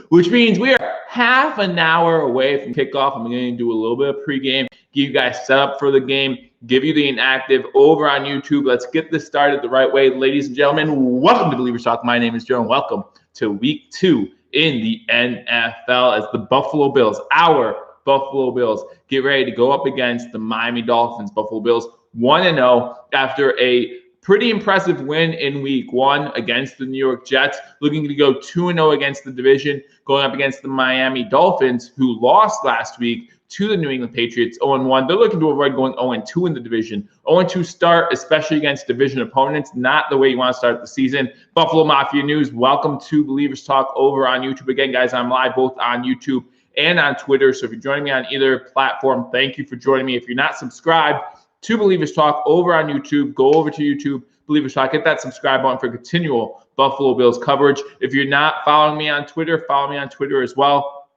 which means we are half an hour away from kickoff. I'm going to do a little bit of pregame, give you guys set up for the game, give you the inactive over on YouTube. Let's get this started the right way. Ladies and gentlemen, welcome to Billievers Talk. My name is Joe, and welcome to week 2 in the NFL as the Buffalo Bills, our Buffalo Bills, get ready to go up against the Miami Dolphins. Buffalo Bills 1-0 after a pretty impressive win in week 1 against the New York Jets, looking to go 2-0 against the division, going up against the Miami Dolphins, who lost last week to the New England Patriots 0-1. They're looking to avoid going 0-2 in the division. 0-2 start, especially against division opponents, not the way you want to start the season. Buffalo Mafia News, welcome to Billievers Talk over on YouTube. Again, guys, I'm live both on YouTube and on Twitter, so if you're joining me on either platform, thank you for joining me. If you're not subscribed to Billievers Talk over on YouTube, go over to YouTube, Billievers Talk, hit that subscribe button for continual Buffalo Bills coverage. If you're not following me on Twitter, follow me on Twitter as well.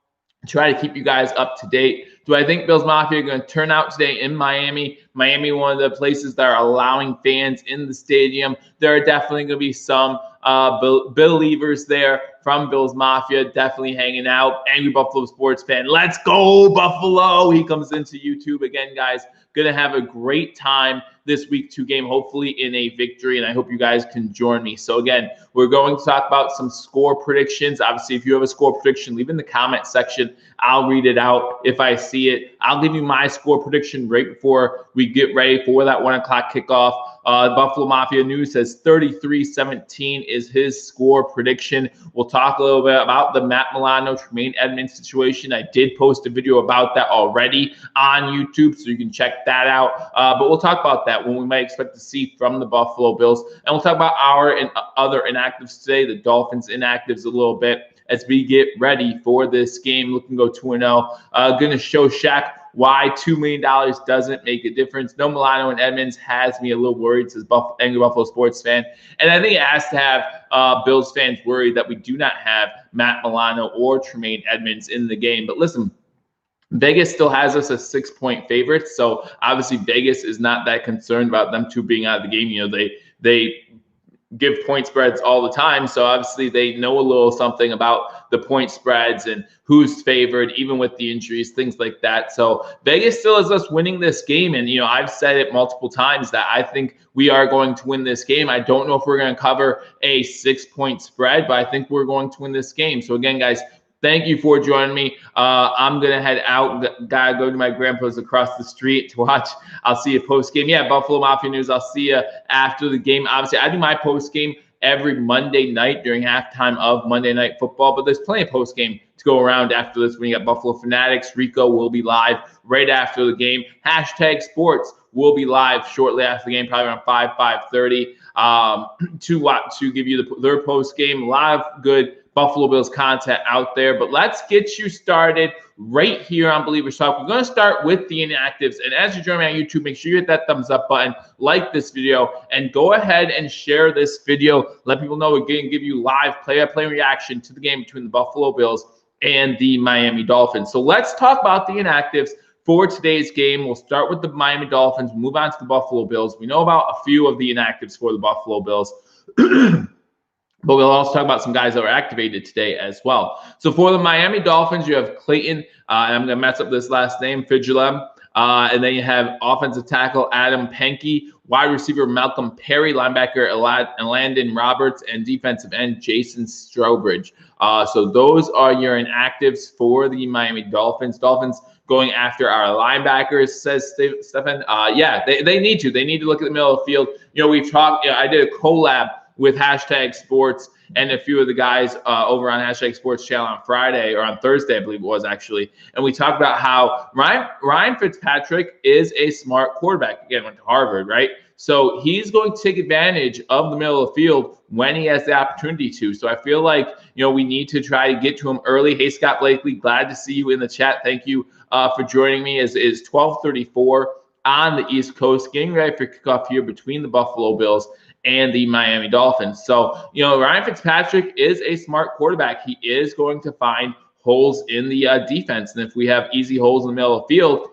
Try to keep you guys up to date. Do I think Bills Mafia are going to turn out today in Miami? Miami, one of the places that are allowing fans in the stadium. There are definitely going to be some Believers there from Bills Mafia, definitely hanging out. Angry Buffalo sports fan, let's go Buffalo. He comes into YouTube again, guys. Going to have a great time this week 2 game, hopefully in a victory, and I hope you guys can join me. So again, we're going to talk about some score predictions. Obviously, if you have a score prediction, leave in the comment section. I'll read it out if I see it. I'll give you my score prediction right before we get ready for that 1 o'clock kickoff. Buffalo Mafia News says 33-17 is his score prediction. We'll talk a little bit about the Matt Milano, Tremaine Edmonds situation. I did post a video about that already on YouTube, so you can check that out. But we'll talk about that, when we might expect to see from the Buffalo Bills. And we'll talk about our other inactives today, the Dolphins inactives a little bit, as we get ready for this game. Looking to go 2-0. Going to show Shaq why $2 million doesn't make a difference. No Milano and Edmonds has me a little worried, says angry Buffalo sports fan. And I think it has to have Bills fans worried that we do not have Matt Milano or Tremaine Edmonds in the game. But listen, Vegas still has us as 6-point favorites. So obviously Vegas is not that concerned about them 2 being out of the game. You know, they give point spreads all the time. So obviously they know a little something about the point spreads and who's favored, even with the injuries, things like that. So Vegas still has us winning this game. And, you know, I've said it multiple times that I think we are going to win this game. I don't know if we're going to cover a 6-point spread, but I think we're going to win this game. So again, guys, thank you for joining me. I'm going to head out. Gotta go to my grandpa's across the street to watch. I'll see you post-game. Yeah, Buffalo Mafia News. I'll see you after the game. Obviously, I do my post-game every Monday night during halftime of Monday Night Football, but there's plenty of post-game to go around after this. When you got Buffalo Fanatics, Rico will be live right after the game. Hashtag Sports will be live shortly after the game, probably around 5:30, to give you their post-game. A lot of good Buffalo Bills content out there, but let's get you started right here on Billievers Talk. We're going to start with the inactives, and as you join me on YouTube, make sure you hit that thumbs up button, like this video, and go ahead and share this video. Let people know we're going to give you live play-by-play reaction to the game between the Buffalo Bills and the Miami Dolphins. So let's talk about the inactives for today's game. We'll start with the Miami Dolphins, move on to the Buffalo Bills. We know about a few of the inactives for the Buffalo Bills. But we'll also talk about some guys that were activated today as well. So for the Miami Dolphins, you have Clayton, and I'm going to mess up this last name, Fidgelem. And then you have offensive tackle Adam Penke, wide receiver Malcolm Perry, linebacker Landon Roberts, and defensive end Jason Strowbridge. So those are your inactives for the Miami Dolphins. Dolphins going after our linebackers, says Stephen. Yeah, they need to. They need to look at the middle of the field. You know, we've talked. I did a collab with Hashtag Sports and a few of the guys over on Hashtag Sports channel on Friday, or on Thursday, I believe it was actually. And we talked about how Ryan Fitzpatrick is a smart quarterback. Again, went to Harvard, right? So he's going to take advantage of the middle of the field when he has the opportunity to. So I feel like, you know, we need to try to get to him early. Hey, Scott Blakely, glad to see you in the chat. Thank you for joining me. Is 12:34 on the East Coast, getting ready for kickoff here between the Buffalo Bills and the Miami Dolphins. So, you know, Ryan Fitzpatrick is a smart quarterback. He is going to find holes in the defense. And if we have easy holes in the middle of the field,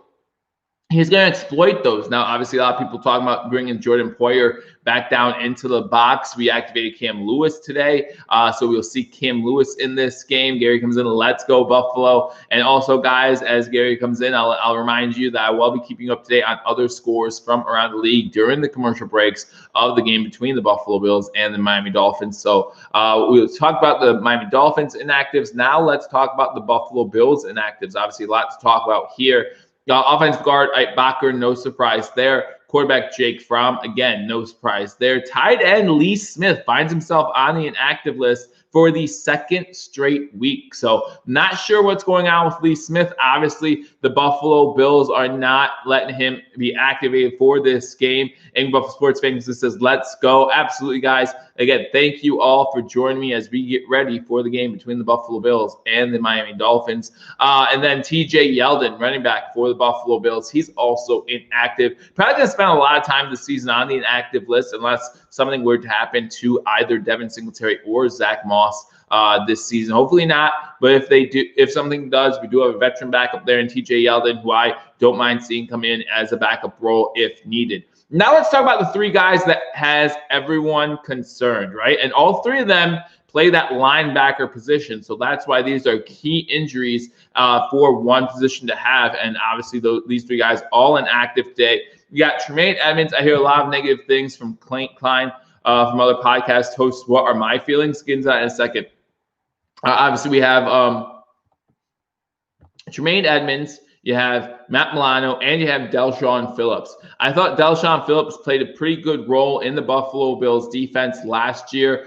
he's going to exploit those. Now, obviously, a lot of people talking about bringing Jordan Poyer back down into the box. We activated Cam Lewis today, so we'll see Cam Lewis in this game. Gary comes in, let's go Buffalo. And also, guys, as Gary comes in, I'll remind you that I will be keeping you up to date on other scores from around the league during the commercial breaks of the game between the Buffalo Bills and the Miami Dolphins. So we'll talk about the Miami Dolphins inactives. Now let's talk about the Buffalo Bills inactives. Obviously, a lot to talk about here. Offensive guard, Ike Bacher, no surprise there. Quarterback, Jake Fromm, again, no surprise there. Tight end, Lee Smith, finds himself on the inactive list for the second straight week. So not sure what's going on with Lee Smith. Obviously, the Buffalo Bills are not letting him be activated for this game. And Buffalo Sports Fans says, let's go. Absolutely, guys. Again, thank you all for joining me as we get ready for the game between the Buffalo Bills and the Miami Dolphins. And then TJ Yeldon, running back for the Buffalo Bills. He's also inactive. Probably going to spend a lot of time this season on the inactive list unless something were to happen to either Devin Singletary or Zach Moss this season. Hopefully not, but if something does, we do have a veteran backup there in TJ Yeldon, who I don't mind seeing come in as a backup role if needed. Now let's talk about the three guys that has everyone concerned, right? And all three of them play that linebacker position. So that's why these are key injuries for one position to have. And obviously these three guys all inactive today. You got Tremaine Edmonds. I hear a lot of negative things from Klein, from other podcast hosts. What are my feelings? Get into that in a second. Obviously, we have Tremaine Edmonds, you have Matt Milano, and you have Del'Shawn Phillips. I thought Del'Shawn Phillips played a pretty good role in the Buffalo Bills defense last week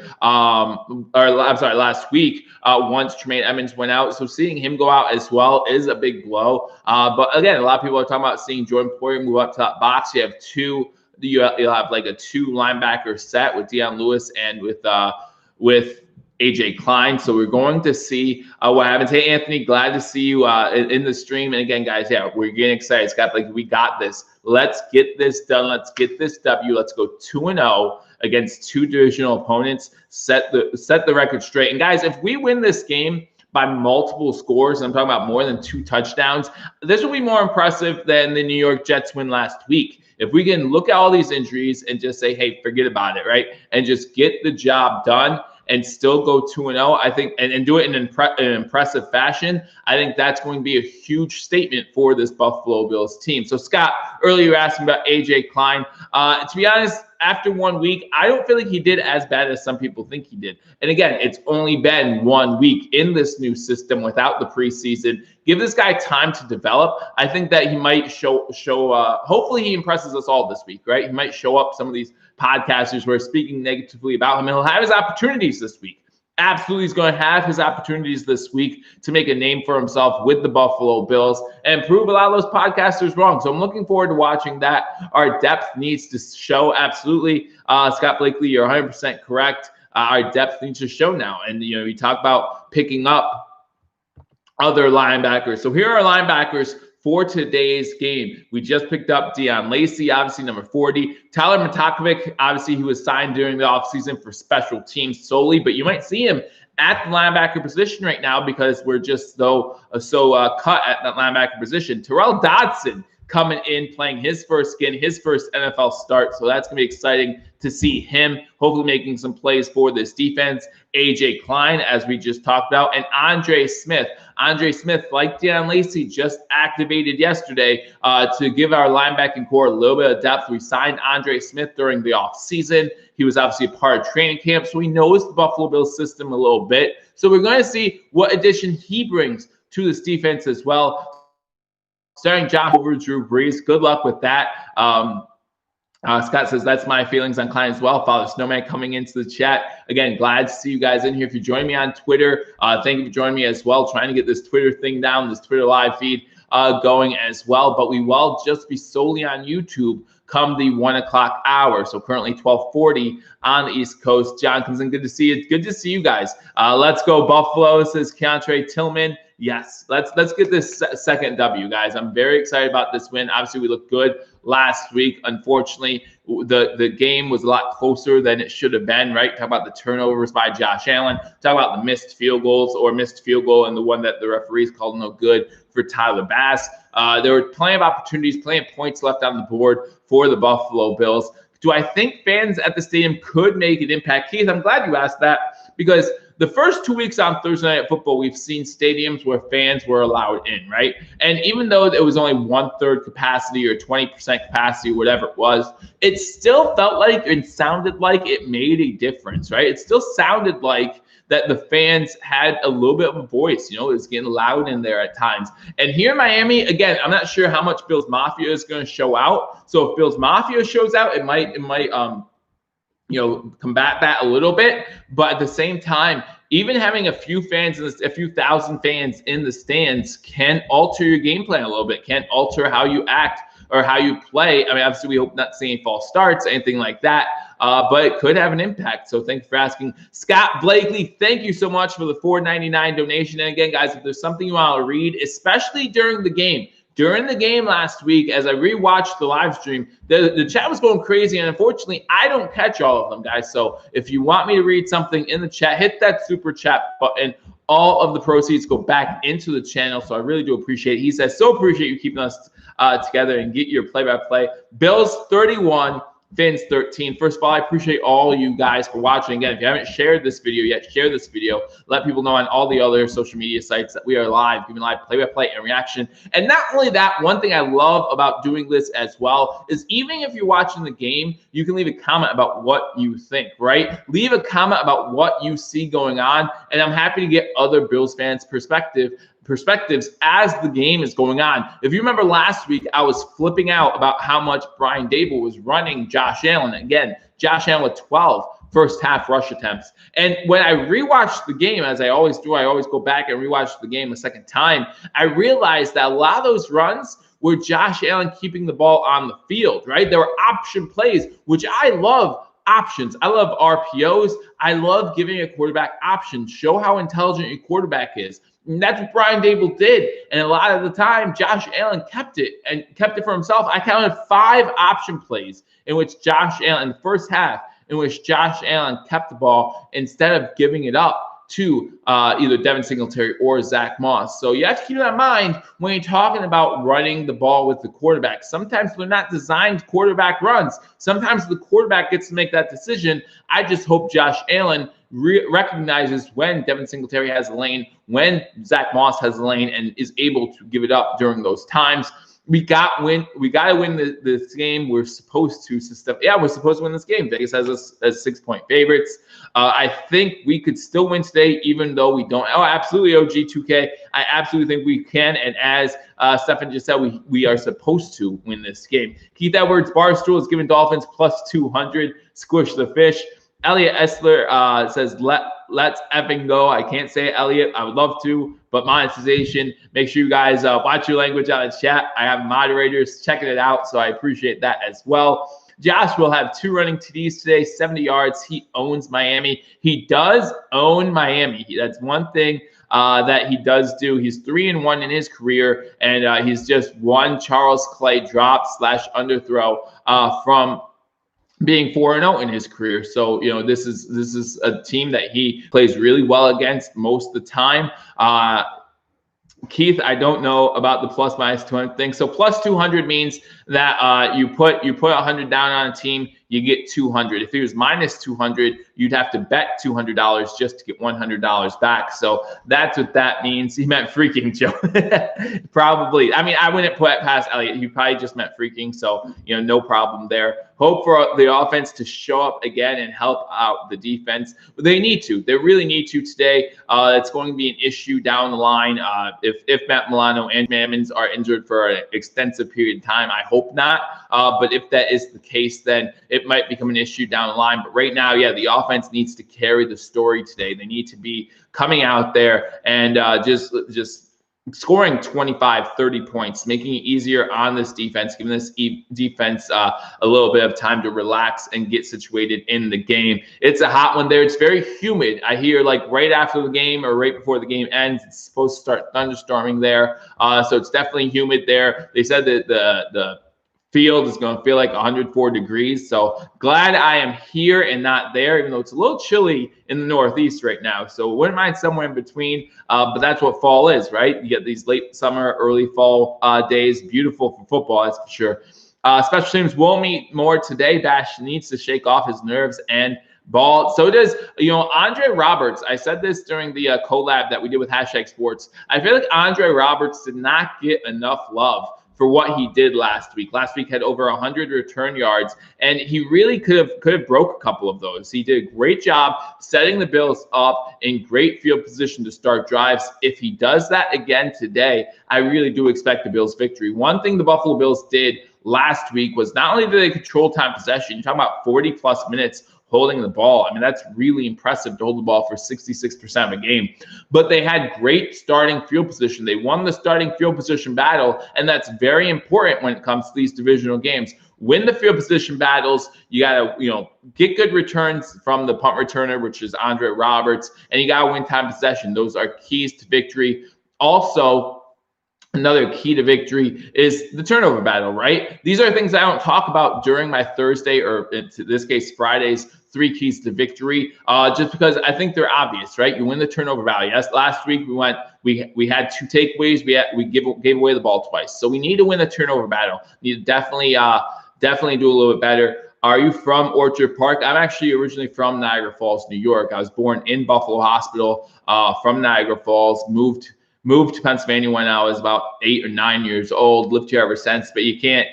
once Tremaine Edmonds went out. So seeing him go out as well is a big blow. But again, a lot of people are talking about seeing Jordan Poyer move up to that box. You have you'll have like a two linebacker set with Deion Lewis and with AJ Klein. So we're going to see what happens. Hey, Anthony, glad to see you in the stream. And again, guys, yeah, we're getting excited. Scott, we got this. Let's get this done. Let's get this W. Let's go 2-0 against two divisional opponents. Set the record straight. And guys, if we win this game by multiple scores, I'm talking about more than 2 touchdowns, this will be more impressive than the New York Jets win last week. If we can look at all these injuries and just say, hey, forget about it, right? And just get the job done and still go 2-0, I think, and do it in an impressive fashion, I think that's going to be a huge statement for this Buffalo Bills team. So, Scott, earlier you were asking about AJ Klein. To be honest, after 1 week, I don't feel like he did as bad as some people think he did. And again, it's only been 1 week in this new system without the preseason. Give this guy time to develop. I think that he might show. Hopefully, he impresses us all this week, right? He might show up some of these podcasters who are speaking negatively about him, and he'll have his opportunities this week. Absolutely, he's going to have his opportunities this week to make a name for himself with the Buffalo Bills and prove a lot of those podcasters wrong. So I'm looking forward to watching that. Our depth needs to show, absolutely. Scott Blakely, you're 100% correct. Our depth needs to show now. And, you talk about picking up other linebackers. So here are linebackers for today's game. We just picked up Deion Lacey, obviously number 40. Tyler Matakovic, obviously he was signed during the offseason for special teams solely, but you might see him at the linebacker position right now because we're just so cut at that linebacker position. Terrell Dodson coming in, playing his first NFL start. So that's going to be exciting to see him hopefully making some plays for this defense. AJ Klein, as we just talked about, and Andre Smith. Andre Smith, like Deion Lacey, just activated yesterday to give our linebacking core a little bit of depth. We signed Andre Smith during the offseason. He was obviously a part of training camp, so he knows the Buffalo Bills system a little bit. So we're going to see what addition he brings to this defense as well. Starting John over Drew Brees. Good luck with that. Scott says, that's my feelings on Klein as well. Father Snowman coming into the chat. Again, glad to see you guys in here. If you join me on Twitter, thank you for joining me as well. Trying to get this Twitter thing down, this Twitter live feed going as well. But we will just be solely on YouTube come the 1 o'clock hour. So currently 12:40 on the East Coast. John comes in. Good to see you. Good to see you guys. Let's go Buffalo, says Keontre Tillman. Yes, let's get this second W, guys. I'm very excited about this win. Obviously, we looked good last week. Unfortunately, the game was a lot closer than it should have been, right? Talk about the turnovers by Josh Allen. Talk about the missed field goals or missed field goal and the one that the referees called no good for Tyler Bass. There were plenty of opportunities, plenty of points left on the board for the Buffalo Bills. Do I think fans at the stadium could make an impact? Keith, I'm glad you asked that, because the first 2 weeks on Thursday Night Football, we've seen stadiums where fans were allowed in, right? And even though it was only 1/3 capacity or 20% capacity, whatever it was, it still felt like and sounded like it made a difference, right? It still sounded like that the fans had a little bit of a voice. You know, it was getting loud in there at times. And here in Miami, again, I'm not sure how much Bills Mafia is going to show out. So if Bills Mafia shows out, it might combat that a little bit. But at the same time, even having a few thousand fans in the stands can alter your game plan a little bit, can alter how you act or how you play. I mean, obviously, we hope not to see any false starts, anything like that, but it could have an impact. So thanks for asking. Scott Blakely, thank you so much for the $4.99 donation. And again, guys, if there's something you want to read, especially during the game, last week, as I rewatched the live stream, the chat was going crazy, and unfortunately, I don't catch all of them, guys. So if you want me to read something in the chat, hit that super chat button. All of the proceeds go back into the channel, so I really do appreciate it. He says, so appreciate you keeping us together and get your play-by-play. Bills 31. Fins 13. First of all, I appreciate all you guys for watching. Again, if you haven't shared this video yet, share this video. Let people know on all the other social media sites that we are live, giving live play-by-play and reaction. And not only that, one thing I love about doing this as well is even if you're watching the game, you can leave a comment about what you think, right? Leave a comment about what you see going on, and I'm happy to get other Bills fans' perspectives as the game is going on. If you remember last week, I was flipping out about how much Brian Dable was running Josh Allen. Again, Josh Allen with 12 first half rush attempts. And when I rewatched the game, as I always do, I always go back and rewatch the game a second time, I realized that a lot of those runs were Josh Allen keeping the ball on the field, right? There were option plays, which I love. Options. I love RPOs. I love giving a quarterback options. Show how intelligent your quarterback is. And that's what Brian Dable did. And a lot of the time, Josh Allen kept it for himself. I counted 5 option plays in which Josh Allen, in the first half, in which Josh Allen kept the ball instead of giving it up to either Devin Singletary or Zach Moss. So you have to keep that in mind when you're talking about running the ball with the quarterback. Sometimes they're not designed quarterback runs. Sometimes the quarterback gets to make that decision. I just hope Josh Allen recognizes when Devin Singletary has a lane, when Zach Moss has a lane, and is able to give it up during those times. We got to win this game. We're supposed to win this game. Vegas has us as 6-point favorites. I think we could still win today, even though we don't. Oh, absolutely, OG2K. I absolutely think we can. And as Stefan just said, we are supposed to win this game. Keith Edwards, Barstool is giving Dolphins plus 200. Squish the fish. Elliot Essler says, let's effing go. I can't say it, Elliot. I would love to, but monetization. Make sure you guys watch your language on the chat. I have moderators checking it out, so I appreciate that as well. Josh will have 2 running TDs today, 70 yards. He owns Miami. He does own Miami. That's one thing that he does do. He's 3-1 in his career, and he's just one Charles Clay drop / underthrow from being 4-0 in his career. So, you know, this is a team that he plays really well against most of the time. Keith, I don't know about the plus minus 200 thing. So plus 200 means that you put 100 down on a team, you get 200. If it was minus 200, you'd have to bet $200 just to get $100 back. So that's what that means. He meant freaking, Joe. Probably. I mean, I wouldn't put it past Elliot. He probably just meant freaking. So, you know, no problem there. Hope for the offense to show up again and help out the defense. But they need to. They really need to today. It's going to be an issue down the line. If Matt Milano and Mammons are injured for an extensive period of time, I hope not. But if that is the case, then it might become an issue down the line. But right now, yeah, the offense needs to carry the story today. They need to be coming out there and just scoring 25, 30 points, making it easier on this defense, giving this defense a little bit of time to relax and get situated in the game. It's a hot one there. It's very humid. I hear like right after the game or right before the game ends, it's supposed to start thunderstorming there. So it's definitely humid there. They said that the field is going to feel like 104 degrees. So glad I am here and not there, even though it's a little chilly in the Northeast right now. So wouldn't mind somewhere in between. But that's what fall is, right? You get these late summer, early fall days. Beautiful for football, that's for sure. Special teams will meet more today. Bash needs to shake off his nerves and ball. So does, Andre Roberts. I said this during the collab that we did with #Sports. I feel like Andre Roberts did not get enough love for what he did last week. Last week had over 100 return yards, and he really could have broke a couple of those. He did a great job setting the Bills up in great field position to start drives. If he does that again today, I really do expect the Bills victory. One thing the Buffalo Bills did last week was not only did they control time possession, you're talking about 40 plus minutes holding the ball. I mean, that's really impressive to hold the ball for 66% of a game. But they had great starting field position. They won the starting field position battle, and that's very important when it comes to these divisional games. Win the field position battles. You got to, get good returns from the punt returner, which is Andre Roberts, and you got to win time possession. Those are keys to victory. Also, another key to victory is the turnover battle, right? These are things I don't talk about during my Thursday, or in this case, Friday's 3 keys to victory, just because I think they're obvious, right? You win the turnover battle. Yes, last week we had 2 takeaways. We gave away the ball twice. So we need to win the turnover battle. We need to definitely do a little bit better. Are you from Orchard Park? I'm actually originally from Niagara Falls, New York. I was born in Buffalo Hospital, from Niagara Falls, moved to Pennsylvania when I was about 8 or 9 years old. Lived here ever since. But you can't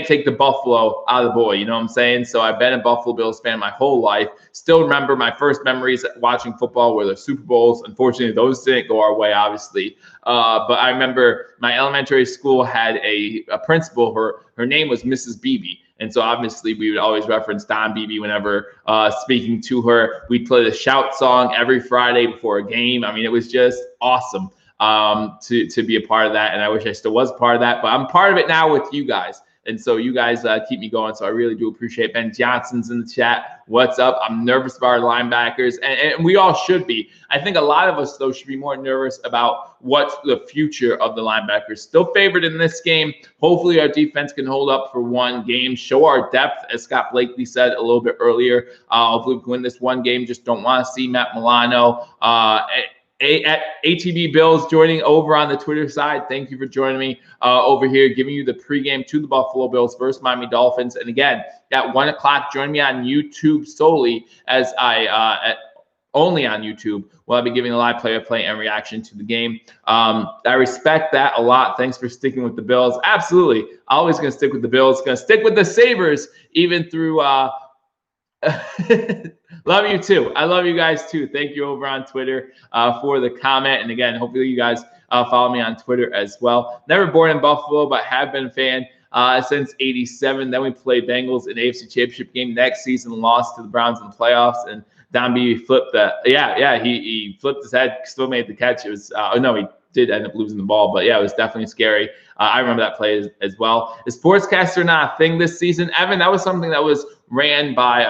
take the Buffalo out of the boy. You know what I'm saying? So I've been a Buffalo Bills fan my whole life. Still remember my first memories watching football were the Super Bowls. Unfortunately, those didn't go our way, obviously. But I remember my elementary school had a principal. Her name was Mrs. Beebe. And so obviously we would always reference Don Beebe whenever speaking to her. We'd play the shout song every Friday before a game. I mean, it was just awesome to be a part of that. And I wish I still was a part of that, but I'm part of it now with you guys. And so you guys keep me going. So I really do appreciate Ben Johnson's in the chat. What's up? I'm nervous about our linebackers, and we all should be. I think a lot of us, though, should be more nervous about what's the future of the linebackers. Still favored in this game. Hopefully our defense can hold up for one game, show our depth, as Scott Blakely said a little bit earlier. Hopefully we can win this one game. Just don't want to see Matt Milano. At ATB Bills joining over on the Twitter side. Thank you for joining me over here, giving you the pregame to the Buffalo Bills versus Miami Dolphins. And again, at 1 o'clock, join me on YouTube solely, as only on YouTube. I'll be giving a live play-by-play and reaction to the game. I respect that a lot. Thanks for sticking with the Bills. Absolutely. Always going to stick with the Bills. Going to stick with the Sabres even through love you too. I love you guys too. Thank you over on Twitter for the comment. And again, hopefully you guys follow me on Twitter as well. Never born in Buffalo, but have been a fan since '87. Then we played Bengals in AFC Championship game next season, lost to the Browns in the playoffs, and Don Beebe flipped he flipped his head, still made the catch. It was he did end up losing the ball, but yeah, it was definitely scary. I remember that play as well. Is sportscaster not a thing this season? Evan, that was something that was ran by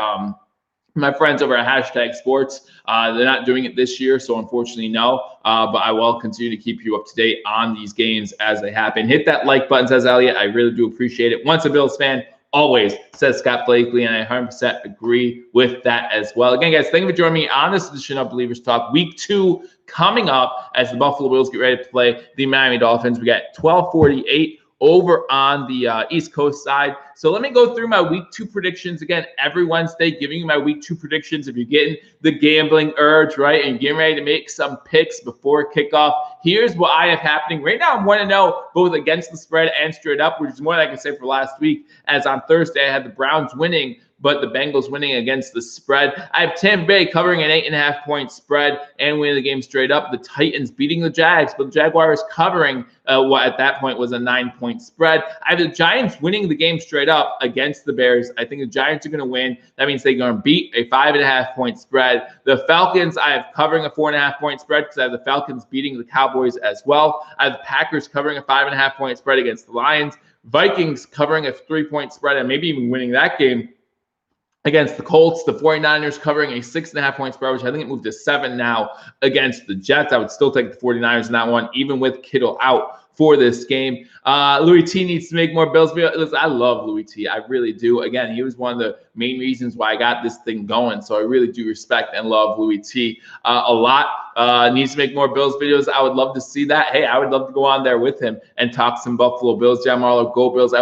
my friends over at #Sports. They're not doing it this year, so unfortunately, no. But I will continue to keep you up to date on these games as they happen. Hit that like button, says Elliot. I really do appreciate it. Once a Bills fan, always, says Scott Blakely, and I 100% agree with that as well. Again, guys, thank you for joining me on this edition of Billievers Talk. Week 2 coming up as the Buffalo Bills get ready to play the Miami Dolphins. We got 12:48 over on the East Coast side. So let me go through my week 2 predictions again every Wednesday, giving you my week 2 predictions. If you're getting the gambling urge, right, and getting ready to make some picks before kickoff, here's what I have happening. Right now, I'm 1-0 both against the spread and straight up, which is more than I can say for last week, as on Thursday I had the Browns winning but the Bengals winning against the spread. I have Tampa Bay covering an 8.5-point spread and winning the game straight up. The Titans beating the Jags, but the Jaguars covering what at that point was a 9-point spread. I have the Giants winning the game straight up against the Bears. I think the Giants are going to win. That means they're going to beat a 5.5-point spread. The Falcons, I have covering a 4.5-point spread because I have the Falcons beating the Cowboys as well. I have the Packers covering a 5.5-point spread against the Lions. Vikings covering a 3-point spread and maybe even winning that game against the Colts. The 49ers covering a 6.5-point spread, which I think it moved to 7 now against the Jets. I would still take the 49ers in that one, even with Kittle out for this game. Louis T needs to make more Bills. Listen, I love Louis T. I really do. Again, he was one of the main reasons why I got this thing going. So I really do respect and love Louis T a lot. Needs to make more Bills videos. I would love to see that. Hey, I would love to go on there with him and talk some Buffalo Bills. John Marlowe, go Bills.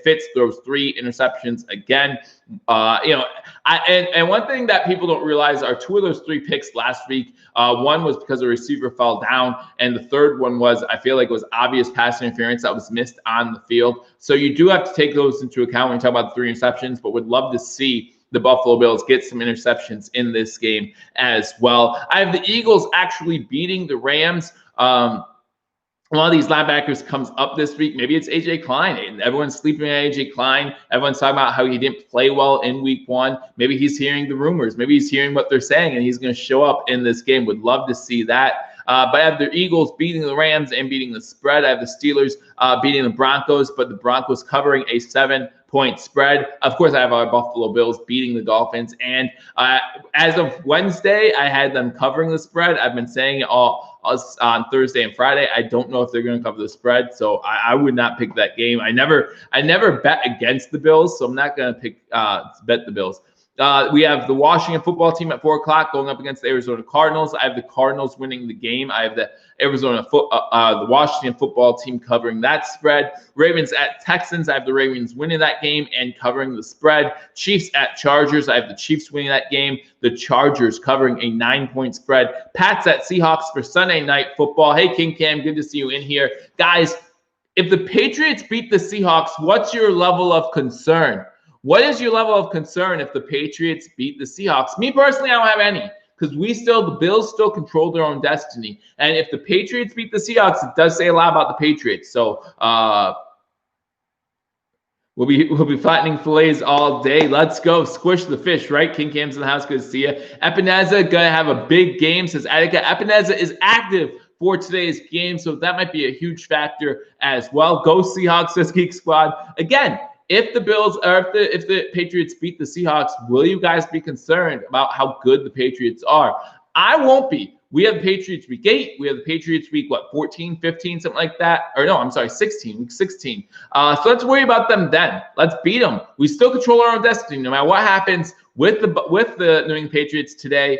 Fitz throws 3 interceptions again. And one thing that people don't realize are 2 of those 3 picks last week. One was because a receiver fell down, and the third one was, I feel like it was obvious pass interference that was missed on the field. So you do have to take those into account when you talk about the 3 interceptions, but would love to see the Buffalo Bills get some interceptions in this game as well. I have the Eagles actually beating the Rams. One of these linebackers comes up this week. Maybe it's A.J. Klein. Everyone's sleeping on A.J. Klein. Everyone's talking about how he didn't play well in week 1. Maybe he's hearing the rumors. Maybe he's hearing what they're saying, and he's going to show up in this game. Would love to see that. But I have the Eagles beating the Rams and beating the spread. I have the Steelers beating the Broncos, but the Broncos covering a 7-point spread. Of course, I have our Buffalo Bills beating the Dolphins. And as of Wednesday, I had them covering the spread. I've been saying it all on Thursday and Friday. I don't know if they're going to cover the spread, so I would not pick that game. I never bet against the Bills, so I'm not going to bet the Bills. We have the Washington football team at 4 o'clock going up against the Arizona Cardinals. I have the Cardinals winning the game. I have the the Washington football team covering that spread. Ravens at Texans. I have the Ravens winning that game and covering the spread. Chiefs at Chargers. I have the Chiefs winning that game. The Chargers covering a 9-point spread. Pats at Seahawks for Sunday Night Football. Hey, King Cam, good to see you in here. Guys, if the Patriots beat the Seahawks, what's your level of concern? What is your level of concern if the Patriots beat the Seahawks? Me personally, I don't have any, because the Bills still control their own destiny. And if the Patriots beat the Seahawks, it does say a lot about the Patriots. So we'll be flattening fillets all day. Let's go. Squish the fish, right? King Cam's in the house. Good to see you. Epineza gonna have a big game, says Attica. Epineza is active for today's game, so that might be a huge factor as well. Go Seahawks, says Geek Squad. Again, if the Patriots beat the Seahawks, will you guys be concerned about how good the Patriots are? I won't be. We have the Patriots week 8. We have the Patriots week, 14, 15, something like that. Or no, I'm sorry, 16, week 16. So let's worry about them then. Let's beat them. We still control our own destiny no matter what happens with the New England Patriots today.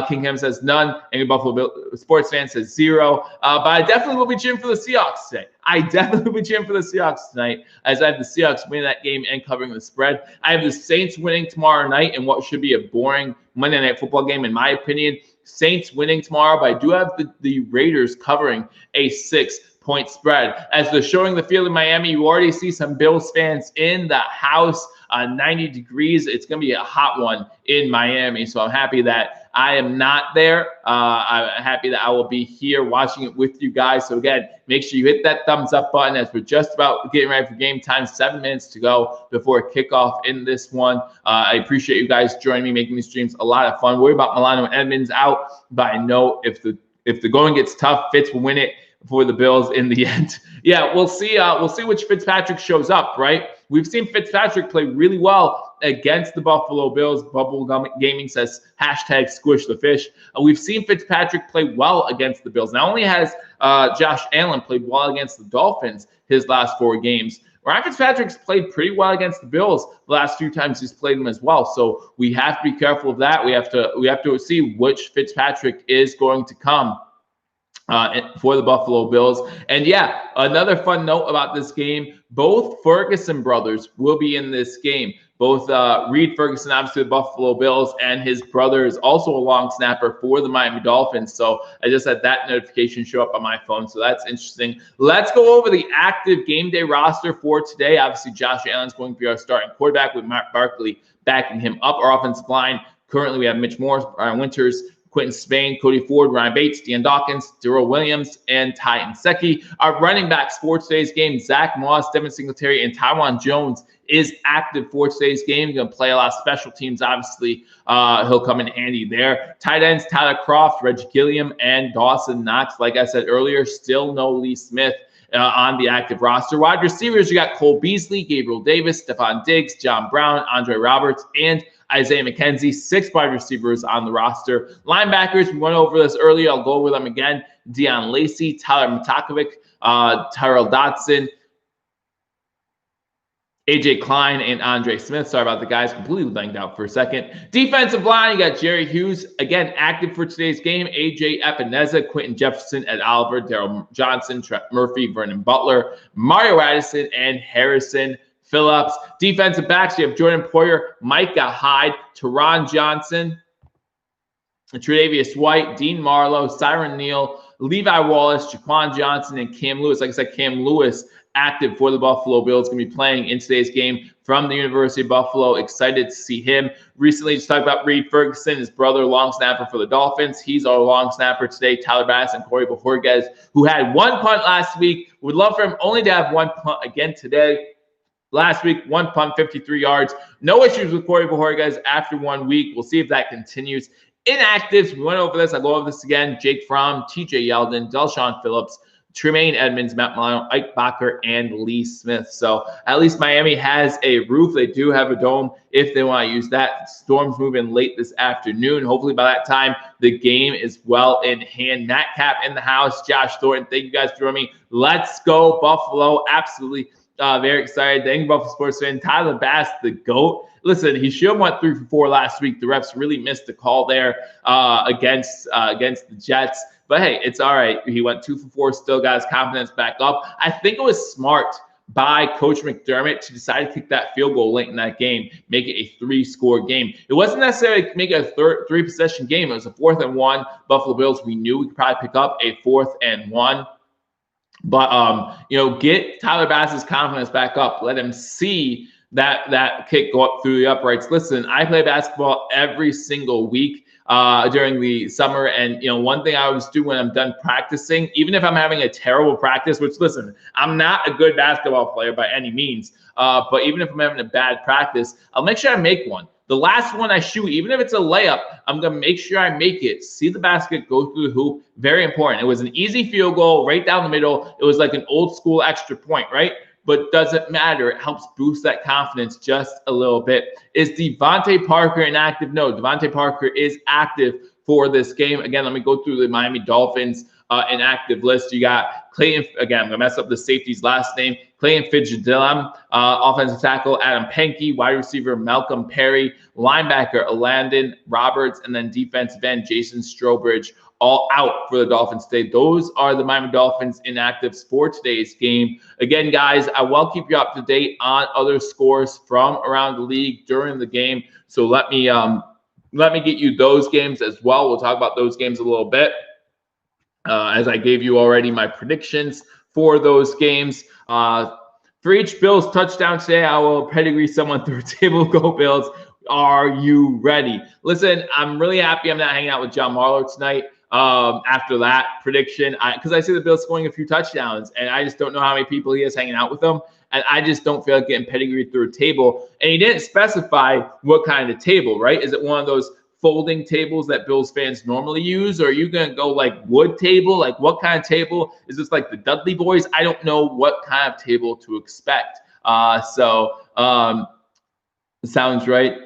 Kingham says none. Any Buffalo sports fan says 0. But I definitely will be cheering for the Seahawks today. I definitely will be cheering for the Seahawks tonight, as I have the Seahawks winning that game and covering the spread. I have the Saints winning tomorrow night in what should be a boring Monday Night Football game, in my opinion. Saints winning tomorrow, but I do have the Raiders covering a 6-point spread. As they're showing the field in Miami, you already see some Bills fans in the house. 90 degrees. It's going to be a hot one in Miami. So I'm happy that I am not there. I'm happy that I will be here watching it with you guys. So again, make sure you hit that thumbs up button as we're just about getting ready for game time. 7 minutes to go before kickoff in this one. I appreciate you guys joining me, making these streams a lot of fun. Worry about Milano and Edmonds out, but I know if the going gets tough, Fitz will win it for the Bills in the end. Yeah, we'll see. We'll see which Fitzpatrick shows up, right? We've seen Fitzpatrick play really well against the Buffalo Bills. Bubble Gaming says hashtag squish the fish. We've seen Fitzpatrick play well against the Bills. Not only has Josh Allen played well against the Dolphins his last 4 games, Ryan Fitzpatrick's played pretty well against the Bills the last few times he's played them as well. So we have to be careful of that. We have to see which Fitzpatrick is going to come for the Buffalo Bills. And yeah, another fun note about this game, both Ferguson brothers will be in this game. Both Reed Ferguson, obviously the Buffalo Bills, and his brother is also a long snapper for the Miami Dolphins. So I just had that notification show up on my phone. So that's interesting. Let's go over the active game day roster for today. Obviously, Josh Allen's going to be our starting quarterback with Matt Barkley backing him up. Our offensive line, currently we have Mitch Morris, Brian Winters, Quentin Spain, Cody Ford, Ryan Bates, Dean Dawkins, Darrell Williams, and Ty Nseki. Our running backs for today's game, Zach Moss, Devin Singletary, and Tywan Jones is active for today's game. He's going to play a lot of special teams. Obviously, he'll come in handy there. Tight ends, Tyler Croft, Reggie Gilliam, and Dawson Knox. Like I said earlier, still no Lee Smith on the active roster. Wide receivers, you got Cole Beasley, Gabriel Davis, Stephon Diggs, John Brown, Andre Roberts, and Isaiah McKenzie. 6 wide receivers on the roster. Linebackers, we went over this earlier. I'll go over them again. Deion Lacey, Tyler Matakovic, Tyrell Dotson, AJ Klein, and Andre Smith. Sorry about the guys, completely blanked out for a second. Defensive line, you got Jerry Hughes, again, active for today's game. AJ Epineza, Quentin Jefferson, Ed Oliver, Daryl Johnson, Trent Murphy, Vernon Butler, Mario Addison, and Harrison Phillips. Defensive backs, you have Jordan Poyer, Micah Hyde, Teron Johnson, Tre'Davious White, Dean Marlowe, Cyron Neal, Levi Wallace, Jaquan Johnson, and Cam Lewis. Like I said, Cam Lewis active for the Buffalo Bills, going to be playing in today's game from the University of Buffalo. Excited to see him. Recently, just talked about Reed Ferguson, his brother, long snapper for the Dolphins. He's our long snapper today. Tyler Bass and Corey Bojorquez, who had 1 punt last week. Would love for him only to have 1 punt again today. Last week, 1 punt, 53 yards. No issues with Corey Bojorquez after 1 week. We'll see if that continues. Inactives, we went over this. I'll go over this again. Jake Fromm, TJ Yeldon, Delshawn Phillips, Tremaine Edmonds, Matt Milano, Ike Bacher, and Lee Smith. So at least Miami has a roof. They do have a dome if they want to use that. Storm's moving late this afternoon. Hopefully by that time, the game is well in hand. Nat Cap in the house. Josh Thornton, thank you guys for joining me. Let's go Buffalo. Absolutely. Very excited. Thank you, Buffalo sports fan. Tyler Bass, the GOAT. Listen, he should have went 3 for 4 last week. The refs really missed the call there against the Jets. But hey, it's all right. He went 2 for 4, still got his confidence back up. I think it was smart by Coach McDermott to decide to kick that field goal late in that game, make it a 3-score game. It wasn't necessarily make it a 3-possession game. It was a 4th and 1. Buffalo Bills, we knew we could probably pick up a 4th and 1. But, get Tyler Bass's confidence back up. Let him see that kick go up through the uprights. Listen, I play basketball every single week during the summer. And, one thing I always do when I'm done practicing, even if I'm having a terrible practice, which, listen, I'm not a good basketball player by any means. But even if I'm having a bad practice, I'll make sure I make one. The last one I shoot, even if it's a layup, I'm going to make sure I make it. See the basket go through the hoop. Very important. It was an easy field goal right down the middle. It was like an old school extra point, right? But doesn't matter. It helps boost that confidence just a little bit. Is Devontae Parker inactive? No, Devontae Parker is active for this game. Again, let me go through the Miami Dolphins inactive list. You got Clayton, again, I'm going to mess up the safety's last name, Clayton Fitzgerald, offensive tackle Adam Pankey, wide receiver Malcolm Perry, linebacker Landon Roberts, and then defensive end Jason Strowbridge, all out for the Dolphins today. Those are the Miami Dolphins inactives for today's game. Again, guys, I will keep you up to date on other scores from around the league during the game. So let me get you those games as well. We'll talk about those games a little bit. As I gave you already my predictions for those games. For each Bills touchdown today, I will pedigree someone through a table. Go Bills. Are you ready? Listen, I'm really happy I'm not hanging out with John Marlowe tonight. After that prediction, because I see the Bills scoring a few touchdowns, and I just don't know how many people he has hanging out with them. And I just don't feel like getting pedigreed through a table. And he didn't specify what kind of table, right? Is it one of those folding tables that Bills fans normally use? Or are you going to go like wood table? Like what kind of table? Is this like the Dudley Boys? I don't know what kind of table to expect. Sounds right.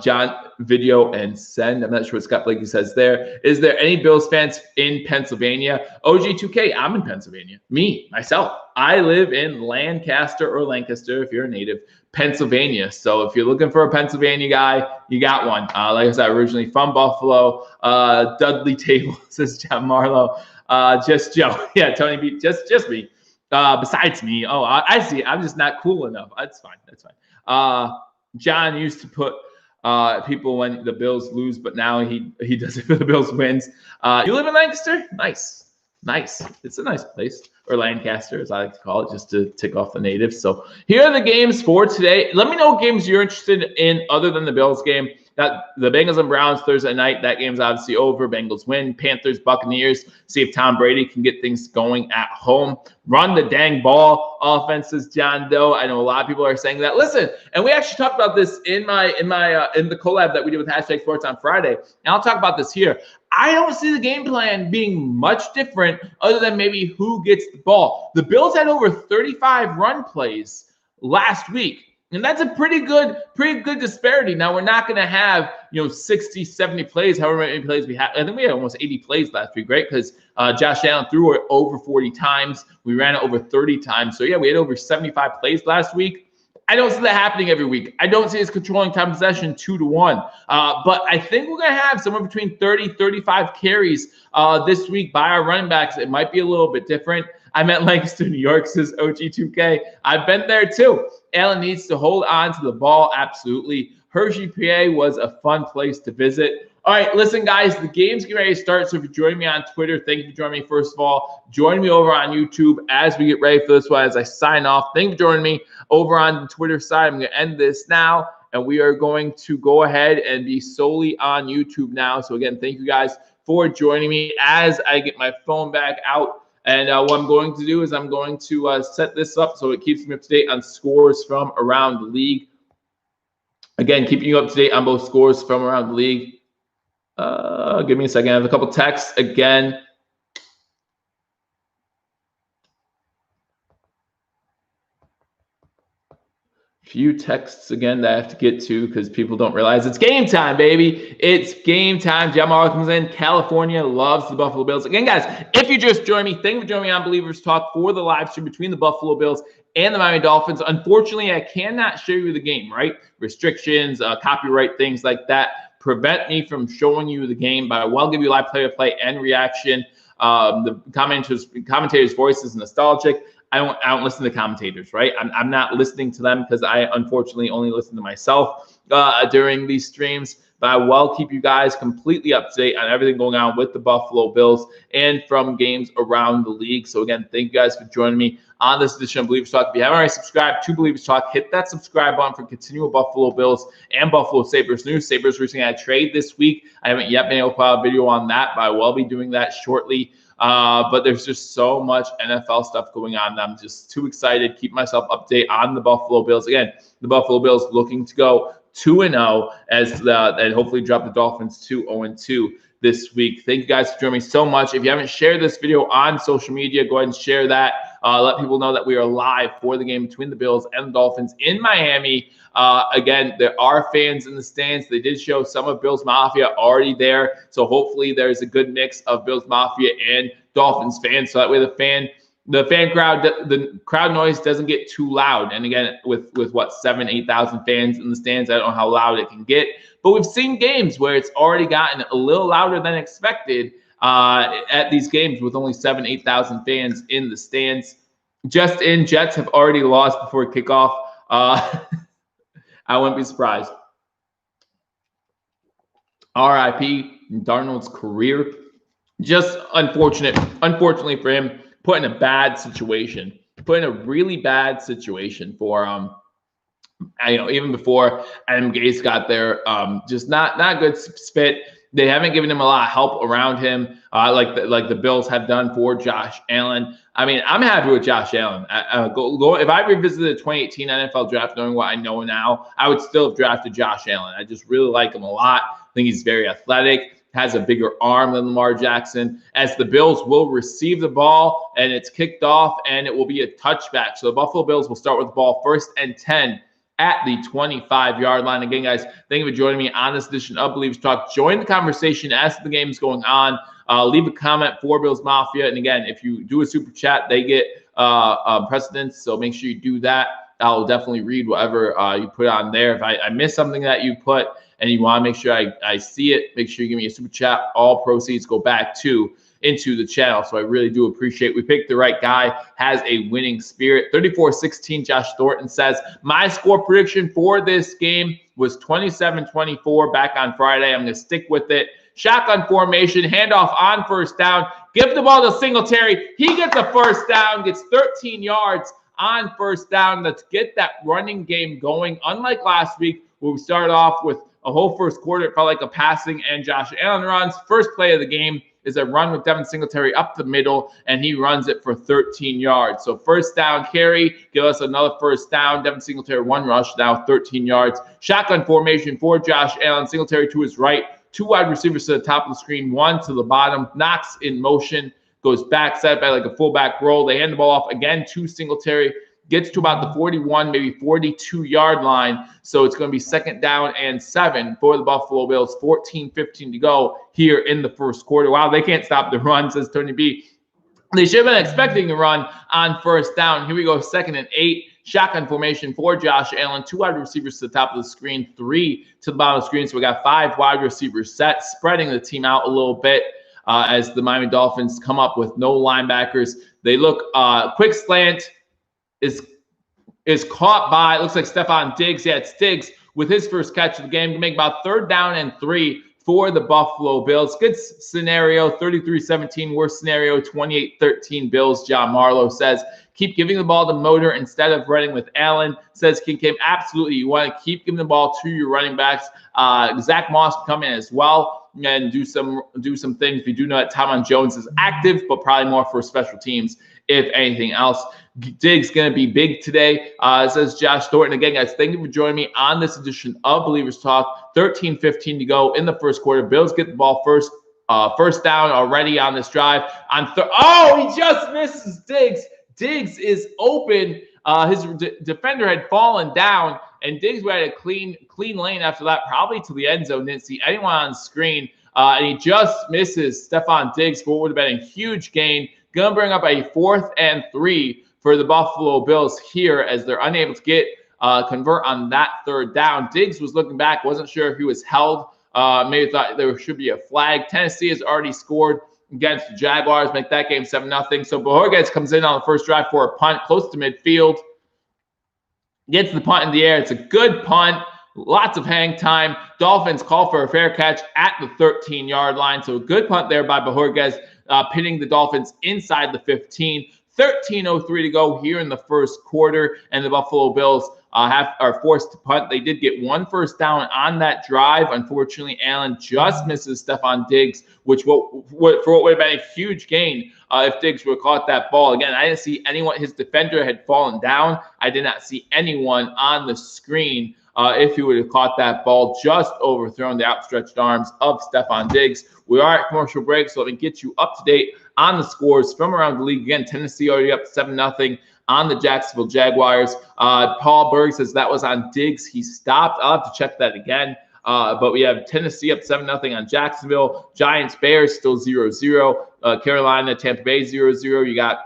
John, video and send. I'm not sure what Scott Blakey says there. Is there any Bills fans in Pennsylvania? OG2K, I'm in Pennsylvania. Myself. I live in Lancaster or Lancaster, if you're a native, Pennsylvania. So if you're looking for a Pennsylvania guy, you got one. Like I said, originally from Buffalo. Dudley Table, says John Marlowe. Just Joe. Yeah, Tony B. Just me. Besides me. Oh, I see. I'm just not cool enough. That's fine. John used to put people when the Bills lose, but now he does it for the Bills wins. You live in Lancaster? Nice. It's a nice place. or Lancaster, as I like to call it, just to tick off the natives. So here are the games for today. Let me know what games you're interested in other than the Bills game. That the Bengals and Browns Thursday night, that game's obviously over. Bengals win. Panthers, Buccaneers. See if Tom Brady can get things going at home. Run the dang ball. Offenses, John Doe. I know a lot of people are saying that. Listen, and we actually talked about this in the collab that we did with Hashtag Sports on Friday. And I'll talk about this here. I don't see the game plan being much different other than maybe who gets the ball. The Bills had over 35 run plays last week. And that's a pretty good disparity. Now, we're not going to have, 60, 70 plays, however many plays we had. I think we had almost 80 plays last week, right? Because Josh Allen threw it over 40 times. We ran it over 30 times. So, yeah, we had over 75 plays last week. I don't see that happening every week. I don't see us controlling time possession 2-1. But I think we're going to have somewhere between 30, 35 carries this week by our running backs. It might be a little bit different. I'm at Lancaster, New York, says OG2K. I've been there too. Allen needs to hold on to the ball. Absolutely. Hershey, PA was a fun place to visit. All right, listen, guys, the game's getting ready to start. So if you're joining me on Twitter, thank you for joining me, first of all. Join me over on YouTube as we get ready for this one. As I sign off, thank you for joining me over on the Twitter side. I'm going to end this now, and we are going to go ahead and be solely on YouTube now. So, again, thank you guys for joining me as I get my phone back out. And what I'm going to do is I'm going to set this up so it keeps me up to date on scores from around the league. Again, keeping you up to date on both scores from around the league. Give me a second. I have a couple texts again. Few texts again that I have to get to because people don't realize it's game time, baby. It's game time. Jamal comes in. California loves the Buffalo Bills. Again, guys, if you just joined me, thank you for joining me on Billievers Talk for the live stream between the Buffalo Bills and the Miami Dolphins. Unfortunately, I cannot show you the game, right? Restrictions, copyright, things like that prevent me from showing you the game, but I will give you live play-to-play and reaction. The commentators' voice is nostalgic. I don't listen to commentators, right? I'm not listening to them because I unfortunately only listen to myself during these streams. But I will keep you guys completely up to date on everything going on with the Buffalo Bills and from games around the league. So again, thank you guys for joining me on this edition of Billievers Talk. If you haven't already subscribed to Billievers Talk, hit that subscribe button for continual Buffalo Bills and Buffalo Sabres news. Sabres recently had a trade this week. I haven't yet been able to put out a video on that, but I will be doing that shortly. But there's just so much NFL stuff going on. And I'm just too excited. Keep myself updated on the Buffalo Bills. Again, the Buffalo Bills looking to go 2-0 and hopefully drop the Dolphins to 0-2 this week. Thank you guys for joining me so much. If you haven't shared this video on social media, go ahead and share that. Let people know that we are live for the game between the Bills and the Dolphins in Miami. Again, there are fans in the stands. They did show some of Bills Mafia already there. So hopefully there's a good mix of Bills Mafia and Dolphins fans. So that way the crowd noise doesn't get too loud. And again, with what, 8,000 fans in the stands, I don't know how loud it can get. But we've seen games where it's already gotten a little louder than expected at these games with only 8,000 fans in the stands. Jets have already lost before kickoff. I wouldn't be surprised. RIP Darnold's career. Just unfortunately for him, put in a really bad situation for even before Adam Gase got there. Just not a good fit. They haven't given him a lot of help around him, like the Bills have done for Josh Allen. I mean, I'm happy with Josh Allen. If I revisited the 2018 NFL draft, knowing what I know now, I would still have drafted Josh Allen. I just really like him a lot. I think he's very athletic, has a bigger arm than Lamar Jackson, as the Bills will receive the ball, and it's kicked off, and it will be a touchback. So the Buffalo Bills will start with the ball 1st and 10 at the 25-yard line. Again, guys, thank you for joining me on this edition of Billievers Talk. Join the conversation as the game is going on. Leave a comment for Bills Mafia. And again, if you do a super chat, they get precedence. So make sure you do that. I'll definitely read whatever you put on there. If I miss something that you put and you want to make sure I see it, make sure you give me a super chat. All proceeds go back into the channel. So I really do appreciate it. We picked the right guy, has a winning spirit. 34-16, Josh Thornton says, my score prediction for this game was 27-24 back on Friday. I'm going to stick with it. Shotgun formation, handoff on 1st down. Give the ball to Singletary. He gets a first down, gets 13 yards on first down. Let's get that running game going. Unlike last week, where we started off with a whole first quarter, it felt like a passing and Josh Allen runs. First play of the game is a run with Devin Singletary up the middle, and he runs it for 13 yards. So first down carry, give us another first down. Devin Singletary, one rush, now 13 yards. Shotgun formation for Josh Allen. Singletary to his right, two wide receivers to the top of the screen, one to the bottom. Knox in motion, goes back, set by like a fullback roll. They hand the ball off again to Singletary. Gets to about the 41, maybe 42-yard line. So it's going to be second down and 7 for the Buffalo Bills. 14-15 to go here in the first quarter. Wow, they can't stop the run, says Tony B. They should have been expecting to run on first down. Here we go, 2nd and 8. Shotgun formation for Josh Allen. 2 wide receivers to the top of the screen, 3 to the bottom of the screen. So we got 5 wide receivers set, spreading the team out a little bit as the Miami Dolphins come up with no linebackers. They look quick slant is caught by, it looks like Stephon Diggs. Yeah, it's Diggs with his first catch of the game to make about 3rd down and 3 for the Buffalo Bills. Good scenario, 33-17. Worst scenario, 28-13 Bills. John Marlowe says, keep giving the ball to Motor instead of running with Allen. Says King Kim, absolutely. You want to keep giving the ball to your running backs. Zach Moss can come in as well and do some things. We do know that Tomon Jones is active, but probably more for special teams, if anything else. Diggs going to be big today, says Josh Thornton. Again, guys, thank you for joining me on this edition of Believers Talk. 13-15 to go in the first quarter. Bills get the ball first down already on this drive. He just misses Diggs. Diggs is open. His defender had fallen down, and Diggs had a clean lane after that, probably to the end zone. Didn't see anyone on screen, and he just misses Stephon Diggs for what would have been a huge gain. Going to bring up a 4th and 3 for the Buffalo Bills here as they're unable to get convert on that 3rd down. Diggs was looking back, wasn't sure if he was held. Maybe thought there should be a flag. Tennessee has already scored against the Jaguars, make that game 7-0. So Bohorquez comes in on the first drive for a punt close to midfield. Gets the punt in the air. It's a good punt. Lots of hang time. Dolphins call for a fair catch at the 13-yard line. So a good punt there by Bohorquez, pinning the Dolphins inside the 15. 13:03 to go here in the first quarter, and the Buffalo Bills are forced to punt. They did get 1 first down on that drive. Unfortunately, Allen just misses Stephon Diggs, which would have been a huge gain if Diggs would have caught that ball. Again, I didn't see anyone. His defender had fallen down. I did not see anyone on the screen if he would have caught that ball. Just overthrown the outstretched arms of Stephon Diggs. We are at commercial break, so let me get you up to date on the scores from around the league. Again, Tennessee already up 7-0 on the Jacksonville Jaguars. Paul Berg says that was on Diggs. He stopped. I'll have to check that again. But we have Tennessee up 7-0 on Jacksonville. Giants, Bears still 0-0. Carolina, Tampa Bay 0-0. You got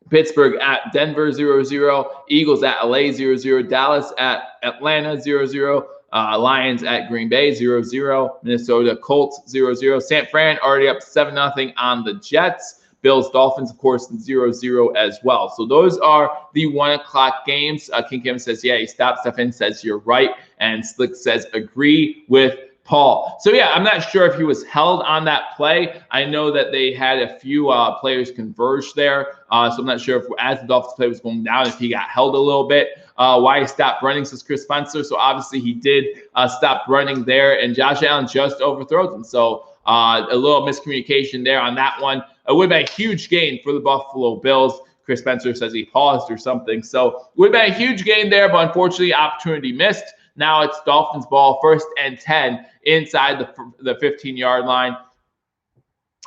Pittsburgh at Denver 0-0. Eagles at LA 0-0. Dallas at Atlanta 0-0. Lions at Green Bay 0-0. Minnesota Colts 0-0. San Fran already up 7-0 on the Jets. Bills Dolphins, of course, 0-0 as well. So those are the 1 o'clock games. King Kim says, yeah, he stopped. Stefan says, you're right. And Slick says, agree with Paul. So, yeah, I'm not sure if he was held on that play. I know that they had a few players converge there. So I'm not sure if, as the Dolphins play was going down, if he got held a little bit. Why he stopped running, says Chris Spencer. So obviously he did stop running there, and Josh Allen just overthrows him. So a little miscommunication there on that one. It would have been a huge gain for the Buffalo Bills. Chris Spencer says he paused or something. So it would have been a huge gain there, but unfortunately opportunity missed. Now it's Dolphins ball, 1st and 10 inside the 15-yard line.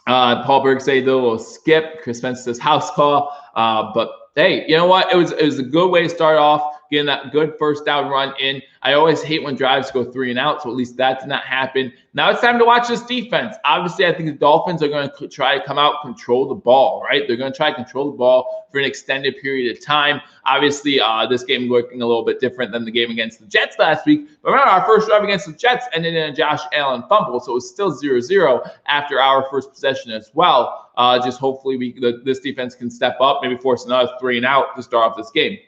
Paul Berg say the little skip. Chris Spencer says house call. But hey, you know what? It was a good way to start off, getting that good first down run in. I always hate when drives go 3 and out, so at least that did not happen. Now it's time to watch this defense. Obviously, I think the Dolphins are going to try to come out, control the ball, right? They're going to try to control the ball for an extended period of time. Obviously, this game looking a little bit different than the game against the Jets last week. But remember, our first drive against the Jets ended in a Josh Allen fumble, so it was still 0-0 after our first possession as well. Just hopefully this defense can step up, maybe force another 3 and out to start off this game.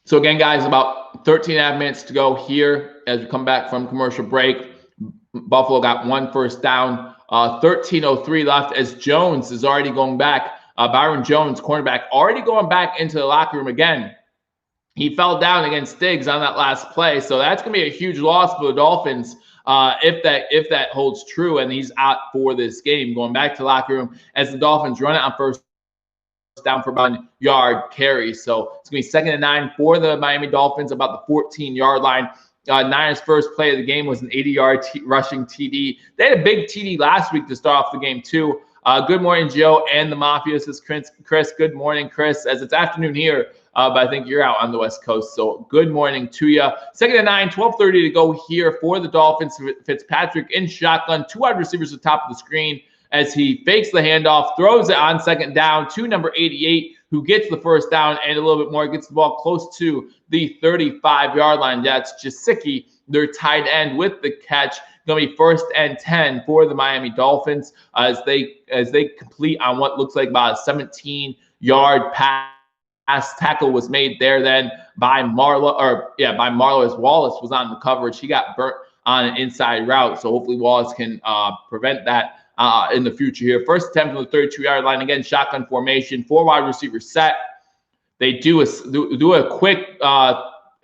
So again, guys, about 13 and a half minutes to go here as we come back from commercial break. Buffalo got 1 first down, 13:03 left as Jones is already going back. Byron Jones, cornerback, already going back into the locker room again. He fell down against Diggs on that last play, so that's going to be a huge loss for the Dolphins if that holds true, and he's out for this game. Going back to the locker room as the Dolphins run it on first down for about 1-yard carry. So it's going to be 2nd and 9 for the Miami Dolphins, about the 14-yard line. Niners' first play of the game was an 80-yard rushing TD. They had a big TD last week to start off the game, too. Good morning, Joe and the Mafia. This is Chris. Good morning, Chris, as it's afternoon here, but I think you're out on the West Coast. So good morning to you. 2nd and 9, 12:30 to go here for the Dolphins. Fitzpatrick in shotgun, 2 wide receivers at the top of the screen as he fakes the handoff, throws it on 2nd down to number 88, who gets the first down and a little bit more, gets the ball close to the 35-yard line. That's Jasicki, their tight end, with the catch. Going to be 1st and 10 for the Miami Dolphins as they complete on what looks like about a 17-yard pass. Tackle was made there then by Marlowe, as Wallace was on the coverage. He got burnt on an inside route, so hopefully Wallace can prevent that in the future here. First attempt on the 32-yard line. Again, shotgun formation, 4 wide receivers set. They do a quick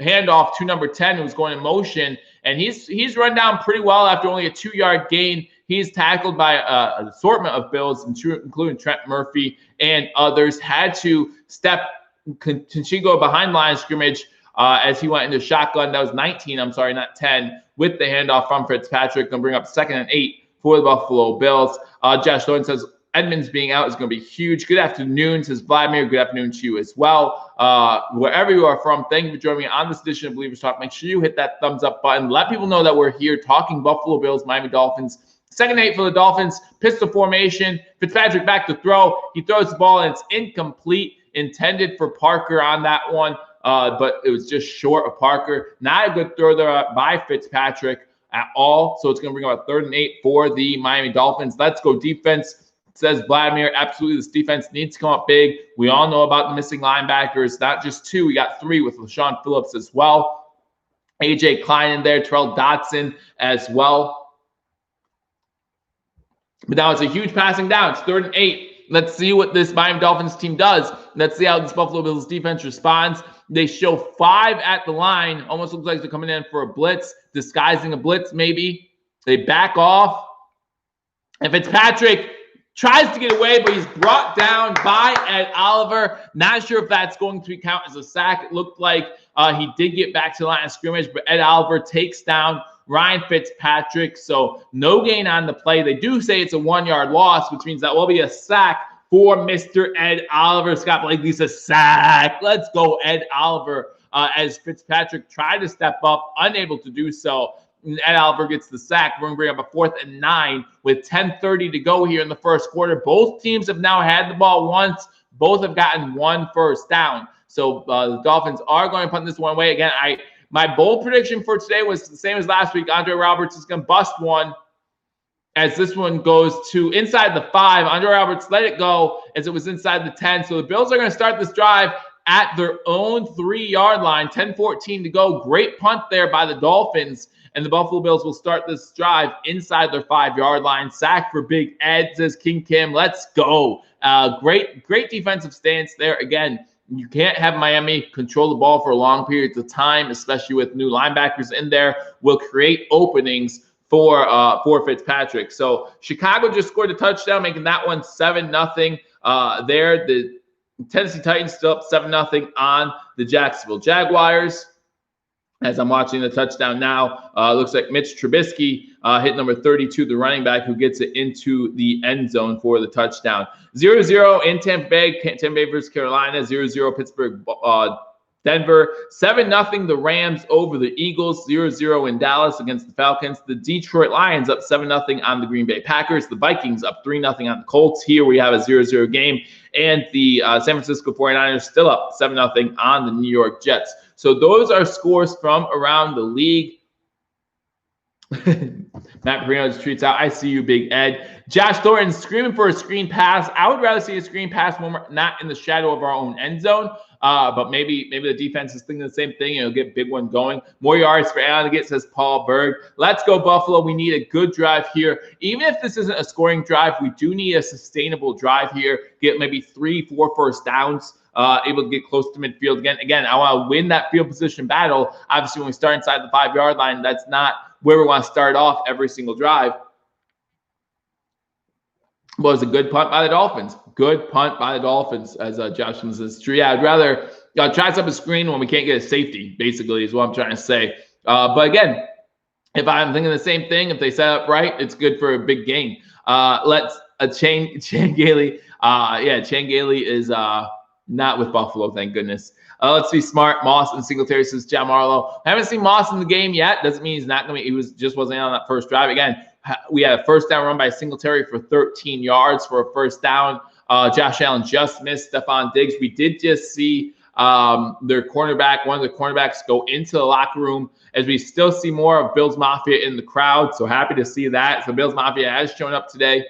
handoff to number 10, who's going in motion, and he's run down pretty well after only a 2-yard gain. He's tackled by an assortment of Bills, including Trent Murphy and others. Had to continue go behind line of scrimmage as he went into shotgun. That was 19, I'm sorry, not 10, with the handoff from Fitzpatrick. Going to bring up 2nd and 8 for the Buffalo Bills. Josh Thorne says Edmonds being out is going to be huge. Good afternoon, says Vladimir. Good afternoon to you as well. Wherever you are from, thank you for joining me on this edition of Billievers Talk. Make sure you hit that thumbs up button. Let people know that we're here talking Buffalo Bills, Miami Dolphins. 2nd and 8 for the Dolphins. Pistol formation. Fitzpatrick back to throw. He throws the ball, and it's incomplete. Intended for Parker on that one, but it was just short of Parker. Not a good throw there by Fitzpatrick at all. So it's going to bring up a 3rd and 8 for the Miami Dolphins. Let's go defense, says Vladimir. Absolutely, this defense needs to come up big. We all know about the missing linebackers. Not just 2. We got 3 with LaShawn Phillips as well. A.J. Klein in there. Terrell Dotson as well. But now it's a huge passing down. It's 3rd and 8. Let's see what this Miami Dolphins team does. Let's see how this Buffalo Bills defense responds. They show 5 at the line. Almost looks like they're coming in for a blitz, disguising a blitz maybe. They back off. And Fitzpatrick tries to get away, but he's brought down by Ed Oliver. Not sure if that's going to count as a sack. It looked like he did get back to the line of scrimmage, but Ed Oliver takes down Ryan Fitzpatrick. So no gain on the play. They do say it's a 1-yard loss, which means that will be a sack for Mr. Ed Oliver. Scott Blakely's a sack. Let's go, Ed Oliver, as Fitzpatrick tried to step up, unable to do so. Ed Oliver gets the sack. We're going to bring up a 4th and 9 with 10:30 to go here in the first quarter. Both teams have now had the ball once. Both have gotten 1 first down. So the Dolphins are going to punt this one away. Again, my bold prediction for today was the same as last week. Andre Roberts is going to bust one as this one goes to inside the 5. Andre Roberts let it go as it was inside the 10. So the Bills are going to start this drive at their own 3-yard line. 10:14 to go. Great punt there by the Dolphins. And the Buffalo Bills will start this drive inside their 5-yard line. Sack for Big Ed, says King Kim. Let's go. Great defensive stance there. Again, you can't have Miami control the ball for long periods of time, especially with new linebackers in there. Will create openings for Fitzpatrick. So Chicago just scored a touchdown, making that one 7-0 there. The Tennessee Titans still up 7-0 on the Jacksonville Jaguars. As I'm watching the touchdown now, looks like Mitch Trubisky hit number 32, the running back, who gets it into the end zone for the touchdown. 0-0 in Tampa Bay versus Carolina. 0-0 Pittsburgh, Denver. 7-0 the Rams over the Eagles. 0-0 in Dallas against the Falcons. The Detroit Lions up 7-0 on the Green Bay Packers. The Vikings up 3-0 on the Colts. Here we have a 0-0 game. And the San Francisco 49ers still up 7-0 on the New York Jets. So those are scores from around the league. Matt Perino just tweets out, I see you, Big Ed. Josh Thornton screaming for a screen pass. I would rather see a screen pass when we're not in the shadow of our own end zone. But maybe the defense is thinking the same thing, and it'll get big one going. More yards for Allen to get, says Paul Berg. Let's go, Buffalo. We need a good drive here. Even if this isn't a scoring drive, we do need a sustainable drive here. Get maybe 3-4 first downs. Able to get close to midfield again. I want to win that field position battle. Obviously, when we start inside the 5-yard line, that's not where we want to start off every single drive. Was a good punt by the Dolphins. Good punt by the Dolphins, as Josh says. Yeah, I'd rather try up a screen when we can't get a safety, basically, is what I'm trying to say. But again, if I'm thinking the same thing, if they set up right, it's good for a big gain. Let's Chan Gailey. Chan Gailey is not with Buffalo, thank goodness. Let's be smart. Moss and Singletary, says John Marlowe. I haven't seen Moss in the game yet. Doesn't mean he's not going to be. Just wasn't on that first drive. Again, we had a first down run by Singletary for 13 yards for a first down. Josh Allen just missed Stephon Diggs. We did just see their cornerback, one of the cornerbacks, go into the locker room, as we still see more of Bills Mafia in the crowd. So happy to see that. So Bills Mafia has shown up today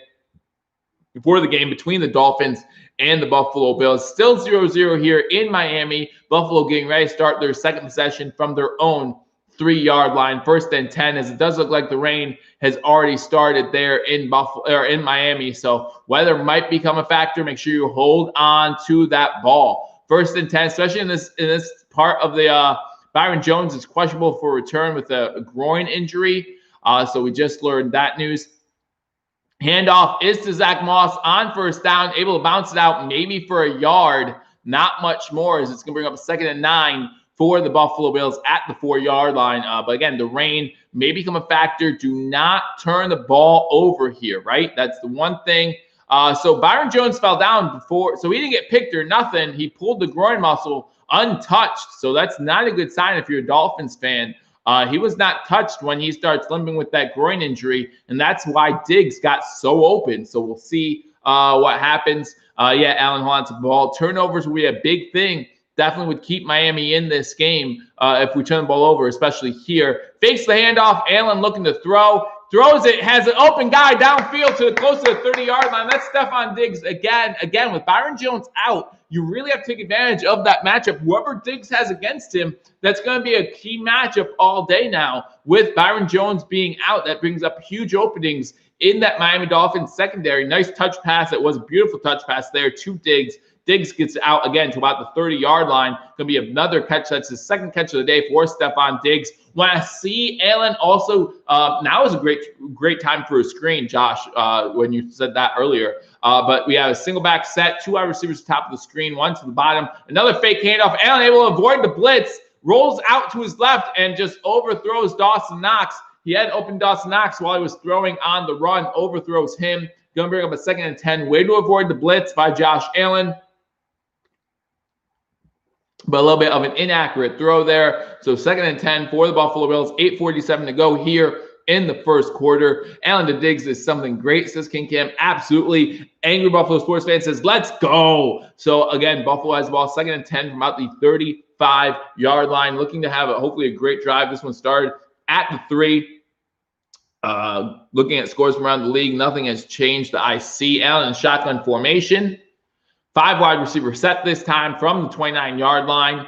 before the game between the Dolphins and the Buffalo Bills. Still 0-0 here in Miami. Buffalo getting ready to start their second possession from their own 3-yard line, 1st and 10, as it does look like the rain has already started there in Buffalo or in Miami. So weather might become a factor. Make sure you hold on to that ball. 1st and 10, especially in this part of the Byron Jones is questionable for return with a groin injury. So we just learned that news. Handoff is to Zach Moss on first down, able to bounce it out maybe for a yard, not much more, as it's going to bring up a 2nd and 9 for the Buffalo Bills at the 4-yard line. But again, the rain may become a factor. Do not turn the ball over here, right? That's the one thing. So Byron Jones fell down before, so he didn't get picked or nothing. He pulled the groin muscle untouched. So that's not a good sign if you're a Dolphins fan. He was not touched when he starts limping with that groin injury, and that's why Diggs got so open. So we'll see what happens. Allen holds the ball. Turnovers will be a big thing. Definitely would keep Miami in this game if we turn the ball over, especially here. Fakes the handoff. Allen looking to throw. Throws it. Has an open guy downfield to close to the 30-yard line. That's Stephon Diggs again. Again, with Byron Jones out, you really have to take advantage of that matchup. Whoever Diggs has against him, that's going to be a key matchup all day now. With Byron Jones being out, that brings up huge openings in that Miami Dolphins secondary. Nice touch pass. It was a beautiful touch pass there to Diggs. Diggs gets out again to about the 30-yard line. Going to be another catch. That's his second catch of the day for Stephon Diggs. When I see Allen also, now is a great time for a screen, Josh, when you said that earlier. But we have a single back set, 2 wide receivers top of the screen, 1 to the bottom. Another fake handoff. Allen able to avoid the blitz, rolls out to his left, and just overthrows Dawson Knox. He had open Dawson Knox while he was throwing on the run, overthrows him. Going to bring up a 2nd and 10. Way to avoid the blitz by Josh Allen. But a little bit of an inaccurate throw there. So 2nd and 10 for the Buffalo Bills. 8:47 to go here in the first quarter. Allen to Diggs is something great, says King Cam. Absolutely. Angry Buffalo sports fan says, let's go. So again, Buffalo has the ball 2nd and 10 from about the 35-yard line. Looking to have hopefully a great drive. This one started at the 3. Looking at scores from around the league, nothing has changed that I see. Allen in shotgun formation. 5 wide receiver set this time from the 29-yard line.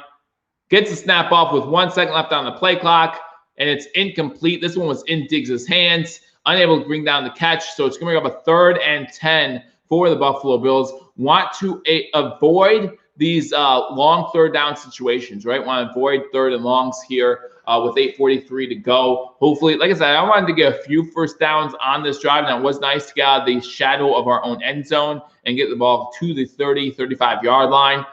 Gets the snap off with 1 second left on the play clock, and it's incomplete. This one was in Diggs' hands, unable to bring down the catch. So it's going to bring up a 3rd and 10 for the Buffalo Bills. Want to avoid these long 3rd down situations, right? Want to avoid 3rd and longs here with 8:43 to go. Hopefully, like I said, I wanted to get a few first downs on this drive, and it was nice to get out of the shadow of our own end zone and get the ball to the 30, 35-yard line.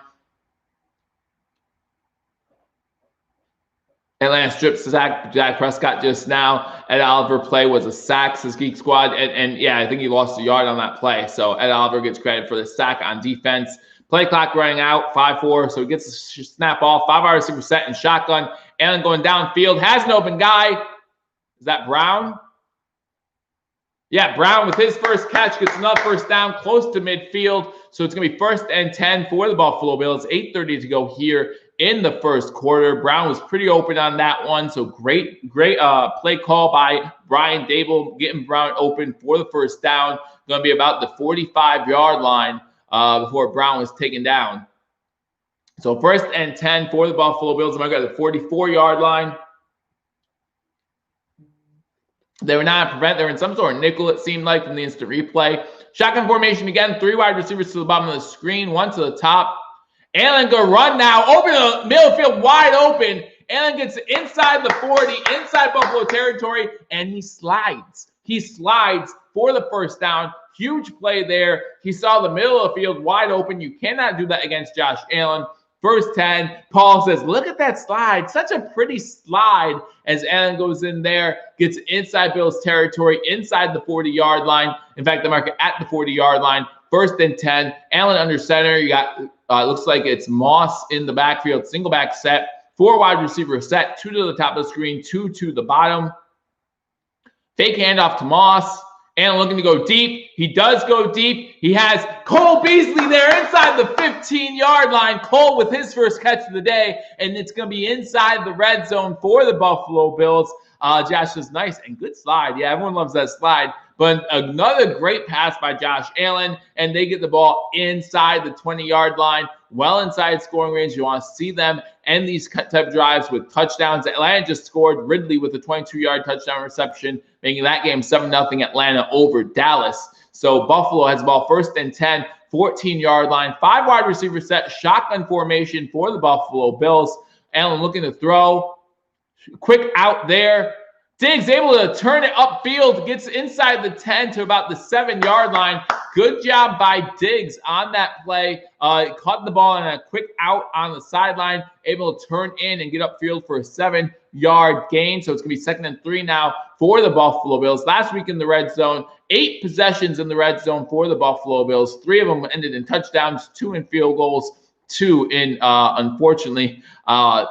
Atlanta strips Dak Prescott just now. Ed Oliver play was a sack, says Geek Squad. And yeah, I think he lost a yard on that play. So Ed Oliver gets credit for the sack on defense. Play clock running out, 5-4. So he gets the snap off. 5 wide receiver set and shotgun. Allen going downfield. Has an open guy. Is that Brown? Yeah, Brown with his first catch gets another first down close to midfield. So it's going to be 1st and 10 for the Buffalo Bills. 8:30 to go here in the first quarter. Brown was pretty open on that one. So great play call by Brian Dable, getting Brown open for the first down. Going to be about the 45-yard line before Brown was taken down. So 1st and 10 for the Buffalo Bills. I'm going to go to the 44-yard line. They were not in prevent. They were in some sort of nickel, it seemed like, from the instant replay. Shotgun formation again. 3 wide receivers to the bottom of the screen, 1 to the top. Allen go run now. Over the middle field, wide open. Allen gets inside the 40, inside Buffalo territory, and he slides. He slides for the first down. Huge play there. He saw the middle of the field wide open. You cannot do that against Josh Allen. 1st 10, Paul says, look at that slide. Such a pretty slide as Allen goes in there, gets inside Bills territory, inside the 40-yard line. In fact, the marker at the 40-yard line. 1st and 10, Allen under center. You got, looks like it's Moss in the backfield, single back set. 4 wide receiver set, 2 to the top of the screen, 2 to the bottom. Fake handoff to Moss. Allen looking to go deep. He does go deep. He has Cole Beasley there inside the 15-yard line. Cole with his first catch of the day, and it's going to be inside the red zone for the Buffalo Bills. Josh says, nice and good slide. Yeah, everyone loves that slide. But another great pass by Josh Allen, and they get the ball inside the 20-yard line, well inside scoring range. You want to see them end these type of drives with touchdowns. Atlanta just scored. Ridley with a 22-yard touchdown reception, making that game 7-0 Atlanta over Dallas. So Buffalo has the ball 1st and 10, 14-yard line, 5 wide receiver set, shotgun formation for the Buffalo Bills. Allen looking to throw. Quick out there. Diggs able to turn it upfield, gets inside the 10 to about the 7-yard line. Good job by Diggs on that play. Caught the ball in a quick out on the sideline, able to turn in and get upfield for a 7-yard gain. So it's going to be 2nd and 3 now for the Buffalo Bills. Last week in the red zone, 8 possessions in the red zone for the Buffalo Bills. 3 of them ended in touchdowns, 2 in field goals, 2 in, unfortunately, so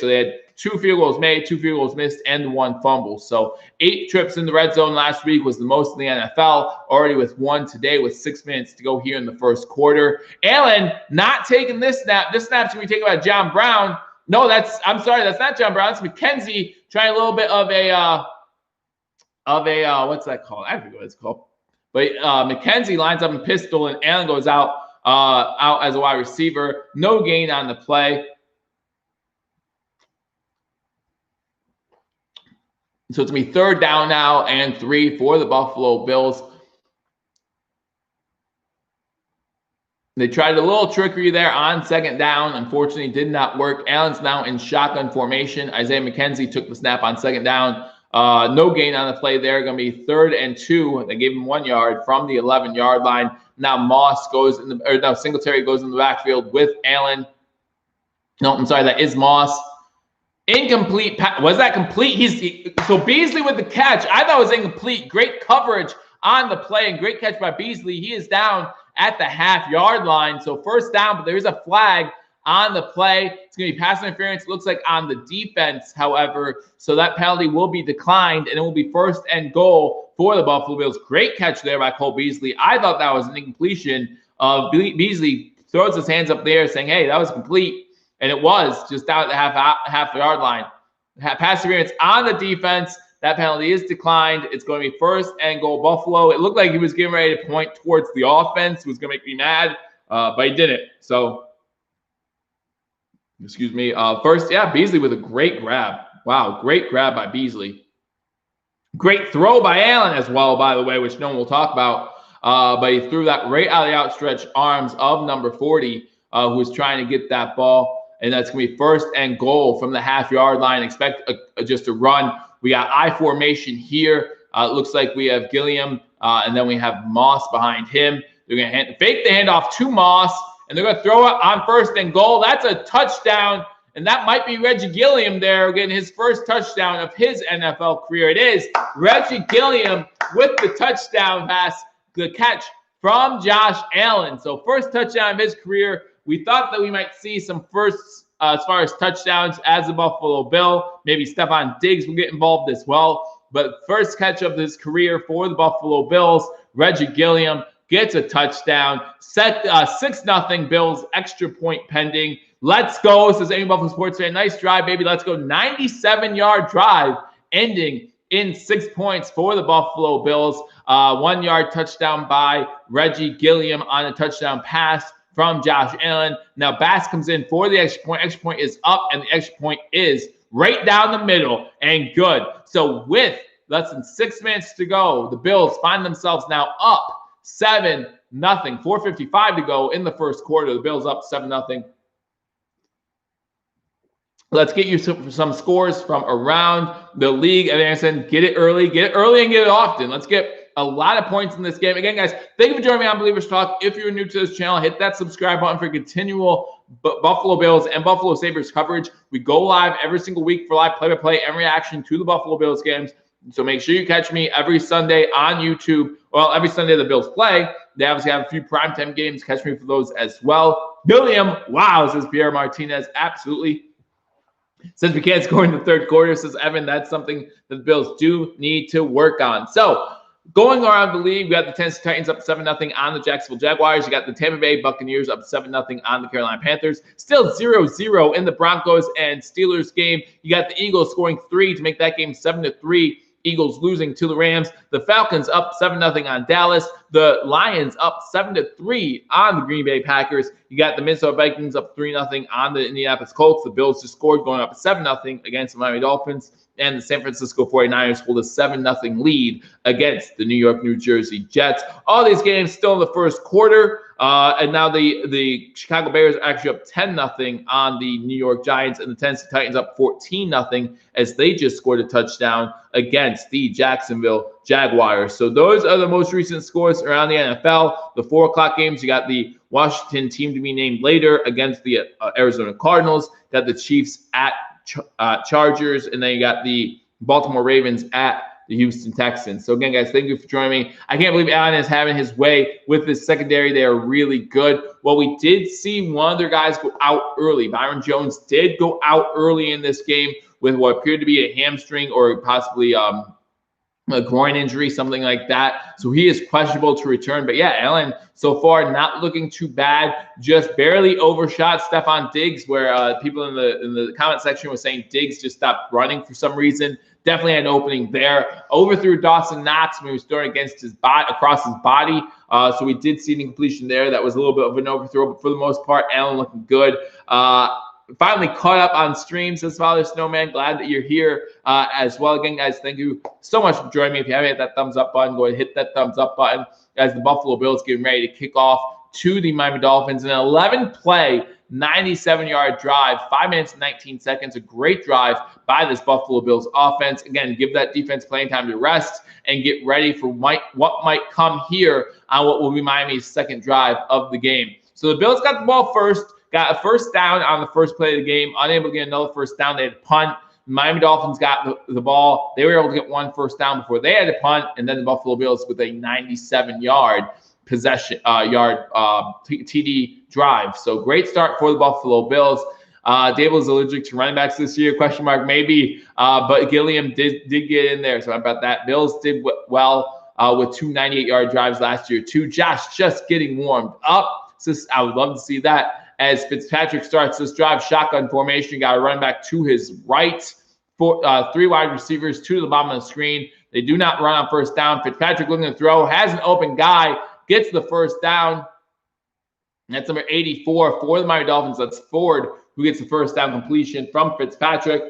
they had 2 field goals made, 2 field goals missed, and 1 fumble. So 8 trips in the red zone last week was the most in the NFL, already with 1 today with 6 minutes to go here in the first quarter. Allen not taking this snap. This snap's going to be taken by John Brown. No, that's not John Brown. It's McKenzie trying a little bit of a what's that called? I forget what it's called. But McKenzie lines up a pistol, and Allen goes out as a wide receiver. No gain on the play. So it's going to be 3rd down now and 3 for the Buffalo Bills. They tried a little trickery there on 2nd down. Unfortunately, did not work. Allen's now in shotgun formation. Isaiah McKenzie took the snap on 2nd down. No gain on the play there. Going to be 3rd and 2. They gave him 1 yard from the 11-yard line. Now Singletary goes in the backfield with Allen. No, I'm sorry, that is Moss. Incomplete. Was that complete? So Beasley with the catch. I thought it was incomplete. Great coverage on the play and great catch by Beasley. He is down at the half-yard line. So 1st down, but there is a flag on the play. It's going to be pass interference. It looks like on the defense, however. So that penalty will be declined, and it will be 1st and goal for the Buffalo Bills. Great catch there by Cole Beasley. I thought that was an incompletion. Beasley throws his hands up there saying, hey, that was complete. And it was just down at the half-yard line. Pass interference on the defense. That penalty is declined. It's going to be 1st and goal Buffalo. It looked like he was getting ready to point towards the offense. It was going to make me mad, but he didn't. So, excuse me. Beasley with a great grab. Wow, great grab by Beasley. Great throw by Allen as well, by the way, which no one will talk about. But he threw that right out of the outstretched arms of number 40, who was trying to get that ball. And that's going to be 1st and goal from the half-yard line. Expect just a run. We got I formation here. It looks like we have Gilliam, and then we have Moss behind him. They're going to fake the handoff to Moss, and they're going to throw it on 1st and goal. That's a touchdown, and that might be Reggie Gilliam there getting his first touchdown of his NFL career. It is Reggie Gilliam with the touchdown pass, the catch from Josh Allen. So 1st touchdown of his career. We thought that we might see some firsts as far as touchdowns as a Buffalo Bill. Maybe Stephon Diggs will get involved as well. But 1st catch of his career for the Buffalo Bills, Reggie Gilliam gets a touchdown. Set 6-0 Bills, extra point pending. Let's go, says any Buffalo sports fan. Nice drive, baby. Let's go. 97-yard drive ending in 6 points for the Buffalo Bills. 1-yard touchdown by Reggie Gilliam on a touchdown pass from Josh Allen. Now Bass comes in for the extra point. Extra point is up, and the extra point is right down the middle and good. So with less than 6 minutes to go, the Bills find themselves now up 7-0. 4:55 to go in the first quarter. The Bills up 7-0. Let's get you some scores from around the league. Evan Anderson, get it early and get it often. Let's get a lot of points in this game. Again, guys, thank you for joining me on Billievers Talk. If you're new to this channel, hit that subscribe button for continual Buffalo Bills and Buffalo Sabres coverage. We go live every single week for live play-by-play and reaction to the Buffalo Bills games. So make sure you catch me every Sunday on YouTube. Well, every Sunday the Bills play. They obviously have a few primetime games. Catch me for those as well. Billiam, wow, says Pierre Martinez. Absolutely. Since we can't score in the third quarter, says Evan, that's something that the Bills do need to work on. So going around the league, we got the Tennessee Titans up 7-0 on the Jacksonville Jaguars. You got the Tampa Bay Buccaneers up 7-0 on the Carolina Panthers. Still 0-0 in the Broncos and Steelers game. You got the Eagles scoring 3 to make that game 7-3. Eagles losing to the Rams. The Falcons up 7-0 on Dallas. The Lions up 7-3 on the Green Bay Packers. You got the Minnesota Vikings up 3-0 on the Indianapolis Colts. The Bills just scored, going up 7-0 against the Miami Dolphins. And the San Francisco 49ers hold a 7-0 lead against the New York, New Jersey Jets. All these games still in the first quarter. And now the Chicago Bears are actually up 10-0 on the New York Giants, and the Tennessee Titans up 14-0 as they just scored a touchdown against the Jacksonville Jaguars. So those are the most recent scores around the NFL. The 4 o'clock games, you got the Washington team to be named later against the Arizona Cardinals. Got the Chiefs at Chargers, and then you got the Baltimore Ravens at the Houston Texans. So again, guys, thank you for joining me. I can't believe Allen is having his way with his secondary. They are really good. Well, we did see one of their guys go out early. Byron Jones did go out early in this game with what appeared to be a hamstring or possibly a groin injury, something like that. So he is questionable to return. But yeah, Allen so far not looking too bad. Just barely overshot Stephon Diggs, where people in the comment section were saying Diggs just stopped running for some reason. Definitely had an opening there. Overthrew Dawson Knox when he was throwing against his across his body. So we did see an incompletion there. That was a little bit of an overthrow, but for the most part, Allen looking good. Finally caught up on stream, says Father Snowman. Glad that you're here as well. Again, guys, thank you so much for joining me. If you haven't hit that thumbs up button, go ahead and hit that thumbs up button as the Buffalo Bills getting ready to kick off to the Miami Dolphins. An 11-play, 97-yard drive, 5 minutes and 19 seconds. A great drive by this Buffalo Bills offense. Again, give that defense playing time to rest and get ready for what might come here on what will be Miami's second drive of the game. So the Bills got the ball first. Got a first down on the first play of the game, unable to get another first down. They had to punt. Miami Dolphins got the ball. They were able to get one first down before they had to punt, and then the Buffalo Bills with a 97-yard possession, TD drive. So great start for the Buffalo Bills. Dable is allergic to running backs this year, question mark, maybe. But Gilliam did get in there, so how about that? Bills did well with 2 98-yard drives last year, too. Josh just getting warmed up. So I would love to see that. As Fitzpatrick starts this drive, shotgun formation, got a run back to his right. 3 wide receivers, 2 to the bottom of the screen. They do not run on first down. Fitzpatrick looking to throw, has an open guy, gets the first down. And that's number 84 for the Miami Dolphins. That's Ford who gets the first down completion from Fitzpatrick.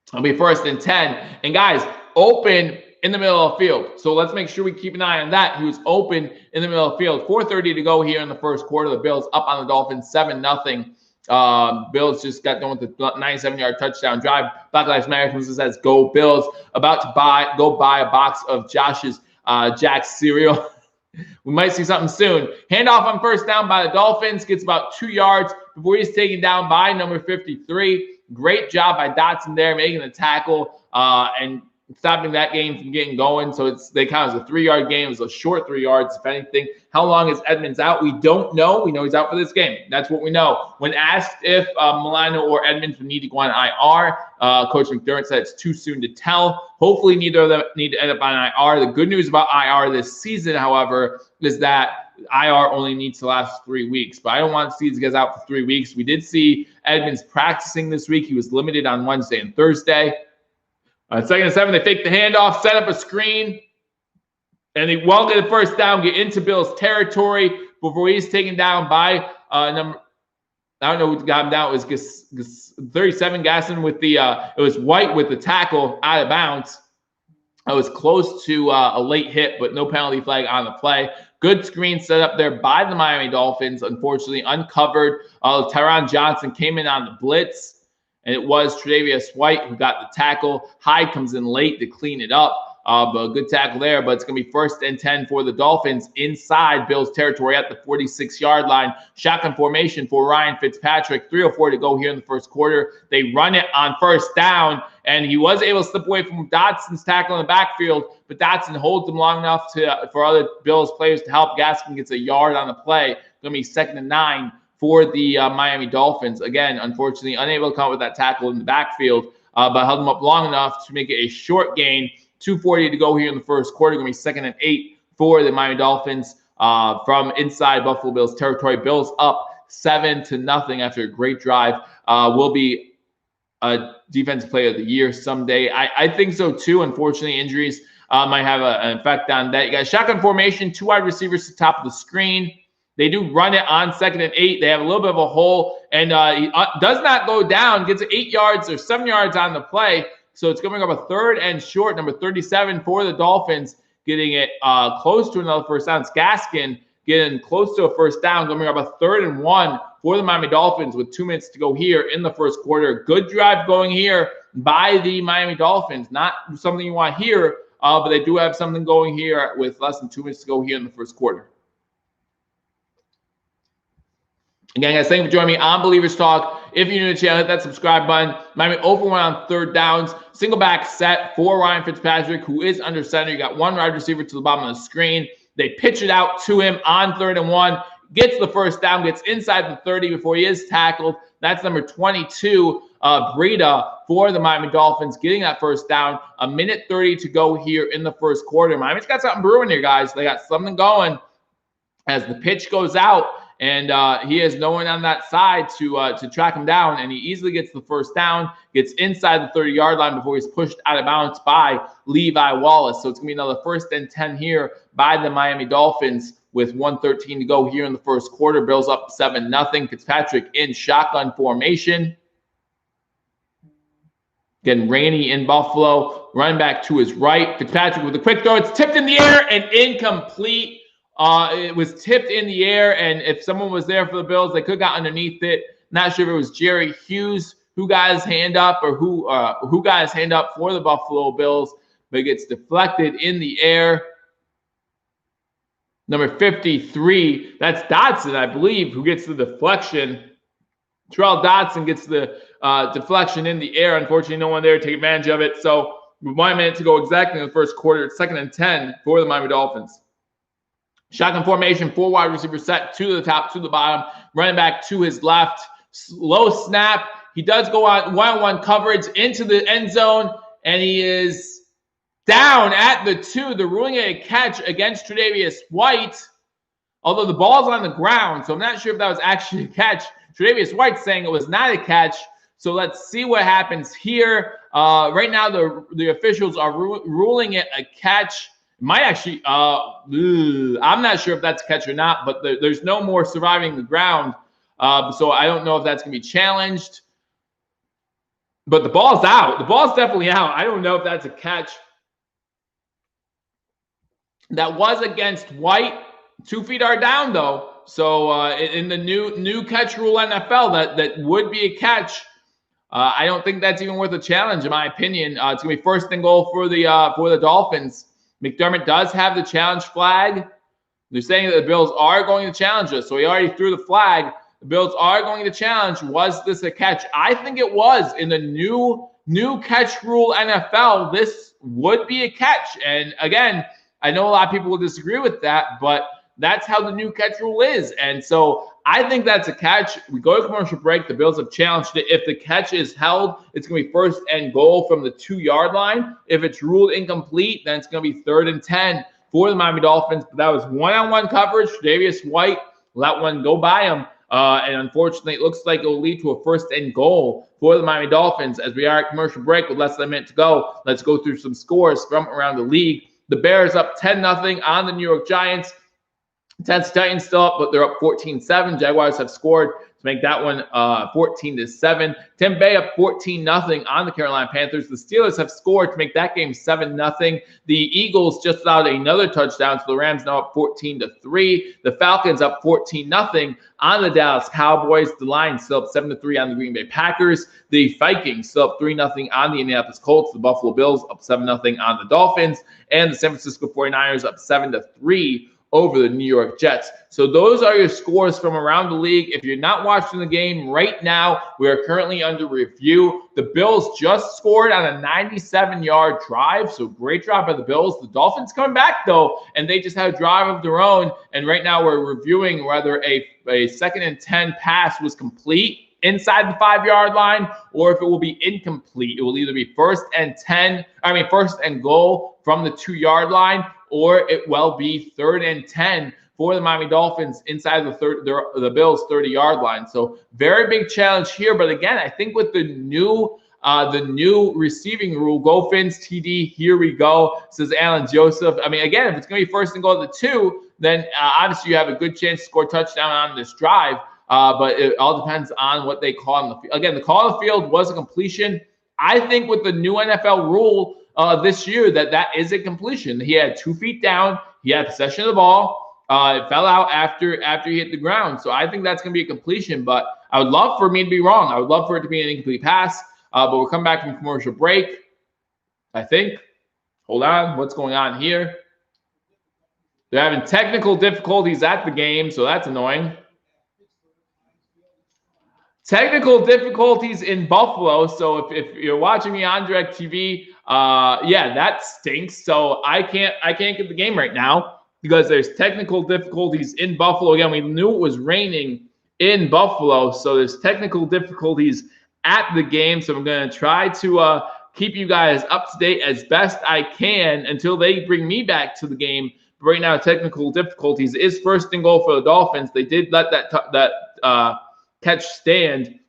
It'll be 1st and 10. And guys, open in the middle of the field. So let's make sure we keep an eye on that. He was open in the middle of the field. 4:30 to go here in the first quarter. The Bills up on the Dolphins 7-0. Bills just got done with the 97-yard touchdown drive. Black Lives Matter says, "Go Bills!" About to go buy a box of Josh's Jack's cereal. We might see something soon. Handoff on first down by the Dolphins. Gets about 2 yards before he's taken down by number 53. Great job by Dotson there, making the tackle and stopping that game from getting going. So they count as a 3-yard game. It was a short 3 yards, if anything. How long is Edmonds out? We don't know. We know he's out for this game. That's what we know. When asked if Milano or Edmonds would need to go on IR, Coach McDermott said it's too soon to tell. Hopefully neither of them need to end up on IR. The good news about IR this season, however, is that IR only needs to last 3 weeks. But I don't want to see these guys out for 3 weeks. We did see Edmonds practicing this week. He was limited on Wednesday and Thursday. 2nd and 7, they fake the handoff, set up a screen. And they well get the first down, get into Bills territory before he's taken down by number. I don't know who got him down. It was 37 Gasson with the it was White with the tackle out of bounds. I was close to a late hit, but no penalty flag on the play. Good screen set up there by the Miami Dolphins. Unfortunately, uncovered. Tyron Johnson came in on the blitz, and it was Tre'Davious White who got the tackle. Hyde comes in late to clean it up. But a good tackle there, but it's going to be 1st and 10 for the Dolphins inside Bills territory at the 46-yard line. Shotgun formation for Ryan Fitzpatrick. 3:04 to go here in the first quarter. They run it on first down, and he was able to slip away from Dotson's tackle in the backfield, but Dotson holds him long enough for other Bills players to help. Gaskin gets a yard on the play. Going to be 2nd and 9 for the Miami Dolphins. Again, unfortunately, unable to come up with that tackle in the backfield, but held him up long enough to make it a short gain. 2:40 to go here in the first quarter. Going to be 2nd and 8 for the Miami Dolphins from inside Buffalo Bills territory. Bills up 7-0 after a great drive. Will be a defensive player of the year someday. I think so too. Unfortunately, injuries might have an effect on that. You got shotgun formation, 2 wide receivers to the top of the screen. They do run it on 2nd and 8. They have a little bit of a hole, and he does not go down. Gets 8 yards or 7 yards on the play. So it's going to bring up a 3rd and short, number 37 for the Dolphins, getting it close to another first down. It's Gaskin getting close to a first down, going to bring up a 3rd and 1 for the Miami Dolphins with 2 minutes to go here in the first quarter. Good drive going here by the Miami Dolphins. Not something you want here, but they do have something going here with less than 2 minutes to go here in the first quarter. Again, guys, thank you for joining me on Billievers Talk. If you're new to the channel, hit that subscribe button. Miami 0-1 on 3rd downs. Single back set for Ryan Fitzpatrick, who is under center. You got 1 wide receiver to the bottom of the screen. They pitch it out to him on 3rd and 1. Gets the first down, gets inside the 30 before he is tackled. That's number 22, Breida, for the Miami Dolphins, getting that first down. 1:30 to go here in the first quarter. Miami's got something brewing here, guys. They got something going as the pitch goes out. And he has no one on that side to track him down, and he easily gets the first down, gets inside the 30-yard line before he's pushed out of bounds by Levi Wallace. So it's going to be another 1st and 10 here by the Miami Dolphins with 1:13 to go here in the first quarter. Bills up 7-0. Fitzpatrick in shotgun formation. Getting rainy in Buffalo. Running back to his right. Fitzpatrick with a quick throw. It's tipped in the air and incomplete. It was tipped in the air, and if someone was there for the Bills, they could have got underneath it. Not sure if it was Jerry Hughes who got his hand up or who got his hand up for the Buffalo Bills, but it gets deflected in the air. Number 53, that's Dotson, I believe, who gets the deflection. Terrell Dotson gets the deflection in the air. Unfortunately, no one there to take advantage of it. So with 1 minute to go exactly in the first quarter, it's 2nd and 10 for the Miami Dolphins. Shotgun formation, 4 wide receiver set to the top, to the bottom. Running back to his left. Low snap. He does go on one-on-one coverage into the end zone, and he is down at the 2. They're ruling it a catch against Tre'Davious White, although the ball's on the ground, so I'm not sure if that was actually a catch. Tre'Davious White saying it was not a catch, so let's see what happens here. Right now, the officials are ruling it a catch. Might actually, I'm not sure if that's a catch or not, but there's no more surviving the ground. So I don't know if that's going to be challenged. But the ball's out. The ball's definitely out. I don't know if that's a catch. That was against White. 2 feet are down, though. So in the new catch rule NFL, that would be a catch. I don't think that's even worth a challenge, in my opinion. It's going to be 1st and goal for the Dolphins. McDermott does have the challenge flag. They're saying that the Bills are going to challenge us. So he already threw the flag. The Bills are going to challenge. Was this a catch? I think it was. In the new catch rule NFL, this would be a catch. And again, I know a lot of people will disagree with that, but that's how the new catch rule is. And so I think that's a catch. We go to commercial break. The Bills have challenged it. If the catch is held, it's going to be 1st and goal from the 2-yard line. If it's ruled incomplete, then it's going to be 3rd and 10 for the Miami Dolphins. But that was one-on-one coverage. Tre'Davious White let one go by him. And unfortunately, it looks like it will lead to a 1st and goal for the Miami Dolphins. As we are at commercial break with less than a minute to go, let's go through some scores from around the league. The Bears up 10-0 on the New York Giants. Tennessee Titans still up, but they're up 14-7. Jaguars have scored to make that one 14-7. Tampa Bay up 14-0 on the Carolina Panthers. The Steelers have scored to make that game 7-0. The Eagles just allowed another touchdown, so the Rams now up 14-3. The Falcons up 14-0 on the Dallas Cowboys. The Lions still up 7-3 on the Green Bay Packers. The Vikings still up 3-0 on the Indianapolis Colts. The Buffalo Bills up 7-0 on the Dolphins. And the San Francisco 49ers up 7-3 over the New York Jets. So those are your scores from around the league. If you're not watching the game right now, we are currently under review. The Bills just scored on a 97-yard drive, so great drive by the Bills. The Dolphins coming back, though, and they just had a drive of their own, and right now we're reviewing whether a 2nd and 10 pass was complete inside the 5-yard line, or if it will be incomplete. It will either be first and goal from the 2-yard line, or it will be 3rd and 10 for the Miami Dolphins inside the Bills' 30-yard line. So very big challenge here. But again, I think with the new receiving rule, go Fins TD, here we go, says Alan Joseph. I mean, again, if it's going to be 1st and goal at the 2, then obviously you have a good chance to score a touchdown on this drive. But it all depends on what they call on the field. Again, the call on the field was a completion. I think with the new NFL rule this year that is a completion. He had 2 feet down. He had possession of the ball. It fell out after he hit the ground. So I think that's going to be a completion. But I would love for me to be wrong. I would love for it to be an incomplete pass. But we'll come back from commercial break, I think. Hold on. What's going on here? They're having technical difficulties at the game, so that's annoying. Technical difficulties in Buffalo. So if you're watching me on DirecTV, yeah, that stinks. So I can't get the game right now because there's technical difficulties in Buffalo. Again, we knew it was raining in Buffalo, so there's technical difficulties at the game. So I'm going to try to keep you guys up to date as best I can until they bring me back to the game. But right now, technical difficulties is 1st and goal for the Dolphins. They did let that catch stand.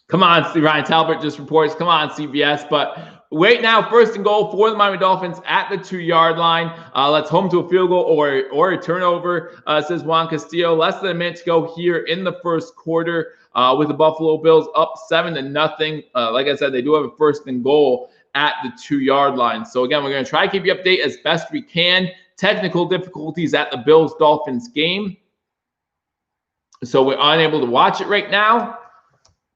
Come on, Ryan Talbot just reports. Come on, CBS. But right now, 1st and goal for the Miami Dolphins at the 2-yard line. Let's home to a field goal or a turnover, says Juan Castillo. Less than a minute to go here in the 1st quarter with the Buffalo Bills up 7-0. Like I said, they do have a 1st and goal at the 2-yard line. So again, we're going to try to keep you updated as best we can. Technical difficulties at the Bills-Dolphins game. So we're unable to watch it right now,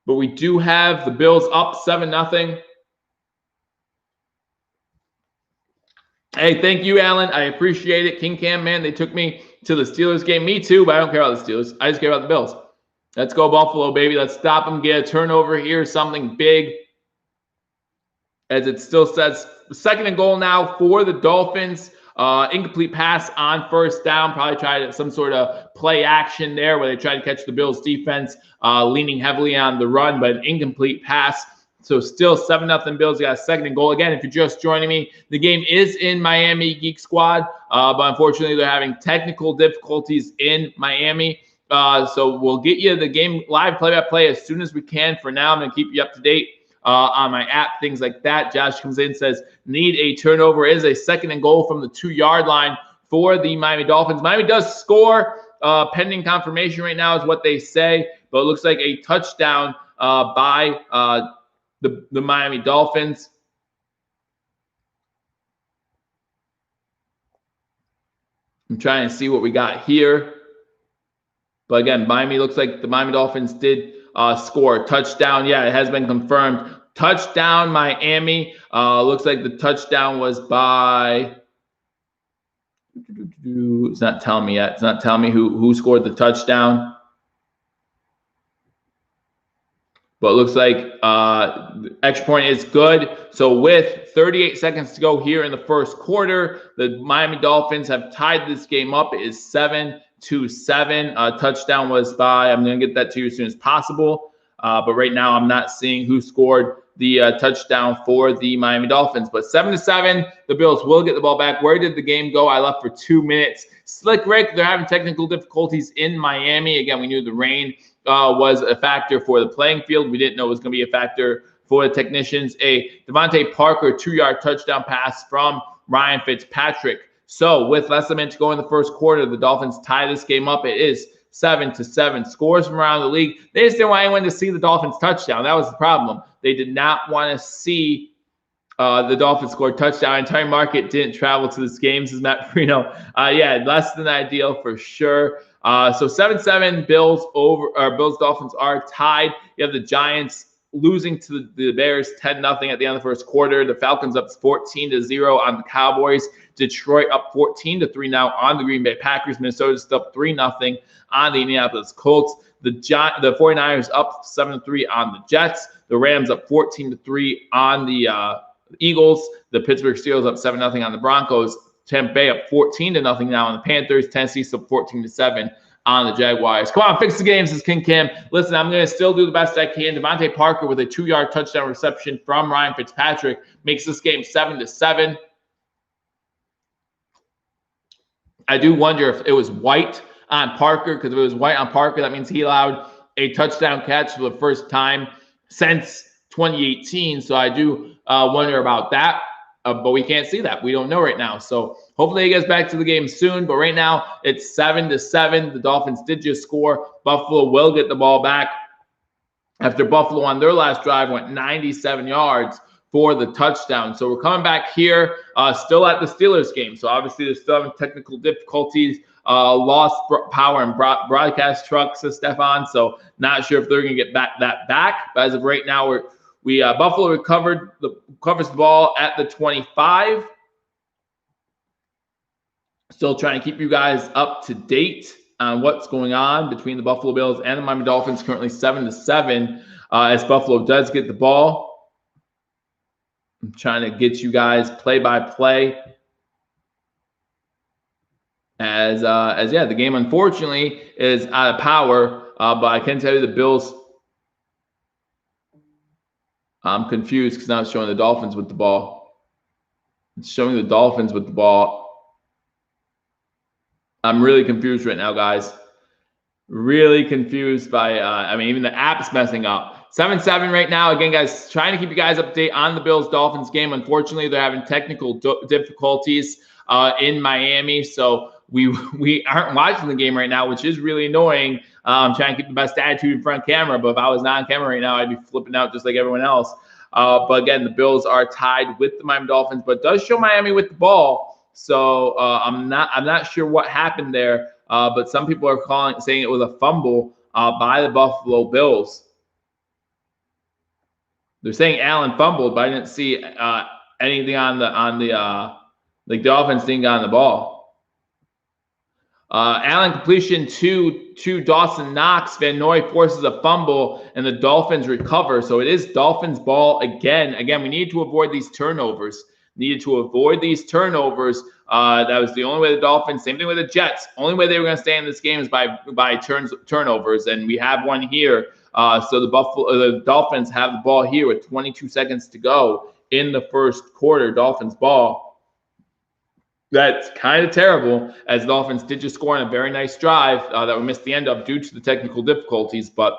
but we do have the Bills up 7-0. Hey, thank you, Alan. I appreciate it. King Cam, man, they took me to the Steelers game. Me too, but I don't care about the Steelers. I just care about the Bills. Let's go Buffalo, baby. Let's stop them, get a turnover here, something big. As it still says 2nd and goal now for the Dolphins. Incomplete pass on 1st down. Probably tried some sort of play action there where they tried to catch the Bills defense leaning heavily on the run, but an incomplete pass. So still 7-0 Bills. You got a 2nd and goal. Again, if you're just joining me, the game is in Miami, Geek Squad. But unfortunately, they're having technical difficulties in Miami. So we'll get you the game live play-by-play as soon as we can. For now, I'm going to keep you up to date on my app, things like that. Josh comes in, says, need a turnover. It is a 2nd and goal from the 2-yard line for the Miami Dolphins. Miami does score. Pending confirmation right now is what they say, but it looks like a touchdown by the Miami Dolphins. I'm trying to see what we got here. But again, Miami looks like the Miami Dolphins did score a touchdown. Yeah, it has been confirmed. Touchdown, Miami. Looks like the touchdown was by. It's not telling me yet. It's not telling me who scored the touchdown. But it looks like the extra point is good. So with 38 seconds to go here in the 1st quarter, the Miami Dolphins have tied this game up. It is 7-7. Touchdown was by, I'm going to get that to you as soon as possible. But right now I'm not seeing who scored the touchdown for the Miami Dolphins. But 7-7, the Bills will get the ball back. Where did the game go? I left for 2 minutes. Slick Rick, they're having technical difficulties in Miami. Again, we knew the rain was a factor for the playing field. We didn't know it was going to be a factor for the technicians. A Devontae Parker 2-yard touchdown pass from Ryan Fitzpatrick. So with less than a minute to go in the first quarter, the Dolphins tie this game up. It is 7-7. Scores from around the league. They just didn't want anyone to see the Dolphins touchdown. That was the problem. They did not want to see the Dolphins score touchdown. Entire market didn't travel to this game, says Matt Perino. Yeah, less than ideal for sure. So 7-7, Bills Dolphins are tied. You have the Giants losing to the Bears 10-0 at the end of the first quarter. The Falcons up 14-0 on the Cowboys. Detroit up 14-3 now on the Green Bay Packers. Minnesota's up 3-0 on the Indianapolis Colts. The 49ers up 7-3 on the Jets. The Rams up 14-3 on the Eagles. The Pittsburgh Steelers up 7-0 on the Broncos. Tampa Bay up 14-0 now on the Panthers. Tennessee's up 14-7 on the Jaguars. Come on, fix the games, says King Cam. Listen, I'm going to still do the best I can. Devontae Parker with a 2-yard touchdown reception from Ryan Fitzpatrick makes this game 7-7. I do wonder if it was white on Parker, because if it was white on Parker, that means he allowed a touchdown catch for the first time since 2018. So I do wonder about that, but we can't see that. We don't know right now. So hopefully he gets back to the game soon. But right now it's 7-7. The Dolphins did just score. Buffalo will get the ball back after Buffalo on their last drive went 97 yards for the touchdown. So we're coming back here, still at the Steelers game. So obviously they're still having technical difficulties, lost power and broadcast truck, says Stefan. So not sure if they're going to get that back. But as of right now, Buffalo covers the ball at the 25. Still trying to keep you guys up to date on what's going on between the Buffalo Bills and the Miami Dolphins. Currently 7-7 as Buffalo does get the ball. I'm trying to get you guys play-by-play as the game unfortunately is out of power. But I can tell you the Bills. I'm confused because now it's showing the Dolphins with the ball. It's showing the Dolphins with the ball. I'm really confused right now, guys. Really confused by, even the app's messing up. 7-7 right now. Again, guys, trying to keep you guys up to date on the Bills-Dolphins game. Unfortunately, they're having technical difficulties in Miami, so we aren't watching the game right now, which is really annoying. I'm trying to keep the best attitude in front of camera, but if I was not on camera right now, I'd be flipping out just like everyone else. But again, the Bills are tied with the Miami Dolphins, but it does show Miami with the ball. So I'm not sure what happened there, but some people are saying it was a fumble by the Buffalo Bills. They're saying Allen fumbled, but I didn't see anything on the offense didn't get on the ball. Allen completion to Dawson Knox. Van Noy forces a fumble, and the Dolphins recover. So it is Dolphins ball again. Again, we need to avoid these turnovers. That was the only way the Dolphins, same thing with the Jets. Only way they were going to stay in this game is by turnovers, and we have one here. So the Dolphins have the ball here with 22 seconds to go in the first quarter. Dolphins ball. That's kind of terrible, as the Dolphins did just score on a very nice drive that we missed the end of due to the technical difficulties, but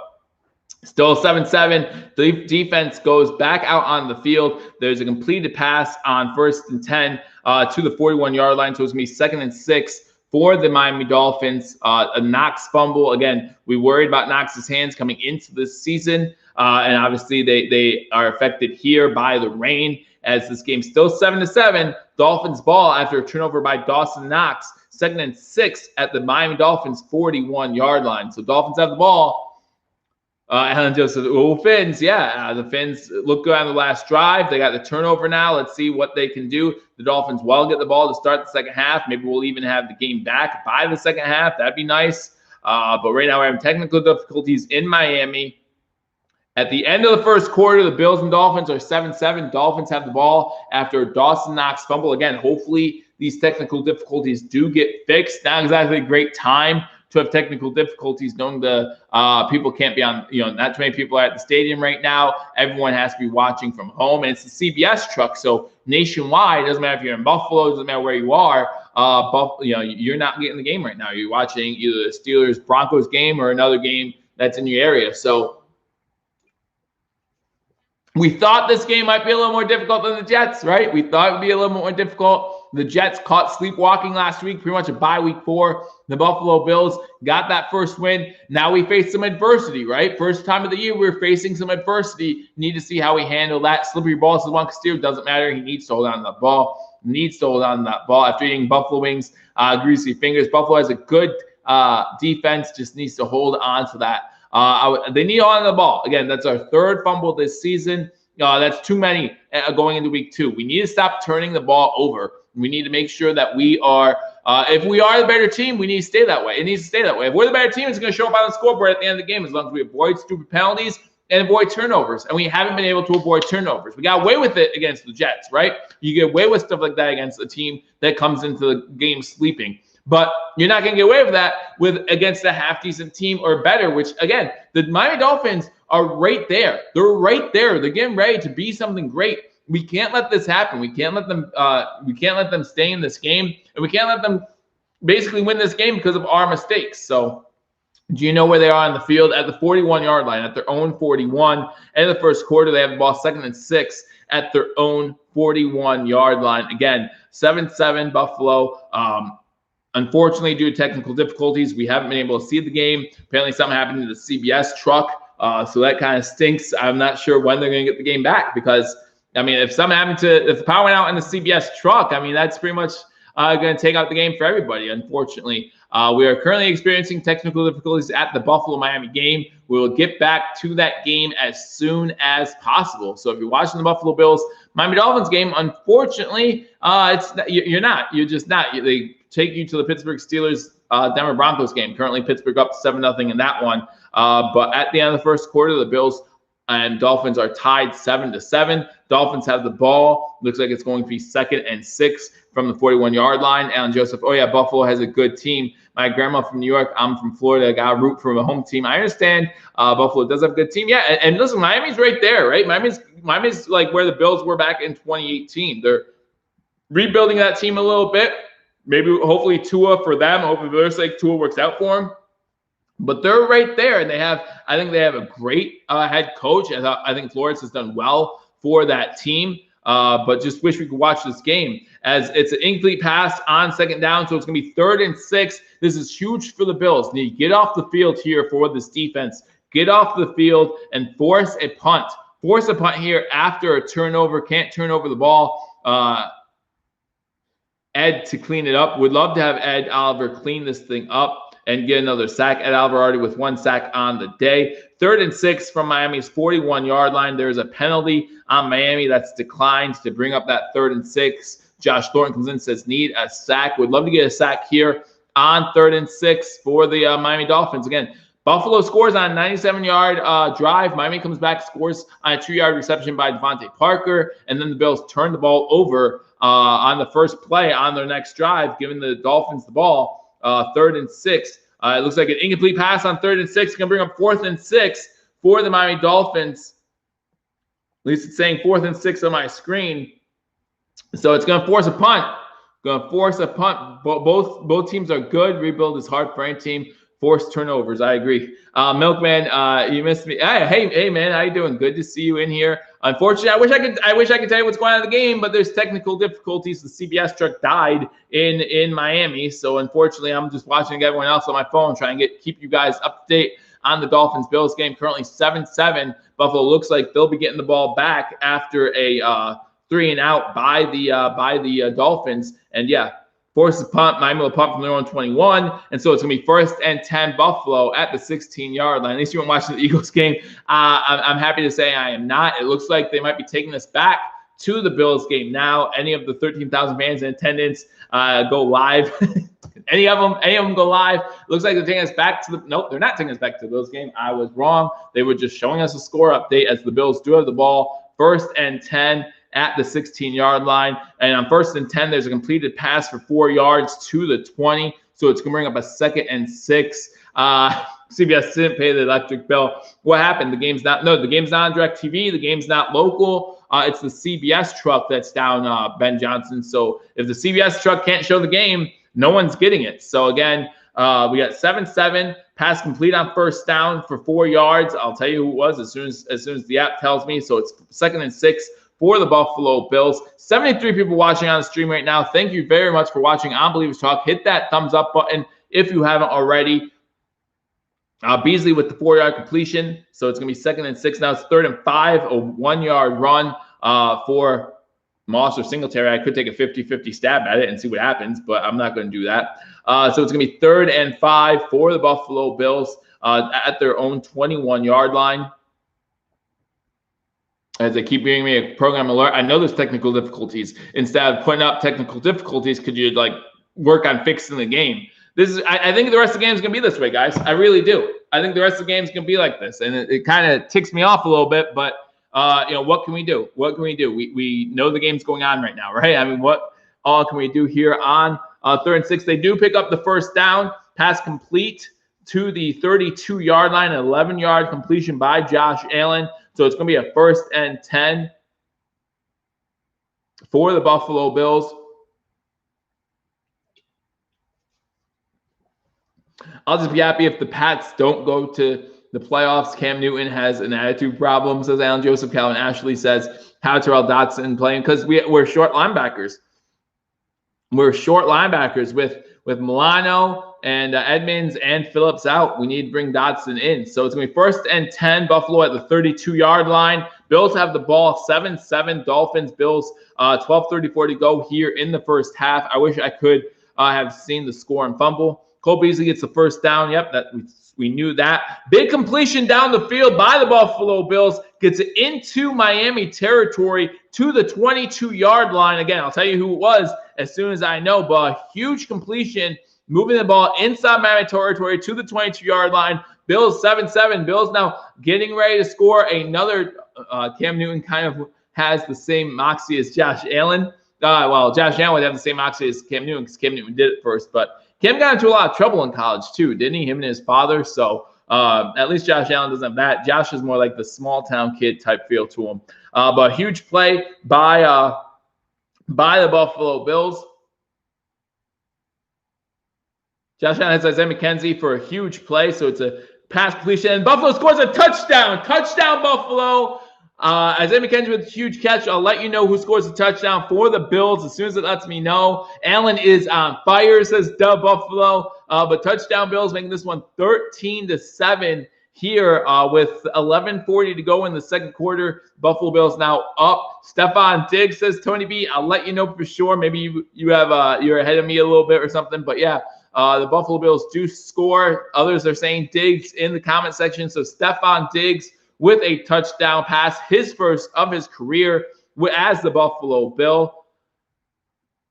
still 7-7. The defense goes back out on the field. There's a completed pass on 1st and 10 to the 41-yard line, so it's going to be 2nd and 6 for the Miami Dolphins. A Knox fumble. Again, we worried about Knox's hands coming into this season, and obviously they are affected here by the rain, as this game's still 7-7. Dolphins ball after a turnover by Dawson Knox. 2nd and 6 at the Miami Dolphins 41-yard line. So Dolphins have the ball. Alan Joseph, Fins. Yeah, the Fins look good on the last drive. They got the turnover now. Let's see what they can do. The Dolphins will get the ball to start the second half. Maybe we'll even have the game back by the second half. That'd be nice. But right now we're having technical difficulties in Miami. At the end of the first quarter, the Bills and Dolphins are 7-7. Dolphins have the ball after a Dawson Knox fumble. Again, hopefully these technical difficulties do get fixed. Not exactly a great time to have technical difficulties, knowing the people can't be on, not too many people are at the stadium right now. Everyone has to be watching from home, and it's the CBS truck. So nationwide, it doesn't matter if you're in Buffalo, it doesn't matter where you are. You're not getting the game right now. You're watching either the Steelers-Broncos game or another game that's in your area. So We thought this game might be a little more difficult than the Jets, right? We thought it would be a little more difficult. The Jets caught sleepwalking last week, pretty much a bye week 4. The Buffalo Bills got that first win. Now we face some adversity, right? First time of the year, we're facing some adversity. Need to see how we handle that. Slippery balls is one Castillo. Doesn't matter. He needs to hold on to that ball. Needs to hold on to that ball. After eating buffalo wings, greasy fingers. Buffalo has a good defense. Just needs to hold on to that. They need on the ball. Again, that's our 3rd fumble this season. That's too many going into week 2. We need to stop turning the ball over. We need to make sure that we are, if we are the better team, we need to stay that way. It needs to stay that way. If we're the better team, it's going to show up on the scoreboard at the end of the game as long as we avoid stupid penalties and avoid turnovers. And we haven't been able to avoid turnovers. We got away with it against the Jets, right? You get away with stuff like that against a team that comes into the game sleeping. But you're not going to get away with that against a half-decent team or better, which, again, the Miami Dolphins are right there. They're right there. They're getting ready to be something great. We can't let this happen. We can't let them stay in this game, and we can't let them basically win this game because of our mistakes. So do you know where they are on the field? At the 41-yard line, at their own 41. In the first quarter, they have the ball 2nd and 6 at their own 41-yard line. Again, 7-7 Buffalo. Unfortunately, due to technical difficulties, we haven't been able to see the game. Apparently, something happened to the CBS truck, so that kind of stinks. I'm not sure when they're going to get the game back because, I mean, if the power went out in the CBS truck, I mean, that's pretty much going to take out the game for everybody, unfortunately. We are currently experiencing technical difficulties at the Buffalo-Miami game. We will get back to that game as soon as possible. So if you're watching the Buffalo Bills Miami Dolphins game, unfortunately, you're just not. They take you to the Pittsburgh Steelers Denver Broncos game. Currently, Pittsburgh up 7-0 in that one. But at the end of the first quarter, the Bills and Dolphins are tied 7-7. Dolphins have the ball. Looks like it's going to be 2nd and 6 from the 41-yard line. Alan Joseph, oh yeah, Buffalo has a good team. My grandma from New York, I'm from Florida. I got to root for a home team. I understand Buffalo does have a good team. Yeah, and listen, Miami's right there, right? Miami's like where the Bills were back in 2018. They're rebuilding that team a little bit. Maybe, hopefully, Tua for them. Hopefully, for their sake, Tua works out for them. But they're right there, and I think they have a great head coach. I think Flores has done well for that team. But just wish we could watch this game as it's an incomplete pass on 2nd down. So it's going to be 3rd and 6. This is huge for the Bills. Need to get off the field here for this defense. Get off the field and force a punt. Force a punt here after a turnover. Can't turn over the ball. Ed to clean it up. Would love to have Ed Oliver clean this thing up and get another sack. Ed Oliver already with 1 sack on the day. 3rd and 6 from Miami's 41-yard line. There's a penalty on Miami that's declined to bring up that 3rd and 6. Josh Thornton comes in and says, need a sack. Would love to get a sack here on 3rd and 6 for the Miami Dolphins. Again, Buffalo scores on a 97-yard drive. Miami comes back, scores on a 2-yard reception by Devontae Parker, and then the Bills turn the ball over on the first play on their next drive, giving the Dolphins the ball, 3rd and 6. It looks like an incomplete pass on 3rd and 6. Going to bring up 4th and 6 for the Miami Dolphins. At least it's saying 4th and 6 on my screen. So it's going to force a punt. Both teams are good. Rebuild is hard for any team. Forced turnovers. I agree. Milkman, you missed me. Hey, man, how you doing? Good to see you in here. Unfortunately, I wish I could tell you what's going on in the game, but there's technical difficulties. The CBS truck died in Miami, so unfortunately, I'm just watching everyone else on my phone, trying to keep you guys up to date on the Dolphins Bills game. Currently 7-7. Buffalo looks like they'll be getting the ball back after a 3-and-out by the Dolphins, and yeah. Force the punt. Miami will punt from their own 21. And so it's going to be 1st and 10 Buffalo at the 16-yard line. At least you weren't watching the Eagles game. I'm happy to say I am not. It looks like they might be taking us back to the Bills game now. Any of the 13,000 fans in attendance go live. Any of them go live. Looks like they're taking us back to the – nope, they're not taking us back to the Bills game. I was wrong. They were just showing us a score update as the Bills do have the ball. 1st and 10 at the 16-yard line. And on 1st and 10, there's a completed pass for 4 yards to the 20. So it's going to bring up a 2nd and 6. CBS didn't pay the electric bill. What happened? The game's not on DirecTV. The game's not local. It's the CBS truck that's down, Ben Johnson. So if the CBS truck can't show the game, no one's getting it. So again, We got 7-7, pass complete on first down for 4 yards. I'll tell you who it was as soon as the app tells me. So it's 2nd and 6 for the Buffalo Bills. 73 people watching on the stream right now. Thank you very much for watching on Billievers Talk. Hit that thumbs up button if you haven't already. Beasley with the 4-yard completion. So it's going to be 2nd and 6. Now it's 3rd and 5, a 1-yard run for Moss or Singletary. I could take a 50-50 stab at it and see what happens, but I'm not going to do that. So it's going to be 3rd and 5 for the Buffalo Bills at their own 21-yard line. As they keep giving me a program alert, I know there's technical difficulties. Instead of putting up technical difficulties, could you work on fixing the game? I think the rest of the game is going to be this way, guys. I really do. I think the rest of the game is going to be like this, and it kind of ticks me off a little bit. But what can we do? What can we do? We know the game's going on right now, right? I mean, what all can we do here on 3rd and 6? They do pick up the first down, pass complete to the 32-yard line, an 11-yard completion by Josh Allen. So it's going to be a 1st and 10 for the Buffalo Bills. I'll just be happy if the Pats don't go to the playoffs. Cam Newton has an attitude problem, says Alan Joseph. Calvin Ashley says, how Terrell Dotson playing? Because we're short linebackers. We're short linebackers with Milano and Edmonds and Phillips out. We need to bring Dotson in. So it's going to be 1st and 10, Buffalo at the 32-yard line. Bills have the ball, 7-7 Dolphins. Bills 12:34 to go here in the first half. I wish I could have seen the score and fumble. Cole Beasley gets the first down. Yep, that we knew that. Big completion down the field by the Buffalo Bills. Gets it into Miami territory to the 22-yard line. Again, I'll tell you who it was as soon as I know, but a huge completion, moving the ball inside Miami territory to the 22-yard line. Bills 7-7. Bills now getting ready to score another. Cam Newton kind of has the same moxie as Josh Allen. Josh Allen would have the same moxie as Cam Newton because Cam Newton did it first, but Cam got into a lot of trouble in college too, didn't he? Him and his father. So at least Josh Allen doesn't have that. Josh is more like the small town kid type feel to him. But huge play by the Buffalo Bills. Josh Allen has Isaiah McKenzie for a huge play. So it's a pass completion. And Buffalo scores a touchdown. Touchdown, Buffalo. Isaiah McKenzie with a huge catch. I'll let you know who scores the touchdown for the Bills as soon as it lets me know. Allen is on fire, says Buffalo. But touchdown Bills, making this one 13-7 here with 11:40 to go in the second quarter. Buffalo Bills now up. Stephon Diggs, says Tony B. I'll let you know for sure. Maybe you're ahead of me a little bit or something. But yeah, the Buffalo Bills do score. Others are saying Diggs in the comment section. So Stephon Diggs with a touchdown pass, his first of his career as the Buffalo Bill.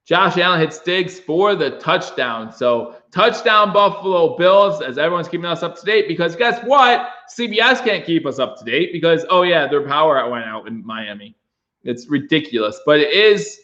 Josh Allen hits Diggs for the touchdown. So touchdown Buffalo Bills, as everyone's keeping us up to date, because guess what? CBS can't keep us up to date because, oh yeah, their power went out in Miami. It's ridiculous. But it is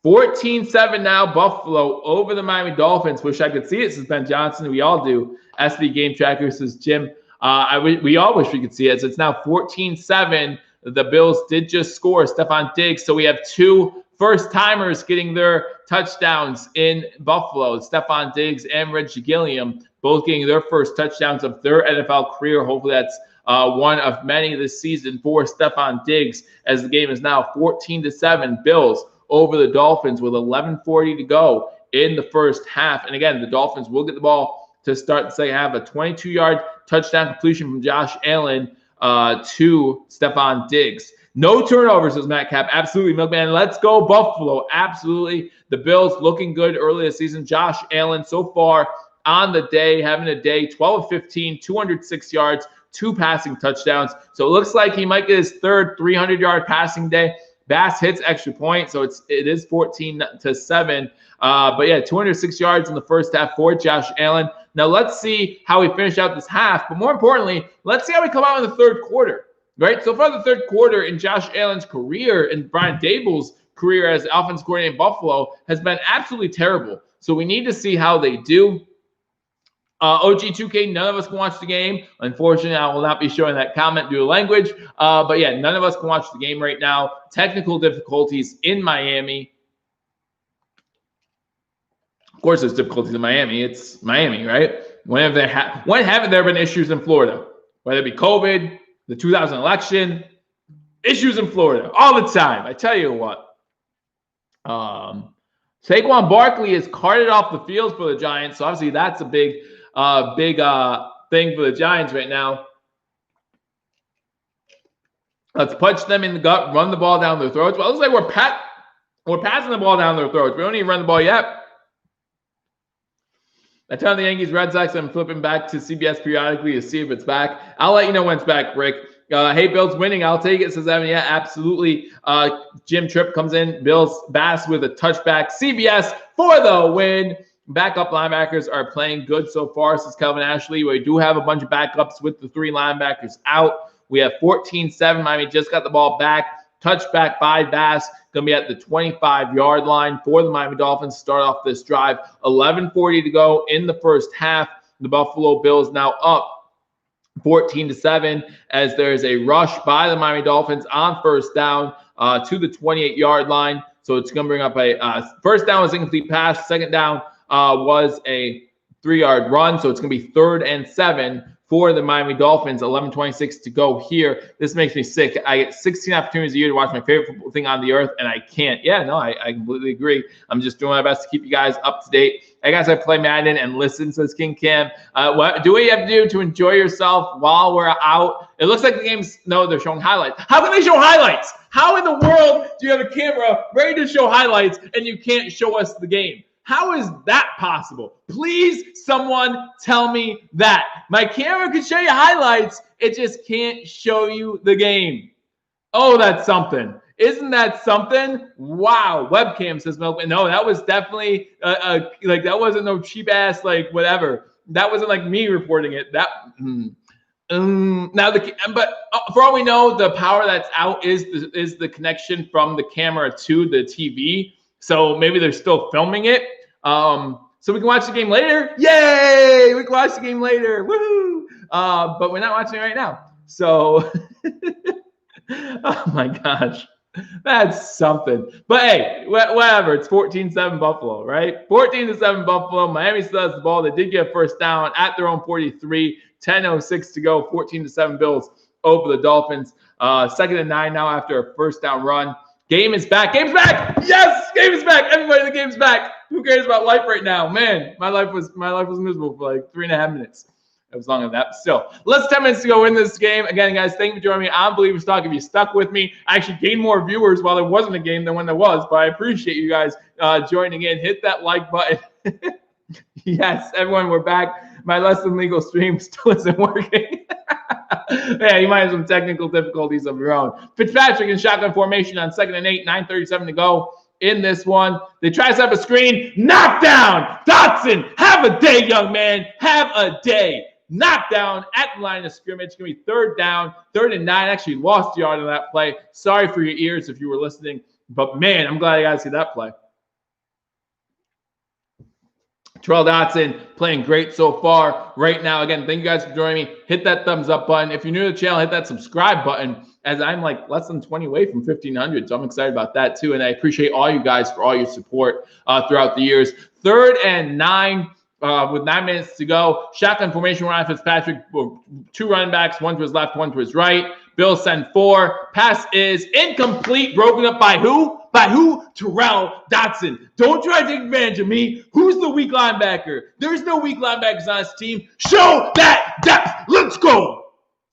14-7 now, Buffalo over the Miami Dolphins. Wish I could see it, says Ben Johnson. We all do. SB Game Tracker says Jim. We all wish we could see it. So it's now 14-7. The Bills did just score Stephon Diggs. So we have two first-timers getting their touchdowns in Buffalo. Stephon Diggs and Reggie Gilliam both getting their first touchdowns of their NFL career. Hopefully that's one of many this season for Stephon Diggs, as the game is now 14-7. Bills over the Dolphins with 11:40 to go in the first half. And again, the Dolphins will get the ball to start the second half. A 22-yard touchdown completion from Josh Allen to Stephon Diggs. No turnovers, says Matt Cap. Absolutely, Milkman. Let's go, Buffalo. Absolutely. The Bills looking good early this season. Josh Allen so far on the day, having a day, 12 of 15, 206 yards, 2 passing touchdowns. So it looks like he might get his third 300-yard passing day. Bass hits extra point, so it is 14-7. But yeah, 206 yards in the first half for Josh Allen. Now let's see how we finish out this half. But more importantly, let's see how we come out in the third quarter. Right? So far, the third quarter in Josh Allen's career and Brian Daboll's career as offensive coordinator in Buffalo has been absolutely terrible. So we need to see how they do. OG2K, none of us can watch the game. Unfortunately, I will not be showing that comment due to language. But yeah, none of us can watch the game right now. Technical difficulties in Miami. course, there's difficulties in Miami. It's Miami, right? When haven't there been issues in Florida? Whether it be COVID, the 2000 election, issues in Florida all the time. I tell you what. Saquon Barkley is carted off the field for the Giants, so obviously that's a big thing for the Giants right now. Let's punch them in the gut, run the ball down their throats. Well, it looks like we're passing the ball down their throats. We don't even run the ball yet. I tell the Yankees, Red Sox, I'm flipping back to CBS periodically to see if it's back. I'll let you know when it's back, Rick. Hey, Bills winning. I'll take it, says Evan. Yeah, absolutely. Jim Tripp comes in. Bills Bass with a touchback. CBS for the win. Backup linebackers are playing good so far, says Kelvin Ashley. We do have a bunch of backups with the 3 linebackers out. We have 14-7. Miami just got the ball back. Touchback by Bass. Going to be at the 25-yard line for the Miami Dolphins to start off this drive. 11:40 to go in the first half. The Buffalo Bills now up 14-7 as there's a rush by the Miami Dolphins on first down to the 28-yard line. So it's going to bring up a first down was incomplete pass. Second down was a 3-yard run. So it's going to be 3rd and 7 for the Miami Dolphins. 11:26 to go here. This makes me sick. I get 16 opportunities a year to watch my favorite football thing on the earth, and I can't. Yeah, no, I completely agree. I'm just doing my best to keep you guys up to date. I guess I play Madden and listen, says King Cam. What you have to do to enjoy yourself while we're out? It looks like the game's, no, they're showing highlights. How can they show highlights? How in the world do you have a camera ready to show highlights and you can't show us the game? How is that possible? Please, someone tell me that. My camera can show you highlights. It just can't show you the game. Oh, that's something. Isn't that something? Wow. Webcam, says Milkman. No, that was definitely like that wasn't no cheap ass like whatever. That wasn't like me reporting it. That now but for all we know, the power that's out is the connection from the camera to the TV. So maybe they're still filming it. So we can watch the game later. Yay! We can watch the game later. Woohoo! But we're not watching it right now. So, oh my gosh. That's something. But hey, whatever. It's 14-7 Buffalo, right? 14-7 Buffalo. Miami still has the ball. They did get a first down at their own 43. 10:06 to go. 14-7 Bills over the Dolphins. 2nd and 9 now after a first down run. Game is back. Game's back. Yes, game is back. Everybody, the game's back. Who cares about life right now? Man, my life was miserable for like 3.5 minutes. It was longer than that. But still, let's 10 minutes to go in this game. Again, guys, thank you for joining me on Billievers Talk. If you stuck with me, I actually gained more viewers while there wasn't a game than when there was. But I appreciate you guys joining in. Hit that like button. Yes, everyone, we're back. My less than legal stream still isn't working. Yeah, you might have some technical difficulties of your own. Fitzpatrick in shotgun formation on 2nd and 8, 9:37 to go in this one. They try to set up a screen. Knockdown! Dotson, have a day, young man. Have a day. Knockdown at the line of scrimmage. It's going to be 3rd down, 3rd and 9. Actually lost the yard on that play. Sorry for your ears if you were listening. But, man, I'm glad I got to see that play. Terrell Dotson playing great so far right now. Again, thank you guys for joining me. Hit that thumbs up button. If you're new to the channel, hit that subscribe button as I'm like less than 20 away from 1,500. So I'm excited about that too. And I appreciate all you guys for all your support throughout the years. 3rd and 9 with 9 minutes to go. Shotgun formation, Ryan Fitzpatrick. 2 running backs, one to his left, one to his right. Bills send 4. Pass is incomplete. Broken up by who? By who? Terrell Dotson. Don't try to take advantage of me. Who's the weak linebacker? There's no weak linebackers on this team. Show that depth. Let's go.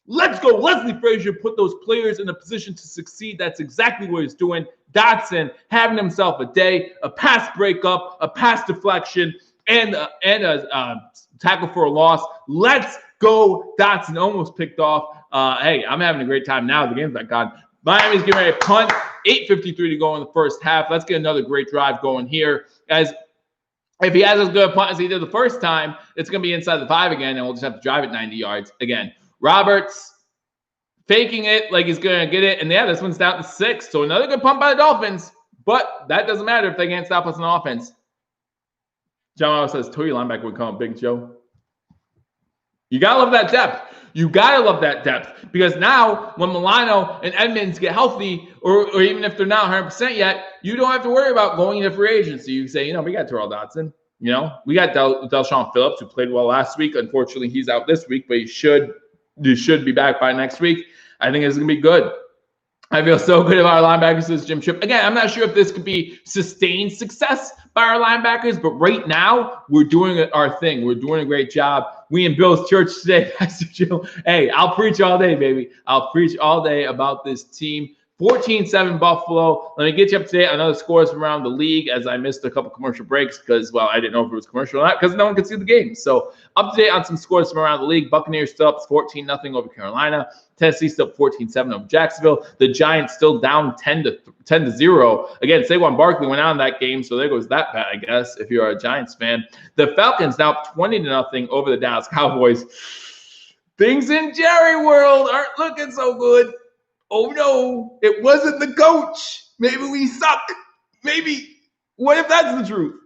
Let's go. Leslie Frazier put those players in a position to succeed. That's exactly what he's doing. Dotson having himself a day, a pass breakup, a pass deflection, and a tackle for a loss. Let's go. Dotson almost picked off. Hey, I'm having a great time now. The game's back on. Miami's getting ready to punt. 8:53 to go in the first half. Let's get another great drive going here. Guys, if he has as good a punt as he did the first time, it's going to be inside the 5 again, and we'll just have to drive it 90 yards again. Roberts faking it like he's going to get it. And, yeah, this one's down to 6. So another good punt by the Dolphins. But that doesn't matter if they can't stop us on offense. John Miles says, Toy linebacker would come up, Big Joe. You got to love that depth. You got to love that depth because now when Milano and Edmonds get healthy or even if they're not 100% yet, you don't have to worry about going into free agency. You say, we got Terrell Dotson. You know, we got Del'Shawn Phillips, who played well last week. Unfortunately, he's out this week, but he should be back by next week. I think it's going to be good. I feel so good about our linebackers this Jim Chip. Again, I'm not sure if this could be sustained success by our linebackers, but right now we're doing our thing. We're doing a great job. We in Bill's church today, Pastor Joe. Hey, I'll preach all day, baby. I'll preach all day about this team. 14-7 Buffalo. Let me get you up to date on other scores from around the league, as I missed a couple commercial breaks because, well, I didn't know if it was commercial or not because no one could see the game. So up to date on some scores from around the league. Buccaneers still up 14-0 over Carolina. Tennessee still up 14-7 over Jacksonville. The Giants still down 10-0. Again, Saquon Barkley went out in that game, so there goes that bet, I guess, if you're a Giants fan. The Falcons now up 20-0 over the Dallas Cowboys. Things in Jerry world aren't looking so good. Oh, no, it wasn't the coach. Maybe we sucked. Maybe. What if that's the truth?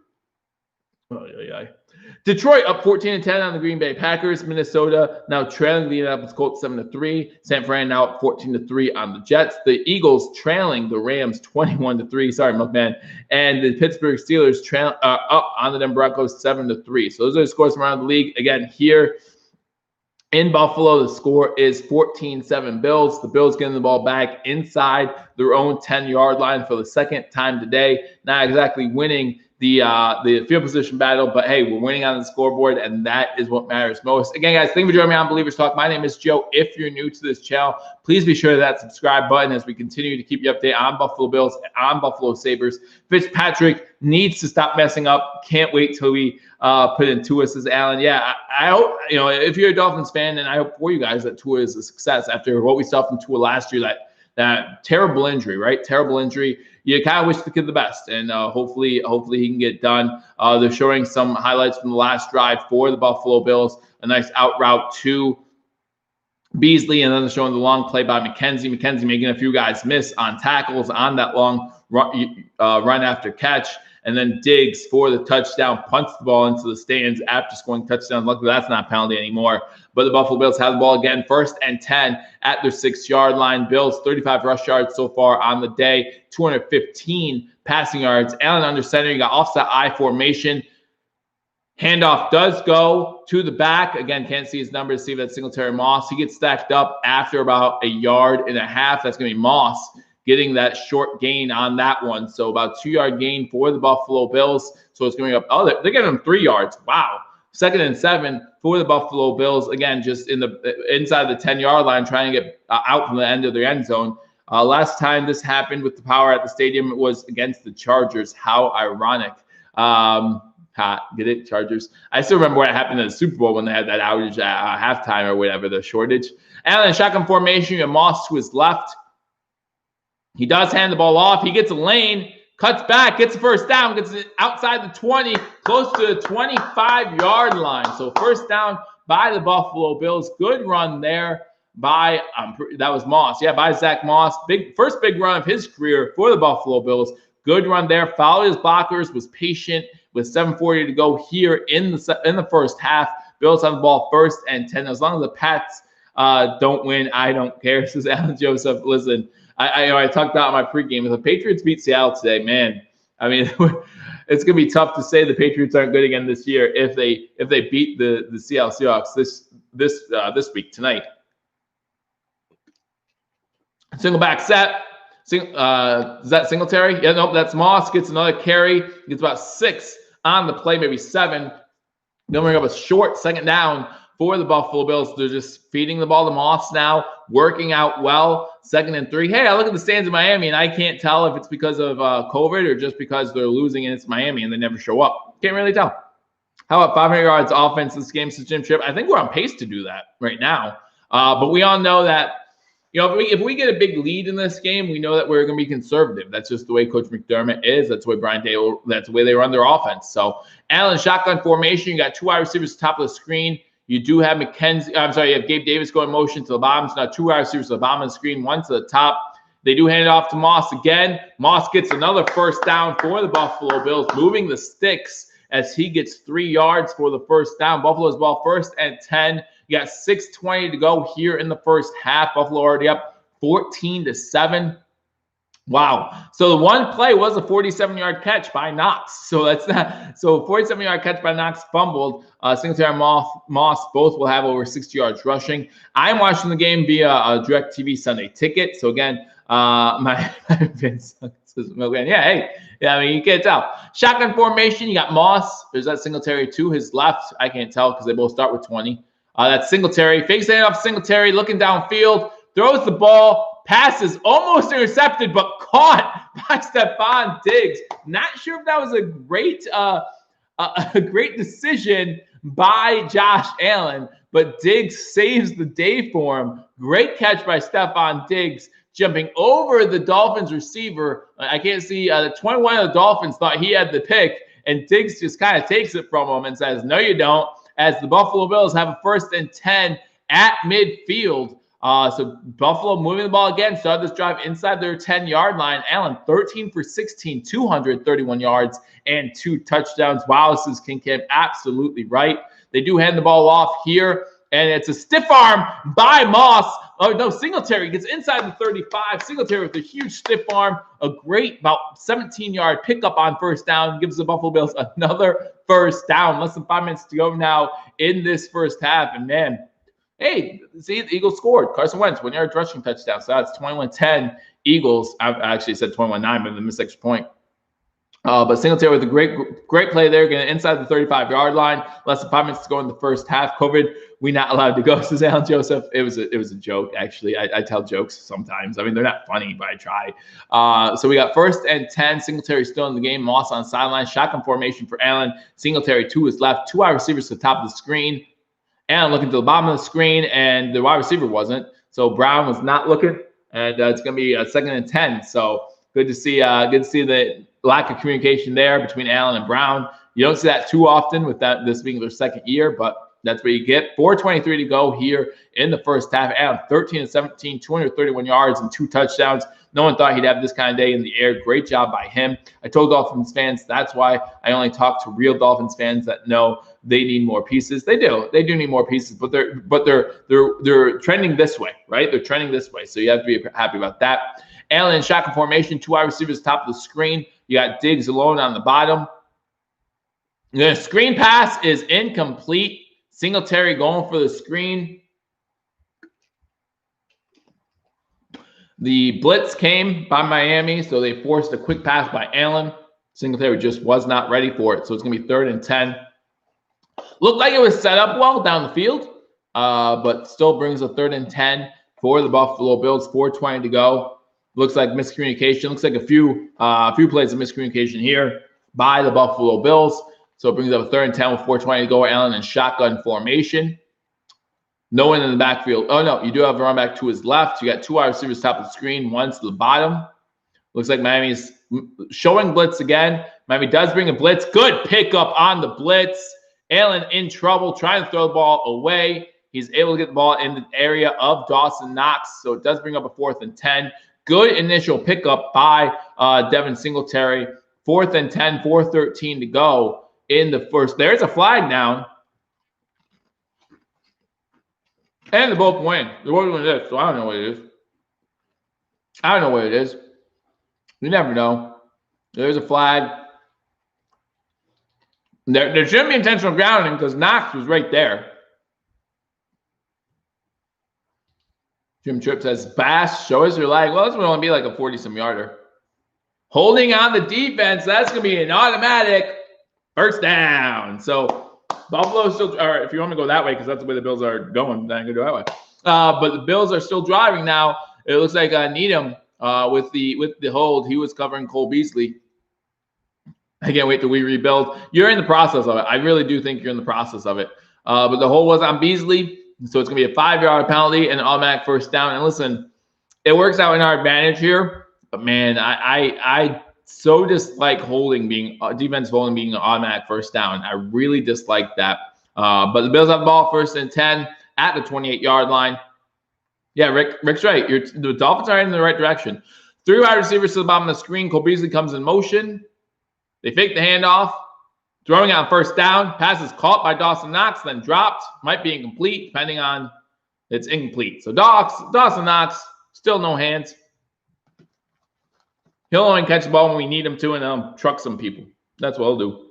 Oh, yeah. Detroit up 14-10 on the Green Bay Packers. Minnesota now trailing the Indianapolis Colts 7-3. San Fran now up 14-3 on the Jets. The Eagles trailing the Rams 21-3. Sorry, Milkman. And the Pittsburgh Steelers up on the Denver Broncos 7-3. So those are the scores from around the league. Again, here in Buffalo, the score is 14-7 Bills. The Bills getting the ball back inside their own 10-yard line for the second time today. Not exactly winning the field position battle, but hey, we're winning on the scoreboard, and that is what matters most. Again, guys, thank you for joining me on Believers Talk. My name is Joe. If you're new to this channel, please be sure to that subscribe button as we continue to keep you updated on Buffalo Bills and on Buffalo Sabres. Fitzpatrick needs to stop messing up. Can't wait till we put in Tua, says Allen. Yeah, I hope, if you're a Dolphins fan, and I hope for you guys that Tua is a success after what we saw from Tua last year, that terrible injury, right? Terrible injury. You kind of wish the kid the best, and hopefully he can get done. They're showing some highlights from the last drive for the Buffalo Bills. A nice out route to Beasley, and then they're showing the long play by McKenzie. McKenzie making a few guys miss on tackles on that long run after catch. And then Diggs for the touchdown, punts the ball into the stands after scoring touchdown. Luckily, that's not a penalty anymore. But the Buffalo Bills have the ball again, 1st and 10 at their 6-yard line. Bills, 35 rush yards so far on the day, 215 passing yards. Allen under center, you got offset I formation. Handoff does go to the back. Again, can't see his number to see if that's Singletary Moss. He gets stacked up after about 1.5 yards. That's going to be Moss getting that short gain on that one. So about 2-yard gain for the Buffalo Bills. So it's going up. Oh, they're getting them 3 yards. Wow. 2nd and 7 for the Buffalo Bills. Again, just inside the 10-yard line, trying to get out from the end of their end zone. Last time this happened with the power at the stadium, it was against the Chargers. How ironic. Get it, Chargers? I still remember what happened in the Super Bowl when they had that outage at halftime or whatever, the shortage. Allen, shotgun formation, and Moss to his left. He does hand the ball off. He gets a lane, cuts back, gets the first down, gets it outside the 20, close to the 25-yard line. So first down by the Buffalo Bills. Good run there by, that was Moss. Yeah, by Zach Moss. First big run of his career for the Buffalo Bills. Good run there. Followed his blockers, was patient with 7:40 to go here in the first half. Bills have the ball 1st and 10. As long as the Pats don't win, I don't care, says Alan Joseph. Listen, I talked about my pregame. If the Patriots beat Seattle today, man, I mean, it's going to be tough to say the Patriots aren't good again this year if they beat the Seattle Seahawks this week tonight. Single back set. Is that Singletary? Yeah, nope, that's Moss. Gets another carry. Gets about 6 on the play, maybe 7. They'll bring up a short 2nd down for the Buffalo Bills. They're just feeding the ball to Moss now, working out well. 2nd and 3. Hey, I look at the stands in Miami, and I can't tell if it's because of COVID or just because they're losing and it's Miami and they never show up. Can't really tell. How about 500 yards offense this game since Jim Tripp? I think we're on pace to do that right now. But we all know that, if we get a big lead in this game, we know that we're going to be conservative. That's just the way Coach McDermott is. That's the way Brian Dale, that's the way they run their offense. So Allen, shotgun formation. You got 2 wide receivers top of the screen. You do have you have Gabe Davis going motion to the bottom. So now 2 wide receivers to the bottom of the screen, 1 to the top. They do hand it off to Moss again. Moss gets another first down for the Buffalo Bills, moving the sticks as he gets 3 yards for the first down. Buffalo's ball 1st and 10. You got 6:20 to go here in the first half. Buffalo already up 14-7. Wow. So the one play was a 47-yard catch by Knox. So that's not. So 47-yard catch by Knox, fumbled. Singletary and Moss both will have over 60 yards rushing. I'm watching the game via a DirecTV Sunday Ticket. So again, my Vince says, I mean, you can't tell. Shotgun formation, you got Moss. There's that Singletary to his left. I can't tell because they both start with 20. That's Singletary. Fakes it off Singletary, looking downfield, throws the ball. Passes almost intercepted, but caught by Stephon Diggs. Not sure if that was a great decision by Josh Allen, but Diggs saves the day for him. Great catch by Stephon Diggs, jumping over the Dolphins receiver. I can't see the 21 of the Dolphins thought he had the pick, and Diggs just kind of takes it from him and says, "No, you don't." As the Buffalo Bills have a 1st and 10 at midfield. So Buffalo moving the ball again, started this drive inside their 10-yard line. Allen, 13 for 16, 231 yards and 2 touchdowns. Wow, this is King Camp absolutely right. They do hand the ball off here, and it's a stiff arm by Moss. Oh, no, Singletary gets inside the 35. Singletary with a huge stiff arm, a great about 17-yard pickup on 1st down, gives the Buffalo Bills another 1st down. Less than 5 minutes to go now in this 1st half, and man, hey, see, the Eagles scored. Carson Wentz, 1-yard rushing touchdown. So that's 21-10 Eagles. I actually said 21-9, but the missed extra point. But Singletary with a great play there, getting inside the 35-yard line. Less than 5 minutes to go in the 1st half. COVID, we not allowed to go, says Alan Joseph. It was a joke, actually. I tell jokes sometimes. I mean, they're not funny, but I try. So we got 1st and 10. Singletary still in the game. Moss on sideline. Shotgun formation for Allen. Singletary to his left. 2 wide receivers to the top of the screen. And looking to the bottom of the screen, and the wide receiver wasn't. So Brown was not looking, and it's going to be a 2nd and 10. So good to see the lack of communication there between Allen and Brown. You don't see that too often with this being their 2nd year, but that's what you get. 4:23 to go here in the 1st half. Allen, 13 and 17, 231 yards and 2 touchdowns. No one thought he'd have this kind of day in the air. Great job by him. I told Dolphins fans that's why I only talk to real Dolphins fans that know they need more pieces. They do need more pieces, but they're trending this way, right? They're trending this way, so you have to be happy about that. Allen in shotgun formation, 2 wide receivers top of the screen. You got Diggs alone on the bottom. The screen pass is incomplete. Singletary going for the screen. The blitz came by Miami, so they forced a quick pass by Allen. Singletary just was not ready for it, so it's going to be 3rd and 10. Looked like it was set up well down the field, but still brings a 3rd and 10 for the Buffalo Bills. 4:20 to go. Looks like miscommunication. Looks like a few plays of miscommunication here by the Buffalo Bills. So it brings up a 3rd and 10 with 4:20 to go. Allen in shotgun formation. No one in the backfield. Oh, no, you do have a run back to his left. You got 2 wide receivers top of the screen, 1 to the bottom. Looks like Miami's showing blitz again. Miami does bring a blitz. Good pickup on the blitz. Allen in trouble, trying to throw the ball away. He's able to get the ball in the area of Dawson Knox, so it does bring up a 4th and 10. Good initial pickup by Devin Singletary. 4th and 10, 4:13 to go in the 1st. There's a flag down. And they're both winning. They're both doing this, so I don't know what it is. You never know. There's a flag. There shouldn't be intentional grounding because Knox was right there. Jim Tripp says, Bass, show us your lag. Well, this would only be like a 40-some yarder. Holding on the defense, that's going to be an automatic 1st down. So Buffalo still, or if you want to go that way, because that's the way the Bills are going, then I can go that way. But the Bills are still driving now. It looks like Needham with the hold, he was covering Cole Beasley. I can't wait till we rebuild. You're in the process of it. I really do think you're in the process of it. But the hold was on Beasley, so it's going to be a 5-yard penalty and an automatic 1st down. And listen, it works out in our advantage here. But man, I so dislike defense holding being an automatic 1st down. I really dislike that. But the Bills have the ball 1st and 10 at the 28-yard line. Yeah, Rick's right. The Dolphins are in the right direction. 3 wide receivers to the bottom of the screen. Cole Beasley comes in motion. They fake the handoff. Throwing on 1st down. Pass is caught by Dawson Knox, then dropped. Might be incomplete, depending on it's incomplete. So Dawson Knox, still no hands. He'll only catch the ball when we need him to, and then truck some people. That's what he'll do.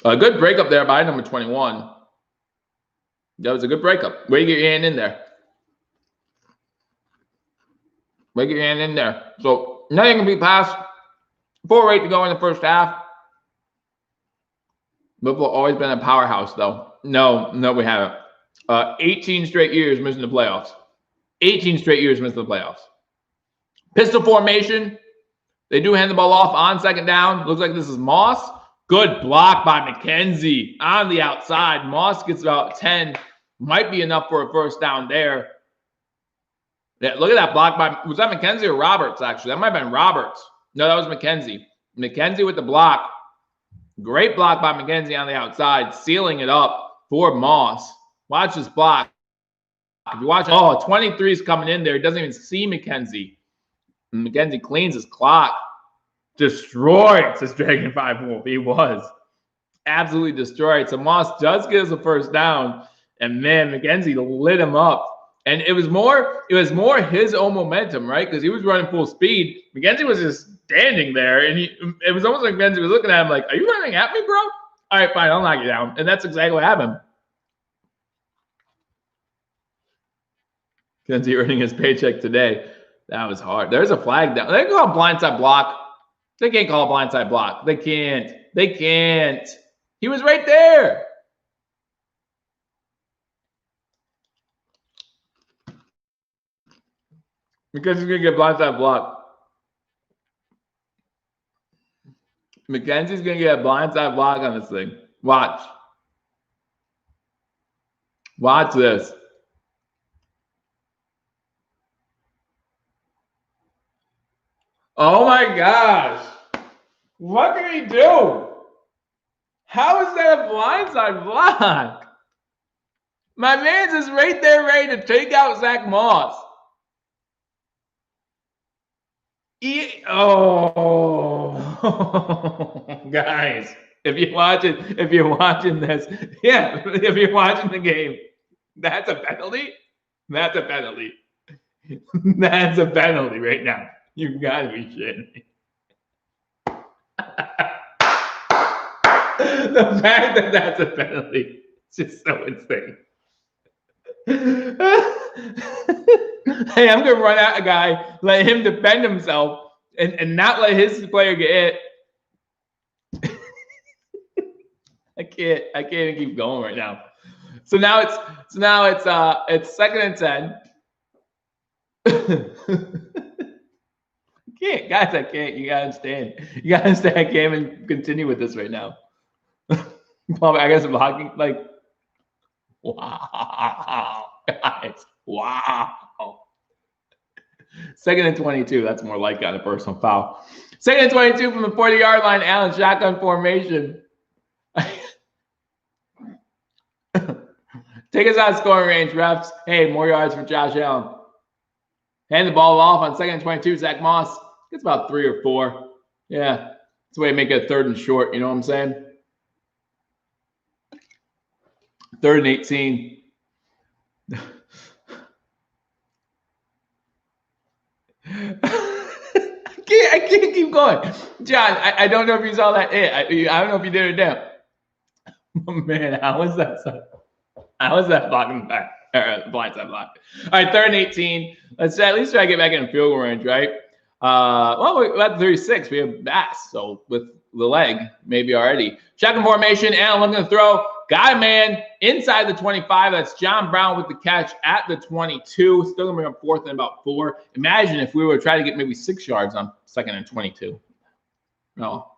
A good breakup there by number 21. That was a good breakup. Way to get your hand in there. Way to get your hand in there. So nothing can be passed. 4-8 to go in the first half. Liverpool always been a powerhouse, though. No, we haven't. 18 straight years missing the playoffs. 18 straight years missing the playoffs. Pistol formation. They do hand the ball off on second down. Looks like this is Moss. Good block by McKenzie on the outside. Moss gets about 10. Might be enough for a first down there. Yeah, look at that block by, was that McKenzie or Roberts, actually? That might have been Roberts. No, that was McKenzie. McKenzie with the block. Great block by McKenzie on the outside, sealing it up for Moss. Watch this block. If you watch, 23 is coming in there. He doesn't even see McKenzie. And McKenzie cleans his clock. Destroyed, says Dragon 5 Wolf. He was absolutely destroyed. So Moss does get us a first down. And man, McKenzie lit him up. And it was more his own momentum, right? Because he was running full speed. McKenzie was just standing there, and it was almost like McKenzie was looking at him like, "Are you running at me, bro? All right, fine, I'll knock you down." And that's exactly what happened. McKenzie earning his paycheck today. That was hard. There's a flag down. They can call a blindside block. They can't call a blindside block. They can't. They can't. He was right there. Because he's going to get blindside blocked. McKenzie's going to get a blindside block on this thing. Watch. Watch this. Oh my gosh. What did he do? How is that a blindside block? My man's is right there ready to take out Zach Moss. Guys, if you're watching this, yeah, if you're watching the game, that's a penalty. That's a penalty. That's a penalty right now. You've got to be shitting me. The fact that that's a penalty is just so insane. Hey, I'm going to run out a guy, let him defend himself, and not let his player get hit. I can't even keep going right now. So now it's second and 10. I can't, guys. I can't. You gotta understand. You gotta understand. I can't even continue with this right now. I guess I'm blocking. Like, wow, guys. Wow. Second and 22. That's more like on a personal foul. Second and 22 from the 40-yard line. Allen shotgun formation. Take us out of scoring range, refs. Hey, more yards for Josh Allen. Hand the ball off on second and 22. Zach Moss gets about 3 or 4. Yeah, that's the way to make it a third and short. You know what I'm saying? Third and 18. I can't keep going. John, I don't know if you saw that. I don't know if you did it down. Man, how was that blocking back? Blindside block. All right, third and 18. Let's at least try to get back in field goal range, right? Well, we're at 36. We have Bass, so with the leg, maybe already. Shotgun formation, Allen looking to throw. Got a man inside the 25. That's John Brown with the catch at the 22. Still going to bring up fourth and about 4. Imagine if we were trying to get maybe 6 yards on second and 22. No.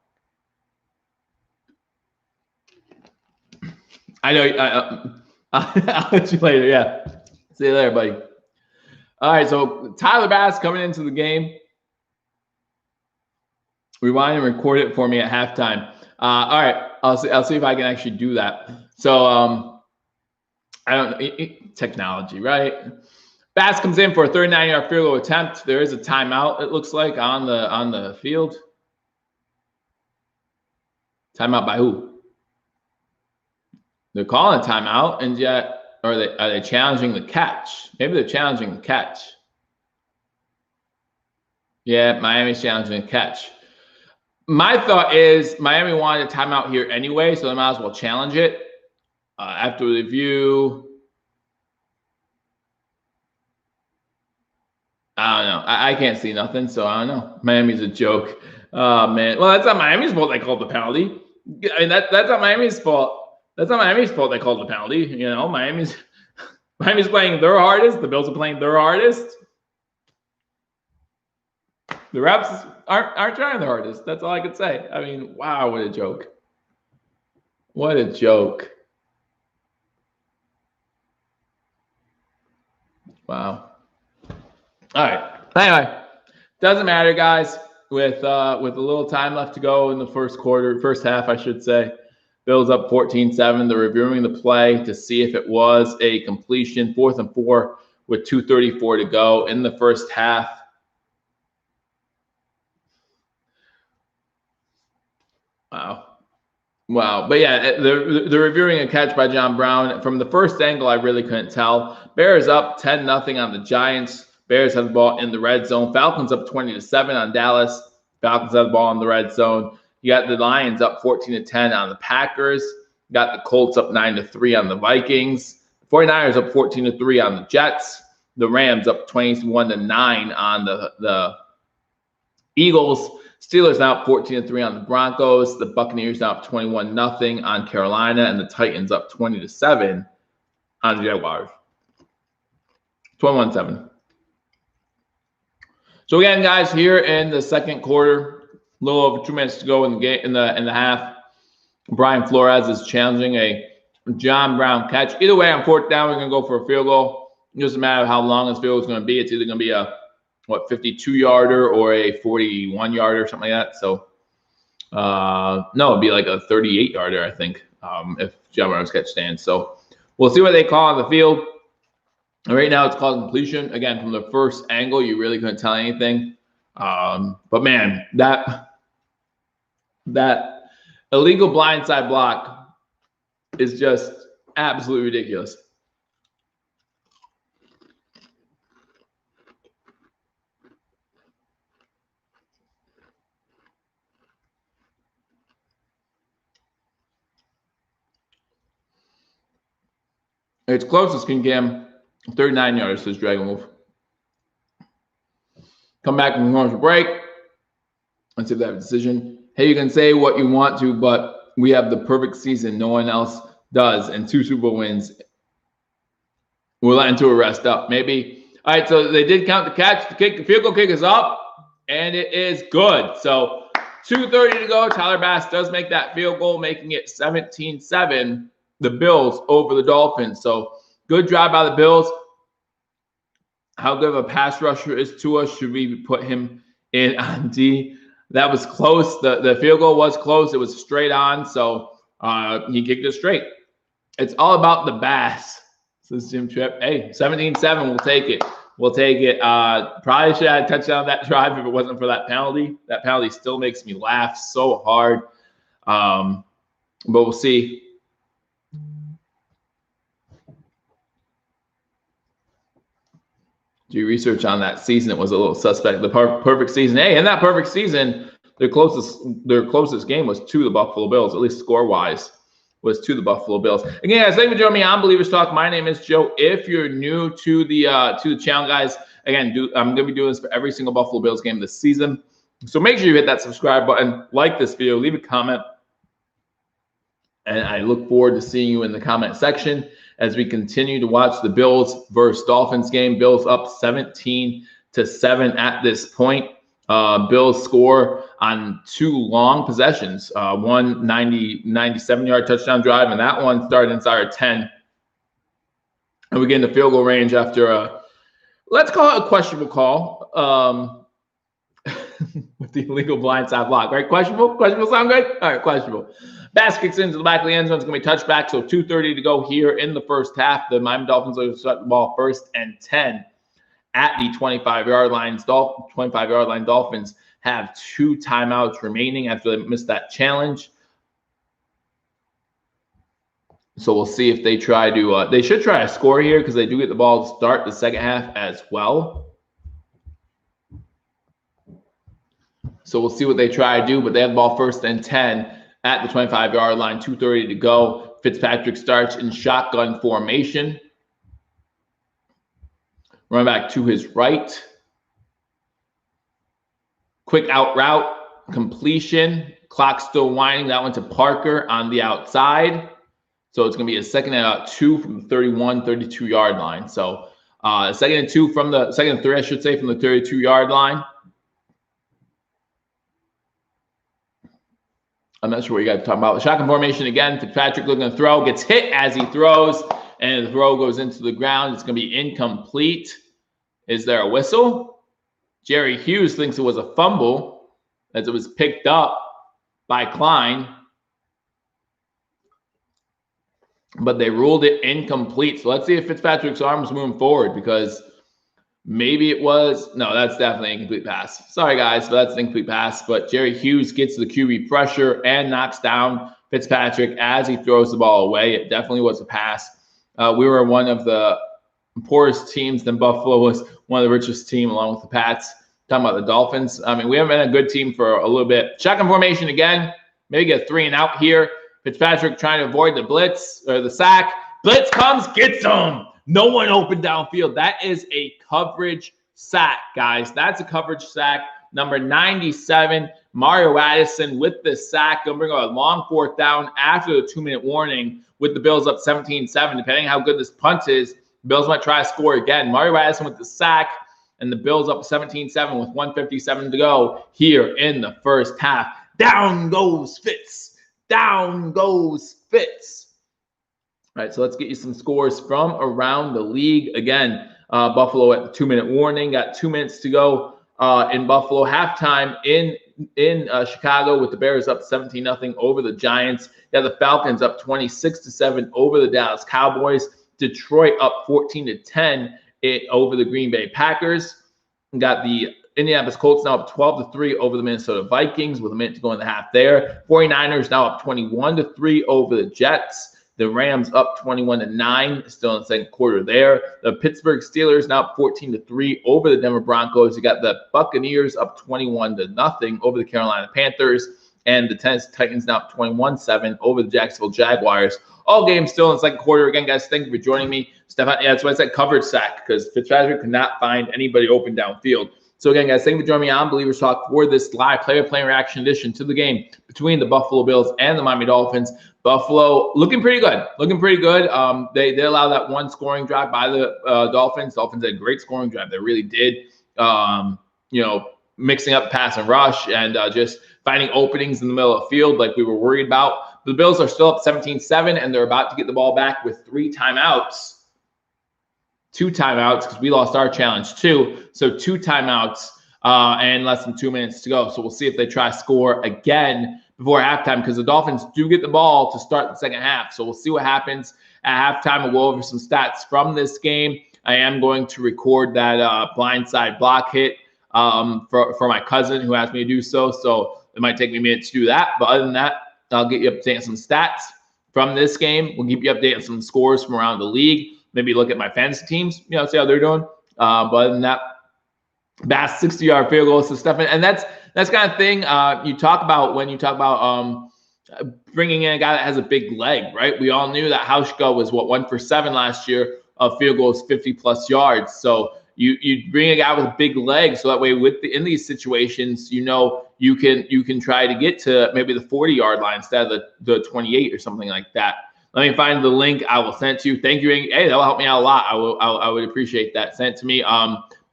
I know. I'll let you later. Yeah. See you later, buddy. All right. So Tyler Bass coming into the game. Rewind and record it for me at halftime. All right. I'll see if I can actually do that. So I don't know. Technology, right? Bass comes in for a 39-yard field goal attempt. There is a timeout, it looks like, on the field. Timeout by who? They're calling a timeout, and yet, are they challenging the catch? Maybe they're challenging the catch. Yeah, Miami's challenging a catch. My thought is Miami wanted a timeout here anyway, so they might as well challenge it. After review, I don't know. I can't see nothing, so I don't know. Miami's a joke. Oh, man. Well, that's not Miami's fault they called the penalty. I mean, that's not Miami's fault. That's not Miami's fault they called the penalty. You know, Miami's playing their hardest. The Bills are playing their hardest. The refs aren't trying their hardest. That's all I could say. I mean, wow, what a joke. What a joke. Wow. All right. Anyway, doesn't matter, guys. With a little time left to go in the first half, I should say. Bills up 14-7. They're reviewing the play to see if it was a completion. 4th and 4 with 2:34 to go in the first half. Wow. But yeah, they're reviewing a catch by John Brown. From the first angle, I really couldn't tell. Bears up 10-0 on the Giants. Bears have the ball in the red zone. Falcons up 20-7 on Dallas. Falcons have the ball in the red zone. You got the Lions up 14-10 on the Packers. You got the Colts up 9-3 on the Vikings. 49ers up 14-3 on the Jets. The Rams up 21-9 on the Eagles. Steelers now up 14-3 on the Broncos. The Buccaneers now up 21-0 on Carolina, and the Titans up 20-7 on the Jaguars. 21-7. So again, guys, here in the second quarter, a little over 2 minutes to go in the game in the half. Brian Flores is challenging a John Brown catch. Either way, on 4th down, we're gonna go for a field goal. It doesn't matter how long this field goal is gonna be. It's either gonna be a 52-yarder or a 41-yarder or something like that. So, no, it'd be like a 38-yarder, I think, if John Brown's catch stands. So we'll see what they call on the field. Right now, it's called completion. Again, from the first angle, you really couldn't tell anything. But man, that illegal blindside block is just absolutely ridiculous. It's closest can Cam, 39 yards, says Dragon Wolf. Come back from commercial break. Let's see if they have a decision. Hey, you can say what you want to, but we have the perfect season. No one else does. And 2 Super Bowl wins. We're letting to a rest up. Maybe. All right, so they did count the catch. The field goal kick is up, and it is good. So 2:30 to go. Tyler Bass does make that field goal, making it 17-7. The Bills over the Dolphins. So good job by the Bills. How good of a pass rusher is Tua? Should we put him in on D? That was close. The field goal was close. It was straight on. So he kicked it straight. It's all about the Bass, says Jim Tripp. Hey, 17-7. We'll take it. We'll take it. Probably should have had a touchdown that drive if it wasn't for that penalty. That penalty still makes me laugh so hard. But we'll see. Do research on that season. It was a little suspect. The perfect season. Hey, in that perfect season, their closest game was to the Buffalo Bills, at least score-wise, was to the Buffalo Bills. Again, guys, thank you for joining me on Billievers Talk. My name is Joe. If you're new to the channel, guys, again, I'm going to be doing this for every single Buffalo Bills game this season. So make sure you hit that subscribe button, like this video, leave a comment, and I look forward to seeing you in the comment section as we continue to watch the Bills versus Dolphins game. Bills up 17-7 at this point. Bills score on 2 long possessions, one 97-yard touchdown drive, and that one started inside our 10. And we get in the field goal range after let's call it a questionable call with the illegal blindside block. Right? Questionable sound good? All right, questionable. Bass kicks into the back of the end zone. It's going to be touchback. So 2:30 to go here in the first half. The Miami Dolphins are set the ball 1st and 10 at the 25-yard line. 25-yard line Dolphins have 2 timeouts remaining after they missed that challenge. So we'll see if they try to they should try to score here because they do get the ball to start the second half as well. So we'll see what they try to do, but they have the ball 1st and 10 at the 25-yard line, 2:30 to go. Fitzpatrick starts in shotgun formation. Running back to his right. Quick out route, completion. Clock still winding. That went to Parker on the outside. So it's going to be a 2nd and 2 from the 31, 32-yard line. So 2nd and 2 from the 2nd and 3, I should say, from the 32-yard line. I'm not sure what you guys are talking about. Shotgun formation again. Fitzpatrick looking to throw. Gets hit as he throws. And the throw goes into the ground. It's going to be incomplete. Is there a whistle? Jerry Hughes thinks it was a fumble as it was picked up by Klein. But they ruled it incomplete. So let's see if Fitzpatrick's arm's moving forward, because maybe it was. No, that's definitely an incomplete pass. Sorry, guys, but that's an incomplete pass. But Jerry Hughes gets the QB pressure and knocks down Fitzpatrick as he throws the ball away. It definitely was a pass. We were one of the poorest teams. Then Buffalo was one of the richest team, along with the Pats. Talking about the Dolphins. I mean, we haven't been a good team for a little bit. Shotgun formation again. Maybe get 3 and out here. Fitzpatrick trying to avoid the blitz or the sack. Blitz comes, gets him. No one open downfield. That is a coverage sack, guys. That's a coverage sack. Number 97, Mario Addison with the sack. Going to bring a long 4th down after the 2-minute warning with the Bills up 17-7. Depending on how good this punt is, the Bills might try to score again. Mario Addison with the sack, and the Bills up 17-7 with 1:57 to go here in the first half. Down goes Fitz. Down goes Fitz. All right, so let's get you some scores from around the league. Again, Buffalo at the 2-minute warning. Got 2 minutes to go in Buffalo. Halftime in Chicago with the Bears up 17-0 over the Giants. Got the Falcons up 26-7 over the Dallas Cowboys. Detroit up 14-10 over the Green Bay Packers. Got the Indianapolis Colts now up 12-3 over the Minnesota Vikings with a minute to go in the half there. 49ers now up 21-3 over the Jets. The Rams up 21-9, still in the second quarter there. The Pittsburgh Steelers now up 14-3 over the Denver Broncos. You got the Buccaneers up 21-0 over the Carolina Panthers. And the Tennessee Titans now up 21-7 over the Jacksonville Jaguars. All games still in the second quarter. Again, guys, thank you for joining me. Stefan, yeah, that's why I said coverage sack, because Fitzpatrick could not find anybody open downfield. So again, guys, thank you for joining me on Billievers Talk for this live player-play reaction edition to the game between the Buffalo Bills and the Miami Dolphins. Buffalo looking pretty good. They allowed that one scoring drive by the Dolphins. Dolphins had a great scoring drive. They really did. Mixing up pass and rush and just finding openings in the middle of the field like we were worried about. The Bills are still up 17-7, and they're about to get the ball back with 2 timeouts, because we lost our challenge too. So 2 timeouts and less than 2 minutes to go. So we'll see if they try to score again before halftime, because the Dolphins do get the ball to start the second half. So we'll see what happens at halftime. We'll go over some stats from this game. I am going to record that blindside block hit for my cousin who asked me to do so. So it might take me a minute to do that. But other than that, I'll get you up to date on some stats from this game. We'll keep you updated on some scores from around the league. Maybe look at my fantasy teams, see how they're doing. But other than that, Bass 60-yard field goal to Stefan. And that's kind of thing you talk about when you talk about bringing in a guy that has a big leg, right? We all knew that Hauschka was 1 for 7 last year of field goals, 50+ yards. So you bring a guy with a big leg, so that way in these situations, you can try to get to maybe the 40-yard line instead of the 28 or something like that. Let me find the link. I will send it to you. Thank you. Hey, that will help me out a lot. I would appreciate that. Send it to me.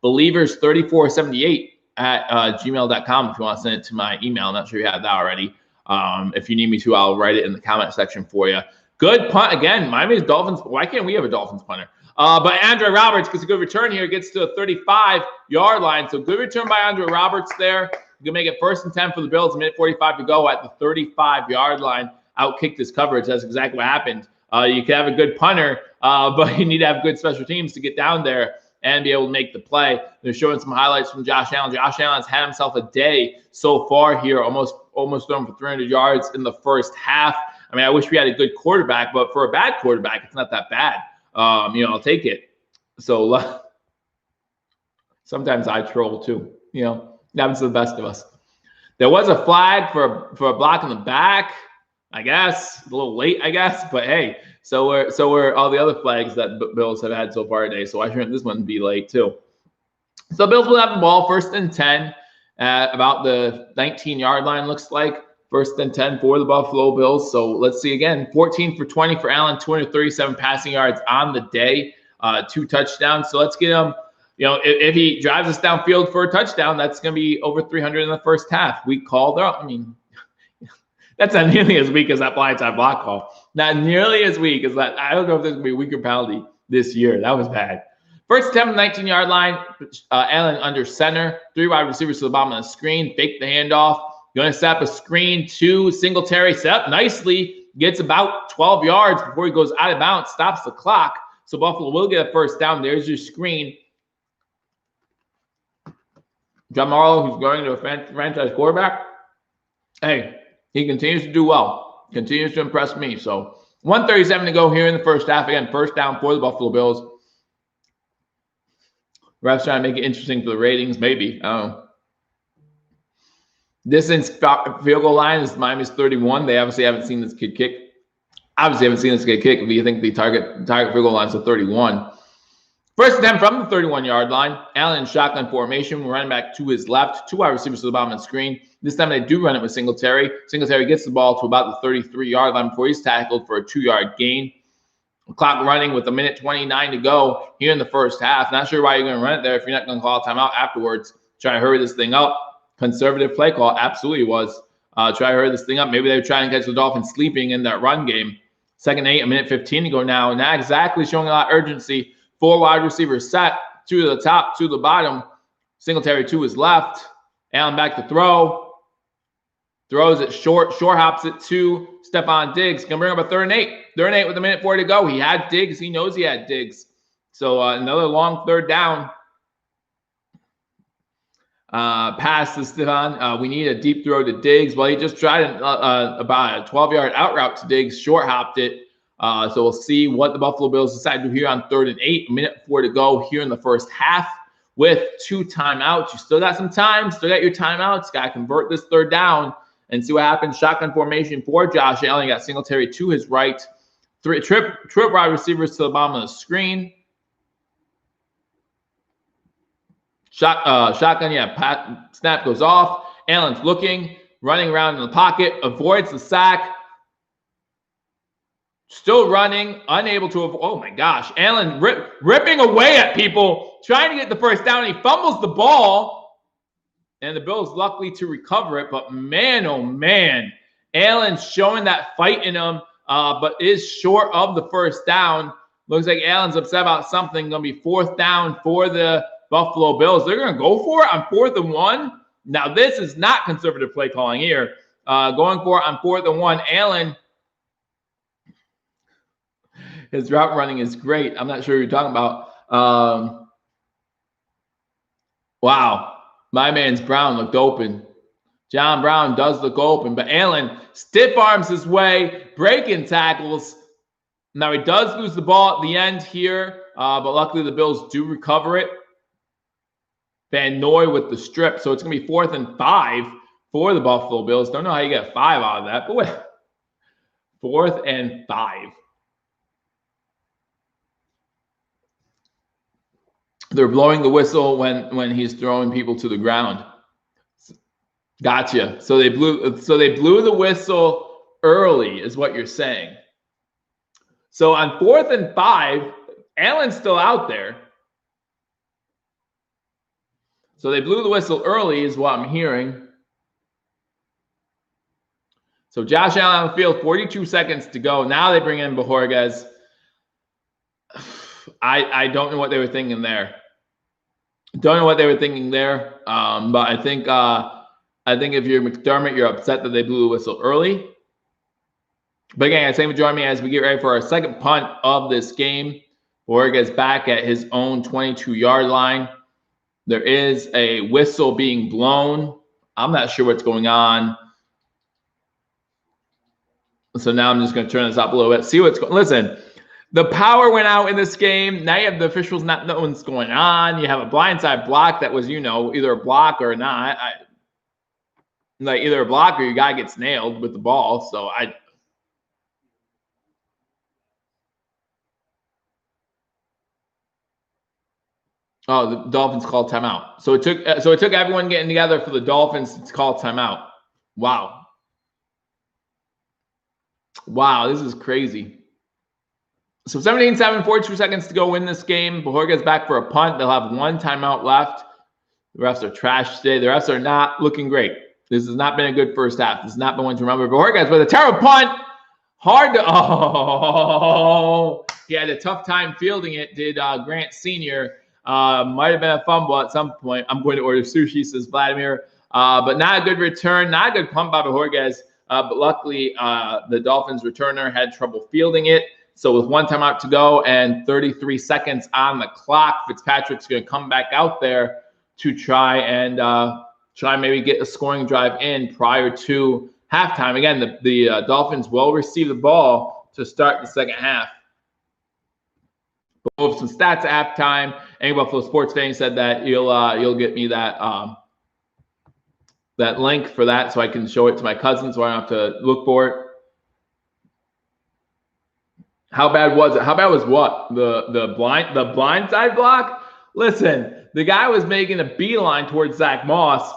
Believers3478 at gmail.com if you want to send it to my email. I'm not sure you have that already. If you need me to, I'll write it in the comment section for you. Good punt again. Miami Dolphins. Why can't we have a Dolphins punter? But Andre Roberts gets a good return here. Gets to a 35-yard line. So good return by Andre Roberts there. You can make it 1st and 10 for the Bills. A minute 45 to go at the 35-yard line. Outkicked his coverage. That's exactly what happened. You can have a good punter, but you need to have good special teams to get down there and be able to make the play. They're showing some highlights from Josh Allen. Josh Allen's had himself a day so far here, almost thrown for 300 yards in the first half. I mean, I wish we had a good quarterback, but for a bad quarterback, it's not that bad. I'll take it. So sometimes I troll too. It happens to the best of us. There was a flag for a block in the back, I guess. A little late, I guess. But hey, so were all the other flags that Bills have had so far today. So why shouldn't this one be late too? So Bills will have the ball 1st and 10 at about the 19-yard line, looks like. 1st and 10 for the Buffalo Bills. So let's see again. 14 for 20 for Allen, 237 passing yards on the day, 2 touchdowns. So let's get him. If he drives us downfield for a touchdown, that's going to be over 300 in the first half. We called up. I mean, that's not nearly as weak as that blindside block call. Not nearly as weak as that. I don't know if there's going to be a weaker penalty this year. That was bad. 1st attempt, 19-yard line. Allen under center. 3 wide receivers to the bottom of the screen. Fake the handoff. Going to set up a screen to Singletary. Set up nicely. Gets about 12 yards before he goes out of bounds. Stops the clock. So Buffalo will get a first down. There's your screen. John Morrow, who's going to a franchise quarterback, hey, he continues to do well. Continues to impress me. So 1:37 to go here in the first half. Again, first down for the Buffalo Bills. Refs trying to make it interesting for the ratings, maybe. I don't know. Distance field goal line is Miami's 31. They obviously haven't seen this kid kick. Obviously haven't seen this kid kick. If you think the target field goal line is 31. First attempt from the 31-yard line. Allen shotgun formation. Running back to his left. 2 wide receivers to the bottom of the screen. This time they do run it with Singletary. Singletary gets the ball to about the 33-yard line before he's tackled for a 2-yard gain. Clock running with 1:29 to go here in the first half. Not sure why you're going to run it there if you're not going to call a timeout afterwards. Try to hurry this thing up. Conservative play call. Absolutely was. Try to hurry this thing up. Maybe they were trying to catch the Dolphins sleeping in that run game. 2nd and 8, 1:15 to go now. Not exactly showing a lot of urgency. 4 wide receivers set. 2 to the top, 2 to the bottom. Singletary to his left. Allen back to throw. Throws it short. Short hops it to Stephon Diggs. Going to bring up a 3rd and 8. 3rd and 8 with 1:04 to go. He had Diggs. He knows he had Diggs. So another long 3rd down. Pass to Stephon. We need a deep throw to Diggs. Well, he just tried about a 12-yard out route to Diggs. Short hopped it. So we'll see what the Buffalo Bills decide to do here on 3rd and 8. 1:04 to go here in the first half with 2 timeouts. You still got some time. Still got your timeouts. Got to convert this 3rd down and see what happens. Shotgun formation for Josh Allen. You got Singletary to his right. 3 trip wide receivers to the bottom of the screen. Shotgun, yeah. Snap goes off. Allen's looking, running around in the pocket, avoids the sack. Still running, unable to avoid. Oh my gosh. Allen ripping away at people, trying to get the first down. He fumbles the ball, and the Bills luckily to recover it. But man, oh man, Allen's showing that fight in him, but is short of the first down. Looks like Allen's upset about something. Going to be 4th down for the Buffalo Bills. They're going to go for it on 4th and 1. Now, this is not conservative play calling here. Going for it on 4th and 1. Allen, his route running is great. I'm not sure what you're talking about. Wow. My man's Brown looked open. John Brown does look open, but Allen stiff arms his way, breaking tackles. Now, he does lose the ball at the end here, but luckily the Bills do recover it. Van Noy with the strip. So it's going to be 4th and 5 for the Buffalo Bills. Don't know how you get 5 out of that, but wait. 4th and 5. They're blowing the whistle when he's throwing people to the ground. Gotcha. So they blew the whistle early, is what you're saying. So on 4th and 5, Allen's still out there. So they blew the whistle early, is what I'm hearing. So Josh Allen on the field, 42 seconds to go. Now they bring in Bojorquez. I don't know what they were thinking there. Don't know what they were thinking there. But I think if you're McDermott, you're upset that they blew the whistle early. But again, thanks for joining me as we get ready for our second punt of this game. Bojorquez back at his own 22-yard line. There is a whistle being blown. I'm not sure what's going on. So now I'm just going to turn this up a little bit. See what's going on. Listen, the power went out in this game. Now you have the officials not knowing what's going on. You have a blindside block that was, either a block or not. like either a block or your guy gets nailed with the ball. So oh, the Dolphins called timeout. So it took everyone getting together for the Dolphins to call timeout. Wow. Wow, this is crazy. So 17-7, 42 seconds to go win this game. Before it gets back for a punt, they'll have one timeout left. The refs are trash today. The refs are not looking great. This has not been a good first half. This has not been one to remember. Before it gets with a terrible punt. Hard to, he had a tough time fielding it, did Grant Sr. Might have been a fumble at some point. I'm going to order sushi, says Vladimir. But not a good return, not a good punt by Bojorquez. But luckily, the Dolphins returner had trouble fielding it. So with one timeout to go and 33 seconds on the clock, Fitzpatrick's going to come back out there to try and maybe get a scoring drive in prior to halftime. Again, the Dolphins will receive the ball to start the second half. We'll have some stats at halftime. Any Buffalo sports fan said that you'll get me that that link for that so I can show it to my cousin so I don't have to look for it. How bad was it? How bad was what? The blind side block? Listen, the guy was making a beeline towards Zach Moss,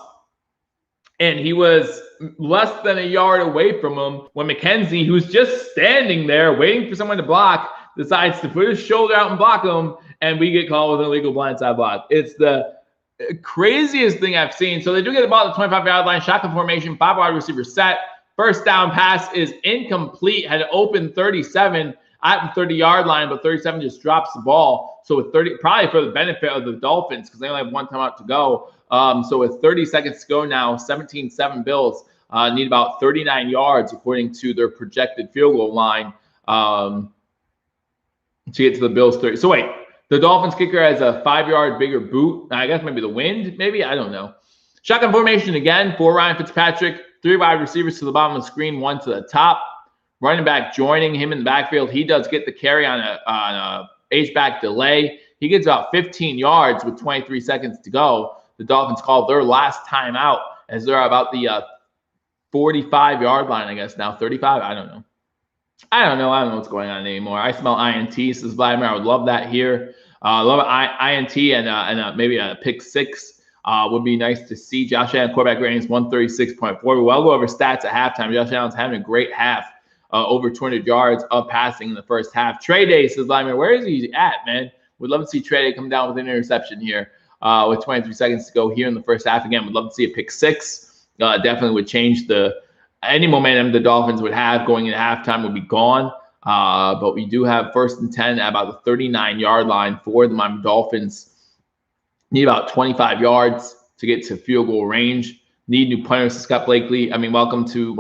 and he was less than a yard away from him when McKenzie, who's just standing there waiting for someone to block, decides to put his shoulder out and block him, and we get called with an illegal blindside block. It's the craziest thing I've seen. So they do get the ball at the 25-yard line, shotgun formation, 5 wide receiver set. First down pass is incomplete, had an open 37 at the 30-yard line, but 37 just drops the ball. So with 30, probably for the benefit of the Dolphins, because they only have one timeout to go. So with 30 seconds to go now, 17-7 Bills need about 39 yards according to their projected field goal line to get to the Bills 30. So wait, the Dolphins kicker has a 5-yard bigger boot. I guess maybe the wind, maybe, I don't know. Shotgun formation again for Ryan Fitzpatrick. 3 wide receivers to the bottom of the screen, 1 to the top. Running back joining him in the backfield. He does get the carry on a H-back delay. He gets about 15 yards with 23 seconds to go. The Dolphins called their last timeout as they're about the 45-yard line, I guess now. 35? I don't know. I don't know what's going on anymore. I smell INT, says Vladimir. I would love that here. Love INT and maybe a pick 6 would be nice to see. Josh Allen quarterback rating is 136.4. We'll go over stats at halftime. Josh Allen's having a great half. Over 200 yards of passing in the first half. Trey Day, says Vladimir, where is he at, man? We'd love to see Trey Day come down with an interception here with 23 seconds to go here in the first half. Again, we'd love to see a pick 6. Definitely would change any momentum the Dolphins would have going into halftime would be gone. But we do have 1st and 10 at about the 39-yard line for the Miami Dolphins. Need about 25 yards to get to field goal range. Need new punters to Scott Blakely. I mean, welcome to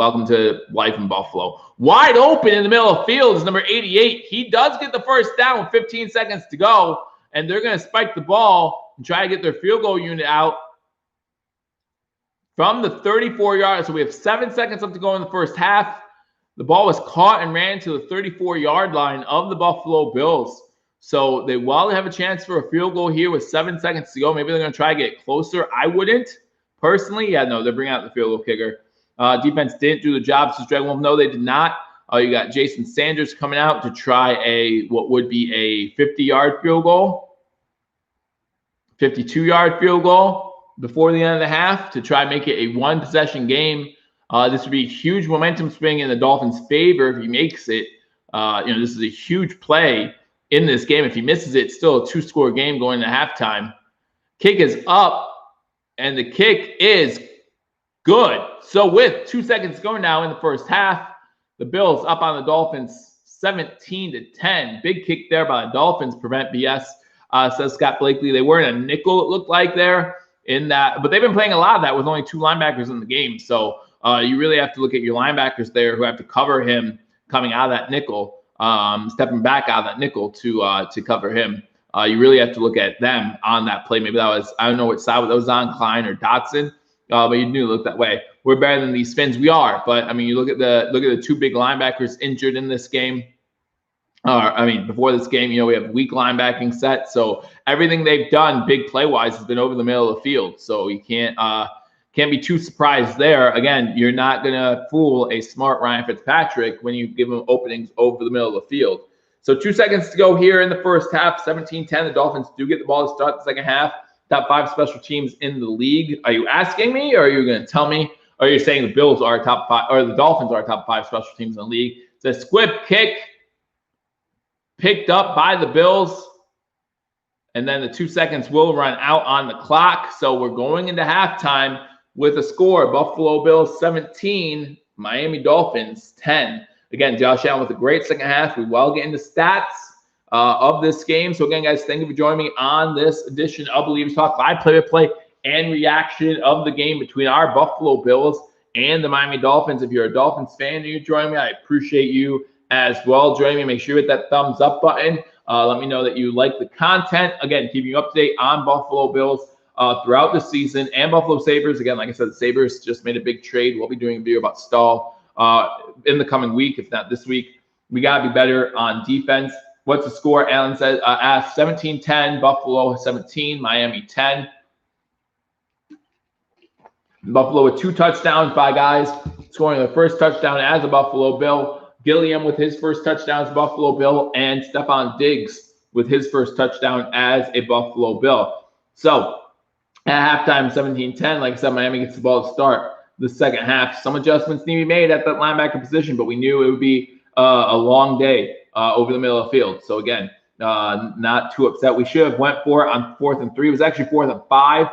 life in Buffalo. Wide open in the middle of the field is number 88. He does get the first down with 15 seconds to go, and they're going to spike the ball and try to get their field goal unit out from the 34-yard. So we have 7 seconds left to go in the first half. The ball was caught and ran to the 34-yard line of the Buffalo Bills. So they have a chance for a field goal here with 7 seconds to go. Maybe they're going to try to get closer. I wouldn't. Personally, yeah, no, they're bringing out the field goal kicker. Defense didn't do the job, says Dragon Wolf. No, they did not. You got Jason Sanders coming out to try what would be a 50-yard field goal, 52-yard field goal before the end of the half to try and make it a one-possession game. This would be a huge momentum swing in the Dolphins' favor if he makes it. This is a huge play in this game. If he misses it, it's still a 2-score game going to halftime. Kick is up. And the kick is good. So with 2 seconds to go now in the first half, the Bills up on the Dolphins 17-10. Big kick there by the Dolphins. Prevent BS, says Scott Blakely. They were in a nickel, it looked like there in that. But they've been playing a lot of that with only 2 linebackers in the game. So you really have to look at your linebackers there who have to cover him coming out of that nickel, stepping back out of that nickel to cover him. You really have to look at them on that play. Maybe that was, I don't know what side that was on, Klein or Dotson, but you knew to look that way. We're better than these Fins. We are, but I mean, you look at the 2 big linebackers injured in this game. Before this game, we have weak linebacking set. So everything they've done, big play wise, has been over the middle of the field. So you can't can't be too surprised there. Again, you're not going to fool a smart Ryan Fitzpatrick when you give him openings over the middle of the field. So 2 seconds to go here in the first half, 17-10. The Dolphins do get the ball to start the second half. Top 5 special teams in the league. Are you asking me, or are you going to tell me? Or are you saying the Bills are top 5, or the Dolphins are top 5 special teams in the league? It's a squib kick picked up by the Bills. And then the 2 seconds will run out on the clock. So we're going into halftime with a score. Buffalo Bills 17, Miami Dolphins 10. Again, Josh Allen with a great second half. We will get into stats of this game. So again, guys, thank you for joining me on this edition of Billievers Talk, live play-by-play and reaction of the game between our Buffalo Bills and the Miami Dolphins. If you're a Dolphins fan and you're joining me, I appreciate you as well. Join me. Make sure you hit that thumbs up button. Let me know that you like the content. Again, keeping you up to date on Buffalo Bills throughout the season, and Buffalo Sabres. Again, like I said, the Sabres just made a big trade. We'll be doing a video about Stahl in the coming week, if not this week. We got to be better on defense. What's the score? Alan said, asked 17-10, Buffalo 17, Miami 10. Buffalo with 2 touchdowns by guys scoring their first touchdown as a Buffalo Bill. Gilliam with his first touchdown as a Buffalo Bill, and Stephon Diggs with his first touchdown as a Buffalo Bill. So at halftime, 17-10, like I said, Miami gets the ball to start the second half. Some adjustments need to be made at that linebacker position, but we knew it would be a long day over the middle of the field. So again, not too upset. We should have went for it on 4th and 3. It was actually 4th and 5.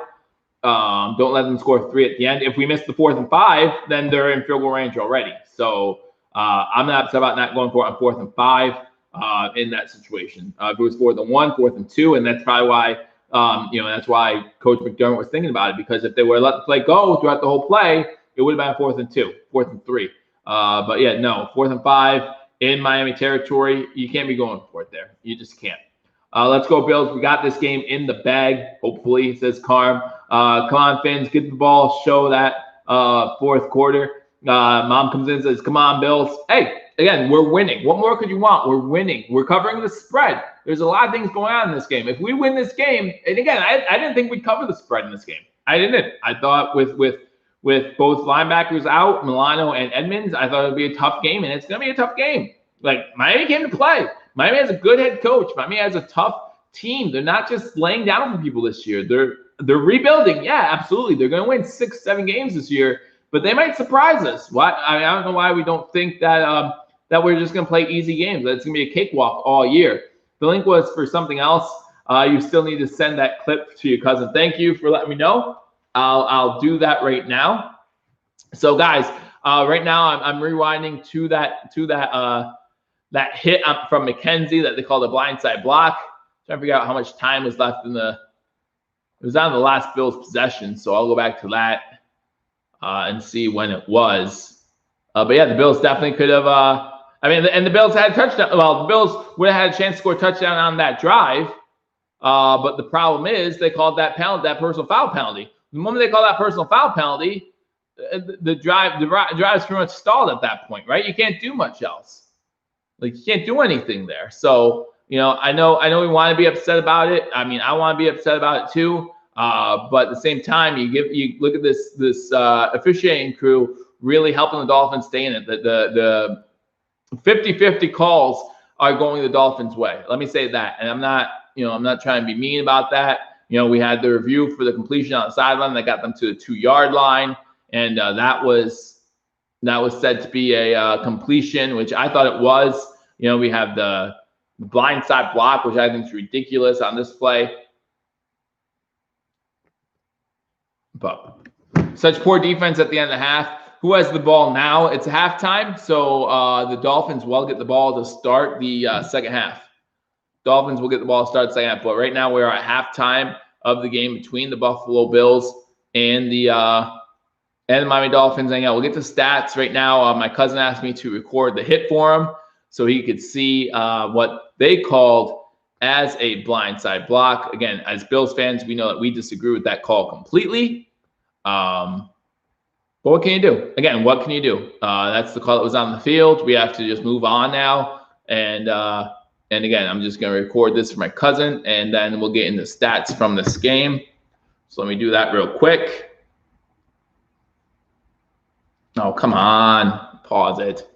Don't let them score 3 at the end. If we miss the 4th and 5, then they're in field goal range already. So I'm not upset about not going for it on 4th and 5 in that situation. If it was 4th and 1, 4th and 2, and that's probably why that's why Coach McDermott was thinking about it, because if they were let the play go throughout the whole play, it would have been 4th and 2, 4th and 3. But yeah, no, 4th and 5 in Miami territory, you can't be going for it there. You just can't. Let's go, Bills. We got this game in the bag, hopefully, says Carm. Come on, Fins, get the ball, show that 4th quarter. Mom comes in and says, come on, Bills. Hey, again, we're winning. What more could you want? We're winning. We're covering the spread. There's a lot of things going on in this game. If we win this game, and again, I didn't think we'd cover the spread in this game. I didn't. I thought with both linebackers out, Milano and Edmonds, I thought it would be a tough game, and it's going to be a tough game. Like, Miami came to play. Miami has a good head coach. Miami has a tough team. They're not just laying down for people this year. They're rebuilding. Yeah, absolutely. They're going to win 6-7 games this year, but they might surprise us. Why? I don't know why we don't think that that we're just going to play easy games. That it's going to be a cakewalk all year. The link was for something else. You still need to send that clip to your cousin. Thank you for letting me know. I'll do that right now. So guys, right now I'm rewinding to that hit from McKenzie that they call the blindside block. Trying to figure out how much time was left in it was on the last Bills possession, so I'll go back to that and see when it was. But yeah, the Bills definitely could have. And the Bills had a touchdown. Well, the Bills would have had a chance to score a touchdown on that drive. But the problem is they called that penalty, that personal foul penalty. The moment they call that personal foul penalty, the drive's pretty much stalled at that point, right? You can't do much else. Like, you can't do anything there. So, I know we want to be upset about it. I mean, I want to be upset about it too. But at the same time, you look at this officiating crew really helping the Dolphins stay in it. The 50-50 calls are going the Dolphins' way. Let me say that. And I'm not trying to be mean about that. We had the review for the completion on the sideline that got them to the 2-yard line, and that was said to be a completion, which I thought it was. We have the blindside block, which I think is ridiculous on this play. But such poor defense at the end of the half. Who has the ball now? It's halftime, so the Dolphins will get the ball to start the second half. Dolphins will get the ball to start the second half. But right now we're at halftime of the game between the Buffalo Bills and the Miami Dolphins. And yeah, we'll get to stats right now. My cousin asked me to record the hit for him so he could see what they called as a blindside block. Again, as Bills fans, we know that we disagree with that call completely. But what can you do? Again, what can you do? That's the call that was on the field. We have to just move on now. And again, I'm just going to record this for my cousin, and then we'll get into stats from this game. So let me do that real quick. Oh, come on. Pause it.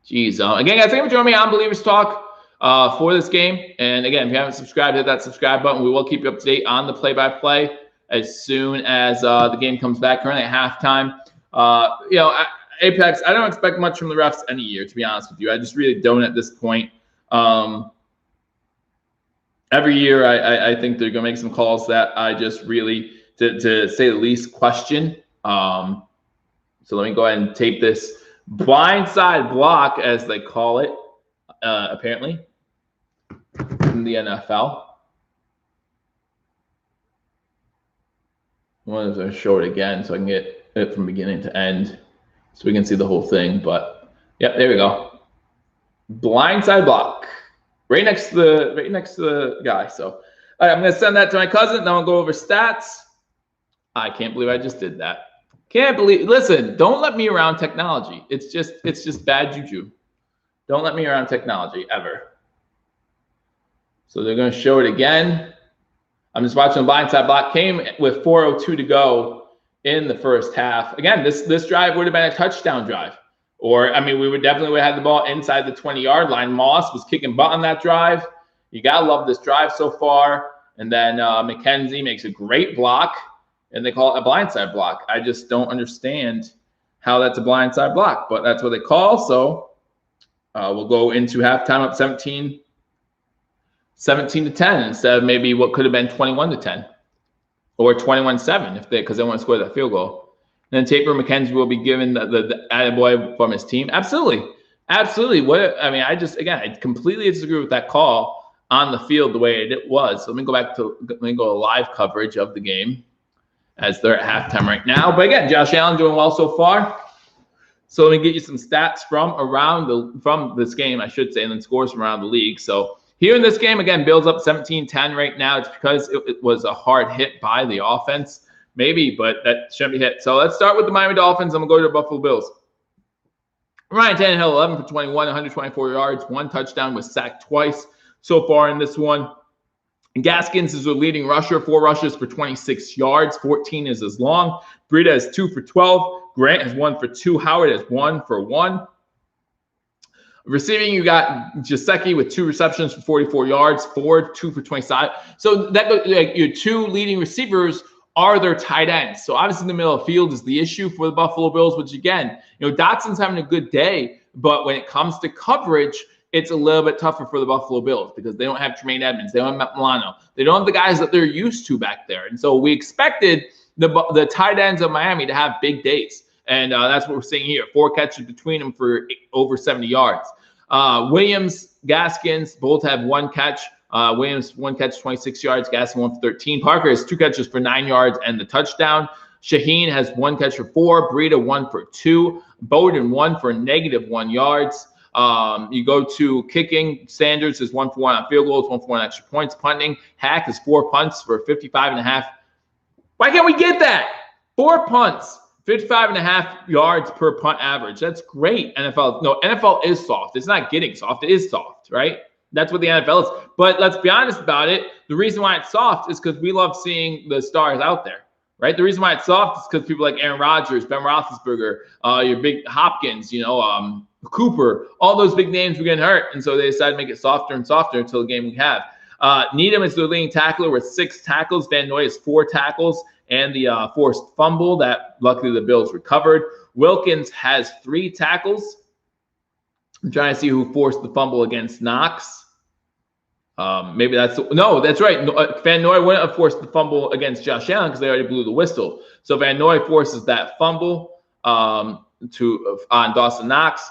Jeez. Again, guys, thank you for joining me on Billievers Talk for this game. And again, if you haven't subscribed, hit that subscribe button. We will keep you up to date on the play-by-play as soon as the game comes back. Currently at halftime. Apex, I don't expect much from the refs any year, to be honest with you. I just really don't at this point. Every year, I think they're going to make some calls that I just really, to say the least, question. So let me go ahead and tape this blindside block, as they call it, apparently, in the NFL. I wanted to show it again so I can get it from beginning to end so we can see the whole thing. But, yeah, there we go. Blindside block. Right next to the guy. So, all right, I'm going to send that to my cousin. Then I'll go over stats. I can't believe I just did that. Can't believe. Listen, don't let me around technology. It's just bad juju. Don't let me around technology ever. So they're going to show it again. I'm just watching the blindside block. Came with 4:02 to go in the first half. Again, this drive would have been a touchdown drive. Or, I mean, we would definitely have had the ball inside the 20-yard line. Moss was kicking butt on that drive. You got to love this drive so far. And then McKenzie makes a great block, and they call it a blindside block. I just don't understand how that's a blindside block, but that's what they call. So we'll go into halftime up 17 to 10 instead of maybe what could have been 21 to 10 or 21-7 because they want to score that field goal. And then Taper McKenzie will be given the attaboy from his team. Absolutely. I completely disagree with that call on the field the way it was. So let me go to live coverage of the game as they're at halftime right now. But again, Josh Allen doing well so far. So let me get you some stats from this game, I should say, and then scores from around the league. So here in this game, again, Bills up 17-10 right now. It's because it was a hard hit by the offense. Maybe, but that shouldn't be hit. So let's start with the Miami Dolphins. I'm going to go to the Buffalo Bills. Ryan Tannehill, 11 for 21, 124 yards, 1 touchdown, was sacked twice so far in this one. And Gaskins is the leading rusher, 4 rushes for 26 yards, 14 is as long. Breida has 2 for 12. Grant has 1 for 2. Howard has 1 for 1. Receiving, you got Jasecki with 2 receptions for 44 yards, Ford 2 for 25. So that your 2 leading receivers are their tight ends. So obviously in the middle of the field is the issue for the Buffalo Bills, which again, Dotson's having a good day, but when it comes to coverage, it's a little bit tougher for the Buffalo Bills because they don't have Tremaine Edmonds, they don't have Matt Milano, they don't have the guys that they're used to back there. And so we expected the tight ends of Miami to have big days. And that's what we're seeing here. 4 catches between them for over 70 yards. Williams, Gaskins both have 1 catch. Williams, 1 catch, 26 yards. Gaskins, 1 for 13. Parker has 2 catches for 9 yards and the touchdown. Shaheen has 1 catch for 4. Breida, 1 for 2. Bowden, 1 for -1 yards. You go to kicking. Sanders is 1 for 1 on field goals, 1 for 1 extra points. Punting. Hack is 4 punts for 55.5. Why can't we get that? 4 punts, 55.5 yards per punt average. That's great. NFL is soft. It's not getting soft. It is soft, right? That's what the NFL is. But let's be honest about it. The reason why it's soft is because we love seeing the stars out there, right? The reason why it's soft is because people like Aaron Rodgers, Ben Roethlisberger, your big Hopkins, Cooper, all those big names were getting hurt. And so they decided to make it softer and softer until the game we have. Needham is the leading tackler with 6 tackles. Van Noy has 4 tackles and the forced fumble that luckily the Bills recovered. Wilkins has 3 tackles. I'm trying to see who forced the fumble against Knox. Maybe that's right. Van Noy wouldn't have forced the fumble against Josh Allen because they already blew the whistle. So Van Noy forces that fumble on Dawson Knox.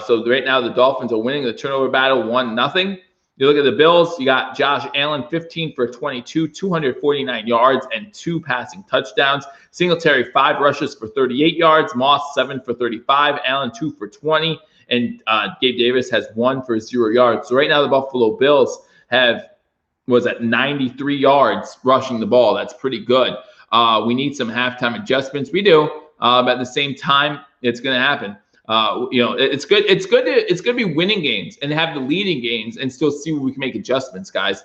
So right now the Dolphins are winning the turnover battle 1-0. You look at the Bills, you got Josh Allen, 15 for 22, 249 yards, and 2 passing touchdowns. Singletary, 5 rushes for 38 yards. Moss, 7 for 35. Allen, 2 for 20. And Gabe Davis has 1 for 0 yards. So right now the Buffalo Bills was at 93 yards rushing the ball. That's pretty good. We need some halftime adjustments. We do. But at the same time, it's going to happen. It's good. It's good to be winning games and have the leading games and still see where we can make adjustments, guys.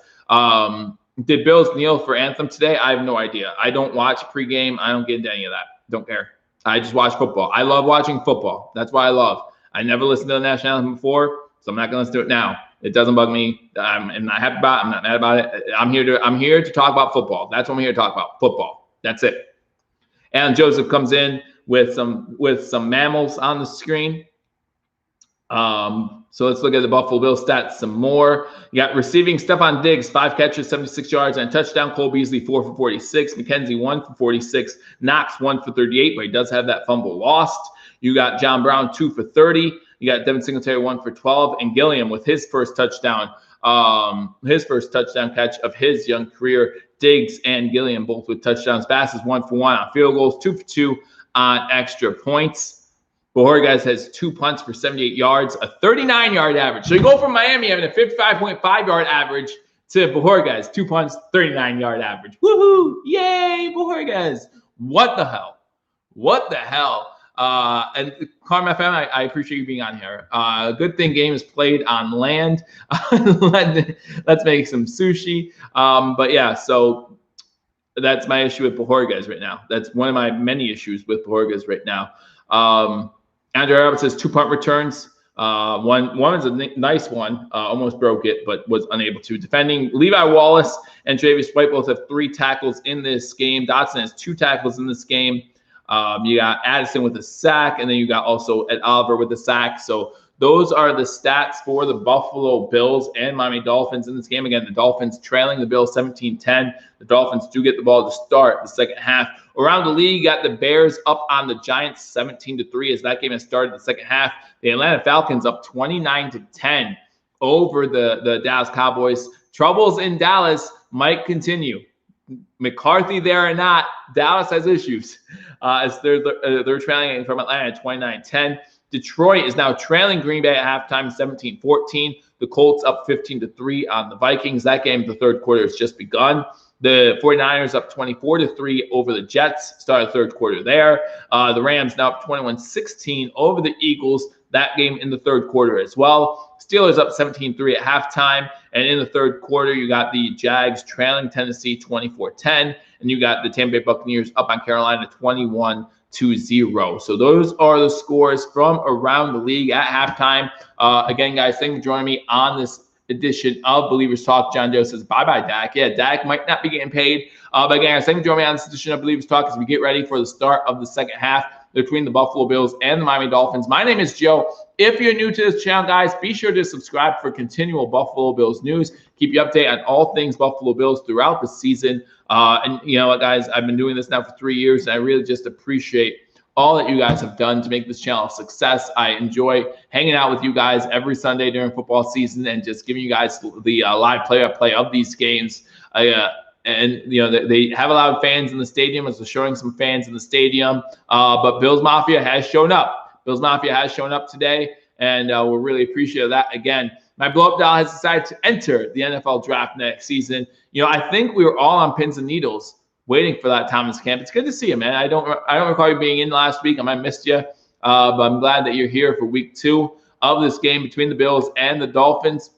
Did Bills kneel for anthem today? I have no idea. I don't watch pregame. I don't get into any of that. Don't care. I just watch football. I love watching football. That's what I love. I never listened to the national anthem before, so I'm not gonna listen to it now. It doesn't bug me. I'm not happy about it. I'm not mad about it. I'm here to talk about football. That's what I'm here to talk about. Football. That's it. And Joseph comes in with some mammals on the screen. So let's look at the Buffalo Bills stats some more. You got receiving Stephon Diggs, 5 catches, 76 yards, and a touchdown. Cole Beasley, 4 for 46. McKenzie, 1 for 46. Knox, 1 for 38, but he does have that fumble lost. You got John Brown, 2 for 30. You got Devin Singletary, 1 for 12. And Gilliam with his first touchdown catch of his young career. Diggs and Gilliam both with touchdowns. Bass is 1 for 1 on field goals, 2 for 2 on extra points. Borges has 2 punts for 78 yards, a 39-yard average. So you go from Miami having a 55.5-yard average to Borges, 2 punts, 39-yard average. Woohoo! Yay, Borges! What the hell? What the hell? And Carm FM, I appreciate you being on here. Good thing game is played on land. Let's make some sushi. But yeah, so that's my issue with Borges right now. That's one of my many issues with Borges right now. Andrew Roberts has 2 punt returns. One was a nice one, almost broke it, but was unable to. Defending Levi Wallace and Travis White both have 3 tackles in this game. Dotson has 2 tackles in this game. You got Addison with a sack, and then you got also Ed Oliver with a sack. So those are the stats for the Buffalo Bills and Miami Dolphins in this game. Again, the Dolphins trailing the Bills 17-10. The Dolphins do get the ball to start the second half. Around the league, you got the Bears up on the Giants 17-3 as that game has started the second half. The Atlanta Falcons up 29-10 over the Dallas Cowboys. Troubles in Dallas might continue. McCarthy there or not, Dallas has issues as they're trailing from Atlanta 29-10. Detroit is now trailing Green Bay at halftime 17-14. The Colts up 15-3 on the Vikings. That game, the third quarter has just begun. The 49ers up 24-3 over the Jets. Started the third quarter there. The Rams now up 21-16 over the Eagles. That game in the third quarter as well. Steelers up 17-3 at halftime. And in the third quarter, you got the Jags trailing Tennessee 24-10. And you got the Tampa Bay Buccaneers up on Carolina 21-0. So those are the scores from around the league at halftime. Again, guys, thank you for joining me on this edition of Billievers Talk. John Joe says, bye-bye, Dak. Yeah, Dak might not be getting paid. But again, guys, thank you for joining me on this edition of Billievers Talk as we get ready for the start of the second half between the Buffalo Bills and the Miami Dolphins. My name is Joe. If you're new to this channel, guys, be sure to subscribe for continual Buffalo Bills news. Keep you updated on all things Buffalo Bills throughout the season. And you know what, guys, I've been doing this now for 3 years, and I really just appreciate all that you guys have done to make this channel a success. I enjoy hanging out with you guys every Sunday during football season and just giving you guys the live play-by-play of these games. And you know they have a lot of fans in the stadium, as we're showing some fans in the stadium. But Bills Mafia has shown up. Bills Mafia has shown up today, and we're really appreciative of that. Again, my blow-up doll has decided to enter the NFL draft next season. You know, I think we were all on pins and needles waiting for that Thomas camp. It's good to see you, man. I don't recall you being in last week. I might have missed you, but I'm glad that you're here for week 2 of this game between the Bills and the Dolphins.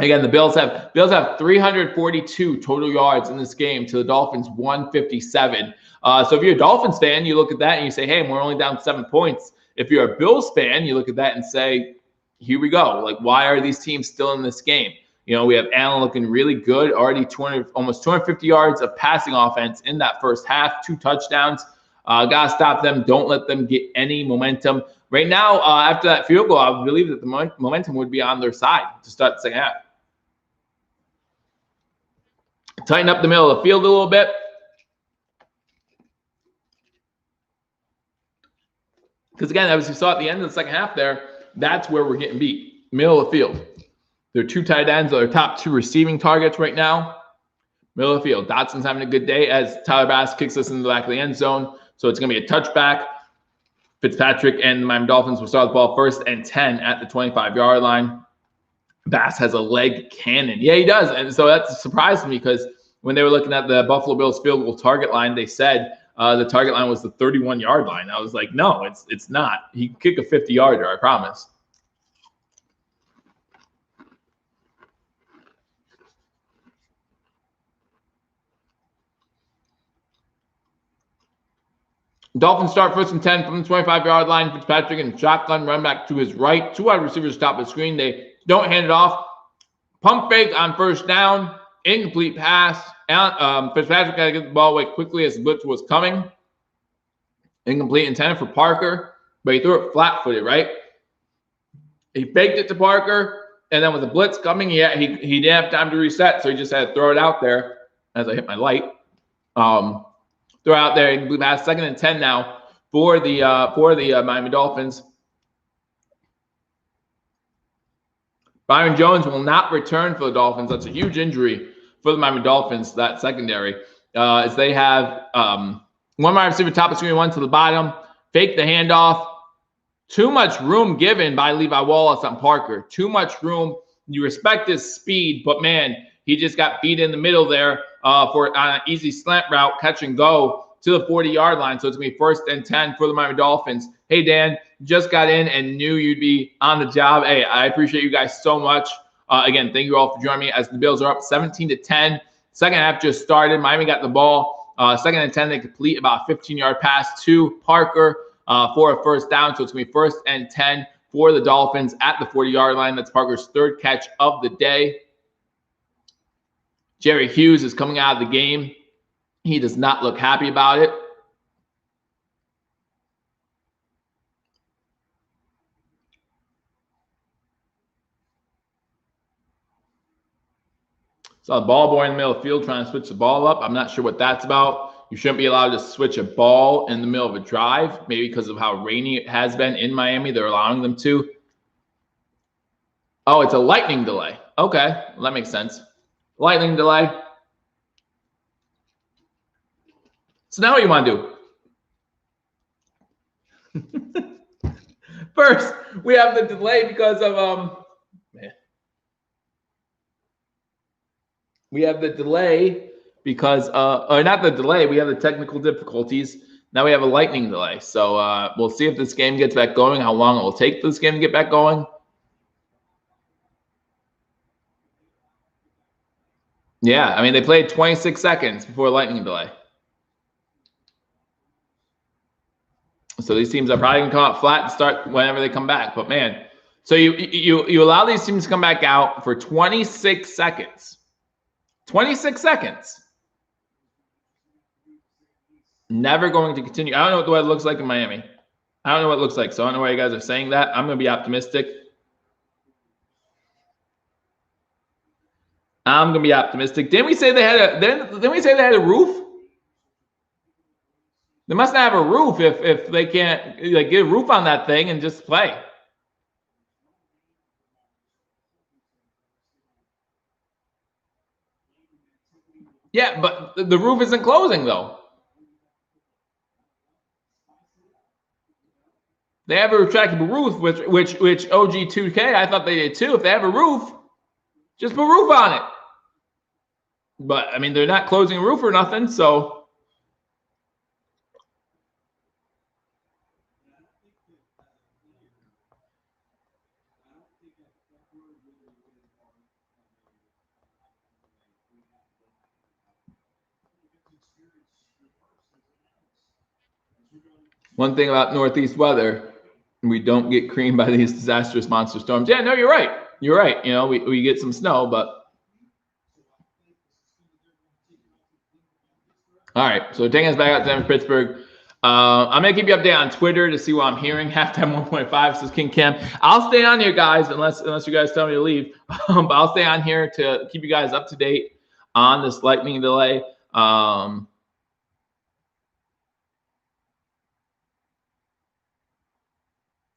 Again, the Bills have 342 total yards in this game to the Dolphins 157. So if you're a Dolphins fan, you look at that and you say, hey, we're only down 7 points. If you're a Bills fan, you look at that and say, here we go. Like, why are these teams still in this game? You know, we have Allen looking really good, already almost 250 yards of passing offense in that first half, 2 touchdowns. Got to stop them. Don't let them get any momentum. Right now, after that field goal, I would believe that the momentum would be on their side to start the second half. Tighten up the middle of the field a little bit. Because, again, as you saw at the end of the second half there, that's where we're getting beat, middle of the field. Their 2 tight ends are their top 2 receiving targets right now. Middle of the field. Dotson's having a good day as Tyler Bass kicks us in the back of the end zone. So it's going to be a touchback. Fitzpatrick and the Miami Dolphins will start the ball 1st and 10 at the 25-yard line. Bass has a leg cannon. Yeah, he does. And so that surprised me because when they were looking at the Buffalo Bills field goal target line, they said the target line was the 31-yard line. I was like, no, it's not. He can kick a 50-yarder, I promise. Dolphins start 1st and 10 from the 25-yard line. Fitzpatrick and shotgun run back to his right. 2 wide receivers top of the screen. They don't hand it off. Pump fake on 1st down. Incomplete pass. Fitzpatrick got to get the ball away quickly as the blitz was coming. Incomplete, intended for Parker, but he threw it flat-footed, right? He faked it to Parker, and then with the blitz coming, he didn't have time to reset, so he just had to throw it out there as I hit my light. Throw out there, incomplete pass. 2nd and 10 now for the Miami Dolphins. Byron Jones will not return for the Dolphins. That's a huge injury for the Miami Dolphins, that secondary, as they have one wide receiver top of the screen, one to the bottom. Fake the handoff. Too much room given by Levi Wallace on Parker. Too much room. You respect his speed, but, man, he just got beat in the middle there for an easy slant route, catch and go to the 40-yard line. So it's going to be 1st and 10 for the Miami Dolphins. Hey, Dan, just got in and knew you'd be on the job. Hey, I appreciate you guys so much. Again, thank you all for joining me as the Bills are up 17-10. Second half just started. Miami got the ball. 2nd and 10, they complete about a 15-yard pass to Parker for a 1st down. So it's going to be 1st and 10 for the Dolphins at the 40-yard line. That's Parker's 3rd catch of the day. Jerry Hughes is coming out of the game. He does not look happy about it. Saw the ball boy in the middle of the field trying to switch the ball up. I'm not sure what that's about. You shouldn't be allowed to switch a ball in the middle of a drive, maybe because of how rainy it has been in Miami. They're allowing them to. Oh, it's a lightning delay. Okay, well, that makes sense. Lightning delay. So now what you want to do? First, we have the delay because of we have the delay because or not the delay, we have the technical difficulties. Now we have a lightning delay. So we'll see if this game gets back going, how long it will take for this game to get back going. Yeah, I mean, they played 26 seconds before lightning delay. So these teams are probably going to come out flat and start whenever they come back. But, man, so you allow these teams to come back out for 26 seconds. 26 seconds. Never going to continue. I don't know what the weather looks like in Miami. I don't know what it looks like, so I don't know why you guys are saying that. I'm going to be optimistic. I'm going to be optimistic. Didn't we say they had a roof? They must not have a roof if they can't get a roof on that thing and just play. Yeah, but the roof isn't closing, though. They have a retractable roof, which OG2K, I thought they did too. If they have a roof, just put a roof on it. But, I mean, they're not closing a roof or nothing, so. One thing about Northeast weather, we don't get creamed by these disastrous monster storms. Yeah, no, you're right. You're right. You know, we get some snow, but. All right, so taking us back out to Pittsburgh. I'm going to keep you updated on Twitter to see what I'm hearing. Halftime 1.5 says King Cam. I'll stay on here, guys, unless you guys tell me to leave. But I'll stay on here to keep you guys up to date on this lightning delay.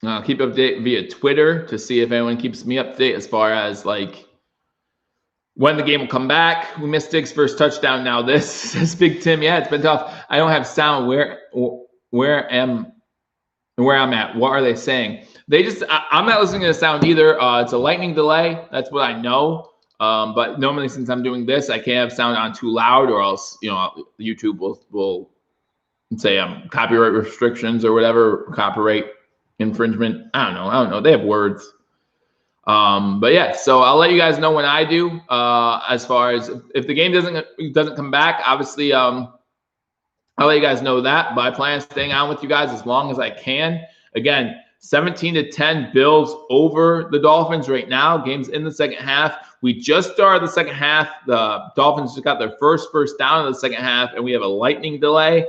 I'll keep update via Twitter to see if anyone keeps me up to date as far as like when the game will come back. We missed Diggs' first touchdown. Now this says Big Tim. Yeah, it's been tough. I don't have sound. Where I'm at. What are they saying? I'm not listening to the sound either. It's a lightning delay. That's what I know. But normally since I'm doing this, I can't have sound on too loud, or else YouTube will say copyright restrictions or whatever, copyright infringement. I don't know. They have words. But yeah, so I'll let you guys know when I do. As far as if the game doesn't come back, obviously, I'll let you guys know that, but I plan on staying on with you guys as long as I can. Again, 17-10 Bills over the Dolphins right now. Game's in the second half. We just started the second half. The Dolphins just got their first down in the second half, and we have a lightning delay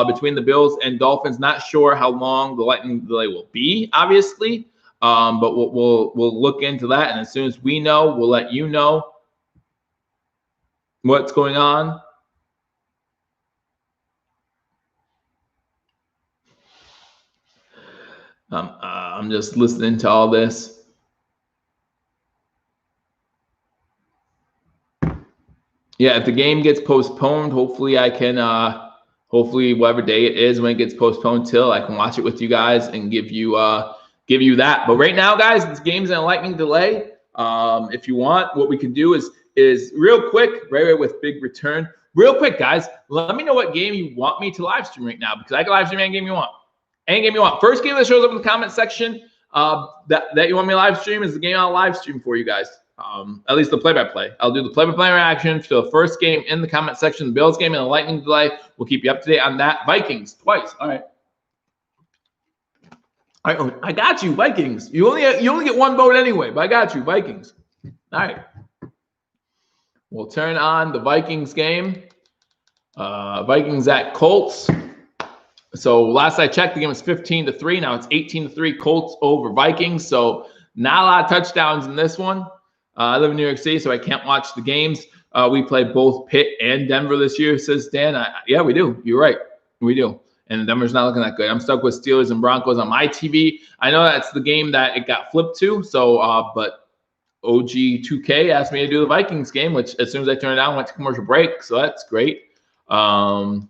between the Bills and Dolphins. Not sure how long the lightning delay will be, obviously, but we'll look into that. And as soon as we know, we'll let you know what's going on. I'm just listening to all this. Yeah, if the game gets postponed, hopefully I can, hopefully whatever day it is when it gets postponed till, I can watch it with you guys and give you that. But right now, guys, this game's in a lightning delay. If you want, what we can do is real quick, right with big return. Real quick, guys, let me know what game you want me to live stream right now, because I can live stream any game you want. Any game you want. First game that shows up in the comment section that you want me to live stream is the game I'll live stream for you guys. At least the play-by-play. I'll do the play-by-play reaction to the first game in the comment section, the Bills game and the lightning delay. We'll keep you up to date on that. Vikings twice. All right. I got you, Vikings. You only get one vote anyway, but I got you, Vikings. All right. We'll turn on the Vikings game. Vikings at Colts. So last I checked, the game was 15-3. Now it's 18-3 Colts over Vikings. So not a lot of touchdowns in this one. I live in New York City, so I can't watch the games. We play both Pitt and Denver this year, says Dan. Yeah, we do. You're right. We do. And Denver's not looking that good. I'm stuck with Steelers and Broncos on my TV. I know that's the game that it got flipped to. So, but OG2K asked me to do the Vikings game, which as soon as I turned it on, went to commercial break. So that's great. Falcons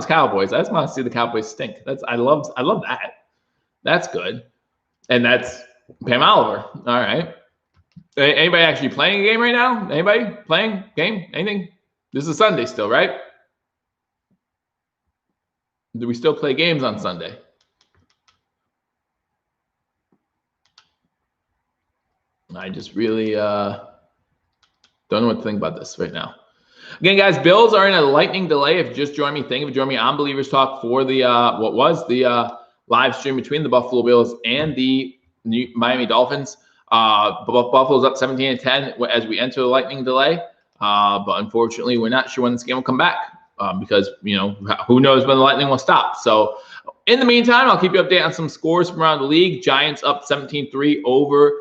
Cowboys. I just want to see the Cowboys stink. I love that. That's good. And that's Pam Oliver. All right. Anybody actually playing a game right now? Anybody playing game? Anything? This is Sunday still, right? Do we still play games on Sunday? I just really don't know what to think about this right now. Again, guys, Bills are in a lightning delay. If you just joined me, thank you for joining me on Billievers Talk for the what was the live stream between the Buffalo Bills and the Miami Dolphins. Buffalo's up 17-10 as we enter the lightning delay. But unfortunately, we're not sure when this game will come back because, who knows when the lightning will stop. So in the meantime, I'll keep you updated on some scores from around the league. Giants up 17-3 over,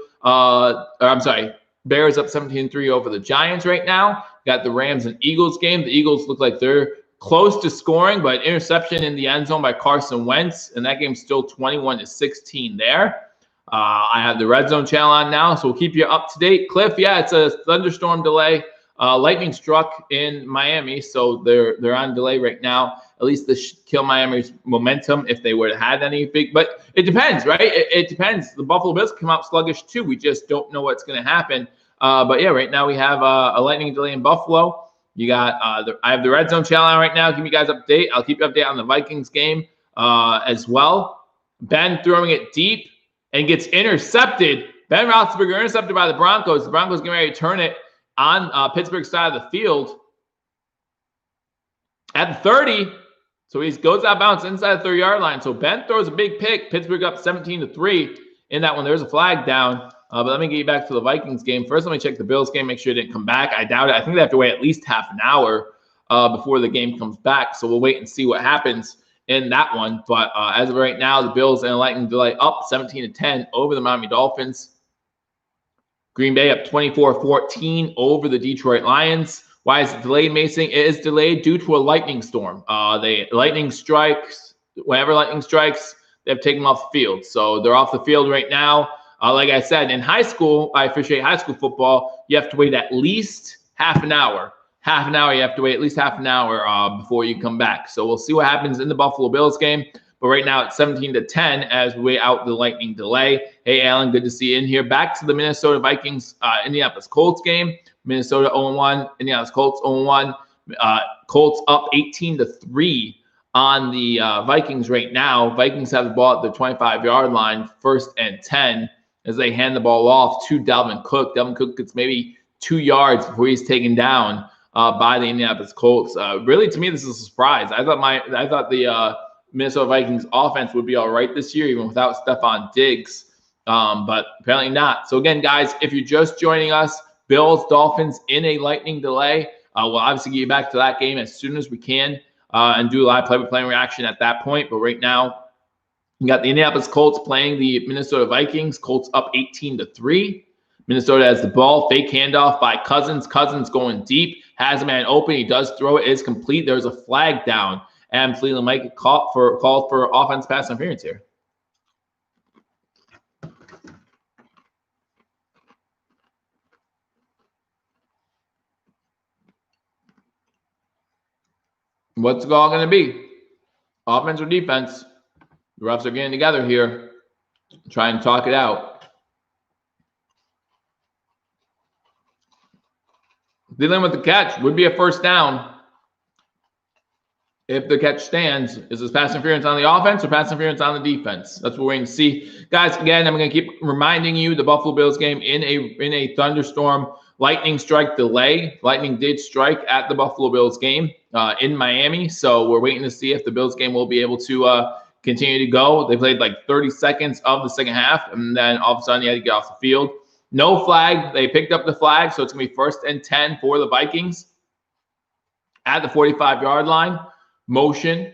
Bears up 17-3 over the Giants right now. Got the Rams and Eagles game. The Eagles look like they're close to scoring, but interception in the end zone by Carson Wentz, and that game's still 21-16 there. I have the Red Zone channel on now, so we'll keep you up to date. Cliff, yeah, it's a thunderstorm delay. Lightning struck in Miami, so they're on delay right now. At least this kill Miami's momentum if they would have had any big. But it depends, right? It depends. The Buffalo Bills come out sluggish too. We just don't know what's going to happen. But yeah, right now we have a lightning delay in Buffalo. You got I have the Red Zone channel on right now. Give you guys an update. I'll keep you updated on the Vikings game as well. Ben throwing it deep and gets intercepted. Ben Roethlisberger intercepted by the Broncos. The Broncos getting ready to turn it on Pittsburgh's side of the field at the 30. So he goes out bounce inside the 30-yard line. So Ben throws a big pick. Pittsburgh up 17-3 in that one. There's a flag down. But let me get you back to the Vikings game. First, let me check the Bills game, make sure it didn't come back. I doubt it. I think they have to wait at least half an hour before the game comes back. So we'll wait and see what happens in that one. But as of right now, the Bills and lightning delay up 17-10 over the Miami Dolphins. Green Bay up 24-14 over the Detroit Lions. Why is it delayed, Mason? It is delayed due to a lightning storm. Lightning strikes. Whenever lightning strikes, they have taken them off the field. So they're off the field right now. Like I said, in high school, I appreciate high school football. You have to wait at least half an hour. Half an hour, you have to wait at least half an hour before you come back. So we'll see what happens in the Buffalo Bills game. But right now it's 17-10 as we wait out the lightning delay. Hey, Alan, good to see you in here. Back to the Minnesota Vikings, Indianapolis Colts game. Minnesota 0-1, Indianapolis Colts 0-1. Colts up 18-3 on the Vikings right now. Vikings have the ball at the 25-yard line, 1st and 10, as they hand the ball off to Dalvin Cook. Dalvin Cook gets maybe 2 yards before he's taken down by the Indianapolis Colts. Really, to me, this is a surprise. I thought the Minnesota Vikings offense would be all right this year, even without Stephon Diggs. But apparently not. So again, guys, if you're just joining us, Bills, Dolphins in a lightning delay. We'll obviously get back to that game as soon as we can and do a live play-by-play reaction at that point. But right now, you got the Indianapolis Colts playing the Minnesota Vikings. Colts up 18-3. Minnesota has the ball. Fake handoff by Cousins. Cousins going deep. Has a man open. He does throw it. It is complete. There's a flag down. And Cleveland might get called for offense pass interference here. What's the call going to be? Offense or defense? The refs are getting together here, trying to talk it out. Dealing with the catch would be a first down. If the catch stands, is this pass interference on the offense or pass interference on the defense? That's what we're waiting to see. Guys, again, I'm going to keep reminding you the Buffalo Bills game in a thunderstorm lightning strike delay. Lightning did strike at the Buffalo Bills game in Miami. So we're waiting to see if the Bills game will be able to continue to go. They played like 30 seconds of the second half, and then all of a sudden you had to get off the field. No flag. They picked up the flag, so it's going to be 1st and 10 for the Vikings at the 45-yard line. Motion.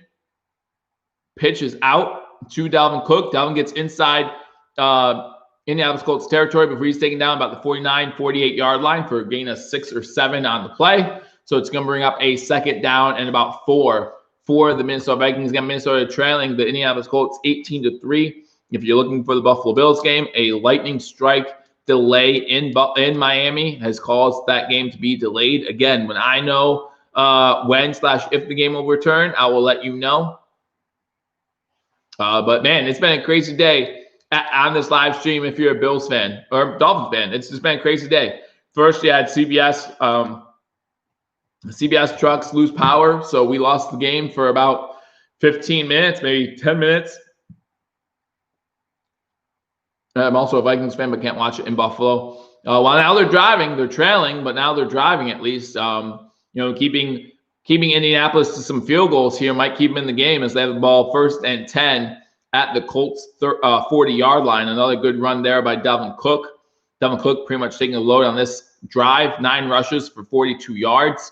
Pitch is out to Dalvin Cook. Dalvin gets inside Indianapolis Colts territory before he's taken down about the 49, 48-yard line for a gain of 6 or 7 on the play. So it's going to bring up a second down and about 4 for the Minnesota Vikings. Again, Minnesota trailing the Indianapolis Colts 18-3. If you're looking for the Buffalo Bills game, a lightning strike delay in Miami has caused that game to be delayed. Again, when I know when/if the game will return, I will let you know. But man, it's been a crazy day on this live stream. If you're a Bills fan or Dolphins fan, it's just been a crazy day. First, you had CBS trucks lose power, so we lost the game for about 15 minutes, maybe 10 minutes. I'm also a Vikings fan, but can't watch it in Buffalo. While now they're driving, they're trailing, but now they're driving at least. Keeping Indianapolis to some field goals here might keep them in the game as they have the ball 1st and 10 at the Colts 40-yard line. Another good run there by Dalvin Cook. Dalvin Cook pretty much taking a load on this drive. 9 rushes for 42 yards.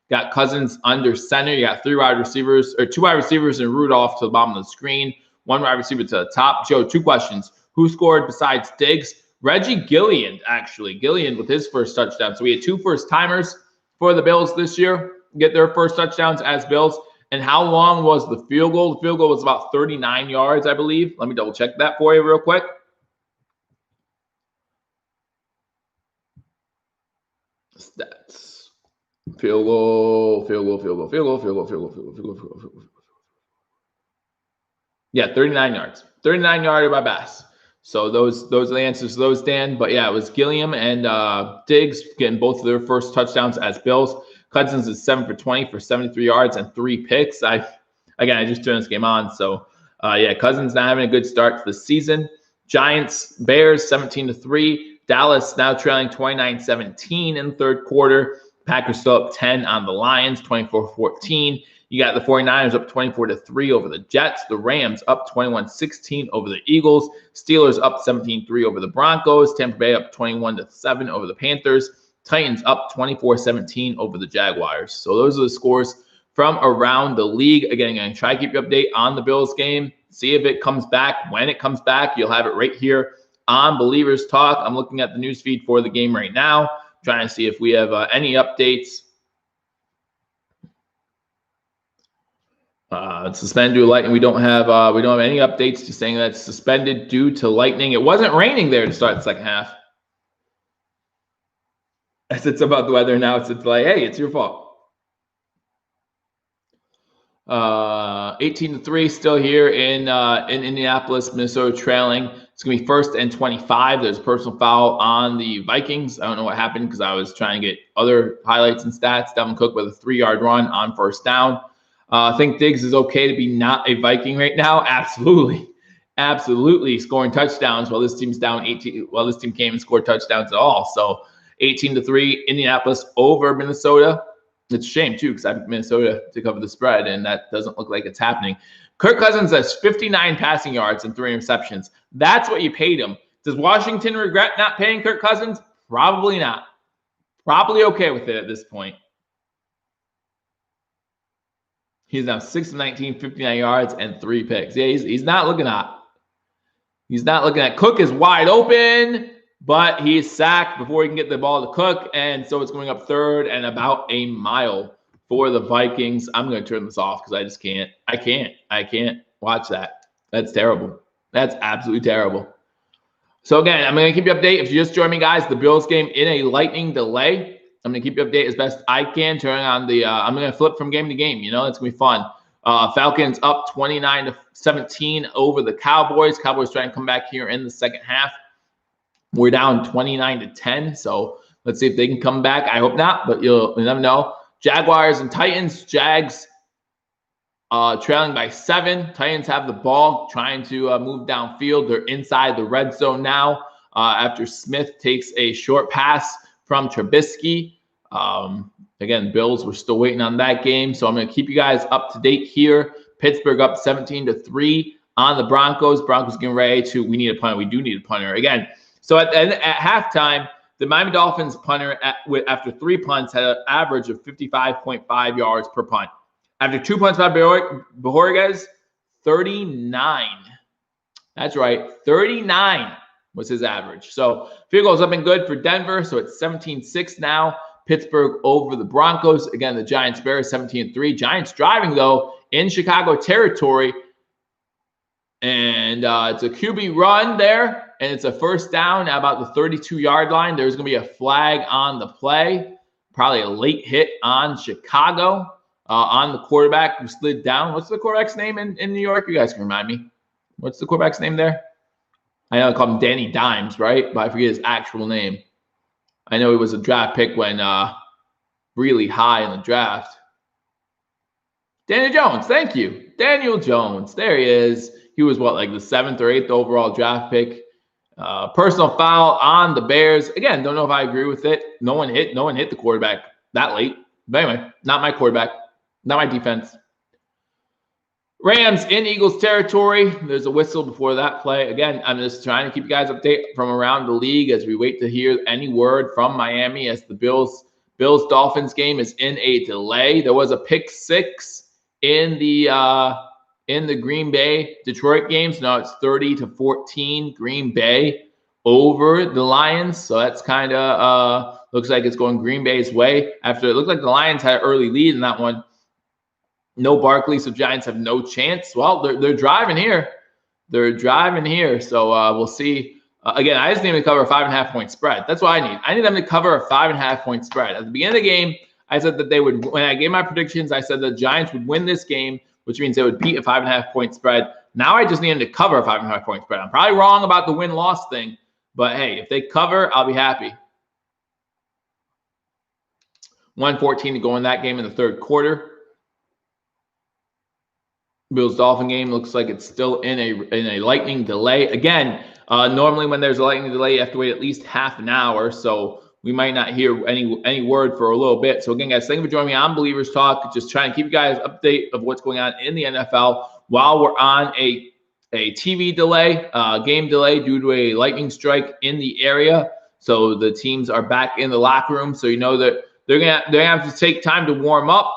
Got Cousins under center. You got 2 wide receivers and Rudolph to the bottom of the screen. 1 wide receiver to the top. Joe, 2 questions. Who scored besides Diggs? Reggie Gilliland, actually. Gilliland with his first touchdown. So we had 2 first-timers for the Bills this year get their first touchdowns as Bills. And how long was the field goal? The field goal was about 39 yards, I believe. Let me double-check that for you real quick. Stats. Field goal. Yeah, 39 yards. 39-yarder by Bass. So those are the answers to those, Dan. But yeah, it was Gilliam and Diggs getting both of their first touchdowns as Bills. Cousins is 7 for 20 for 73 yards and 3 picks. I just turned this game on. So Cousins not having a good start to the season. Giants, Bears 17-3. Dallas now trailing 29-17 in the third quarter. Packers still up 10 on the Lions, 24-14. You got the 49ers up 24-3 over the Jets. The Rams up 21-16 over the Eagles. Steelers up 17-3 over the Broncos. Tampa Bay up 21-7 over the Panthers. Titans up 24-17 over the Jaguars. So those are the scores from around the league. Again, I'm going to try to keep you update on the Bills game. See if it comes back. When it comes back, you'll have it right here on Billievers Talk. I'm looking at the news feed for the game right now, trying to see if we have any updates. Suspended due to lightning. We don't have any updates to saying that it's suspended due to lightning. It wasn't raining there to start the second half. As it's about the weather now, it's like, hey, it's your fault. 18-3 still here in Indianapolis, Minnesota trailing. It's gonna be 1st and 25. There's a personal foul on the Vikings. I don't know what happened because I was trying to get other highlights and stats. Dalvin Cook with a 3-yard run on 1st down. I think Diggs is okay to be not a Viking right now. Absolutely scoring touchdowns while this team's down 18. While this team came and scored touchdowns at all. So 18-3, Indianapolis over Minnesota. It's a shame, too, because I have Minnesota to cover the spread, and that doesn't look like it's happening. Kirk Cousins has 59 passing yards and 3 interceptions. That's what you paid him. Does Washington regret not paying Kirk Cousins? Probably not. Probably okay with it at this point. He's now 6 of 19, 59 yards, and 3 picks. Yeah, he's not looking hot. He's not looking at. Cook is wide open, but he's sacked before he can get the ball to Cook, and so it's going up third and about a mile for the Vikings. I'm going to turn this off because I just can't. I can't watch that. That's terrible. That's absolutely terrible. So, again, I'm going to keep you updated. If you just joined me, guys, the Bills game in a lightning delay. I'm going to keep you updated as best I can. Turning on the I'm going to flip from game to game. You know, it's going to be fun. Falcons up 29-17 over the Cowboys. Cowboys trying to come back here in the second half. We're down 29-10. So let's see if they can come back. I hope not, but you'll never know. Jaguars and Titans. Jags trailing by 7. Titans have the ball, trying to move downfield. They're inside the red zone now after Smith takes a short pass from Trubisky. Again, Bills, we're still waiting on that game. So I'm going to keep you guys up to date here. Pittsburgh up 17-3 on the Broncos. Broncos getting ready to, we need a punter. We do need a punter. Again, so at halftime, the Miami Dolphins punter, after 3 punts, had an average of 55.5 yards per punt. After 2 punts by Bojorquez, 39. That's right, 39 was his average. So field goals have been good for Denver. So it's 17-6 now. Pittsburgh over the Broncos. Again, the Giants Bears 17-3. Giants driving, though, in Chicago territory. And it's a QB run there. And it's a first down at about the 32-yard line. There's going to be a flag on the play. Probably a late hit on Chicago, on the quarterback who slid down. What's the quarterback's name in New York? You guys can remind me. What's the quarterback's name there? I know I call him Danny Dimes, right? But I forget his actual name. I know he was a draft pick when really high in the draft. Daniel Jones, thank you. Daniel Jones, there he is. He was what, like the 7th or 8th overall draft pick. Personal foul on the Bears. Again, don't know if I agree with it. No one hit the quarterback that late. But anyway, not my quarterback, not my defense. Rams in Eagles territory. There's a whistle before that play. Again, I'm just trying to keep you guys updated from around the league as we wait to hear any word from Miami as the Bills Dolphins game is in a delay. There was a pick 6 in the Green Bay Detroit games. Now it's 30-14 Green Bay over the Lions. So that's kind of looks like it's going Green Bay's way. After it looked like the Lions had an early lead in that one. No Barkley, so Giants have no chance. Well, they're driving here. They're driving here. So we'll see. Again, I just need to cover a 5.5-point spread. That's what I need. I need them to cover a 5.5-point spread. At the beginning of the game, I said that they would, when I gave my predictions, I said the Giants would win this game, which means they would beat a 5.5-point spread. Now I just need them to cover a 5.5-point spread. I'm probably wrong about the win-loss thing, but hey, if they cover, I'll be happy. 1:14 to go in that game in the third quarter. Bills-Dolphin game looks like it's still in a lightning delay. Again, normally when there's a lightning delay, you have to wait at least half an hour. So we might not hear any word for a little bit. So again, guys, thank you for joining me on Believers Talk. Just trying to keep you guys update of what's going on in the NFL while we're on a TV delay, game delay due to a lightning strike in the area. So the teams are back in the locker room. So you know that they're gonna have to take time to warm up.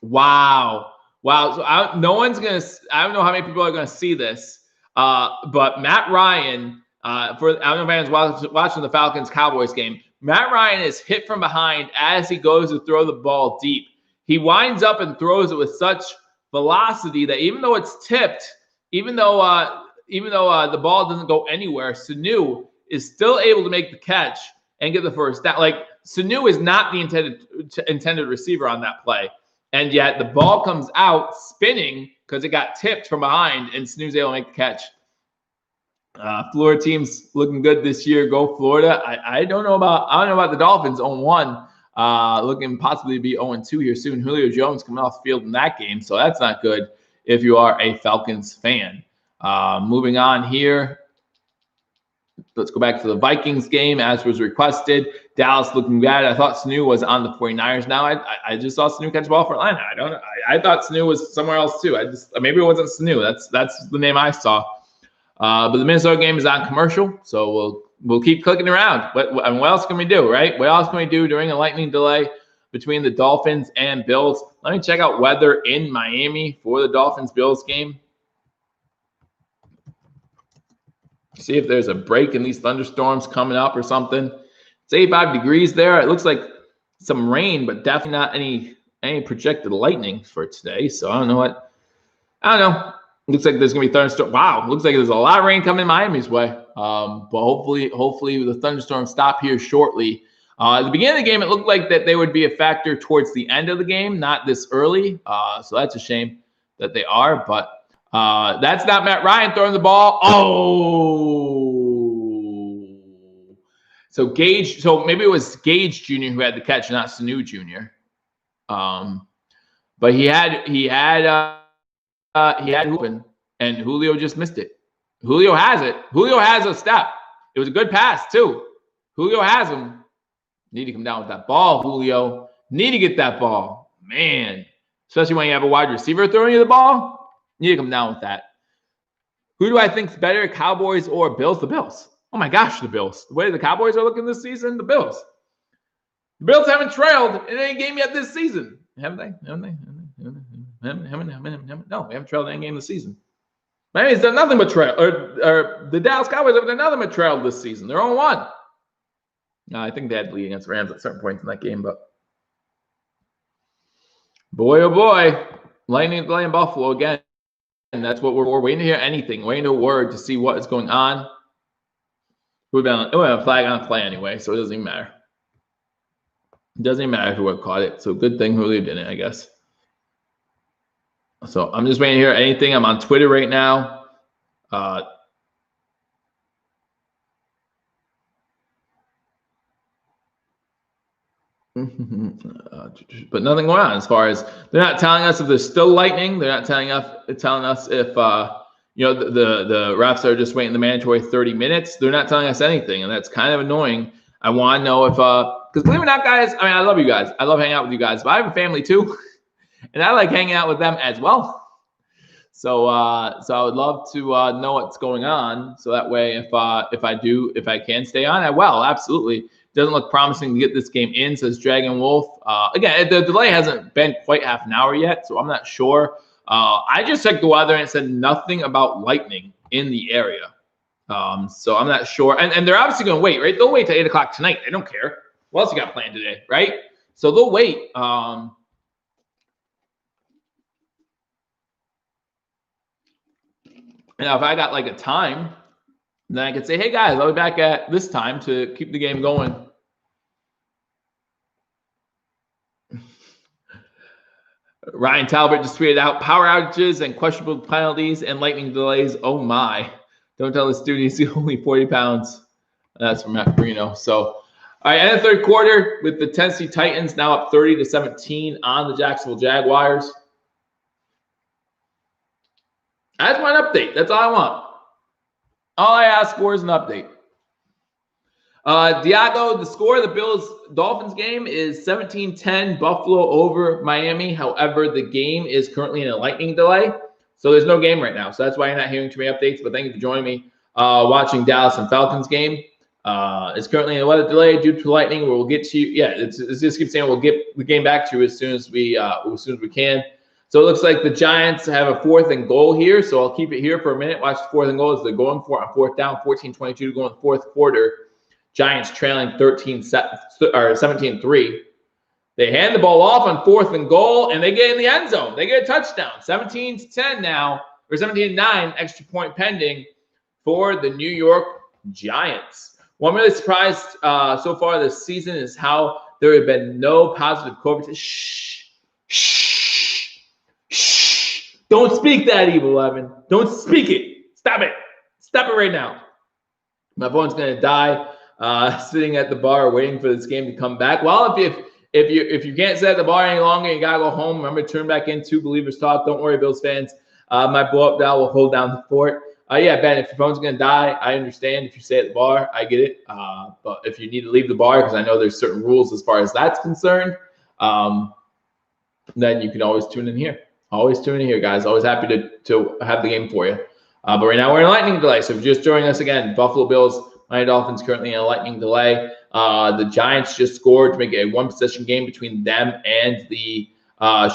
Wow. So I don't know how many people are gonna see this, but Matt Ryan, I don't know if anyone's watching the Falcons-Cowboys game. Matt Ryan is hit from behind as he goes to throw the ball deep. He winds up and throws it with such velocity that even though it's tipped, even though the ball doesn't go anywhere, Sanu is still able to make the catch and get the first down. Like, Sanu is not the intended receiver on that play. And yet the ball comes out spinning because it got tipped from behind, and Sanu's able to make the catch. Florida team's looking good this year. Go Florida. I don't know about the Dolphins 0-1. Looking possibly to be 0-2 here soon. Julio Jones coming off the field in that game, so that's not good if you are a Falcons fan. Moving on here. Let's go back to the Vikings game as was requested. Dallas looking bad. I thought Sanu was on the 49ers. Now I just saw Sanu catch the ball for Atlanta. I don't know. I thought Sanu was somewhere else too. Maybe it wasn't Sanu. That's the name I saw. But the Minnesota game is on commercial, so we'll keep clicking around. What else can we do, right? What else can we do during a lightning delay between the Dolphins and Bills? Let me check out weather in Miami for the Dolphins-Bills game. See if there's a break in these thunderstorms coming up or something. It's 85 degrees there. It looks like some rain, but definitely not any projected lightning for today. So I don't know. Looks like there's gonna be thunderstorm. Wow, looks like there's a lot of rain coming Miami's way. But hopefully the thunderstorms stop here shortly. At the beginning of the game, it looked like that they would be a factor towards the end of the game, not this early. So that's a shame that they are, but. That's not Matt Ryan throwing the ball. Oh. So maybe it was Gage Jr. who had the catch, not Sanu Jr. But he had Hoopin, and Julio just missed it. Julio has it. Julio has a step. It was a good pass, too. Julio has him. Need to come down with that ball, Julio. Need to get that ball. Man. Especially when you have a wide receiver throwing you the ball. You need to come down with that. Who do I think is better, Cowboys or Bills? The Bills. Oh my gosh, the Bills. The way the Cowboys are looking this season, the Bills. The Bills haven't trailed in any game yet this season. Haven't they? No, we haven't trailed in any game this season. Miami's done nothing but trail. Or the Dallas Cowboys have done nothing but trail this season. They're 0-1. No, I think they had to lead against the Rams at certain points in that game, but boy, oh boy, lightning delay in Buffalo again. And that's what we're waiting to hear anything, waiting to a word to see what is going on. It would have been a flag on a play anyway, so it doesn't even matter. It doesn't even matter who would have caught it. So good thing Julio didn't, I guess. So I'm just waiting to hear anything. I'm on Twitter right now. But nothing going on as far as they're not telling us if there's still lightning. They're not telling us if the refs are just waiting the mandatory 30 minutes. They're not telling us anything, and that's kind of annoying. I want to know if because believe it or not, guys, I mean, I love you guys. I love hanging out with you guys, but I have a family too, and I like hanging out with them as well. So I would love to know what's going on, so that way if I can stay on, I will absolutely. Doesn't look promising to get this game in, says Dragon Wolf. Again, the delay hasn't been quite half an hour yet, so I'm not sure. I just checked the weather and it said nothing about lightning in the area. So I'm not sure. And they're obviously going to wait, right? They'll wait till 8 o'clock tonight. They don't care. What else you got planned today, right? So they'll wait. Now, if I got like a time, then I could say, hey, guys, I'll be back at this time to keep the game going. Ryan Talbot just tweeted out power outages and questionable penalties and lightning delays. Oh, my. Don't tell this dude he's only 40 pounds. That's from Matt Marino. So, all right, and the third quarter with the Tennessee Titans now up 30-17 on the Jacksonville Jaguars. That's my update. That's all I want. All I ask for is an update. Diago, the score of the Bills-Dolphins game is 17-10, Buffalo over Miami. However, the game is currently in a lightning delay, so there's no game right now. So that's why you're not hearing too many updates, but thank you for joining me watching Dallas and Falcons game. It's currently in a weather delay due to lightning. We'll get to you. Yeah, it's just keep saying we'll get the game back to you as soon as we can. So it looks like the Giants have a 4th and goal here. So I'll keep it here for a minute. Watch the 4th and goal as they're going for it on 4th down, 14-22 to go in the fourth quarter. Giants trailing 17-3. They hand the ball off on 4th and goal, and they get in the end zone. They get a touchdown. 17-10 now, or 17-9, extra point pending for the New York Giants. Well, I'm really surprised so far this season is how there have been no positive COVID. Shh. Don't speak that, Evil Evan. Don't speak it. Stop it. Stop it right now. My phone's going to die sitting at the bar waiting for this game to come back. Well, if you can't sit at the bar any longer, you got to go home. Remember to turn back into Billievers Talk. Don't worry, Bills fans. My blow-up dial will hold down the fort. Yeah, Ben, if your phone's going to die, I understand. If you stay at the bar, I get it. But if you need to leave the bar, because I know there's certain rules as far as that's concerned, then you can always tune in here. Always tune in here, guys. Always happy to have the game for you. But right now we're in a lightning delay. So if you're just joining us again, Buffalo Bills, Miami Dolphins currently in a lightning delay. The Giants just scored to make it a one-possession game between them and the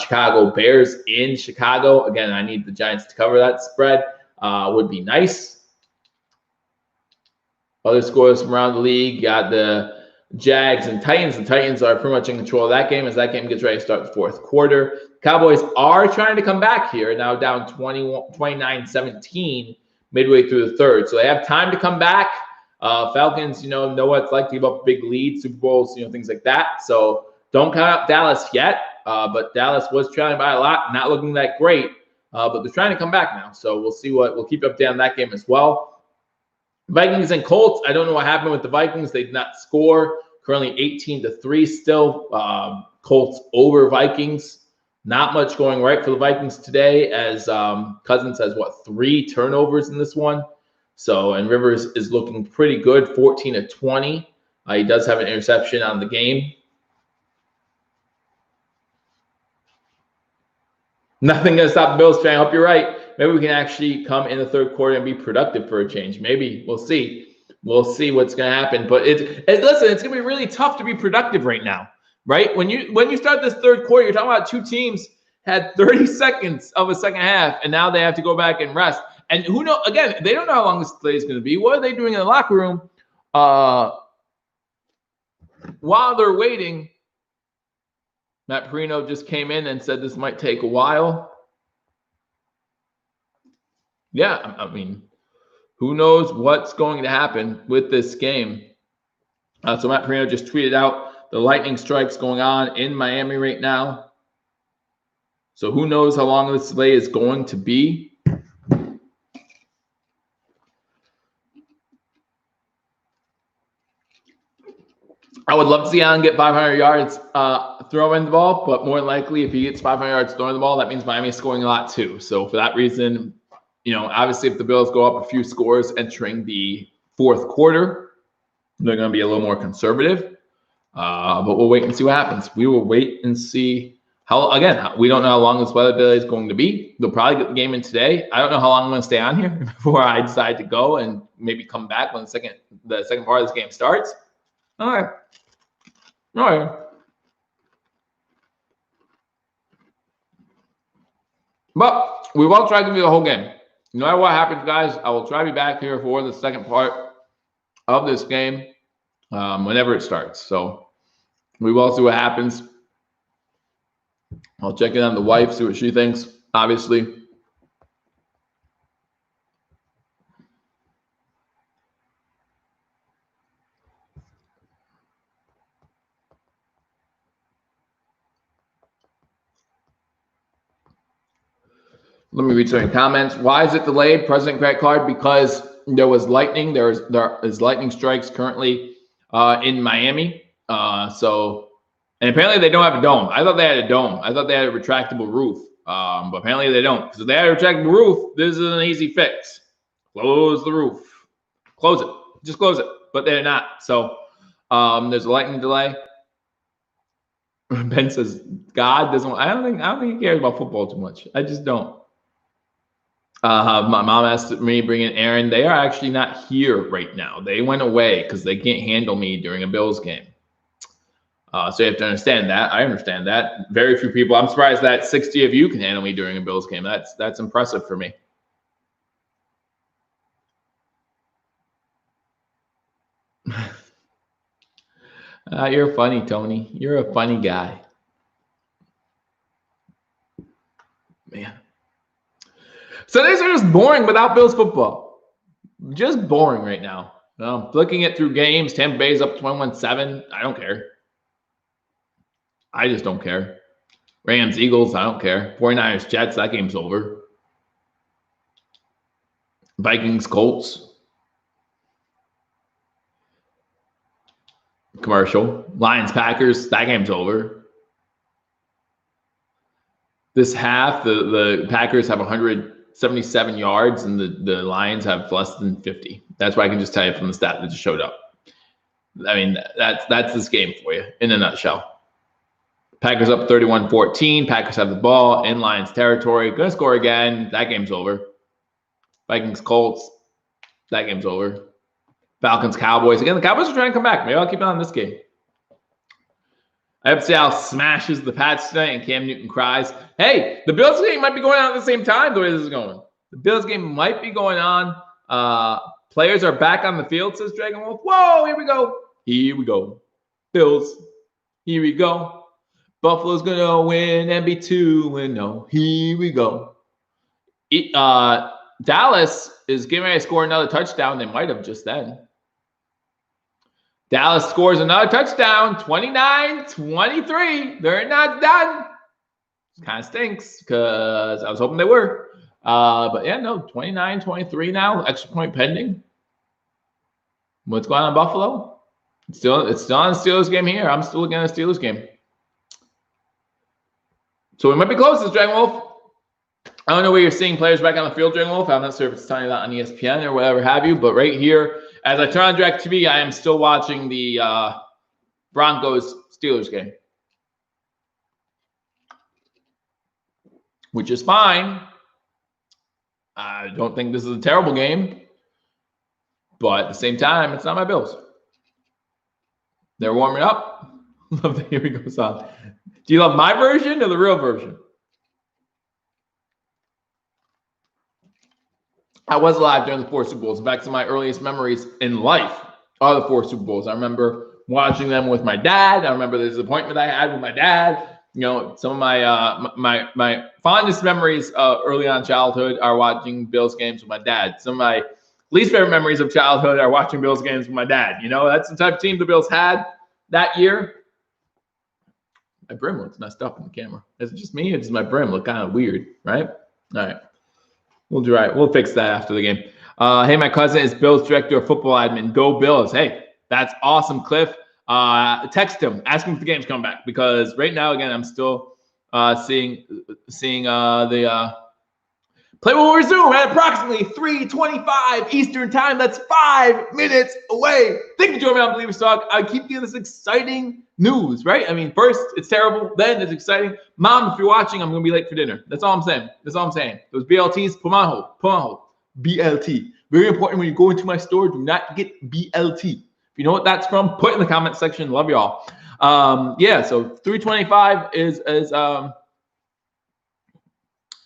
Chicago Bears in Chicago. Again, I need the Giants to cover that spread. Would be nice. Other scores from around the league, got the Jags and Titans. The Titans are pretty much in control of that game as that game gets ready to start the fourth quarter. Cowboys are trying to come back here, now down 29-17 midway through the third. So they have time to come back. Falcons, know what it's like to give up big leads, Super Bowls, things like that. So don't count out Dallas yet. But Dallas was trailing by a lot, not looking that great. But they're trying to come back now. So we'll see we'll keep up on that game as well. Vikings and Colts, I don't know what happened with the Vikings. They did not score. Currently 18-3 still. Colts over Vikings. Not much going right for the Vikings today as Cousins has, 3 turnovers in this one. So, and Rivers is looking pretty good, 14-20. He does have an interception on the game. Nothing going to stop the Bills fan. I hope you're right. Maybe we can actually come in the third quarter and be productive for a change. Maybe. We'll see. We'll see what's going to happen. But listen, it's going to be really tough to be productive right now, right? When you start this third quarter, you're talking about two teams had 30 seconds of a second half, and now they have to go back and rest. And who knows? Again, they don't know how long this play is going to be. What are they doing in the locker room while they're waiting? Matt Perino just came in and said this might take a while. Yeah, I mean, who knows what's going to happen with this game. So Matt Perino just tweeted out the lightning strikes going on in Miami right now. So who knows how long this delay is going to be. I would love to see Allen get 500 yards throwing the ball, but more than likely if he gets 500 yards throwing the ball, that means Miami is scoring a lot too. So for that reason, obviously if the Bills go up a few scores entering the fourth quarter, they're going to be a little more conservative. But we'll wait and see what happens. We will wait and see we don't know how long this weather delay is going to be. They'll probably get the game in today. I don't know how long I'm going to stay on here before I decide to go and maybe come back when the second part of this game starts. All right. But we will try to give you the whole game. No matter what happens, guys, I will try to be back here for the second part of this game whenever it starts. So we will see what happens. I'll check in on the wife, see what she thinks, obviously. Let me read some comments. Why is it delayed? President credit card, because there was lightning. There is lightning strikes currently in Miami. And apparently they don't have a dome. I thought they had a dome. I thought they had a retractable roof. But apparently they don't. Because if they had a retractable roof, this is an easy fix. Close the roof. Close it. Just close it. But they're not. So there's a lightning delay. Ben says God doesn't. I don't think he cares about football too much. I just don't. My mom asked me bring in Aaron. They are actually not here right now. They went away because they can't handle me during a Bills game. So you have to understand that. I understand that. Very few people. I'm surprised that 60 of you can handle me during a Bills game. That's impressive for me. You're funny, Tony. You're a funny guy. Man. Sundays are just boring without Bills football. Just boring right now. Looking at through games, Tampa Bay's up 21-7. I don't care. I just don't care. Rams, Eagles, I don't care. 49ers, Jets, that game's over. Vikings, Colts. Commercial. Lions, Packers, that game's over. This half, the Packers have 100 177 yards, and the Lions have less than 50. That's why I can just tell you from the stat that just showed up. I mean, that's this game for you in a nutshell. Packers up 31-14. Packers have the ball in Lions territory. Gonna score again. That game's over. Vikings Colts. That game's over. Falcons Cowboys. Again, the Cowboys are trying to come back. Maybe I'll keep an eye on this game. I hope Seattle smashes the Pats tonight and Cam Newton cries. Hey, the Bills game might be going on at the same time the way this is going. The Bills game might be going on. Players are back on the field, says Dragon Wolf. Whoa, here we go. Here we go. Bills. Here we go. Buffalo's going to win and be 2-0. Here we go. Dallas is getting ready to score another touchdown. They might have just then. Dallas scores another touchdown, 29-23. They're not done. Kind of stinks because I was hoping they were. But yeah, no, 29-23 now. Extra point pending. What's going on in Buffalo? It's still on the Steelers game here. I'm still looking at the Steelers game. So we might be close, this Dragon Wolf. I don't know where you're seeing players back on the field, Dragon Wolf. I'm not sure if it's telling you that on ESPN or whatever have you. But right here, as I turn on DirecTV, I am still watching the Broncos-Steelers game, which is fine. I don't think this is a terrible game, but at the same time, it's not my Bills. They're warming up. Love the Here We Go song. Do you love my version or the real version? I was alive during the 4 Super Bowls. In fact, some of my earliest memories in life are the 4 Super Bowls. I remember watching them with my dad. I remember the disappointment I had with my dad. You know, some of my my fondest memories early on in childhood are watching Bills games with my dad. Some of my least favorite memories of childhood are watching Bills games with my dad. You know, that's the type of team the Bills had that year. My brim looks messed up in the camera. Is it just me? Or does my brim look kind of weird, right? All right. We'll fix that after the game. Hey, my cousin is Bills director of football admin. Go Bills. Hey, that's awesome, Cliff. Text him. Ask him if the game's coming back. Because right now, again, I'm still seeing the play will resume at approximately 3:25 Eastern time. That's 5 minutes away. Thank you for joining me on Billievers Talk. I keep you this exciting news, right? I mean, first, it's terrible. Then it's exciting. Mom, if you're watching, I'm going to be late for dinner. That's all I'm saying. Those BLTs, put them on hold. BLT. Very important when you go into my store. Do not get BLT. If you know what that's from, put it in the comment section. Love y'all. Yeah, so 3:25 is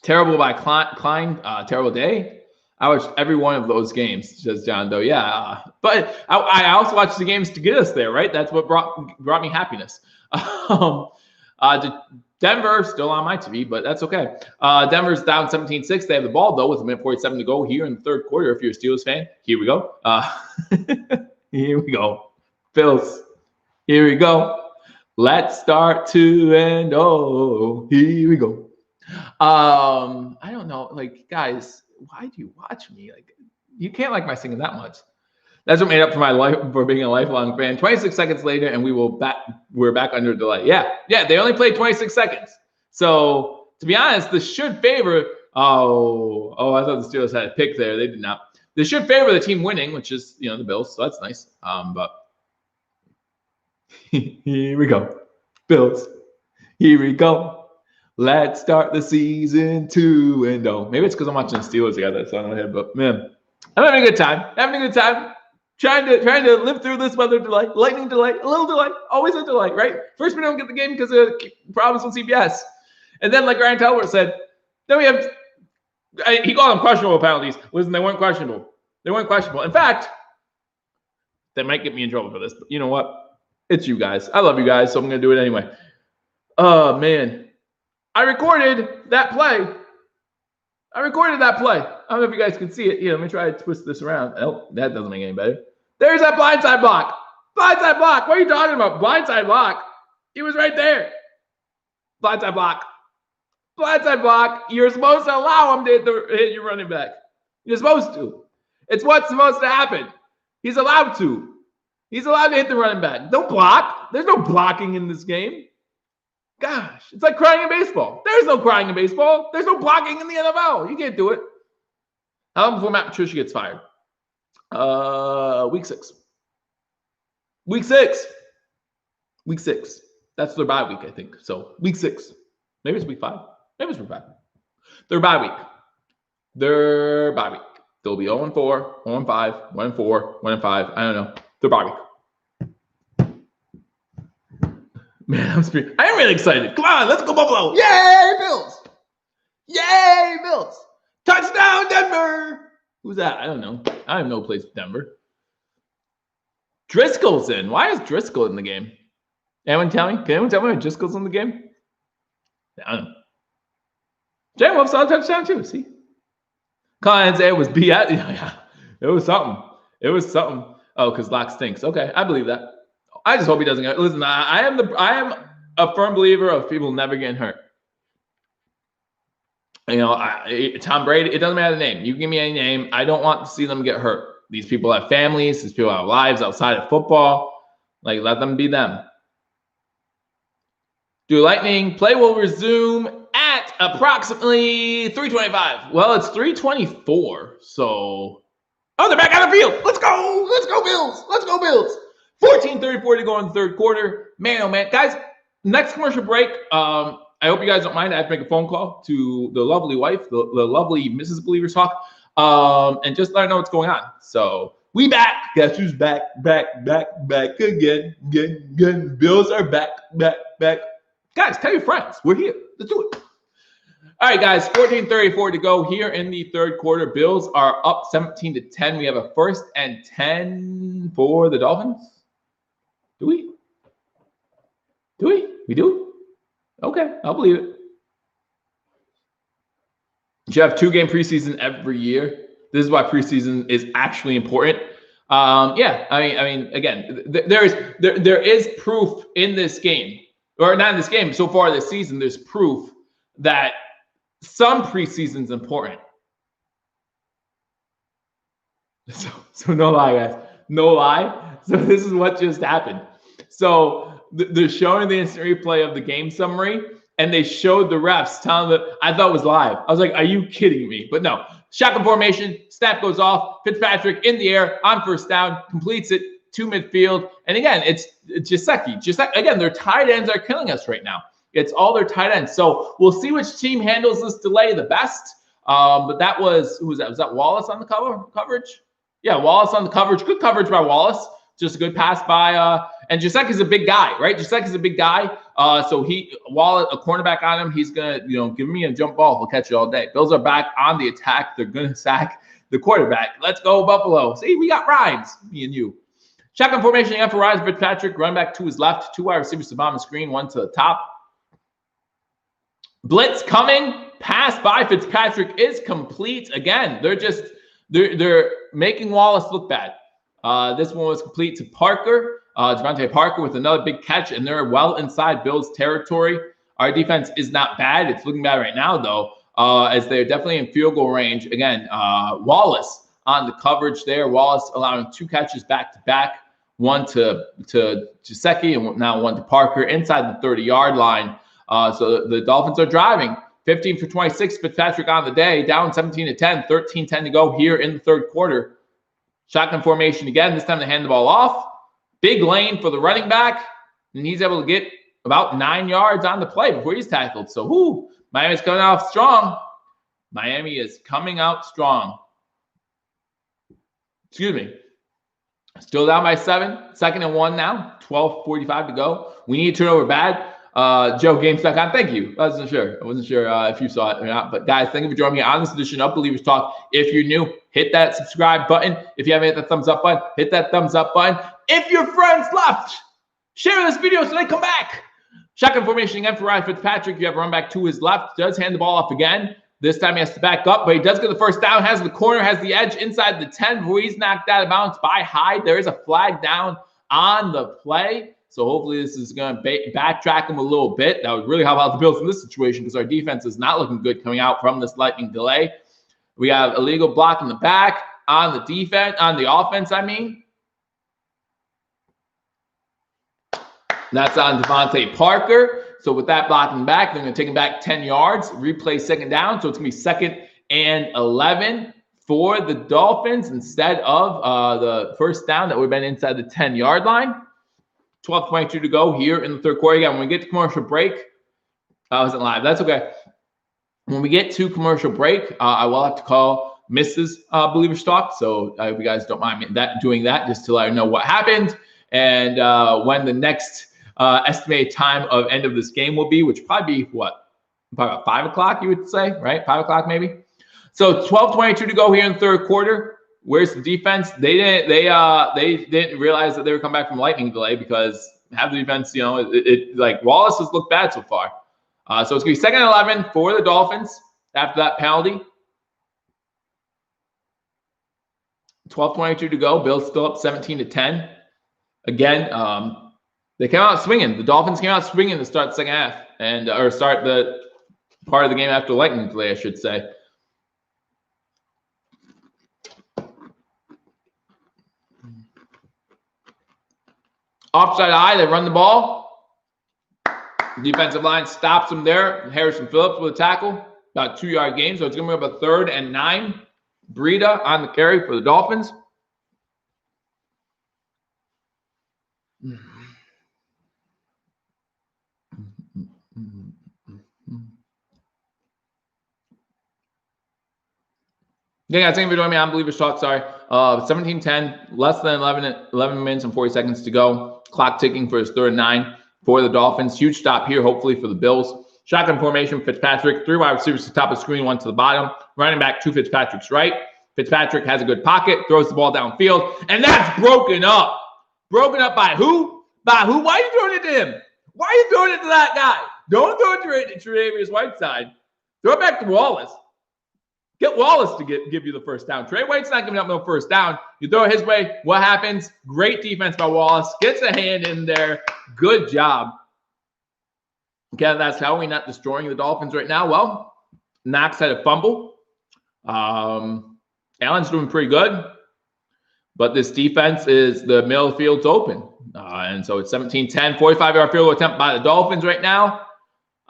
terrible by Klein. Terrible day. I watched every one of those games, says John Doe. Yeah, but I also watched the games to get us there, right? That's what brought me happiness. Denver, still on my TV, but that's okay. Denver's down 17-6. They have the ball, though, with 1:47 to go here in the third quarter. If you're a Steelers fan, here we go. Here we go. Bills, here we go. Let's start 2-0. Here we go. I don't know, like, guys, why do you watch me? Like, you can't like my singing that much. That's what made up for my life for being a lifelong fan. 26 seconds later, and we're back under delay. Yeah, they only played 26 seconds. So to be honest, this should favor. Oh, I thought the Steelers had a pick there. They did not. This should favor the team winning, which is the Bills. So that's nice. But here we go, Bills. Here we go. Let's start the season 2-0. Maybe it's because I'm watching the Steelers. I got that song in my head, but man, I'm having a good time. Trying to live through this weather delay, lightning delay, a little delay, always a delay, right? First we don't get the game because of problems with CBS, and then like Ryan Talbot said, then we have he called them questionable penalties. Listen, they weren't questionable. In fact, they might get me in trouble for this, but you know what? It's you guys. I love you guys, so I'm gonna do it anyway. Oh man. I recorded that play. I don't know if you guys can see it. Here, let me try to twist this around. Oh, that doesn't make it any better. There's that blindside block. Blindside block. What are you talking about? Blindside block. He was right there. Blindside block. You're supposed to allow him to hit your running back. You're supposed to. It's what's supposed to happen. He's allowed to. He's allowed to hit the running back. Don't block. There's no blocking in this game. Gosh, it's like crying in baseball. There's no crying in baseball. There's no blocking in the NFL. You can't do it. How long before Matt Patricia gets fired? Week 6. Week 6. Week 6. That's their bye week, I think. So week 6. Maybe it's week 5. Maybe it's week 5. Their bye week. Their bye week. They'll be 0-4, 0-5, 1-4, 1-5. I don't know. Their bye week. Man, I'm really excited. Come on, let's go Buffalo. Yay, Bills. Yay, Bills. Touchdown, Denver. Who's that? I don't know. I have no place with Denver. Driscoll's in. Why is Driscoll in the game? Anyone tell me? Can anyone tell me why Driscoll's in the game? I don't know. Jay Wolf saw a touchdown too. See? Collins, it was BS. Yeah. It was something. It was something. Oh, because Lock stinks. Okay, I believe that. I just hope he doesn't get. Listen, I am a firm believer of people never getting hurt. You know, Tom Brady, it doesn't matter the name. You give me any name. I don't want to see them get hurt. These people have families. These people have lives outside of football. Like, let them be them. Do lightning. Play will resume at approximately 3:25. Well, it's 3:24. So, oh, they're back on the field. Let's go. Let's go, Bills. Let's go, Bills. 14:34 to go in the third quarter. Man, oh, man. Guys, next commercial break. I hope you guys don't mind. I have to make a phone call to the lovely wife, the lovely Mrs. Billievers Talk, and just let her know what's going on. So we back. Guess who's back again. Bills are back. Guys, tell your friends. We're here. Let's do it. All right, guys, 14:34 to go here in the third quarter. Bills are up 17-10. We have a 1st and 10 for the Dolphins. Do we? We do? Okay, I'll believe it. You have 2-game preseason every year. This is why preseason is actually important. Yeah, I mean, again, there is proof in this game, or not in this game. So far this season, there's proof that some preseason's important. So no lie, guys, no lie. So this is what just happened. So they're showing the instant replay of the game summary, and they showed the refs telling them, I thought it was live. I was like, are you kidding me? But no. Shotgun formation, snap goes off, Fitzpatrick in the air on 1st down, completes it to midfield. And again, it's Gesicki. Again, their tight ends are killing us right now. It's all their tight ends. So we'll see which team handles this delay the best. But that was, who was that? Was that Wallace on the coverage? Yeah, Wallace on the coverage. Good coverage by Wallace. Just a good pass by, and Gesicki's a big guy, right? Gesicki's a big guy. So while a cornerback on him, he's going to, give me a jump ball. He'll catch it all day. Bills are back on the attack. They're going to sack the quarterback. Let's go, Buffalo. See, we got rhymes, me and you. Shotgun formation, again for Rise Fitzpatrick. Running back to his left. 2 wide receivers to bottom of the screen. 1 to the top. Blitz coming. Pass by Fitzpatrick is complete. Again, they're making Wallace look bad. This one was complete to Parker. Devontae Parker with another big catch, and they're well inside Bills territory. Our defense is not bad. It's looking bad right now, though, as they're definitely in field goal range. Again, Wallace on the coverage there. Wallace allowing 2 catches back-to-back, 1 to Gesicki and now 1 to Parker inside the 30-yard line. So the Dolphins are driving. 15 for 26, Fitzpatrick on the day, down 17-10, 13-10 to go here in the third quarter. Shotgun formation again. This time they hand the ball off. Big lane for the running back. And he's able to get about 9 yards on the play before he's tackled. So, Miami's coming out strong. Miami is coming out strong. Excuse me. Still down by 7. 2nd and 1 now. 12:45 to go. We need to turn over bad. JoeGames.com. Thank you. I wasn't sure if you saw it or not. But guys, thank you for joining me on this edition of Billievers Talk. If you're new, hit that subscribe button. If you haven't hit the thumbs up button, hit that thumbs up button. If your friends left, share this video so they come back. Shotgun formation again for Ryan Fitzpatrick. You have a run back to his left. Does hand the ball off again. This time he has to back up, but he does get the 1st down. Has the corner, has the edge inside the 10 before he's knocked out of bounds by Hyde. There is a flag down on the play. So hopefully this is going to backtrack him a little bit. That would really help out the Bills in this situation because our defense is not looking good coming out from this lightning delay. We have illegal block in the back on the offense, I mean. That's on Devontae Parker. So with that blocking back, they're going to take him back 10 yards, replay 2nd down. So it's going to be 2nd and 11 for the Dolphins instead of the first down that would have been inside the 10-yard line. 12:22 to go here in the third quarter. Again, when we get to commercial break, I wasn't live. That's okay. When we get to commercial break, I will have to call Mrs. Billievers Talk. So I hope you guys don't mind me doing that, just to let her know what happened and when the next estimated time of end of this game will be, which would probably be what? Probably about 5 o'clock, you would say, right? 5 o'clock maybe. So 12:22 to go here in the third quarter. Where's the defense? They didn't realize that they were coming back from lightning delay because have the defense, like Wallace has looked bad so far. So it's going to be 2nd and 11 for the Dolphins after that penalty. 12:22 to go. Bills still up 17-10. Again, they came out swinging. The Dolphins came out swinging to start the second half or start the part of the game after lightning delay, I should say. Offside eye, they run the ball. Defensive line stops them there. Harrison Phillips with a tackle, about 2-yard gain. So it's going to be up a 3rd and 9. Breida on the carry for the Dolphins. Yeah, guys, thank you for joining me on Billievers Talk. Sorry. 17-10, less than 11 minutes and 40 seconds to go. Clock ticking for his 3rd and 9 for the Dolphins. Huge stop here, hopefully, for the Bills. Shotgun formation, Fitzpatrick. 3 wide receivers to the top of the screen, 1 to the bottom. Running back to Fitzpatrick's right. Fitzpatrick has a good pocket, throws the ball downfield, and that's broken up. Broken up by who? By who? Why are you throwing it to him? Why are you throwing it to that guy? Don't throw it to Tre'Davious Whiteside. Throw it back to Wallace. Get Wallace to give you the first down. Trey White's not giving up no first down. You throw it his way. What happens? Great defense by Wallace. Gets a hand in there. Good job. Okay, that's how we're not destroying the Dolphins right now. Well, Knox had a fumble. Allen's doing pretty good. But this defense is the middle of the field's open. And so it's 17-10. 45-yard field goal attempt by the Dolphins right now.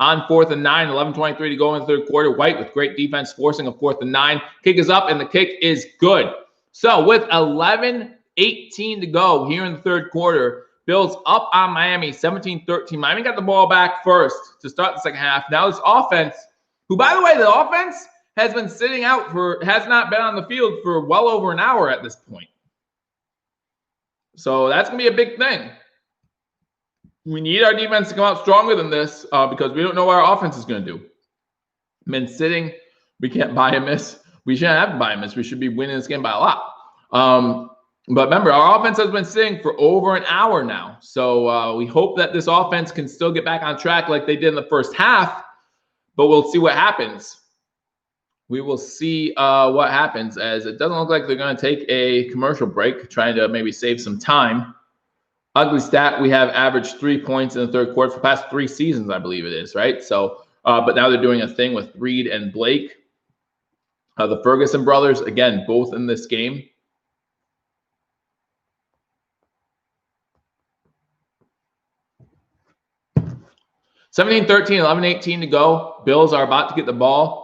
On 4th and 9, 11:23 to go in the third quarter. White with great defense forcing a 4th and 9. Kick is up, and the kick is good. So with 11:18 to go here in the third quarter, Bills up on Miami, 17-13. Miami got the ball back first to start the second half. Now this offense, who, by the way, the offense has been sitting out has not been on the field for well over an hour at this point. So that's going to be a big thing. We need our defense to come out stronger than this because we don't know what our offense is going to do. Been sitting. We can't buy a miss. We shouldn't have to buy a miss. We should be winning this game by a lot. But remember, our offense has been sitting for over an hour now. So we hope that this offense can still get back on track like they did in the first half. But we'll see what happens. We will see what happens, as it doesn't look like they're going to take a commercial break, trying to maybe save some time. Ugly stat, we have averaged 3 points in the third quarter for the past 3 seasons, I believe it is, right? So, but now they're doing a thing with Reed and Blake. The Ferguson brothers, again, both in this game. $17-13, 11:18 to go. Bills are about to get the ball.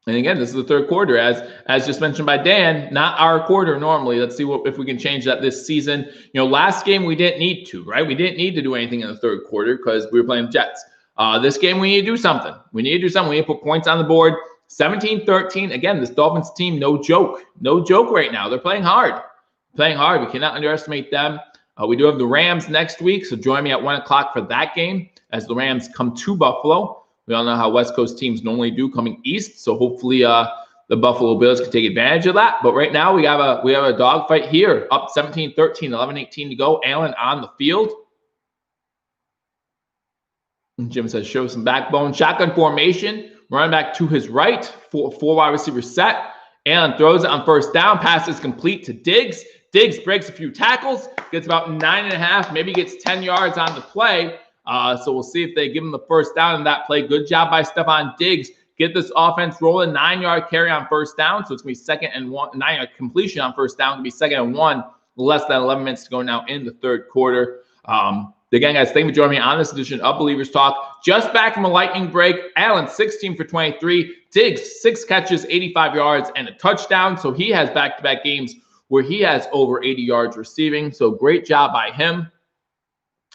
And again, this is the third quarter, as just mentioned by Dan, not our quarter normally. Let's see if we can change that this season. Last game we didn't need to, right? We didn't need to do anything in the third quarter because we were playing the Jets. This game we need to do something. We need to put points on the board. 17-13. Again, this Dolphins team, no joke. No joke right now. They're playing hard. We cannot underestimate them. We do have the Rams next week, so join me at 1 o'clock for that game as the Rams come to Buffalo. We all know how West Coast teams normally do coming east, so hopefully the Buffalo Bills can take advantage of that. But right now we have a dogfight here, up 17-13, 11:18 to go. Allen on the field. And Jim says, show some backbone. Shotgun formation, running back to his right, four wide receiver set. Allen throws it on first down, passes complete to Diggs. Diggs breaks a few tackles, gets about 9.5, maybe gets 10 yards on the play. So we'll see if they give him the first down in that play. Good job by Stephon Diggs. Get this offense rolling. 9-yard carry on first down. So it's going to be 2nd and 1. 9-yard completion on first down. It's going to be 2nd and 1. Less than 11 minutes to go now in the third quarter. Again, guys, thank you for joining me on this edition of Billievers Talk. Just back from a lightning break. Allen, 16 for 23. Diggs, 6 catches, 85 yards, and a touchdown. So he has back-to-back games where he has over 80 yards receiving. So great job by him.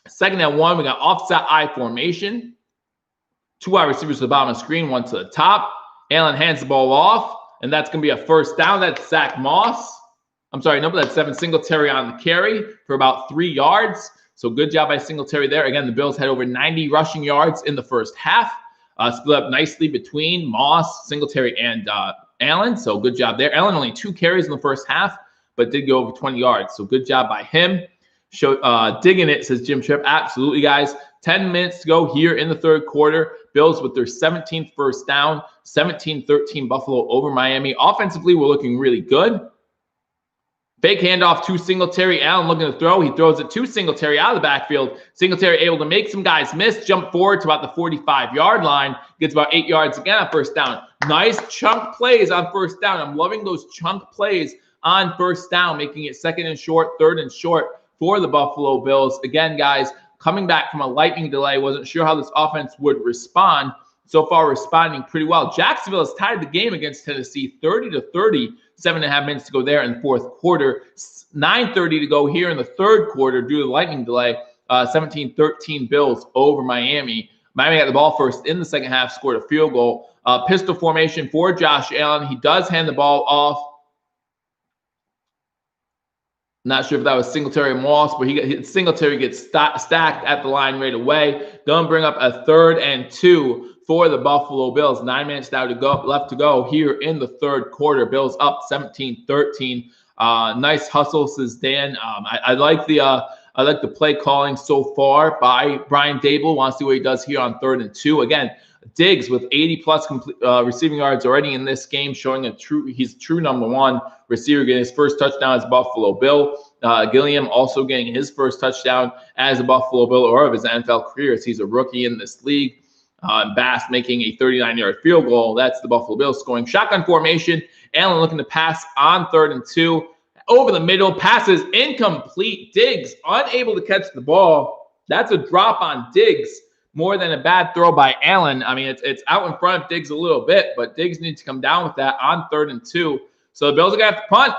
2nd and 1, we got offset I formation. 2 wide receivers to the bottom of the screen, 1 to the top. Allen hands the ball off, and that's going to be a first down. That's Zach Moss. I'm sorry, no, but that's Devin Singletary on the carry for about 3 yards. So good job by Singletary there. Again, the Bills had over 90 rushing yards in the first half. Split up nicely between Moss, Singletary, and Allen. So good job there. Allen only 2 carries in the first half, but did go over 20 yards. So good job by him. Digging it, says Jim Tripp. Absolutely, guys. 10 minutes to go here in the 3rd quarter. Bills with their 17th first down, 17-13 Buffalo over Miami. Offensively, we're looking really good. Fake handoff to Singletary. Allen looking to throw. He throws it to Singletary out of the backfield. Singletary able to make some guys miss, jump forward to about the 45-yard line. Gets about 8 yards again on first down. Nice chunk plays on first down. I'm loving those chunk plays on first down, making it 2nd and short, 3rd and short for the Buffalo Bills. Again, guys, coming back from a lightning delay, wasn't sure how this offense would respond. So far, responding pretty well. Jacksonville has tied the game against Tennessee 30-30. 7.5 minutes to go there in the 4th quarter. 9:30 to go here in the 3rd quarter due to the lightning delay. 17-13 Bills over Miami. Miami got the ball first in the 2nd half, scored a field goal. Pistol formation for Josh Allen. He does hand the ball off. Not sure if that was Singletary or Moss, but Singletary gets stacked at the line right away. Don't bring up a 3rd and 2 for the Buffalo Bills. 9 minutes now left to go here in the 3rd quarter. Bills up 17-13. Nice hustle, says Dan. I like the play calling so far by Brian Dable. Want to see what he does here on 3rd and 2. Again, Diggs with 80-plus receiving yards already in this game, showing he's true number 1 receiver, getting his first touchdown as a Buffalo Bill. Gilliam also getting his first touchdown as a Buffalo Bill or of his NFL career, as he's a rookie in this league. Bass making a 39-yard field goal. That's the Buffalo Bills scoring. Shotgun formation. Allen looking to pass on 3rd and 2. Over the middle, passes incomplete. Diggs unable to catch the ball. That's a drop on Diggs. More than a bad throw by Allen. I mean, it's out in front of Diggs a little bit, but Diggs needs to come down with that on 3rd and 2. So the Bills are going to have to punt.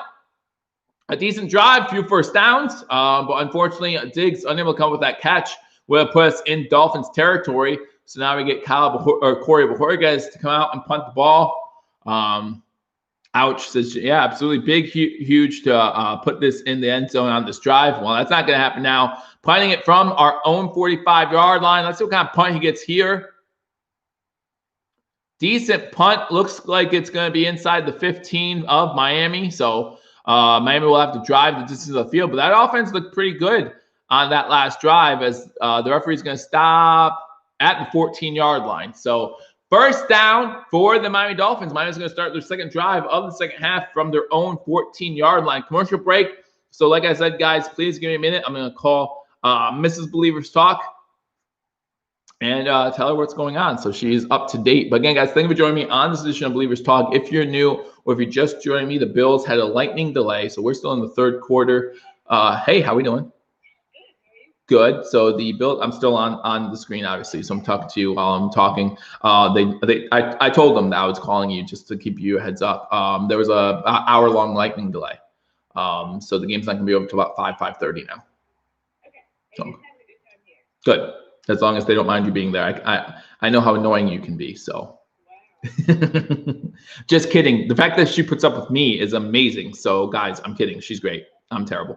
A decent drive, few first downs, but unfortunately, Diggs unable to come with that catch will put us in Dolphins territory. So now we get Corey Bojorquez to come out and punt the ball. Ouch. Says, yeah, absolutely. Big, huge to put this in the end zone on this drive. Well, that's not going to happen now. Punting it from our own 45-yard line. Let's see what kind of punt he gets here. Decent punt. Looks like it's going to be inside the 15 of Miami. So Miami will have to drive the distance of the field. But that offense looked pretty good on that last drive, as the referee's going to stop at the 14-yard line. So first down for the Miami Dolphins. Miami's going to start their 2nd drive of the 2nd half from their own 14-yard line. Commercial break. So like I said, guys, please give me a minute. I'm going to call Mrs. Billievers Talk and tell her what's going on, so she's up to date. But again, guys, thank you for joining me on this edition of Billievers Talk. If you're new or if you're just joining me, the Bills had a lightning delay, so we're still in the 3rd quarter. Hey, how we doing? Good. So the Bills, I'm still on the screen, obviously, so I'm talking to you while I'm talking. I told them that I was calling you just to keep you a heads up. There was a hour-long lightning delay, so the game's not going to be over until about 5:30 now. So, good. As long as they don't mind you being there. I know how annoying you can be, so. Just kidding. The fact that she puts up with me is amazing. So, guys, I'm kidding. She's great. I'm terrible.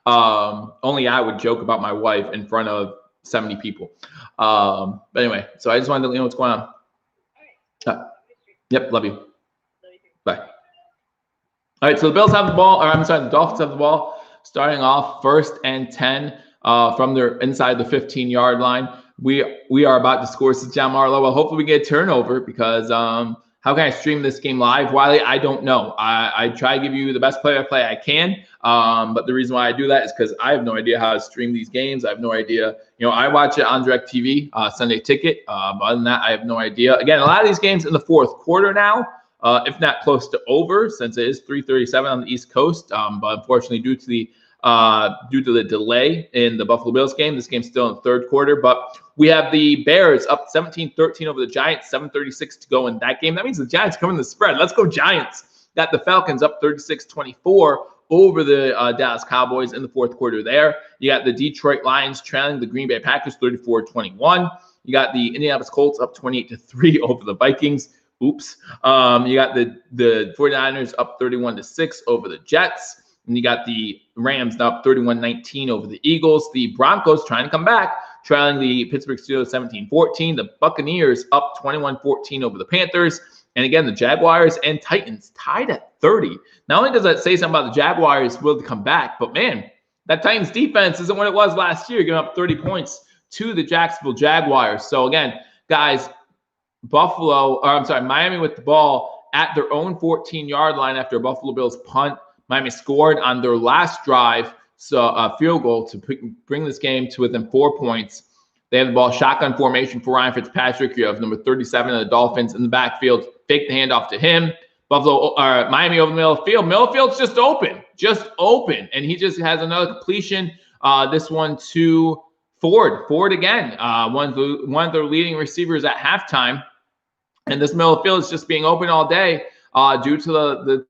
Only I would joke about my wife in front of 70 people. But anyway, so I just wanted to let you know what's going on. Yep, love you. Bye. All right, so the Bills have the ball, or I'm sorry, the Dolphins have the ball, starting off 1st and 10 from their inside the 15-yard line. We are about to score, says John Marlowe. Well, hopefully we get a turnover, because how can I stream this game live, Wiley? I don't know. I try to give you the best play-by-play I can, but the reason why I do that is because I have no idea how to stream these games. I have no idea. You know, I watch it on DirecTV, Sunday Ticket. But other than that, I have no idea. Again, a lot of these games in the 4th quarter now, if not close to over, since it is 3:37 on the East Coast. But unfortunately, due to the delay in the Buffalo Bills game, this game's still in the 3rd quarter. But We have the Bears up 17-13 over the Giants, 7:36 to go in that game. That means the Giants covering the spread. Let's go Giants. Got the Falcons up 36-24 over the Dallas Cowboys in the fourth quarter there. You got the Detroit Lions trailing the Green Bay Packers 34-21. You got the Indianapolis Colts up 28-3 over the Vikings. Oops. You got the 49ers up 31-6 over the Jets. And you got the Rams up 31-19 over the Eagles. The Broncos trying to come back, trailing the Pittsburgh Steelers 17-14. The Buccaneers up 21-14 over the Panthers. And again, the Jaguars and Titans tied at 30. Not only does that say something about the Jaguars will come back, but man, that Titans defense isn't what it was last year, giving up 30 points to the Jacksonville Jaguars. So again, guys, Miami with the ball at their own 14-yard line after a Buffalo Bills punt. Miami scored on their last drive, so a field goal to bring this game to within 4 points. They have the ball shotgun formation for Ryan Fitzpatrick. You have number 37 of the Dolphins in the backfield. Fake the handoff to him. Miami over the middle of the field. Middle of the field's just open, and he just has another completion. This one to Ford. Ford again, one of their leading receivers at halftime. And this middle of the field is just being open all day due to the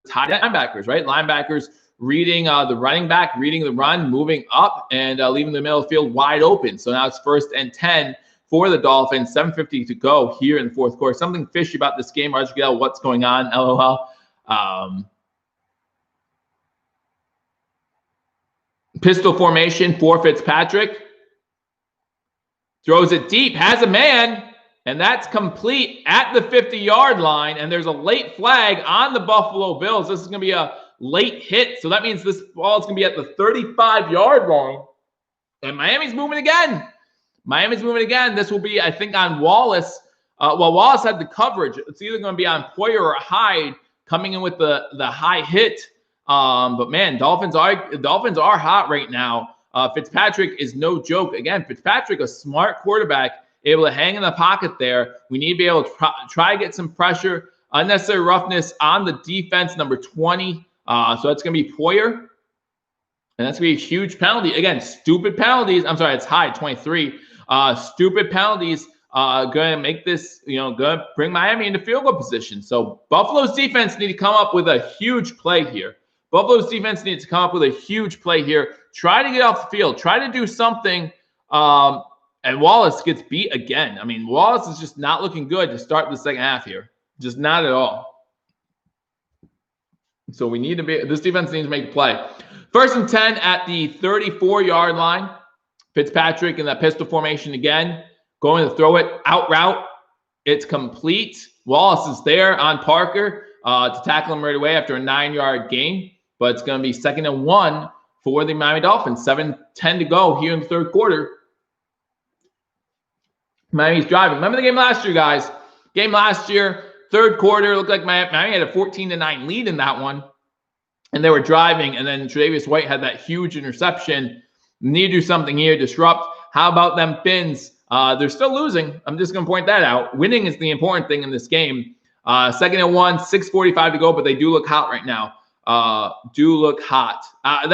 tight linebackers, right? Linebackers reading the running back, reading the run, moving up, and leaving the middle of the field wide open. So now it's 1st and 10 for the Dolphins, 7:50 to go here in the fourth quarter. Something fishy about this game. Roger Goodell, what's going on? LOL. Pistol formation for Fitzpatrick. Throws it deep, has a man, and that's complete at the 50-yard line. And there's a late flag on the Buffalo Bills. This is going to be a late hit. So that means this ball is going to be at the 35-yard line. And Miami's moving again. This will be, I think, on Wallace. Wallace had the coverage. It's either going to be on Poyer or Hyde coming in with the high hit. But man, Dolphins are hot right now. Fitzpatrick is no joke. Again, Fitzpatrick, a smart quarterback, able to hang in the pocket there. We need to be able to try to get some pressure. Unnecessary roughness on the defense, number 20. So that's going to be Poyer. And that's going to be a huge penalty. Again, stupid penalties. I'm sorry, it's high, 23. Stupid penalties going to make this, going to bring Miami into field goal position. So Buffalo's defense need to come up with a huge play here. Try to get off the field. Try to do something. And Wallace gets beat again. I mean, Wallace is just not looking good to start the second half here. Just not at all. So this defense needs to make a play. 1st and 10 at the 34-yard line. Fitzpatrick in that pistol formation again. Going to throw it out route. It's complete. Wallace is there on Parker to tackle him right away after a 9-yard gain. But it's going to be 2nd and 1 for the Miami Dolphins. 7:10 to go here in the third quarter. Miami's driving. Remember the game last year, guys? Third quarter, looked like Miami had a 14-9 lead in that one. And they were driving, and then Tre'Davious White had that huge interception. Need to do something here, disrupt. How about them Finns? They're still losing. I'm just going to point that out. Winning is the important thing in this game. 2nd and 1, 6:45 to go, but they do look hot right now. That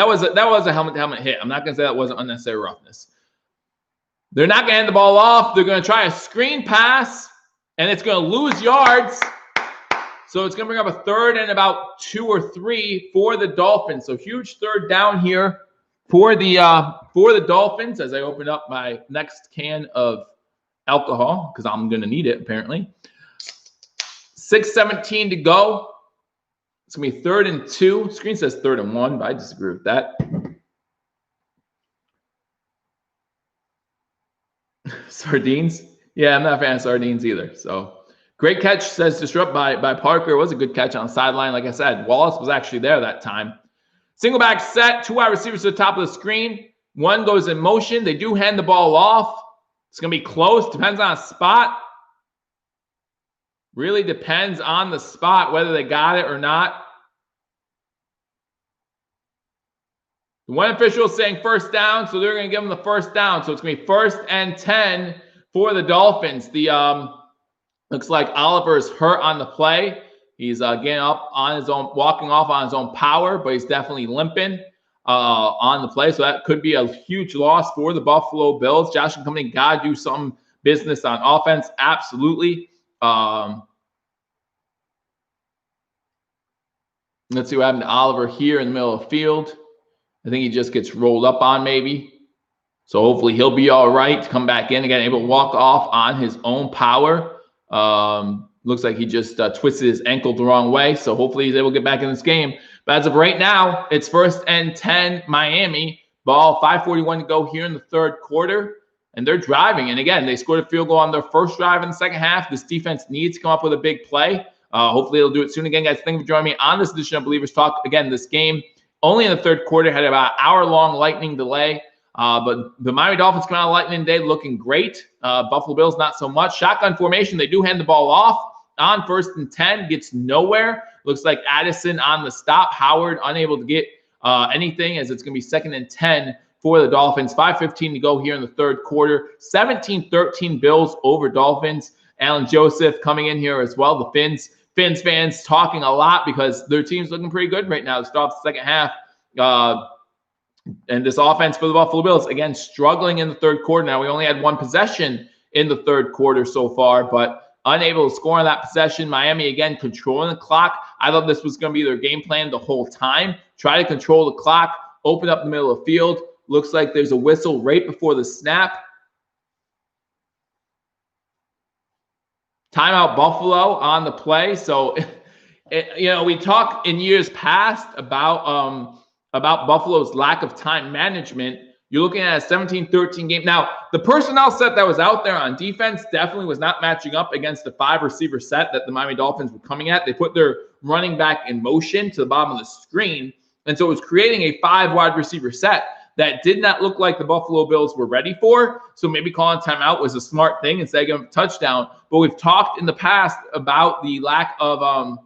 was a helmet-to-helmet hit. I'm not going to say that wasn't unnecessary roughness. They're not going to hand the ball off. They're going to try a screen pass, and it's going to lose yards. So it's going to bring up a 3rd and about 2 or 3 for the Dolphins. So huge 3rd down here for the Dolphins as I open up my next can of alcohol because I'm going to need it apparently. 6:17 to go. It's going to be 3rd and 2. Screen says 3rd and 1, but I disagree with that. Sardines? Yeah, I'm not a fan of sardines either. So great catch, says Disrupt by Parker. It was a good catch on the sideline. Like I said, Wallace was actually there that time. Single back set, 2 wide receivers to the top of the screen. One goes in motion. They do hand the ball off. It's going to be close. Depends on a spot. Really depends on the spot, whether they got it or not. The one official is saying 1st down, so they're going to give them the 1st down. So it's going to be 1st and 10 for the Dolphins. Looks like Oliver is hurt on the play. He's getting up on his own, walking off on his own power, but he's definitely limping. on the play. So that could be a huge loss for the Buffalo Bills. Josh and company got to do some business on offense. Absolutely. Let's see what happened to Oliver here in the middle of the field. I think he just gets rolled up on maybe. So hopefully he'll be all right to come back in again, able to walk off on his own power. Looks like he just twisted his ankle the wrong way. So hopefully he's able to get back in this game. But as of right now, it's 1st and 10 Miami. Ball, 5:41 to go here in the third quarter. And they're driving. And again, they scored a field goal on their first drive in the second half. This defense needs to come up with a big play. Hopefully they'll do it soon. Again, guys, thank you for joining me on this edition of Believers Talk. Again, this game only in the third quarter had about an hour-long lightning delay. But the Miami Dolphins come out of lightning day looking great. Buffalo Bills, not so much. Shotgun formation, they do hand the ball off on 1st and 10. Gets nowhere. Looks like Addison on the stop. Howard unable to get anything as it's going to be 2nd and 10 for the Dolphins. 5:15 to go here in the third quarter. 17-13 Bills over Dolphins. Alan Joseph coming in here as well. The Fins fans talking a lot because their team's looking pretty good right now to start off the second half. And this offense for the Buffalo Bills, again, struggling in the third quarter. Now, we only had one possession in the third quarter so far, but unable to score on that possession. Miami, again, controlling the clock. I thought this was going to be their game plan the whole time. Try to control the clock, open up the middle of the field. Looks like there's a whistle right before the snap. Timeout Buffalo on the play. So, we talked in years past about Buffalo's lack of time management. You're looking at a 17-13 game. Now, the personnel set that was out there on defense definitely was not matching up against the 5-receiver set that the Miami Dolphins were coming at. They put their running back in motion to the bottom of the screen, and so it was creating a 5-wide receiver set that did not look like the Buffalo Bills were ready for. So maybe calling timeout was a smart thing instead of giving a touchdown. But we've talked in the past about the lack of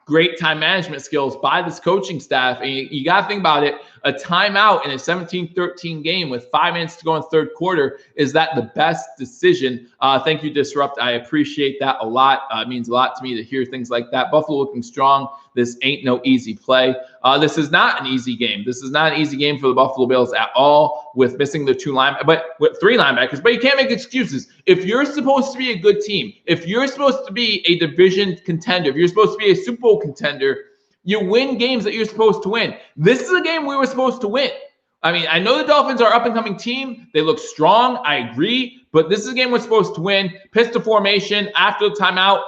great time management skills by this coaching staff. And you got to think about it. A timeout in a 17-13 game with 5 minutes to go in the third quarter, is that the best decision? Thank you, Disrupt. I appreciate that a lot. It means a lot to me to hear things like that. Buffalo looking strong. This ain't no easy play. This is not an easy game. This is not an easy game for the Buffalo Bills at all, with missing their 3 linebackers. But you can't make excuses. If you're supposed to be a good team, if you're supposed to be a division contender, if you're supposed to be a Super Bowl contender, you win games that you're supposed to win. This is a game we were supposed to win. I mean, I know the Dolphins are an up-and-coming team. They look strong. I agree. But this is a game we're supposed to win. Pistol formation after the timeout.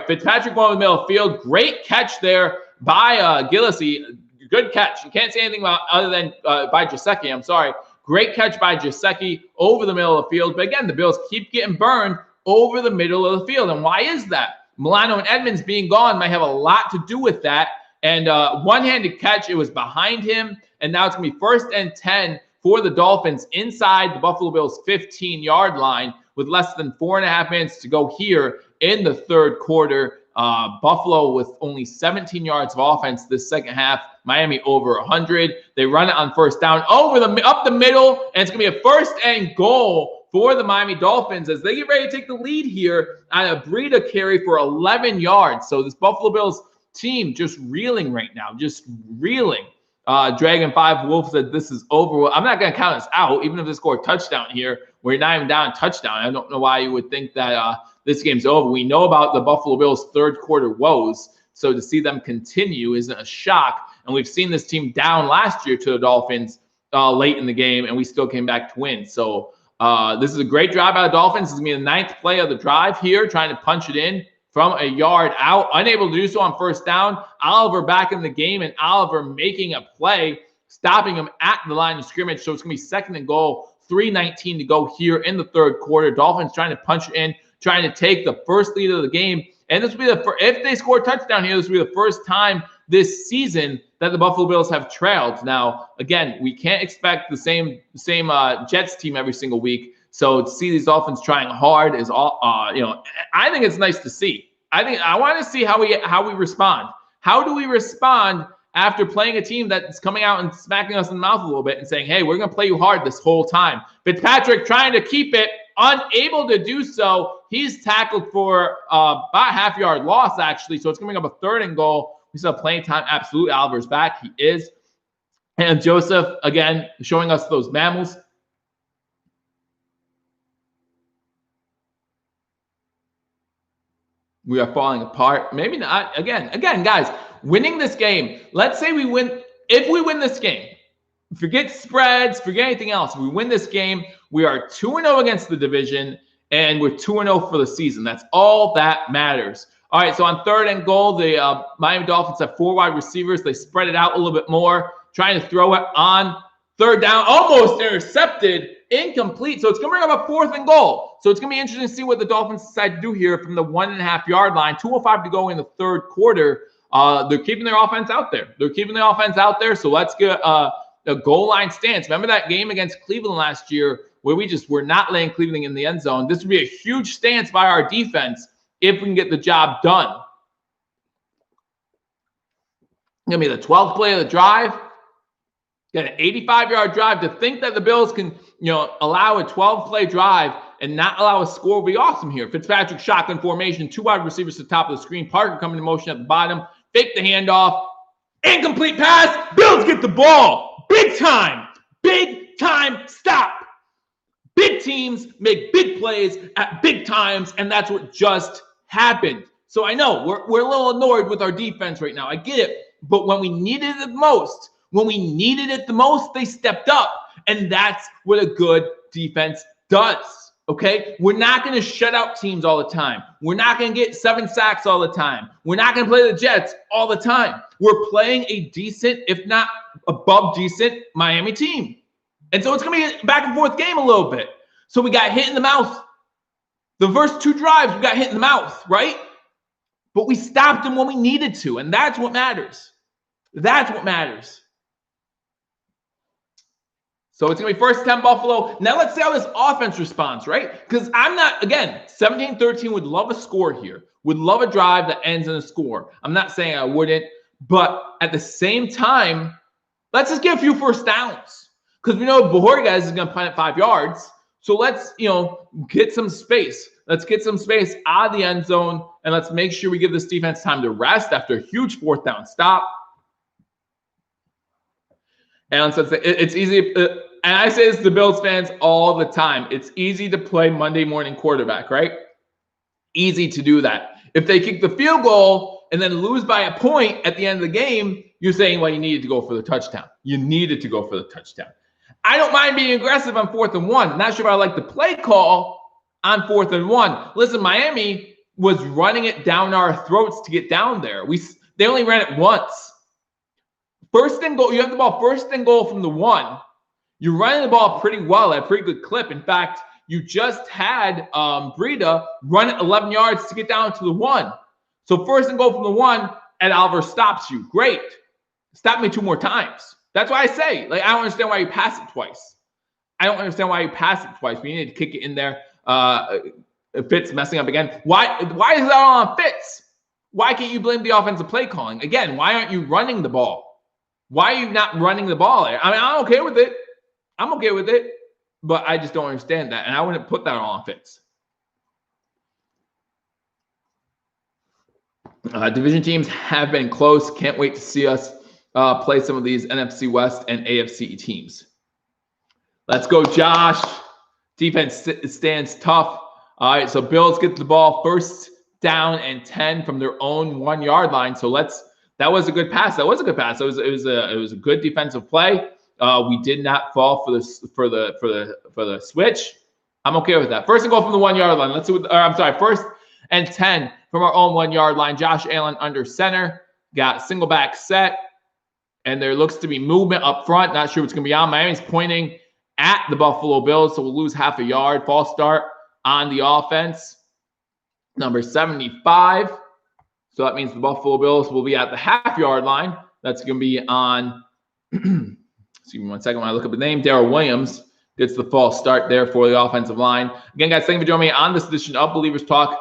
Fitzpatrick going in the middle of the field. Great catch there by Gillislee. Good catch. You can't say anything about other than by Gesicki. I'm sorry. Great catch by Gesicki over the middle of the field. But again, the Bills keep getting burned over the middle of the field. And why is that? Milano and Edmonds being gone might have a lot to do with that. And one-handed catch, it was behind him. And now it's going to be 1st and 10 for the Dolphins inside the Buffalo Bills 15-yard line with less than 4.5 minutes to go here in the third quarter. Buffalo with only 17 yards of offense this second half. Miami over 100. They run it on first down up the middle, and it's going to be a 1st and goal for the Miami Dolphins as they get ready to take the lead here on a Breida carry for 11 yards. So this Buffalo Bills team just reeling right now, just reeling. Dragon 5 Wolf said this is over. I'm not going to count this out, even if they score a touchdown here. We're not even down a touchdown. I don't know why you would think that this game's over. We know about the Buffalo Bills' third quarter woes, so to see them continue isn't a shock. And we've seen this team down last year to the Dolphins late in the game, and we still came back to win. So this is a great drive by the Dolphins. This is going to be the 9th play of the drive here, trying to punch it in from a yard out. Unable to do so on first down. Oliver back in the game, and Oliver making a play, stopping him at the line of scrimmage. So it's going to be 2nd and goal, 3:19 to go here in the third quarter. Dolphins trying to punch it in, trying to take the first lead of the game. And this will be if they score a touchdown here, this will be the first time this season that the Buffalo Bills have trailed. Now, again, we can't expect the same Jets team every single week. So to see these Dolphins trying hard is all, I think it's nice to see. I want to see how we respond. How do we respond after playing a team that's coming out and smacking us in the mouth a little bit and saying, hey, we're going to play you hard this whole time? Fitzpatrick trying to keep it, unable to do so. He's tackled for about a half-yard loss, actually. So it's going to bring up a 3rd and goal We still have plenty of time. Absolutely. Oliver's back. He is. And Joseph, again, showing us those mammals. We are falling apart. Maybe not. Again, guys, winning this game. Let's say we win. If we win this game, forget spreads, forget anything else. If we win this game, we are 2-0 against the division, and we're 2-0 for the season. That's all that matters. All right, so on 3rd and goal, the Miami Dolphins have 4 wide receivers. They spread it out a little bit more, trying to throw it on 3rd down. Almost intercepted, incomplete. So it's going to bring up a 4th and goal. So it's going to be interesting to see what the Dolphins decide to do here from the 1.5-yard line. 2:05 to go in the 3rd quarter. They're keeping their offense out there. So let's get a goal line stance. Remember that game against Cleveland last year where we just were not letting Cleveland in the end zone? This would be a huge stance by our defense if we can get the job done. Going to be the 12th play of the drive. Got an 85-yard drive. To think that the Bills can, allow a 12-play drive and not allow a score would be awesome here. Fitzpatrick shotgun formation, 2 wide receivers to the top of the screen. Parker coming in motion at the bottom. Fake the handoff. Incomplete pass. Bills get the ball. Big time. Big time stop. Big teams make big plays at big times, and that's what just happened. So I know we're a little annoyed with our defense right now. I get it. But when we needed it the most, they stepped up. And that's what a good defense does. Okay? We're not going to shut out teams all the time. We're not going to get 7 sacks all the time. We're not going to play the Jets all the time. We're playing a decent, if not above decent, Miami team. And so it's going to be a back and forth game a little bit. So we got hit in the mouth. The first 2 drives, we got hit in the mouth, right? But we stopped them when we needed to. And that's what matters. That's what matters. So it's going to be 1st 10 Buffalo. Now let's see how this offense responds, right? Because I'm not, again, 17-13 would love a score here. Would love a drive that ends in a score. I'm not saying I wouldn't. But at the same time, let's just get a few 1st downs. Because we know Borges is going to punt at 5 yards. So let's, get some space. Let's get some space out of the end zone. And let's make sure we give this defense time to rest after a huge 4th down stop. And so it's easy. And I say this to Bills fans all the time. It's easy to play Monday morning quarterback, right? Easy to do that. If they kick the field goal and then lose by a point at the end of the game, you're saying, well, you needed to go for the touchdown. You needed to go for the touchdown. I don't mind being aggressive on 4th and 1. Not sure if I like the play call on 4th and 1. Listen, Miami was running it down our throats to get down there. They only ran it once. 1st and goal, you have the ball 1st and goal from the 1. You're running the ball pretty well at a pretty good clip. In fact, you just had Breida run it 11 yards to get down to the 1. So 1st and goal from the 1, and Oliver stops you. Great. Stop me 2 more times. That's why I say, I don't understand why you pass it twice. We need to kick it in there. Fitz messing up again. Why is that all on Fitz? Why can't you blame the offensive play calling? Again, why aren't you running the ball? Why are you not running the ball there? I mean, I'm okay with it. But I just don't understand that. And I wouldn't put that on Fitz. Division teams have been close. Can't wait to see us play some of these NFC West and AFC teams. Let's go, Josh. Defense stands tough. All right, so Bills get the ball 1st down and 10 from their own 1-yard line. So that was a good pass. It was a good defensive play. We did not fall for the switch. I'm okay with that. 1st and goal from the 1-yard line. 1st and 10 from our own 1-yard line. Josh Allen under center. Got single back set. And there looks to be movement up front. Not sure what's going to be on. Miami's pointing at the Buffalo Bills, so we'll lose half a yard. False start on the offense. Number 75. So that means the Buffalo Bills will be at the half-yard line. That's going to be on, excuse me 1 second when I look up the name. Darrell Williams gets the false start there for the offensive line. Again, guys, thank you for joining me on this edition of Believers Talk.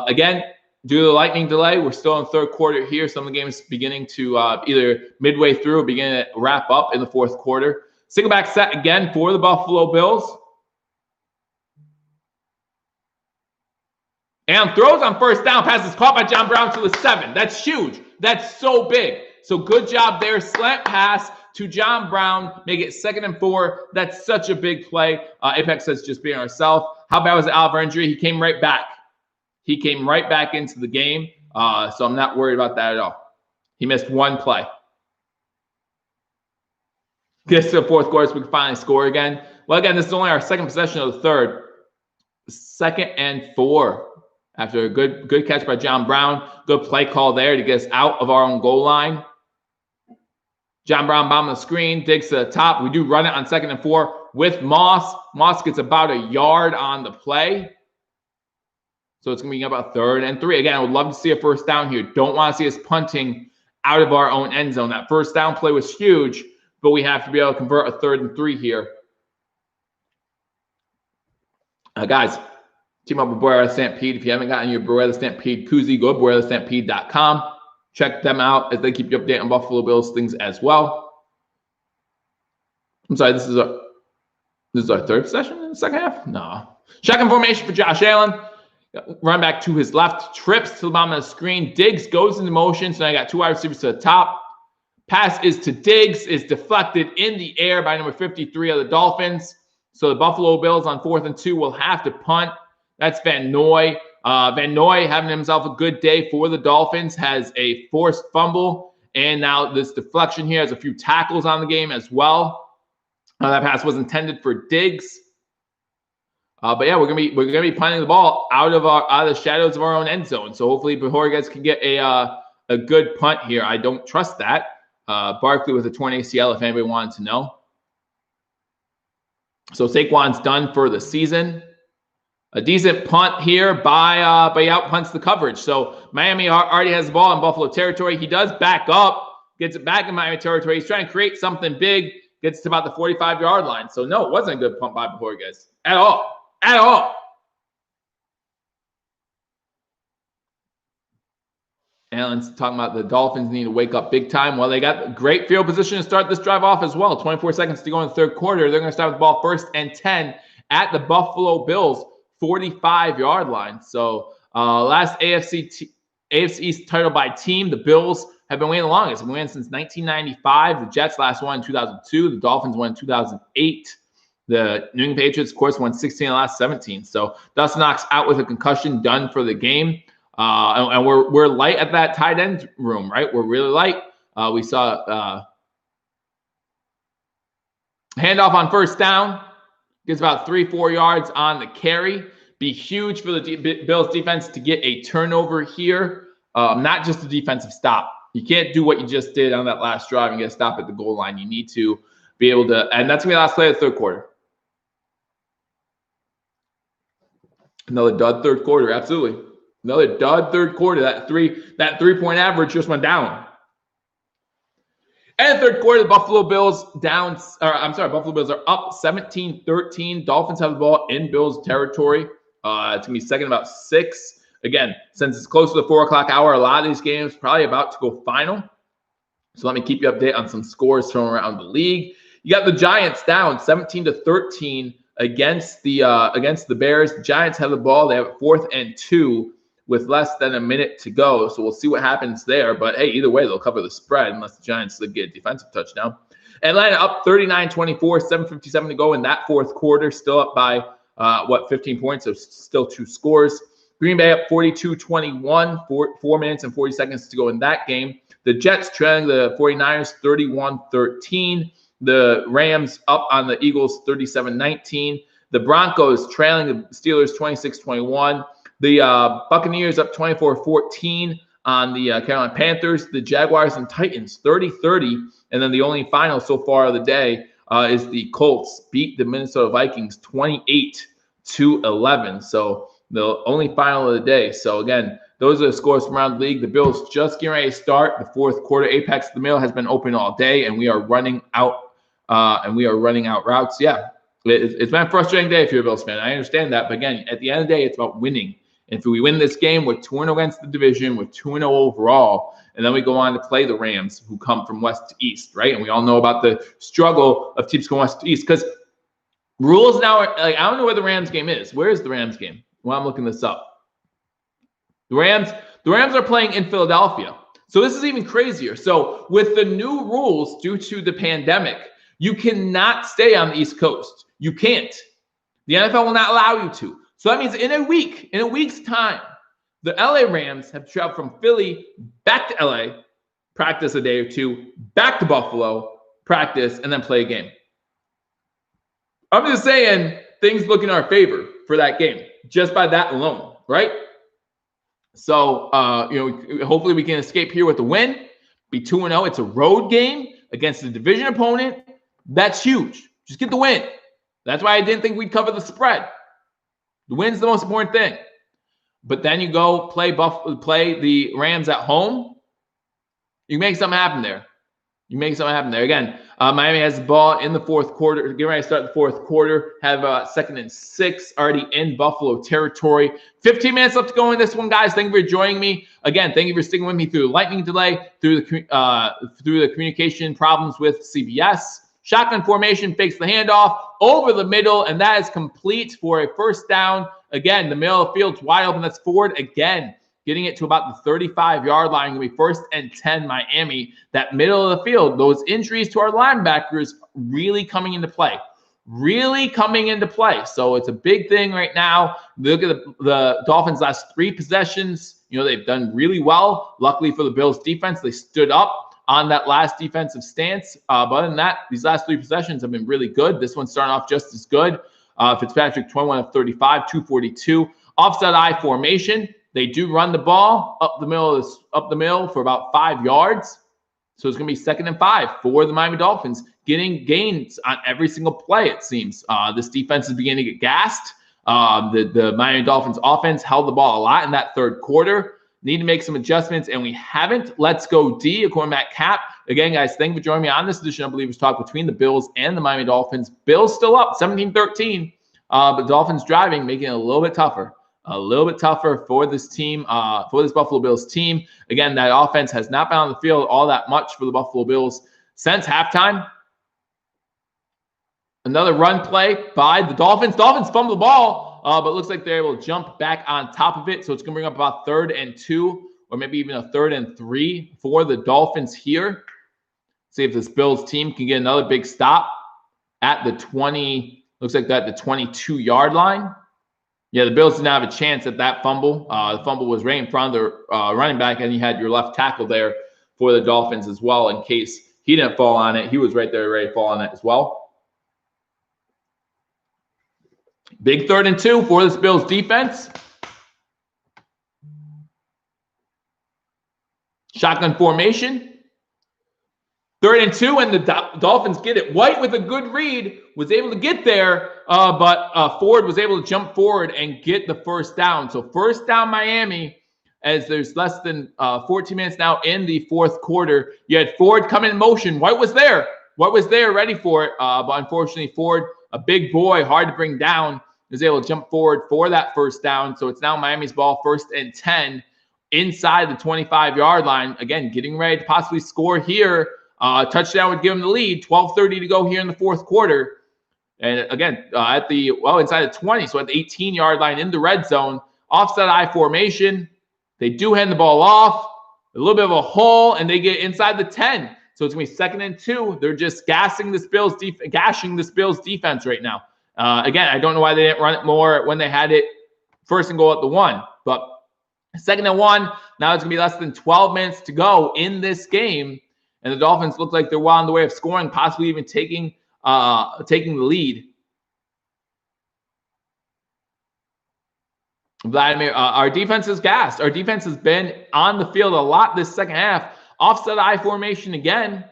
Again, due to the lightning delay, we're still in the 3rd quarter here. Some of the games beginning to either midway through or beginning to wrap up in the 4th quarter. Single back set again for the Buffalo Bills. And throws on first down. Pass is caught by John Brown to the 7. That's huge. That's so big. So good job there. Slant pass to John Brown. Make it 2nd and 4. That's such a big play. Apex says just being ourselves. How bad was the Oliver injury? He came right back. He came right back into the game. So I'm not worried about that at all. He missed one play. Gets to the 4th quarter so we can finally score again. Well, again, this is only our 2nd possession of the 3rd. 2nd and 4. After a good catch by John Brown. Good play call there to get us out of our own goal line. John Brown bombing the screen. Digs to the top. We do run it on 2nd and 4 with Moss. Moss gets about a yard on the play. So it's going to be about 3rd and 3. Again, I would love to see a first down here. Don't want to see us punting out of our own end zone. That first down play was huge, but we have to be able to convert a 3rd and 3 here. Guys, team up with Beware the Stampede. If you haven't gotten your Beware the Stampede koozie, go to BewareTheStampede.com. Check them out as they keep you updated on Buffalo Bills things as well. I'm sorry, this is our 3rd session in the 2nd half? No. Shotgun formation for Josh Allen. Run back to his left, trips to the bottom of the screen. Diggs goes into motion. So now I got 2 wide receivers to the top. Pass is to Diggs, is deflected in the air by number 53 of the Dolphins. So the Buffalo Bills on 4th and 2 will have to punt. That's Van Noy. Van Noy having himself a good day for the Dolphins. Has a forced fumble. And now this deflection here has a few tackles on the game as well. That pass was intended for Diggs. But yeah, we're gonna be punting the ball out of the shadows of our own end zone. So hopefully Behorgas can get a good punt here. I don't trust that. Barkley with a torn ACL, if anybody wanted to know. So Saquon's done for the season. A decent punt here by out punts the coverage. So Miami already has the ball in Buffalo territory. He does back up, gets it back in Miami territory. He's trying to create something big, gets to about the 45-yard line. So no, it wasn't a good punt by Behorgas at all. At all. Allen's talking about the Dolphins need to wake up big time. Well, they got great field position to start this drive off as well. 24 seconds to go in the 3rd quarter. They're going to start with the ball 1st and 10 at the Buffalo Bills 45-yard line. So last AFC East title by team, the Bills have been winning the longest. They've been winning since 1995. The Jets last won in 2002. The Dolphins won in 2008. The New England Patriots, of course, won 16 of the last 17. So Dustin Knox out with a concussion, done for the game. And we're light at that tight end room, right? We're really light. We saw handoff on 1st down. Gets about 3-4 yards on the carry. Be huge for the Bills defense to get a turnover here. Not just a defensive stop. You can't do what you just did on that last drive and get a stop at the goal line. You need to be able to, and that's going to be the last play of the 3rd quarter. Another dud 3rd quarter, absolutely. Another dud 3rd quarter. That 3-point average just went down. And 3rd quarter, the Buffalo Bills Buffalo Bills are up 17-13. Dolphins have the ball in Bills territory. It's going to be 2nd about 6. Again, since it's close to the 4 o'clock hour, a lot of these games probably about to go final. So let me keep you updated on some scores from around the league. You got the Giants down 17-13 against the Bears. The Giants have the ball. They have 4th and 2 with less than a minute to go. So we'll see what happens there. But hey, either way, they'll cover the spread unless the Giants get a defensive touchdown. Atlanta up 39-24, 7:57 to go in that 4th quarter. Still up by 15 points. So still 2 scores. Green Bay up 42-21, 4 minutes and 40 seconds to go in that game. The Jets trailing the 49ers 31-13. The Rams up on the Eagles 37-19. The Broncos trailing the Steelers 26-21. The Buccaneers up 24-14 on the Carolina Panthers. The Jaguars and Titans 30-30. And then the only final so far of the day is the Colts beat the Minnesota Vikings 28-11. So the only final of the day. So again, those are the scores from around the league. The Bills just getting ready to start the 4th quarter. Apex of the Mill has been open all day, and we are running out. Routes. Yeah, it's been a frustrating day if you're a Bills fan. I understand that, but again, at the end of the day, it's about winning. And if we win this game, we're 2-0 against the division, we're 2-0 overall, and then we go on to play the Rams, who come from west to east, right? And we all know about the struggle of teams going west to east because rules now are like, I don't know where the Rams game is. Where is the Rams game? Well, I'm looking this up. The Rams are playing in Philadelphia. So this is even crazier. So with the new rules due to the pandemic, you cannot stay on the East Coast. You can't. The NFL will not allow you to. So that means in a week's time, the LA Rams have traveled from Philly back to LA, practice a day or two, back to Buffalo, practice, and then play a game. I'm just saying things look in our favor for that game, just by that alone, right? So, hopefully we can escape here with the win, be 2-0. It's a road game against a division opponent. That's huge. Just get the win. That's why I didn't think we'd cover the spread. The win's the most important thing. But then you go play the Rams at home. You make something happen there. Again, Miami has the ball in the fourth quarter. Getting ready to start the fourth quarter. Have 2nd and 6 already in Buffalo territory. 15 minutes left to go in this one, guys. Thank you for joining me. Again, thank you for sticking with me through the lightning delay, through the communication problems with CBS. Shotgun formation, fakes the handoff over the middle, and that is complete for a first down. Again, the middle of the field's wide open. That's Ford again, getting it to about the 35-yard line. Going to be 1st and 10 Miami. That middle of the field, those injuries to our linebackers really coming into play. So it's a big thing right now. Look at the Dolphins' last 3 possessions. They've done really well. Luckily for the Bills defense, they stood up on that last defensive stance. But other than that, these last 3 possessions have been really good. This one's starting off just as good. Fitzpatrick, 21 of 35, 242. Offset I formation. They do run the ball up the middle for about 5 yards. So it's going to be 2nd and 5 for the Miami Dolphins, getting gains on every single play, it seems. This defense is beginning to get gassed. The Miami Dolphins offense held the ball a lot in that third quarter. Need to make some adjustments, and we haven't. Let's go D, according to Matt Cap. Again, guys, thank you for joining me on this edition of Billievers Talk between the Bills and the Miami Dolphins. Bills still up 17-13, but Dolphins driving, making it a little bit tougher for this team, for this Buffalo Bills team. Again, that offense has not been on the field all that much for the Buffalo Bills since halftime. Another run play by the Dolphins. Dolphins fumble the ball, but it looks like they're able to jump back on top of it. So it's going to bring up about 3rd and 2, or maybe even a 3rd and 3 for the Dolphins here. See if this Bills team can get another big stop at the 20. Looks like that the 22-yard line. Yeah, the Bills didn't have a chance at that fumble. The fumble was right in front of the running back, and you had your left tackle there for the Dolphins as well in case he didn't fall on it. He was right there ready to fall on it as well. Big 3rd and 2 for this Bills defense. Shotgun formation. 3rd and 2, and the Dolphins get it. White with a good read was able to get there, but Ford was able to jump forward and get the first down. So first down Miami, as there's less than 14 minutes now in the fourth quarter. You had Ford come in motion. White was there, ready for it, but unfortunately Ford, a big boy, hard to bring down, is able to jump forward for that first down. So it's now Miami's ball, 1st and 10 inside the 25-yard line. Again, getting ready to possibly score here. Touchdown would give them the lead. 12:30 to go here in the fourth quarter. And again, inside the 20, so at the 18-yard line in the red zone. Offset I formation. They do hand the ball off. A little bit of a hole, and they get inside the 10. So it's going to be 2nd and 2. They're just gashing this Bills defense right now. Again, I don't know why they didn't run it more when they had it 1st and goal at the 1. But 2nd and 1, now it's going to be less than 12 minutes to go in this game. And the Dolphins look like they're well on the way of scoring, possibly even taking the lead. Vladimir, our defense is gassed. Our defense has been on the field a lot this second half. Offset I formation again.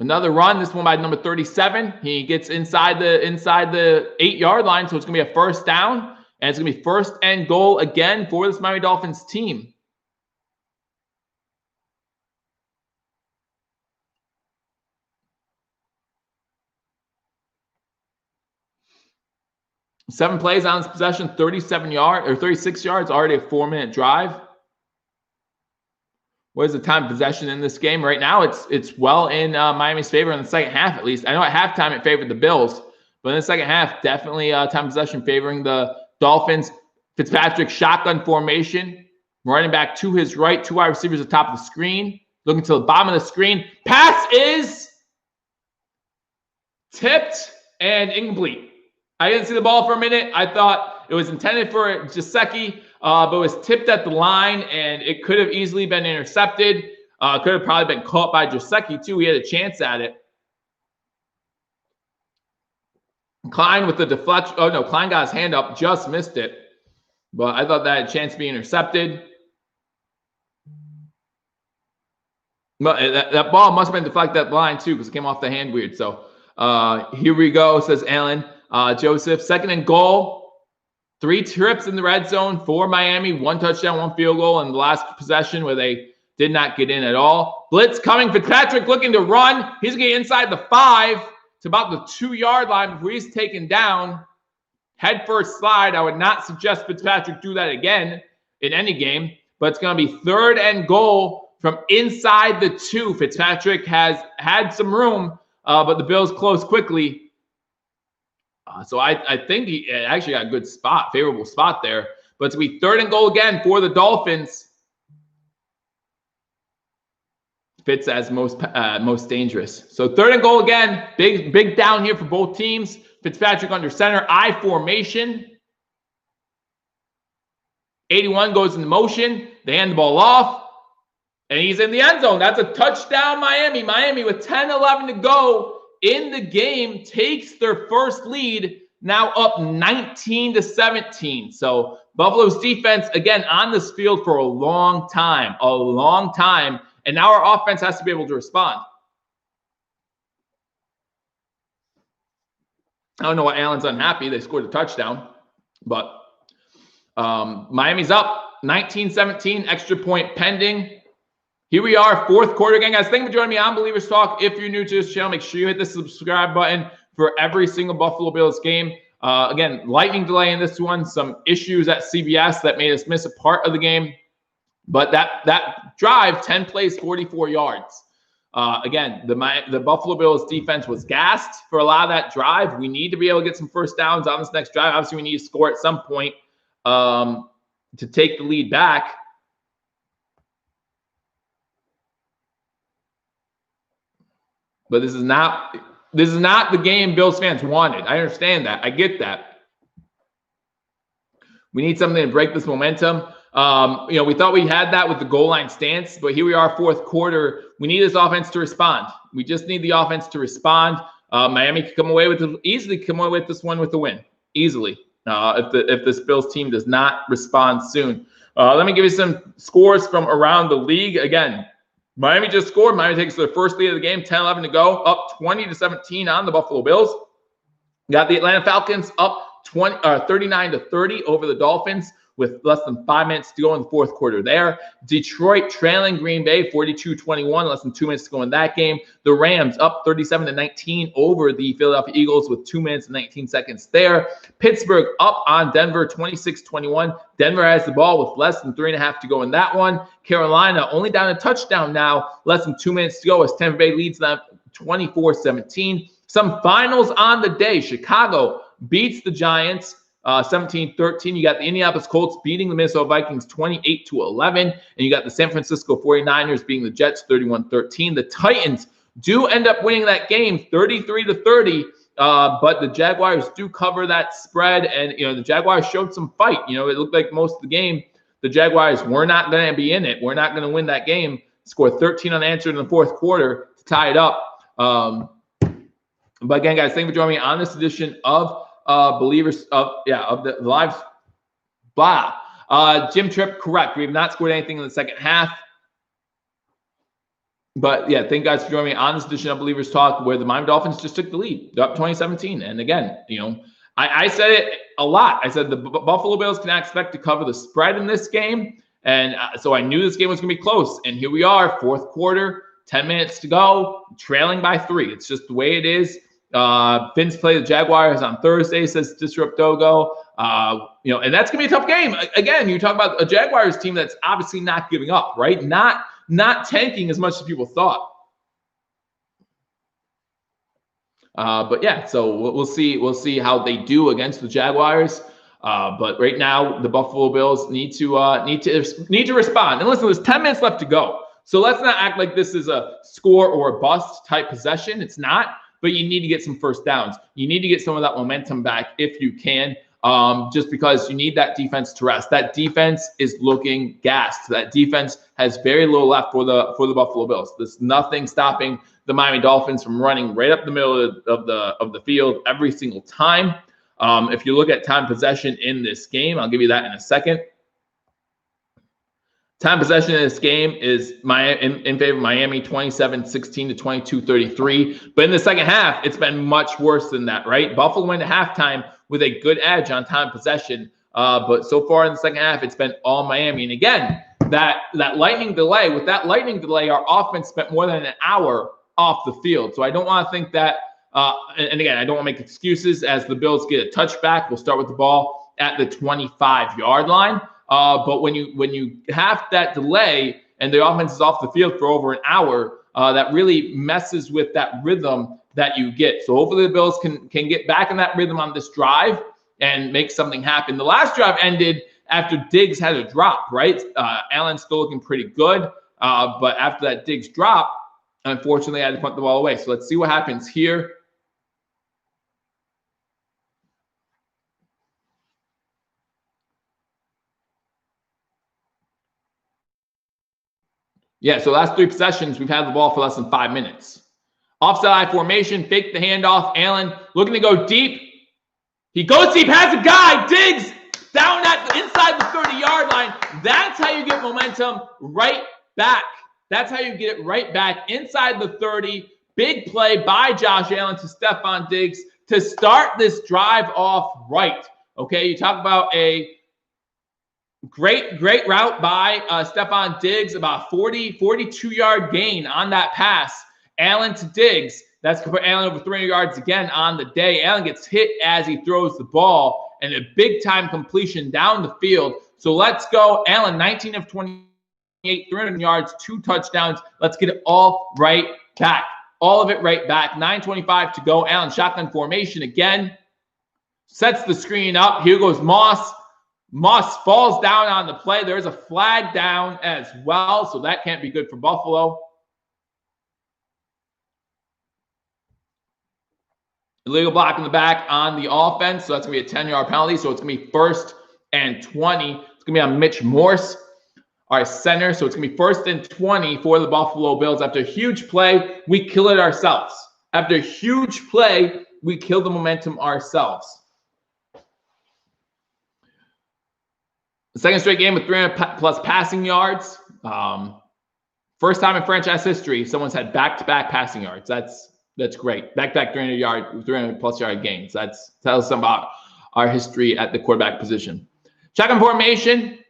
Another run, this one by number 37. He gets inside the 8-yard line, so it's going to be a first down. And it's going to be 1st and goal again for this Miami Dolphins team. Seven plays on this possession, 36 yards, already a 4-minute drive. What is the time of possession in this game? Right now, it's well in Miami's favor in the second half, at least. I know at halftime it favored the Bills, but in the second half, definitely time of possession favoring the Dolphins. Fitzpatrick shotgun formation, running back to his right, 2 wide receivers at the top of the screen, looking to the bottom of the screen. Pass is tipped and incomplete. I didn't see the ball for a minute. I thought it was intended for Gesicki, but it was tipped at the line, and it could have easily been intercepted. Could have probably been caught by Gesicki, too. He had a chance at it. Klein with the deflection. Oh, no, Klein got his hand up, just missed it. But I thought that had a chance to be intercepted. But that ball must have been deflected at the line, too, because it came off the hand weird. So here we go, says Alan Joseph. 2nd and goal. 3 trips in the red zone for Miami. 1 touchdown, 1 field goal in the last possession where they did not get in at all. Blitz coming. Fitzpatrick looking to run. He's going to get inside the 5 to about the 2-yard line before he's taken down. Head first slide. I would not suggest Fitzpatrick do that again in any game, but it's going to be 3rd and goal from inside the 2. Fitzpatrick has had some room, but the Bills close quickly. So I think he actually got a good spot, favorable spot there. But it's going to be 3rd and goal again for the Dolphins. Fitz as most dangerous. So 3rd and goal again. Big down here for both teams. Fitzpatrick under center, I formation. 81 goes into motion. They hand the ball off, and he's in the end zone. That's a touchdown, Miami. Miami with 10-11 to go in the game takes their first lead, now up 19-17. So Buffalo's defense, again, on this field for a long time, and now our offense has to be able to respond. I don't know why Allen's unhappy. They scored a touchdown. But Miami's up 19-17, extra point pending. Here we are, 4th quarter again. Guys, thank you for joining me on Billievers Talk. If you're new to this channel, make sure you hit the subscribe button for every single Buffalo Bills game. Again, lightning delay in this one. Some issues at CBS that made us miss a part of the game. But that drive, 10 plays, 44 yards. Again, the Buffalo Bills defense was gassed for a lot of that drive. We need to be able to get some first downs on this next drive. Obviously, we need to score at some point to take the lead back. But this is not the game Bills fans wanted. I understand that. I get that. We need something to break this momentum. We thought we had that with the goal line stance, but here we are, 4th quarter. We need this offense to respond. We just need the offense to respond. Miami could easily come away with this one with the win, easily. If this Bills team does not respond soon. Let me give you some scores from around the league. Again, Miami just scored. Miami takes their first lead of the game, 10-11 to go, up 20-17 on the Buffalo Bills. Got the Atlanta Falcons up 39-30 over the Dolphins with less than 5 minutes to go in the 4th quarter there. Detroit trailing Green Bay 42-21, less than 2 minutes to go in that game. The Rams up 37-19 over the Philadelphia Eagles with 2 minutes and 19 seconds there. Pittsburgh up on Denver 26-21. Denver has the ball with less than 3.5 to go in that one. Carolina only down a touchdown now, less than 2 minutes to go as Tampa Bay leads them 24-17. Some finals on the day. Chicago beats the Giants 17-13. You got the Indianapolis Colts beating the Minnesota Vikings 28-11. And you got the San Francisco 49ers beating the Jets 31-13. The Titans do end up winning that game 33-30. But the Jaguars do cover that spread. And, the Jaguars showed some fight. It looked like most of the game, the Jaguars were not going to be in it. We're not going to win that game. Scored 13 unanswered in the 4th quarter to tie it up. But again, guys, thank you for joining me on this edition of Believers of the live Jim Tripp, correct. We have not scored anything in the second half. But yeah, thank you guys for joining me on this edition of Believers Talk, where the Miami Dolphins just took the lead. They're up 2017. And again, I said it a lot. I said the Buffalo Bills cannot expect to cover the spread in this game. And so I knew this game was going to be close. And here we are, 4th quarter, 10 minutes to go, trailing by 3. It's just the way it is. Vince play the Jaguars on Thursday, says Disrupt Dogo. And that's going to be a tough game. Again, you talk about a Jaguars team that's obviously not giving up, right? Not tanking as much as people thought. But yeah, so we'll see how they do against the Jaguars. But right now, the Buffalo Bills need to respond. And listen, there's 10 minutes left to go. So let's not act like this is a score or a bust type possession. It's not. But you need to get some first downs. You need to get some of that momentum back if you can, just because you need that defense to rest. That defense is looking gassed. That defense has very little left for the Buffalo Bills. There's nothing stopping the Miami Dolphins from running right up the middle of the field every single time. If you look at time possession in this game, I'll give you that in a second. Time possession in this game is in favor of Miami, 27-16 to 22-33. But in the second half, it's been much worse than that, right? Buffalo went to halftime with a good edge on time possession. But so far in the second half, it's been all Miami. And again, that lightning delay, with that lightning delay, our offense spent more than an hour off the field. So I don't want to think that, and again, I don't want to make excuses as the Bills get a touchback. We'll start with the ball at the 25-yard line. But when you have that delay and the offense is off the field for over an hour, that really messes with that rhythm that you get. So hopefully the Bills can get back in that rhythm on this drive and make something happen. The last drive ended after Diggs had a drop, right? Allen's still looking pretty good, but after that Diggs drop, unfortunately, I had to punt the ball away. So let's see what happens here. Yeah, so last three possessions, we've had the ball for less than 5 minutes. Offside formation, fake the handoff. Allen looking to go deep. He goes deep, has a guy. Diggs down inside the 30-yard line. That's how you get momentum right back. That's how you get it right back inside the 30. Big play by Josh Allen to Stefon Diggs to start this drive off right. Okay, you talk about a great route by Stefon Diggs, about 42-yard gain on that pass. Allen to Diggs. That's going to put Allen over 300 yards again on the day. Allen gets hit as he throws the ball, and a big-time completion down the field. So let's go. Allen, 19 of 28, 300 yards, 2 touchdowns. Let's get it all right back. All of it right back. 9:25 to go. Allen shotgun formation again. Sets the screen up. Here goes Moss. Moss falls down on the play. There's a flag down as well, so that can't be good for Buffalo. Illegal block in the back on the offense, so that's going to be a 10-yard penalty. So it's going to be 1st and 20. It's going to be on Mitch Morse, our center. So it's going to be 1st and 20 for the Buffalo Bills. After a huge play, we kill it ourselves. After a huge play, we kill the momentum ourselves. The second straight game with 300-plus passing yards. First time in franchise history, someone's had back-to-back passing yards. That's great. Back-to-back 300-plus yard gains. That tells us about our history at the quarterback position. Shotgun formation.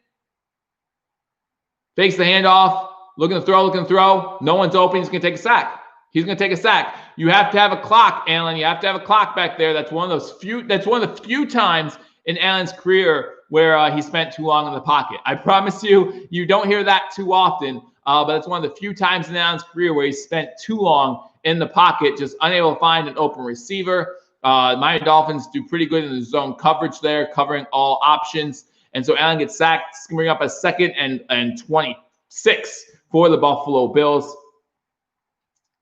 Fakes the handoff. Looking to throw. No one's open. He's going to take a sack. You have to have a clock, Allen. You have to have a clock back there. That's one of the few times in Allen's career where he spent too long in the pocket. I promise you don't hear that too often, but it's one of the few times in Allen's career where he spent too long in the pocket, just unable to find an open receiver. Miami Dolphins do pretty good in the zone coverage there, covering all options. And so Allen gets sacked. It's going to bring up a 2nd and 26 for the Buffalo Bills.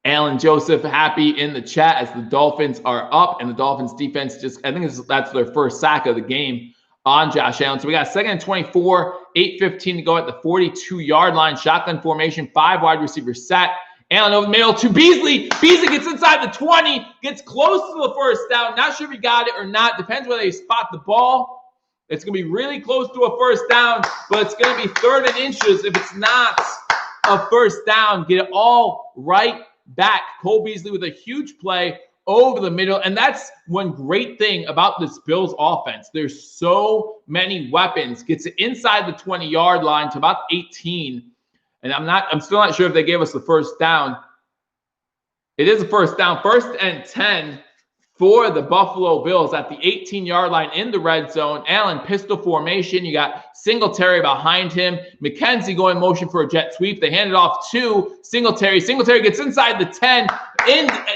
Alan Joseph happy in the chat as the Dolphins are up, and the Dolphins defense that's their first sack of the game on Josh Allen. So we got 2nd and 24, 8:15 to go at the 42-yard line. Shotgun formation, 5 wide receivers set. Allen over the middle to Beasley. Beasley gets inside the 20, gets close to the first down. Not sure if he got it or not. Depends where they spot the ball. It's going to be really close to a first down, but it's going to be 3rd and inches if it's not a first down. Get it all right back. Cole Beasley with a huge play over the middle. And that's one great thing about this Bills offense. There's so many weapons. Gets it inside the 20-yard line to about 18. And I'm still not sure if they gave us the first down. It is a first down. 1st and 10 for the Buffalo Bills at the 18-yard line in the red zone. Allen pistol formation. You got Singletary behind him. McKenzie going motion for a jet sweep. They hand it off to Singletary. Singletary gets inside the 10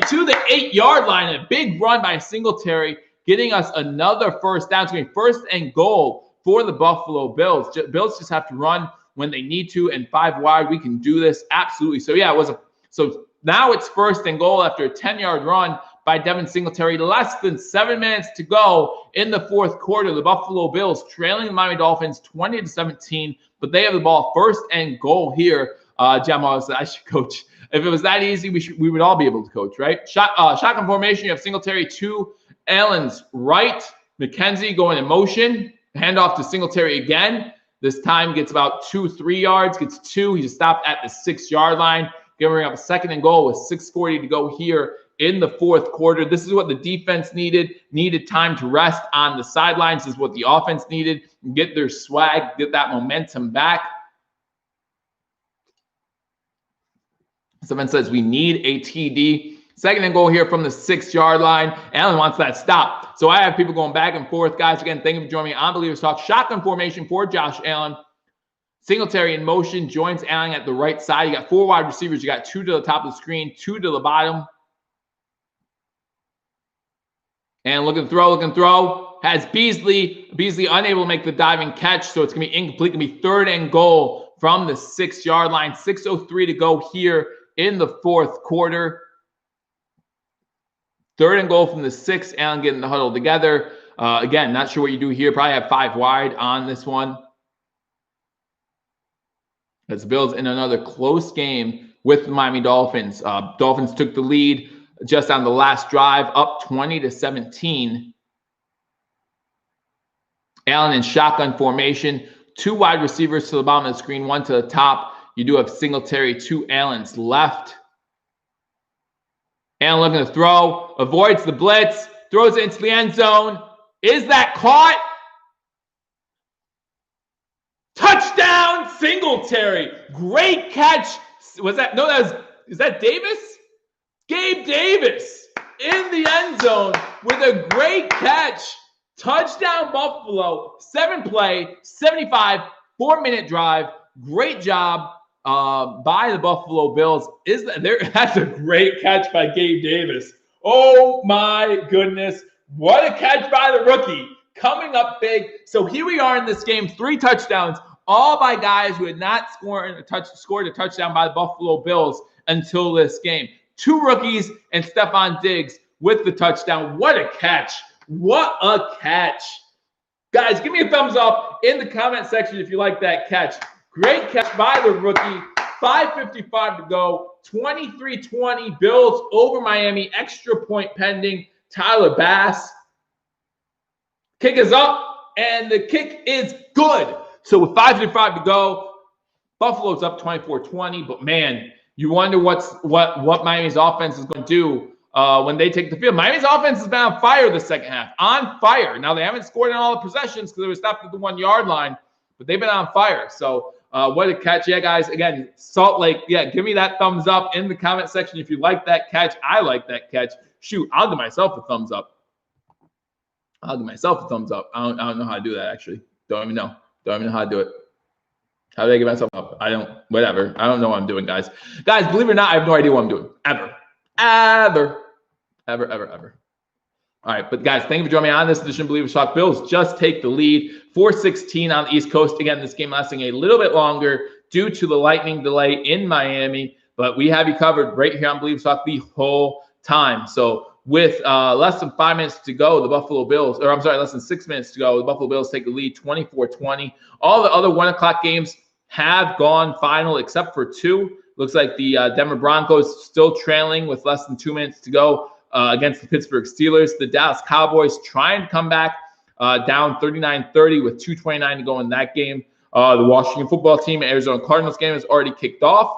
to the 8-yard line. A big run by Singletary. getting us another first down. It's going to be first and goal for the Buffalo Bills. Bills just have to run when they need to, and 5 wide. We can do this. Absolutely. So, yeah, so now it's first and goal after a 10-yard run by Devin Singletary. Less than 7 minutes to go in the fourth quarter. The Buffalo Bills trailing the Miami Dolphins 20-17, but they have the ball first and goal here. Gemma said I should coach. If it was that easy, we would all be able to coach, right? Shotgun formation. You have Singletary to Allen's right. McKenzie going in motion. Handoff to Singletary again. This time gets about 2-3 yards. Gets 2. He just stopped at the 6-yard line. Giving up a second and goal with 6:40 to go here in the fourth quarter. This is what the defense needed. Needed time to rest on the sidelines. This is what the offense needed. Get their swag. Get that momentum back. Someone says we need a TD. Second and goal here from the 6-yard line. Allen wants that stop. So I have people going back and forth. Guys, again, thank you for joining me on Billievers Talk. Shotgun formation for Josh Allen. Singletary in motion, joins Allen at the right side. You got 4 wide receivers. You got 2 to the top of the screen, 2 to the bottom. And looking throw. Has Beasley. Beasley unable to make the diving catch, so it's going to be incomplete. Going to be third and goal from the 6-yard line. 6:03 to go here in the fourth quarter. Third and goal from the 6. Allen getting the huddle together. Again, not sure what you do here. Probably have 5 wide on this one. As the Bills in another close game with the Miami Dolphins. Dolphins took the lead just on the last drive, up 20-17. Allen in shotgun formation. 2 wide receivers to the bottom of the screen, 1 to the top. You do have Singletary to Allen's left. Allen looking to throw. Avoids the blitz. Throws it into the end zone. Is that caught? Touchdown, Singletary. Great catch. Is that Davis? Gabe Davis in the end zone with a great catch. Touchdown, Buffalo. 7-play, 75, 4-minute drive. Great job by the Buffalo Bills. That's a great catch by Gabe Davis. Oh, my goodness. What a catch by the rookie. Coming up big. So here we are in this game, 3 touchdowns, all by guys who had not scored a touchdown by the Buffalo Bills until this game. 2 rookies and Stephon Diggs with the touchdown. What a catch. What a catch. Guys, give me a thumbs up in the comment section if you like that catch. Great catch by the rookie. 5:55 to go. 23-20. Bills over Miami. Extra point pending. Tyler Bass. Kick is up, and the kick is good. So with 5:55 to go, Buffalo's up 24-20. But man, you wonder what Miami's offense is going to do when they take the field. Miami's offense has been on fire the second half. On fire. Now they haven't scored in all the possessions because they were stopped at the 1-yard line, but they've been on fire. So what a catch. Yeah, guys, again, Salt Lake, yeah, give me that thumbs up in the comment section if you like that catch. I like that catch. Shoot, I'll give myself a thumbs up. I'll give myself a thumbs up. I don't know how to do that, actually. Don't even know how to do it. How do I give myself up? Whatever. I don't know what I'm doing, guys. Guys, believe it or not, I have no idea what I'm doing. Ever. All right, but guys, thank you for joining me on this edition of Billievers Talk. Bills just take the lead, 4-16 on the East Coast. Again, this game lasting a little bit longer due to the lightning delay in Miami, but we have you covered right here on Billievers Talk the whole time. So with less than 5 minutes to go, less than 6 minutes to go, the Buffalo Bills take the lead 24-20. All the other 1 o'clock games have gone final except for 2. Looks like the Denver Broncos still trailing with less than 2 minutes to go against the Pittsburgh Steelers. The Dallas Cowboys trying to come back down 39-30 with 2:29 to go in that game. The Washington football team and Arizona Cardinals game has already kicked off.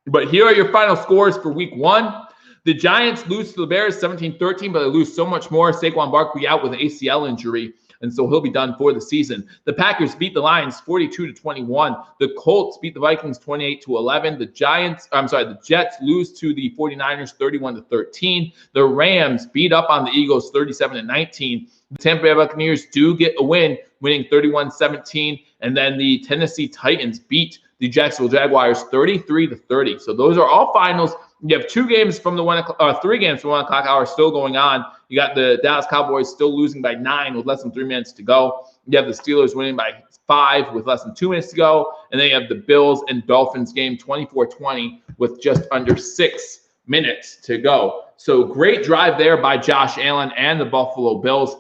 But here are your final scores for week 1. The Giants lose to the Bears 17-13, but they lose so much more. Saquon Barkley out with an ACL injury, and so he'll be done for the season. The Packers beat the Lions 42-21. The Colts beat the Vikings 28-11. The Jets lose to the 49ers 31-13. The Rams beat up on the Eagles 37-19. The Tampa Bay Buccaneers do get a win, winning 31-17, and then the Tennessee Titans beat the Jacksonville Jaguars 33-30. So those are all finals. You have 2 games from the 1 o'clock, or 3 games from 1 o'clock hour still going on. You got the Dallas Cowboys still losing by 9 with less than 3 minutes to go. You have the Steelers winning by 5 with less than 2 minutes to go. And then you have the Bills and Dolphins game 24-20 with just under 6 minutes to go. So great drive there by Josh Allen and the Buffalo Bills.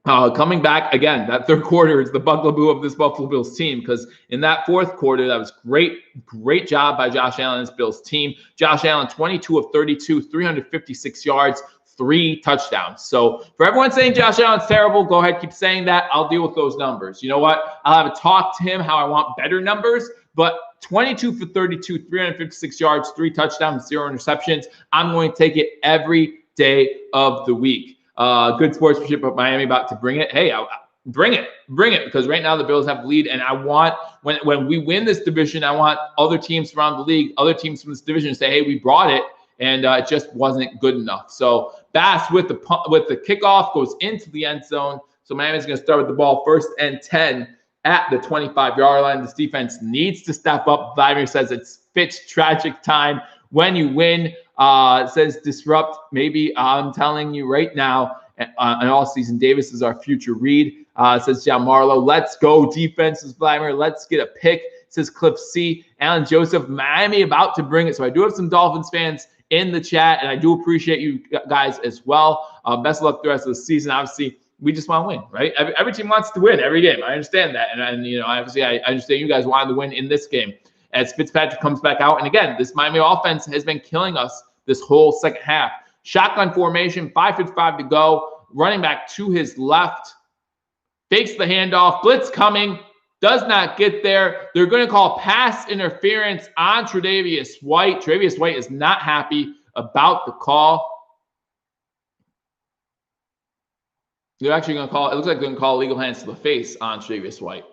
Coming back again, that third quarter is the bugaboo of this Buffalo Bills team, because in that fourth quarter, that was great job by Josh Allen and his Bills team. Josh Allen, 22 of 32, 356 yards, 3 touchdowns. So for everyone saying Josh Allen's terrible, go ahead, keep saying that. I'll deal with those numbers. You know what? I'll have a talk to him how I want better numbers, but 22 for 32, 356 yards, 3 touchdowns, 0 interceptions. I'm going to take it every day of the week. Good sportsmanship of Miami about to bring it. Hey, bring it, because right now the Bills have the lead, and I want, when we win this division, I want other teams around the league, other teams from this division to say, hey, we brought it, and it just wasn't good enough. So Bass with the kickoff goes into the end zone. So Miami's going to start with the ball 1st and 10 at the 25-yard line. This defense needs to step up. Vladimir says it's Fitz-tragic time. When you win, says disrupt. Maybe I'm telling you right now, and all season, Davis is our future read. Says John Marlowe. Let's go defense, says Vladimir. Let's get a pick, says Cliff C. Alan Joseph. Miami about to bring it. So I do have some Dolphins fans in the chat, and I do appreciate you guys as well. Best of luck the rest of the season. Obviously, we just want to win, right? Every team wants to win every game. I understand that, and you know, obviously, I understand you guys wanted to win in this game. As Fitzpatrick comes back out. And again, this Miami offense has been killing us this whole second half. Shotgun formation, 5:55 to go. Running back to his left. Fakes the handoff. Blitz coming. Does not get there. They're going to call pass interference on Tre'Davious White. Tre'Davious White is not happy about the call. They're actually going to call, it looks like they're going to call illegal hands to the face on Tre'Davious White.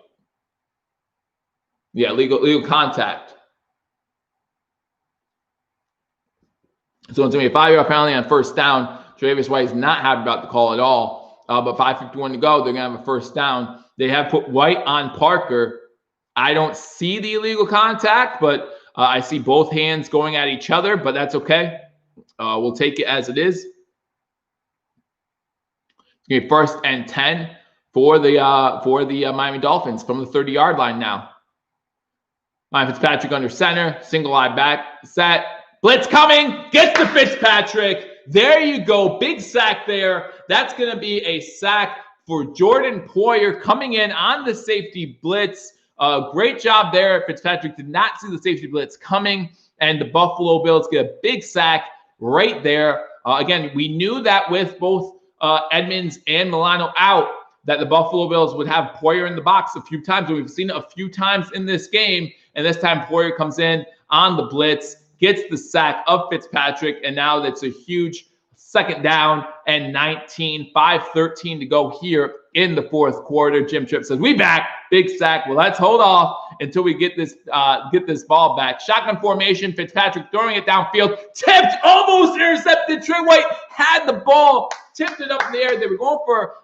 Yeah, legal contact. So it's going to be a 5-yard penalty on 1st down. Tre'Davious White is not happy about the call at all. But 5:51 to go, they're going to have a 1st down. They have put White on Parker. I don't see the illegal contact, but I see both hands going at each other, but that's okay. We'll take it as it is. It's going to be 1st and 10 for the Miami Dolphins from the 30-yard line now. Ryan Fitzpatrick under center, single eye back, set, blitz coming, gets to Fitzpatrick. There you go, big sack there. That's going to be a sack for Jordan Poyer coming in on the safety blitz. Great job there. Fitzpatrick did not see the safety blitz coming, and the Buffalo Bills get a big sack right there. Again, we knew that with both Edmonds and Milano out, that the Buffalo Bills would have Poyer in the box a few times. And we've seen it a few times in this game. And this time Poyer comes in on the blitz, gets the sack of Fitzpatrick, and now that's a huge 2nd down and 19, 5:13 to go here in the 4th quarter. Jim Tripp says, we back, big sack. Well, let's hold off until we get this ball back. Shotgun formation, Fitzpatrick throwing it downfield, tipped, almost intercepted. Trey White had the ball, tipped it up in the air. They were going for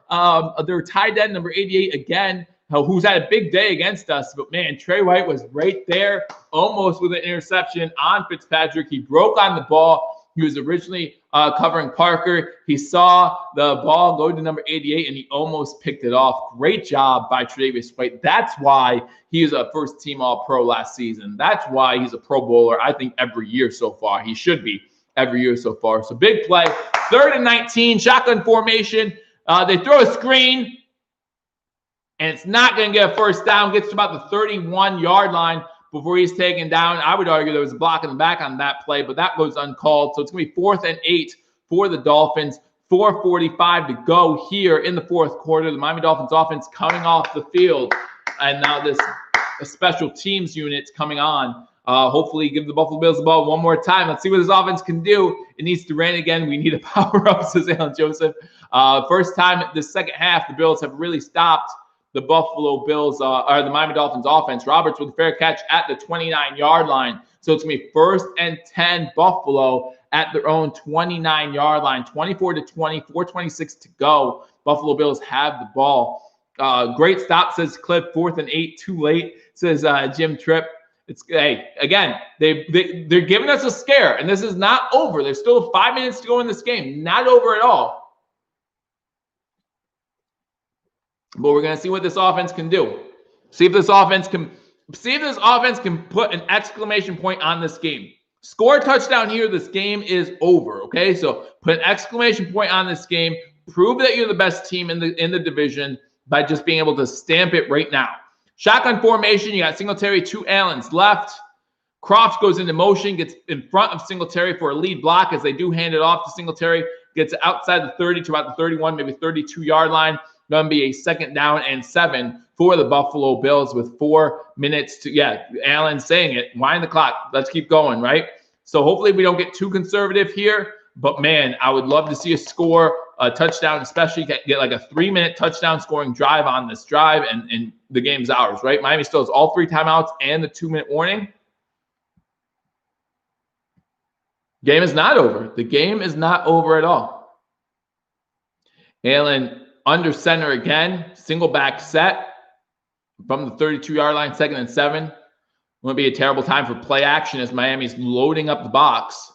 their tight end, number 88 again, who's had a big day against us. But, man, Trey White was right there, almost with an interception on Fitzpatrick. He broke on the ball. He was originally covering Parker. He saw the ball go to number 88, and he almost picked it off. Great job by Tre'Davious White. That's why he is a first-team All-Pro last season. That's why he's a Pro Bowler, I think, every year so far. He should be every year so far. So big play. 3rd and 19, shotgun formation. They throw a screen, and it's not going to get a 1st down. Gets to about the 31-yard line before he's taken down. I would argue there was a block in the back on that play, but that goes uncalled. So it's going to be 4th and 8 for the Dolphins. 4:45 to go here in the 4th quarter. The Miami Dolphins offense coming off the field. And now this special teams unit's coming on. Hopefully give the Buffalo Bills the ball one more time. Let's see what this offense can do. It needs to rain again. We need a power-up, says Alan Joseph. First time the second half, the Bills have really stopped the Buffalo Bills, or the Miami Dolphins offense. Roberts with a fair catch at the 29-yard line. So it's going to be 1st and 10 Buffalo at their own 29-yard line. 24-20, 4:26 to go. Buffalo Bills have the ball. Great stop, says Cliff. 4th and 8, too late, says Jim Tripp. Again, they're giving us a scare, and this is not over. There's still 5 minutes to go in this game. Not over at all. But we're going to see what this offense can do. See if this offense can put an exclamation point on this game. Score a touchdown here, this game is over, okay? So put an exclamation point on this game. Prove that you're the best team in the division by just being able to stamp it right now. Shotgun formation, you got Singletary, 2 Allens left. Croft goes into motion, gets in front of Singletary for a lead block as they do hand it off to Singletary. Gets outside the 30 to about the 31, maybe 32-yard line. Going to be a 2nd down and 7 for the Buffalo Bills with 4 minutes to, Allen saying it, wind the clock. Let's keep going, right? So hopefully we don't get too conservative here. But, man, I would love to see us score a touchdown, especially get like a 3-minute touchdown scoring drive on this drive, and the game's ours, right? Miami still has all 3 timeouts and the 2-minute warning. Game is not over. The game is not over at all. Allen under center again, single back set from the 32-yard line, 2nd and 7. Going to be a terrible time for play action as Miami's loading up the box.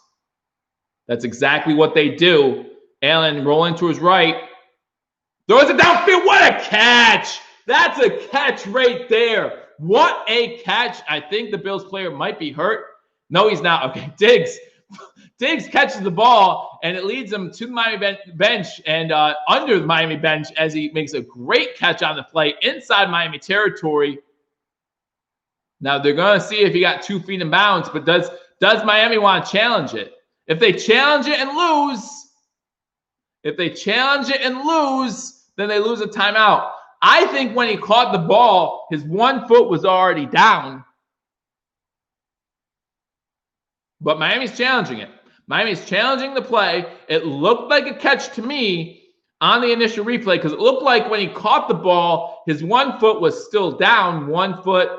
That's exactly what they do. Allen rolling to his right. Throws it downfield. What a catch! That's a catch right there. What a catch. I think the Bills player might be hurt. No, he's not. Okay, Diggs catches the ball, and it leads him to the Miami bench and under the Miami bench as he makes a great catch on the play inside Miami territory. Now, they're going to see if he got 2 feet in bounds, but does Miami want to challenge it? If they challenge it and lose, then they lose a timeout. I think when he caught the ball, his 1 foot was already down. But Miami's challenging it. Miami's challenging the play. It looked like a catch to me on the initial replay because it looked like when he caught the ball, his 1 foot was still down. 1 foot,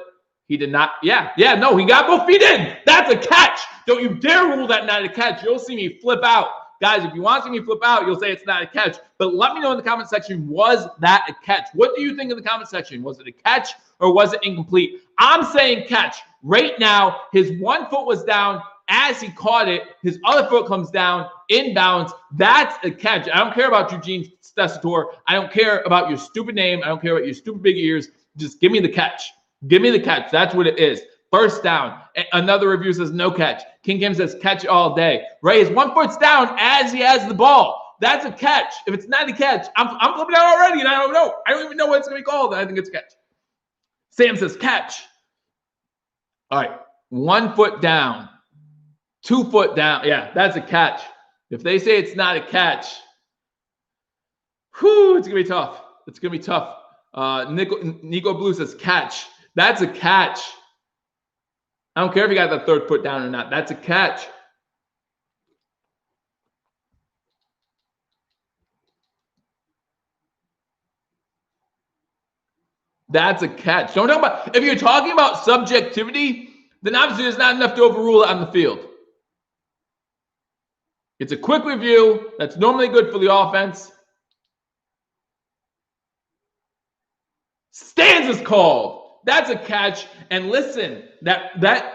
he did not. He got both feet in. That's a catch. Don't you dare rule that not a catch. You'll see me flip out. Guys, if you want to see me flip out, you'll say it's not a catch. But let me know in the comment section, was that a catch? What do you think in the comment section? Was it a catch or was it incomplete? I'm saying catch. Right now, his 1 foot was down. As he caught it, his other foot comes down inbounds. That's a catch. I don't care about Eugene Stessator. I don't care about your stupid name. I don't care about your stupid big ears. Just give me the catch. Give me the catch. That's what it is. First down. Another review says no catch. King Kim says catch all day. Right? His 1 foot's down as he has the ball. That's a catch. If it's not a catch, I'm flipping out already, and I don't know. I don't even know what it's going to be called. I think it's a catch. Sam says catch. All right. 1 foot down. 2 foot down. Yeah, that's a catch. If they say it's not a catch, it's going to be tough. It's going to be tough. Nico Blue says catch. That's a catch. I don't care if you got the 3rd foot down or not. That's a catch. That's a catch. Don't talk about, if you're talking about subjectivity, then obviously there's not enough to overrule it on the field. It's a quick review. That's normally good for the offense. Stands is called. That's a catch. And listen, that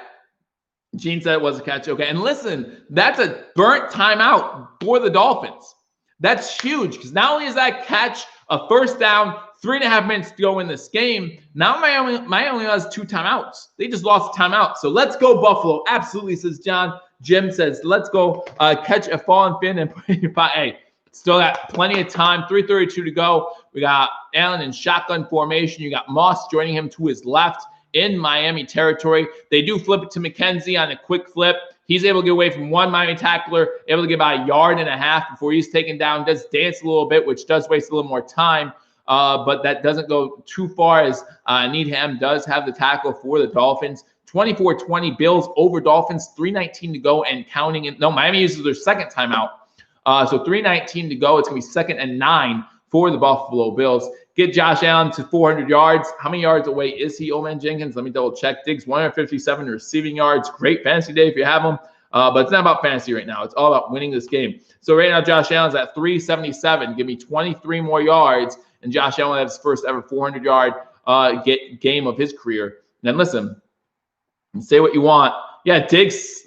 Gene said it was a catch. Okay. And listen, that's a burnt timeout for the Dolphins. That's huge because not only is that catch a first down, 3.5 minutes to go in this game. Now Miami only has 2 timeouts. They just lost a timeout. So let's go Buffalo. Absolutely, says John. Jim says, let's go catch a fallen fin and put it in your pot. Hey, still got plenty of time. 3:32 to go. We got Allen in shotgun formation. You got Moss joining him to his left in Miami territory. They do flip it to McKenzie on a quick flip. He's able to get away from one Miami tackler, able to get about 1.5 yards before he's taken down. Does dance a little bit, which does waste a little more time. But that doesn't go too far as Needham does have the tackle for the Dolphins. 24-20 Bills over Dolphins, 3:19 to go and counting. No, Miami uses their second timeout. So 3:19 to go. It's going to be 2nd and 9 for the Buffalo Bills. Get Josh Allen to 400 yards. How many yards away is he, Old Man Jenkins? Let me double check. Diggs, 157 receiving yards. Great fantasy day if you have them. But it's not about fantasy right now. It's all about winning this game. So right now, Josh Allen's at 377. Give me 23 more yards. And Josh Allen has his first ever 400-yard game of his career. And then listen, Say what you want. Yeah, Diggs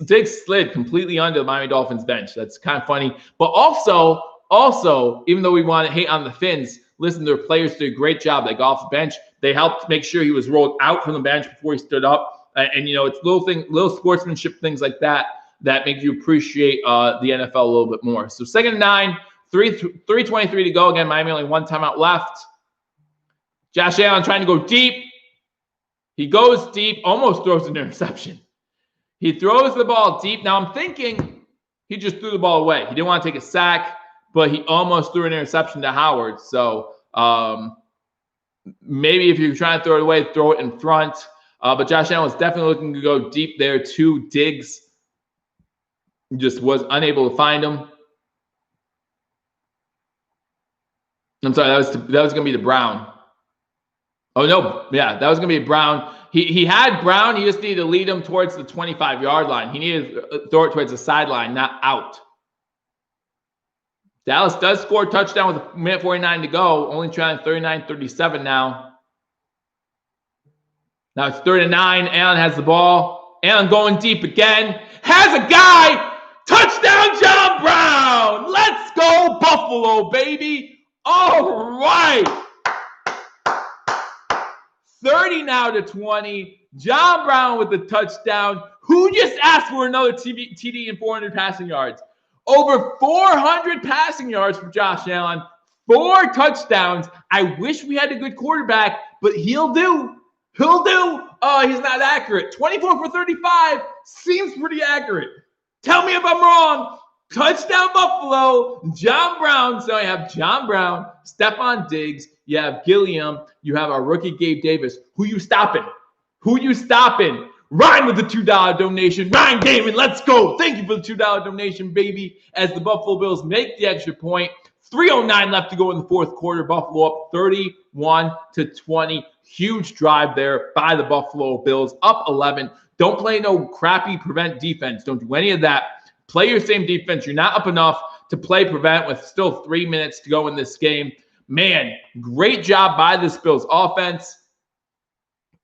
slid completely under the Miami Dolphins bench. That's kind of funny. But also, even though we want to hate on the Fins, listen, their players did a great job. They got off the bench. They helped make sure he was rolled out from the bench before he stood up. And it's little sportsmanship things like that make you appreciate the NFL a little bit more. So 2nd and 9, 3:23 to go. Again, Miami only one timeout left. Josh Allen trying to go deep. He goes deep, almost throws an interception. He throws the ball deep. Now I'm thinking he just threw the ball away. He didn't want to take a sack, but he almost threw an interception to Howard. So maybe if you're trying to throw it away, throw it in front. But Josh Allen was definitely looking to go deep there too. Diggs just was unable to find him. I'm sorry, that was going to be the Brown. Oh, no. Yeah, that was going to be Brown. He had Brown. He just needed to lead him towards the 25-yard line. He needed to throw it towards the sideline, not out. Dallas does score a touchdown with a minute 49 to go. Only trying 39-37 now. Now it's 3rd and 9. Allen has the ball. Allen going deep again. Has a guy. Touchdown, John Brown. Let's go, Buffalo, baby. All right. 30-20. John Brown with the touchdown. Who just asked for another TD and 400 passing yards? Over 400 passing yards for Josh Allen. 4 touchdowns. I wish we had a good quarterback, but he'll do. He'll do. Oh, he's not accurate. 24 for 35 seems pretty accurate. Tell me if I'm wrong. Touchdown Buffalo. John Brown. So I have John Brown, Stephon Diggs. You have Gilliam. You have our rookie Gabe Davis. Who you stopping? Ryan with the $2 donation. Ryan Damon, let's go. Thank you for the $2 donation, baby. As the Buffalo Bills make the extra point. 3:09 left to go in the 4th quarter. Buffalo up 31-20. Huge drive there by the Buffalo Bills. Up 11. Don't play no crappy prevent defense. Don't do any of that. Play your same defense. You're not up enough to play prevent with still 3 minutes to go in this game. Man, great job by this Bills offense.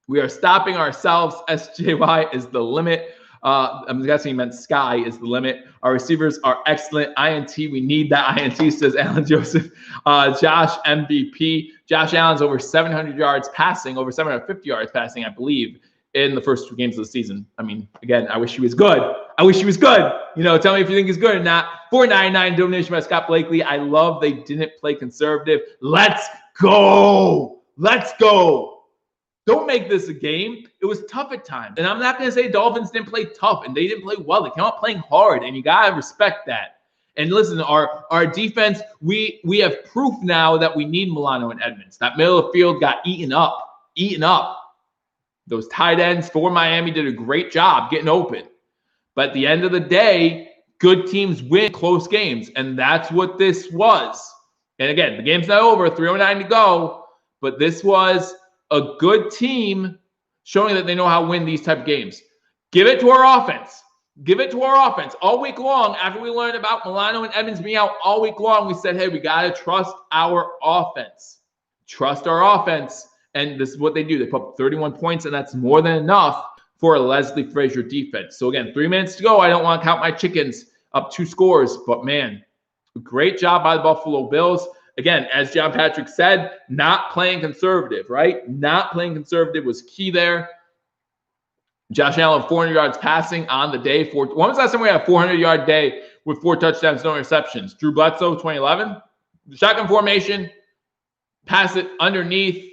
We are stopping ourselves. SJY is the limit. I'm guessing he meant sky is the limit. Our receivers are excellent. INT, we need that INT, says Alan Joseph. Josh, MVP. Josh Allen's over 700 yards passing, over 750 yards passing, I believe, in the first 2 games of the season. I mean, again, I wish he was good. Tell me if you think he's good or not. $4.99 donation by Scott Blakely. I love they didn't play conservative. Let's go. Don't make this a game. It was tough at times. And I'm not going to say Dolphins didn't play tough and they didn't play well. They came out playing hard, and you got to respect that. And listen, our defense, we have proof now that we need Milano and Edmonds. That middle of the field got eaten up. Those tight ends for Miami did a great job getting open. But at the end of the day, good teams win close games, and that's what this was. And again, the game's not over, 3:09 to go, but this was a good team showing that they know how to win these type of games. Give it to our offense. All week long, after we learned about Milano and Edmonds being out all week long, we said, hey, we got to trust our offense. And this is what they do. They put up 31 points, and that's more than enough for a Leslie Frazier defense. So again, 3 minutes to go. I don't want to count my chickens. Up 2 scores, but man, great job by the Buffalo Bills. Again, as John Patrick said, not playing conservative, right? Not playing conservative was key there. Josh Allen, 400 yards passing on the day. When was the last time we had a 400-yard day with 4 touchdowns, no interceptions? Drew Bledsoe, 2011. Shotgun formation, pass it underneath.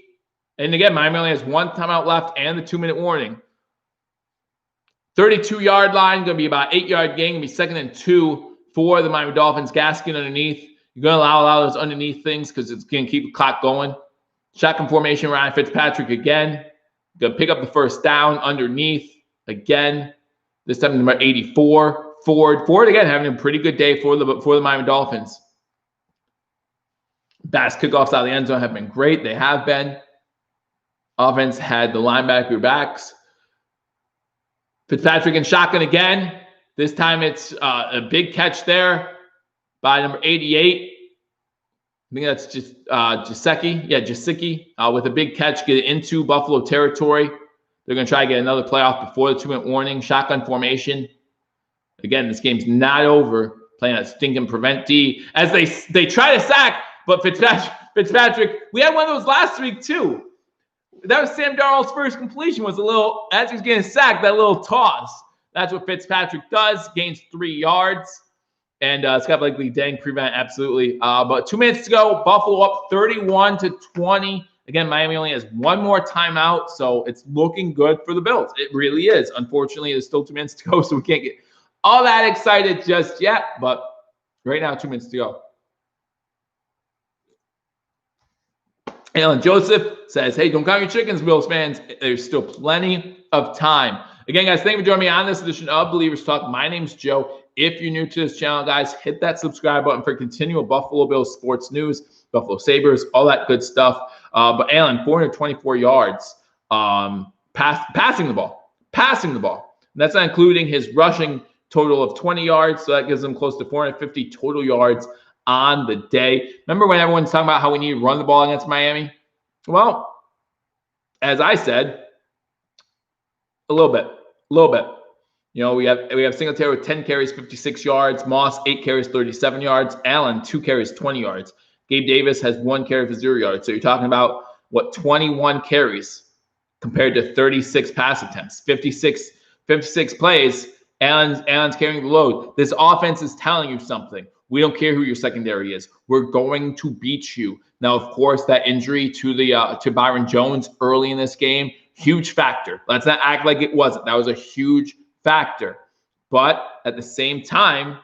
And again, Miami only has 1 timeout left and the 2-minute warning. 32-yard line, going to be about 8-yard gain. Going to be 2nd and 2 for the Miami Dolphins. Gaskin underneath. You're going to allow a lot of those underneath things because it's going to keep the clock going. Shotgun formation, Ryan Fitzpatrick again. Going to pick up the first down underneath again. This time number 84. Ford again having a pretty good day for the Miami Dolphins. Bass kickoffs out of the end zone have been great. They have been. Offense had the linebacker backs. Fitzpatrick and shotgun again. This time it's a big catch there by number 88. I think that's just Jasicki. Yeah, Jasicki with a big catch, get into Buffalo territory. They're going to try to get another playoff before the 2-minute warning. Shotgun formation. Again, this game's not over. Playing a stinking prevent D as they try to sack, but Fitzpatrick, we had one of those last week too. That was Sam Darnold's first completion, was a little, as he's getting sacked, that little toss. That's what Fitzpatrick does, gains 3 yards. And Scott Blakely, dang, prevent, absolutely. But 2 minutes to go, Buffalo up 31-20. Again, Miami only has one more timeout, so it's looking good for the Bills. It really is. Unfortunately, there's still 2 minutes to go, so we can't get all that excited just yet. But right now, 2 minutes to go. Alan Joseph says, hey, don't count your chickens, Bills fans. There's still plenty of time. Again, guys, thank you for joining me on this edition of Believers Talk. My name's Joe. If you're new to this channel, guys, hit that subscribe button for continual Buffalo Bills sports news, Buffalo Sabres, all that good stuff. But Alan, 424 yards passing the ball. And that's not including his rushing total of 20 yards. So that gives him close to 450 total yards on the day. Remember when everyone's talking about how we need to run the ball against Miami? Well, as I said, a little bit. You know, we have Singletary with 10 carries, 56 yards. Moss, 8 carries, 37 yards. Allen, 2 carries, 20 yards. Gabe Davis has 1 carry for 0 yards. So you're talking about, 21 carries compared to 36 pass attempts. 56 plays. Allen's carrying the load. This offense is telling you something. We don't care who your secondary is. We're going to beat you. Now, of course, that injury to Byron Jones early in this game, huge factor. Let's not act like it wasn't. That was a huge factor. But at the same time,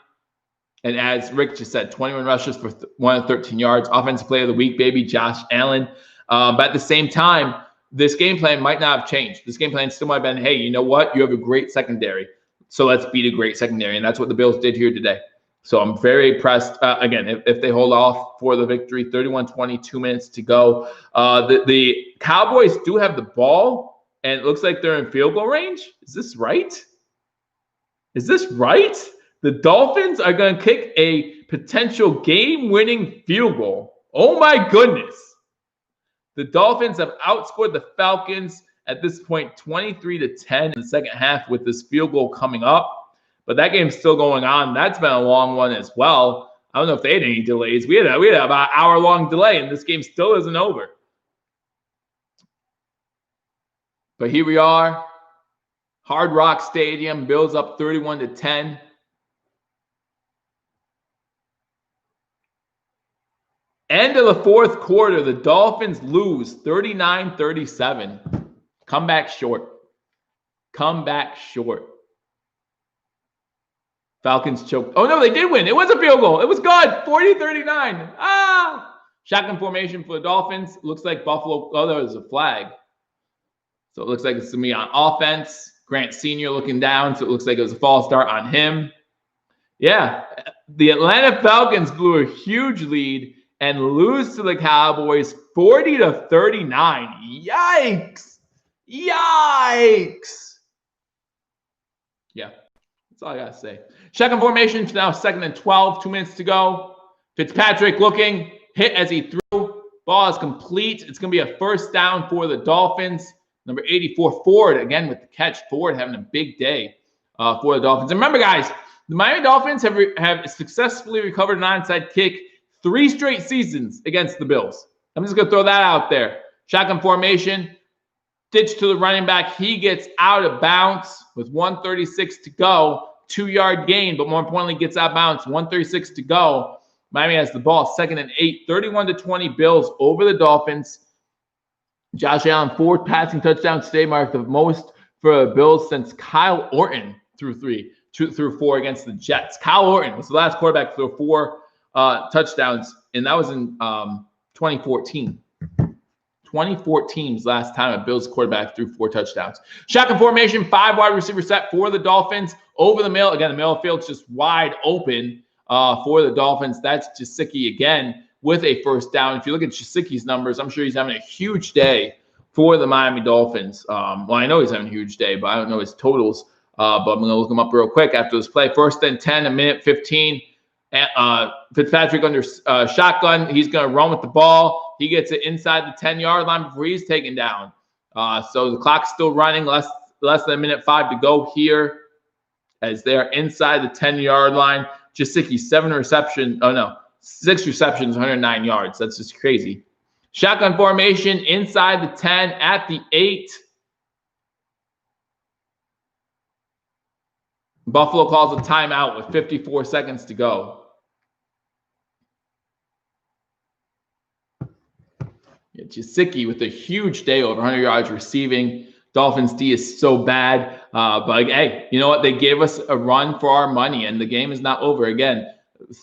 and as Rick just said, 21 rushes for 113 yards. Offensive player of the week, baby, Josh Allen. But at the same time, this game plan might not have changed. This game plan still might have been, hey, you know what? You have a great secondary. So let's beat a great secondary. And that's what the Bills did here today. So I'm very impressed. Again, if they hold off for the victory, 31-20, 2 minutes to go. The Cowboys do have the ball, and it looks like they're in field goal range. Is this right? The Dolphins are going to kick a potential game-winning field goal. Oh, my goodness. The Dolphins have outscored the Falcons at this point 23-10 in the second half with this field goal coming up. But that game's still going on. That's been a long one as well. I don't know if they had any delays. We had about an hour-long delay, and this game still isn't over. But here we are. Hard Rock Stadium. Bills up 31-10. End of the fourth quarter, the Dolphins lose 39-37. Come back short. Falcons choked. Oh, no, they did win. It was a field goal. It was good. 40-39. Shotgun formation for the Dolphins. Looks like Buffalo. Oh, there was a flag. So it looks like it's going to be on offense. Grant Sr. looking down, so it looks like it was a false start on him. Yeah, the Atlanta Falcons blew a huge lead and lose to the Cowboys 40-39. Yikes. Yeah, that's all I got to say. Shotgun formation, now 2nd and 12, 2 minutes to go. Fitzpatrick looking, hit as he threw. Ball is complete. It's going to be a first down for the Dolphins. Number 84, Ford, again with the catch. Ford having a big day for the Dolphins. And remember, guys, the Miami Dolphins have successfully recovered an onside kick 3 straight seasons against the Bills. I'm just going to throw that out there. Shotgun formation, ditch to the running back. He gets out of bounds with 1:36 to go. 2-yard gain, but more importantly, gets out of bounds. 1:36 to go. Miami has the ball, 2nd and 8. 31-20 Bills over the Dolphins. Josh Allen, 4 passing touchdowns today, marked the most for the Bills since Kyle Orton threw 4 against the Jets. Kyle Orton was the last quarterback to throw 4 touchdowns, and that was in 2014. 2014 was the last time a Bills quarterback threw 4 touchdowns. Shotgun formation, 5 wide receiver set for the Dolphins. Over the middle, again, the middle field's just wide open for the Dolphins. That's Gesicki again with a first down. If you look at Gesicki's numbers, I'm sure he's having a huge day for the Miami Dolphins. Well, I know he's having a huge day, but I don't know his totals. But I'm going to look him up real quick after this play. 1st and 10, 1:15. Fitzpatrick under shotgun. He's going to run with the ball. He gets it inside the 10-yard line before he's taken down. So the clock's still running, less than a minute 5 to go here as they're inside the 10-yard line. Jasicki, 6 receptions, 109 yards. That's just crazy. Shotgun formation inside the 10 at the 8. Buffalo calls a timeout with 54 seconds to go. Jasicki with a huge day, over 100 yards receiving. Dolphins D is so bad. But hey, you know what? They gave us a run for our money, and the game is not over. Again,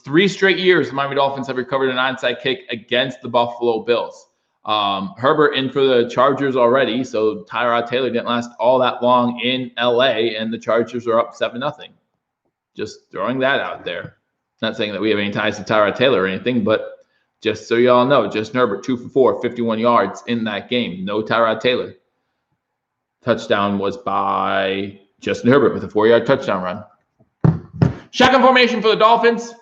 3 straight years the Miami Dolphins have recovered an onside kick against the Buffalo Bills. Herbert in for the Chargers already, so Tyrod Taylor didn't last all that long in LA, and the Chargers are up 7-0. Just throwing that out there. Not saying that we have any ties to Tyrod Taylor or anything, but just so you all know, Justin Herbert, 2 for 4, 51 yards in that game. No Tyrod Taylor. Touchdown was by Justin Herbert with a 4-yard touchdown run. Shotgun formation for the Dolphins.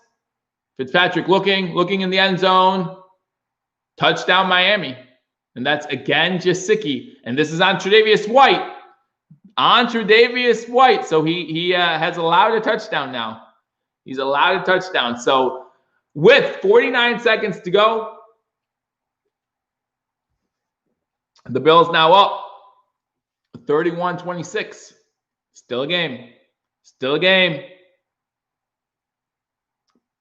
Fitzpatrick looking in the end zone. Touchdown Miami. And that's again Jasicki. And this is on Tre'Davious White. So he has allowed a touchdown now. He's allowed a touchdown. So with 49 seconds to go, the Bills now up 31-26. Still a game.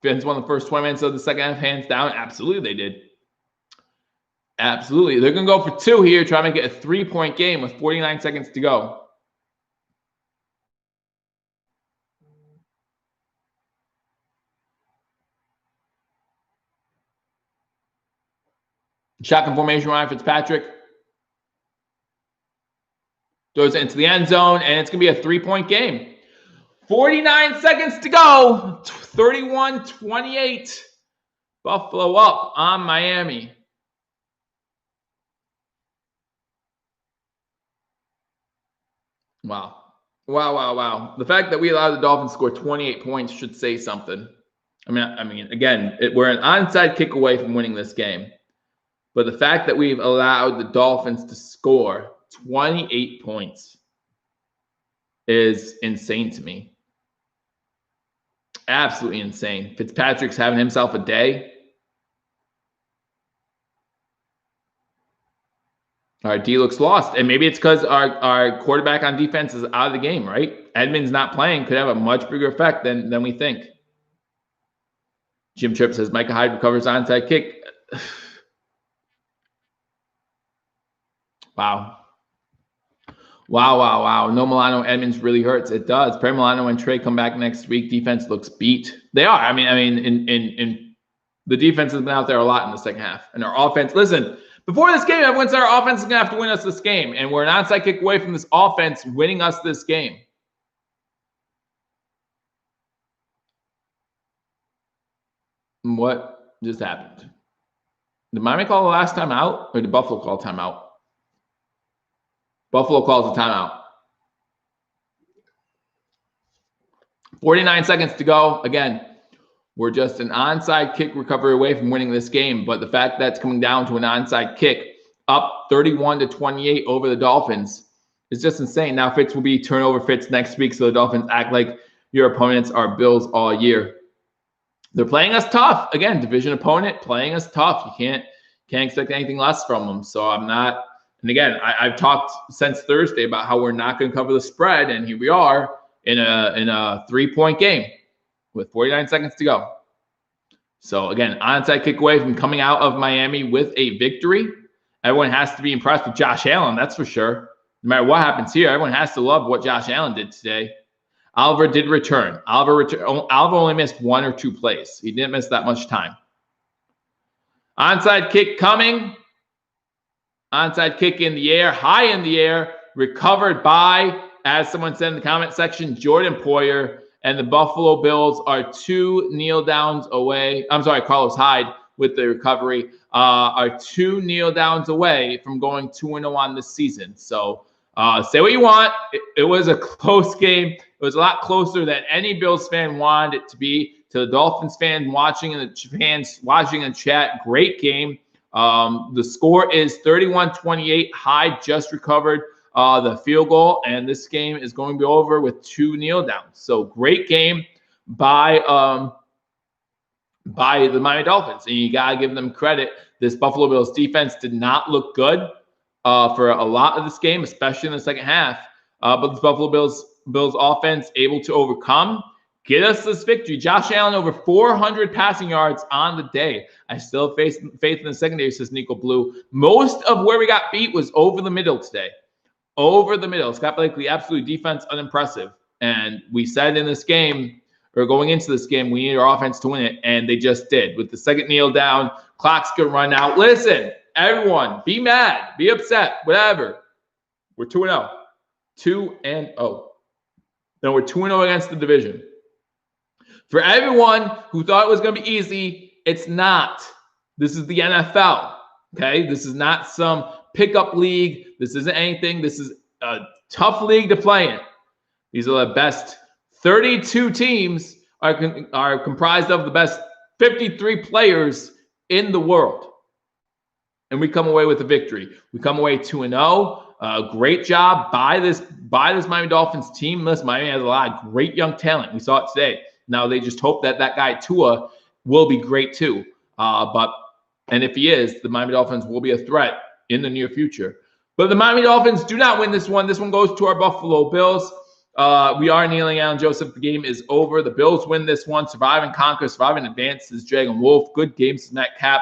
Fins won the first 20 minutes of the second half, hands down. Absolutely, they did. Absolutely. They're going to go for 2 here, try to make it a 3-point game with 49 seconds to go. Shotgun formation, Ryan Fitzpatrick throws it into the end zone, and it's going to be a 3-point game. 49 seconds to go. 31-28. Buffalo up on Miami. Wow. The fact that we allowed the Dolphins to score 28 points should say something. I mean, again, we're an onside kick away from winning this game. But the fact that we've allowed the Dolphins to score 28 points is insane to me. Absolutely insane. Fitzpatrick's having himself a day. Our D looks lost. And maybe it's because our quarterback on defense is out of the game, right? Edmonds not playing could have a much bigger effect than we think. Jim Tripp says Micah Hyde recovers onside kick. Wow. No Milano Edmonds really hurts. It does. Perry Milano and Trey come back next week. Defense looks beat. They are. I mean, in the defense has been out there a lot in the second half. And our offense, listen, before this game, everyone said our offense is going to have to win us this game. And we're an onside kick away from this offense winning us this game. What just happened? Did Miami call the last time out, or did Buffalo call timeout? Buffalo calls a timeout. 49 seconds to go. Again, we're just an onside kick recovery away from winning this game. But the fact that's coming down to an onside kick, up 31-28 over the Dolphins, is just insane. Now Fitz will be turnover Fitz next week, so the Dolphins act like your opponents are Bills all year. They're playing us tough. Again, division opponent playing us tough. You can't expect anything less from them. So I'm not. And again, I've talked since Thursday about how we're not going to cover the spread, and here we are in a 3-point game with 49 seconds to go. So again, onside kick away from coming out of Miami with a victory. Everyone has to be impressed with Josh Allen, that's for sure. No matter what happens here, everyone has to love what Josh Allen did today. Oliver did return. Oliver only missed 1 or 2 plays. He didn't miss that much time. Onside kick coming. Onside kick in the air, high in the air, recovered by, as someone said in the comment section, Jordan Poyer. And the Buffalo Bills are 2 kneel downs away. I'm sorry, Carlos Hyde with the recovery are 2 kneel downs away from going 2-0 on this season. So say what you want. It was a close game. It was a lot closer than any Bills fan wanted it to be. To the Dolphins fan watching in the chat, great game. The score is 31-28. Hyde just recovered the field goal, and this game is going to be over with 2 kneel downs. So great game by the Miami Dolphins, and you got to give them credit. This Buffalo Bills defense did not look good for a lot of this game, especially in the second half. But the Buffalo Bills offense able to overcome, get us this victory. Josh Allen over 400 passing yards on the day. I still have faith in the secondary, says Nico Blue. Most of where we got beat was over the middle today. Over the middle. Scott Blakely, absolutely defense unimpressive. And we said in this game, or going into this game, we need our offense to win it, and they just did. With the second kneel down, clock's going to run out. Listen, everyone, be mad, be upset, whatever. We're 2-0. 2-0. No, we're 2-0 against the division. For everyone who thought it was going to be easy, it's not. This is the NFL, okay? This is not some pickup league. This isn't anything. This is a tough league to play in. These are the best 32 teams are comprised of the best 53 players in the world. And we come away with a victory. We come away 2-0. Great job by this Miami Dolphins team. Listen, Miami has a lot of great young talent. We saw it today. Now they just hope that guy Tua will be great too. And if he is, the Miami Dolphins will be a threat in the near future. But the Miami Dolphins do not win this one. This one goes to our Buffalo Bills. We are kneeling Alan Joseph. The game is over. The Bills win this one. Survive and conquer. Survive and advance is Dragon Wolf. Good games from that cap.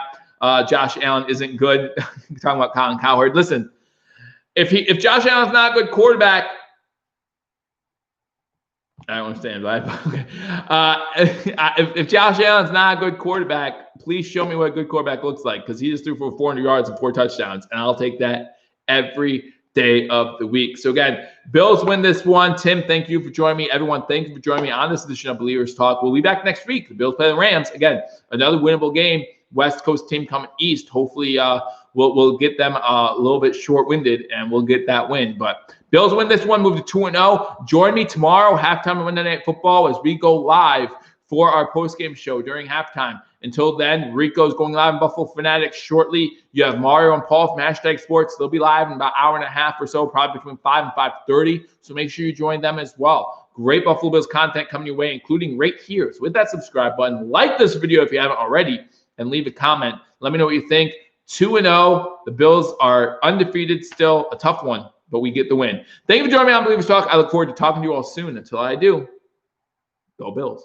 Josh Allen isn't good. Talking about Colin Cowherd. Listen, if Josh Allen's not a good quarterback, I don't understand, right? If Josh Allen's not a good quarterback, please show me what a good quarterback looks like, because he just threw for 400 yards and 4 touchdowns, and I'll take that every day of the week. So again, Bills win this one. Tim, thank you for joining me. Everyone, thank you for joining me on this edition of Believers Talk. We'll be back next week. The Bills play the Rams. Again, another winnable game. West Coast team coming east. Hopefully we'll get them a little bit short-winded, and we'll get that win. But Bills win this one, move to 2-0. Join me tomorrow, halftime of Monday Night Football, as we go live for our postgame show during halftime. Until then, Rico's going live in Buffalo Fanatics shortly. You have Mario and Paul from # Sports. They'll be live in about an hour and a half or so, probably between 5 and 5:30. So make sure you join them as well. Great Buffalo Bills content coming your way, including right here. So with that subscribe button, like this video if you haven't already, and leave a comment. Let me know what you think. 2-0. The Bills are undefeated still. A tough one, but we get the win. Thank you for joining me on Believers Talk. I look forward to talking to you all soon. Until I do, go Bills.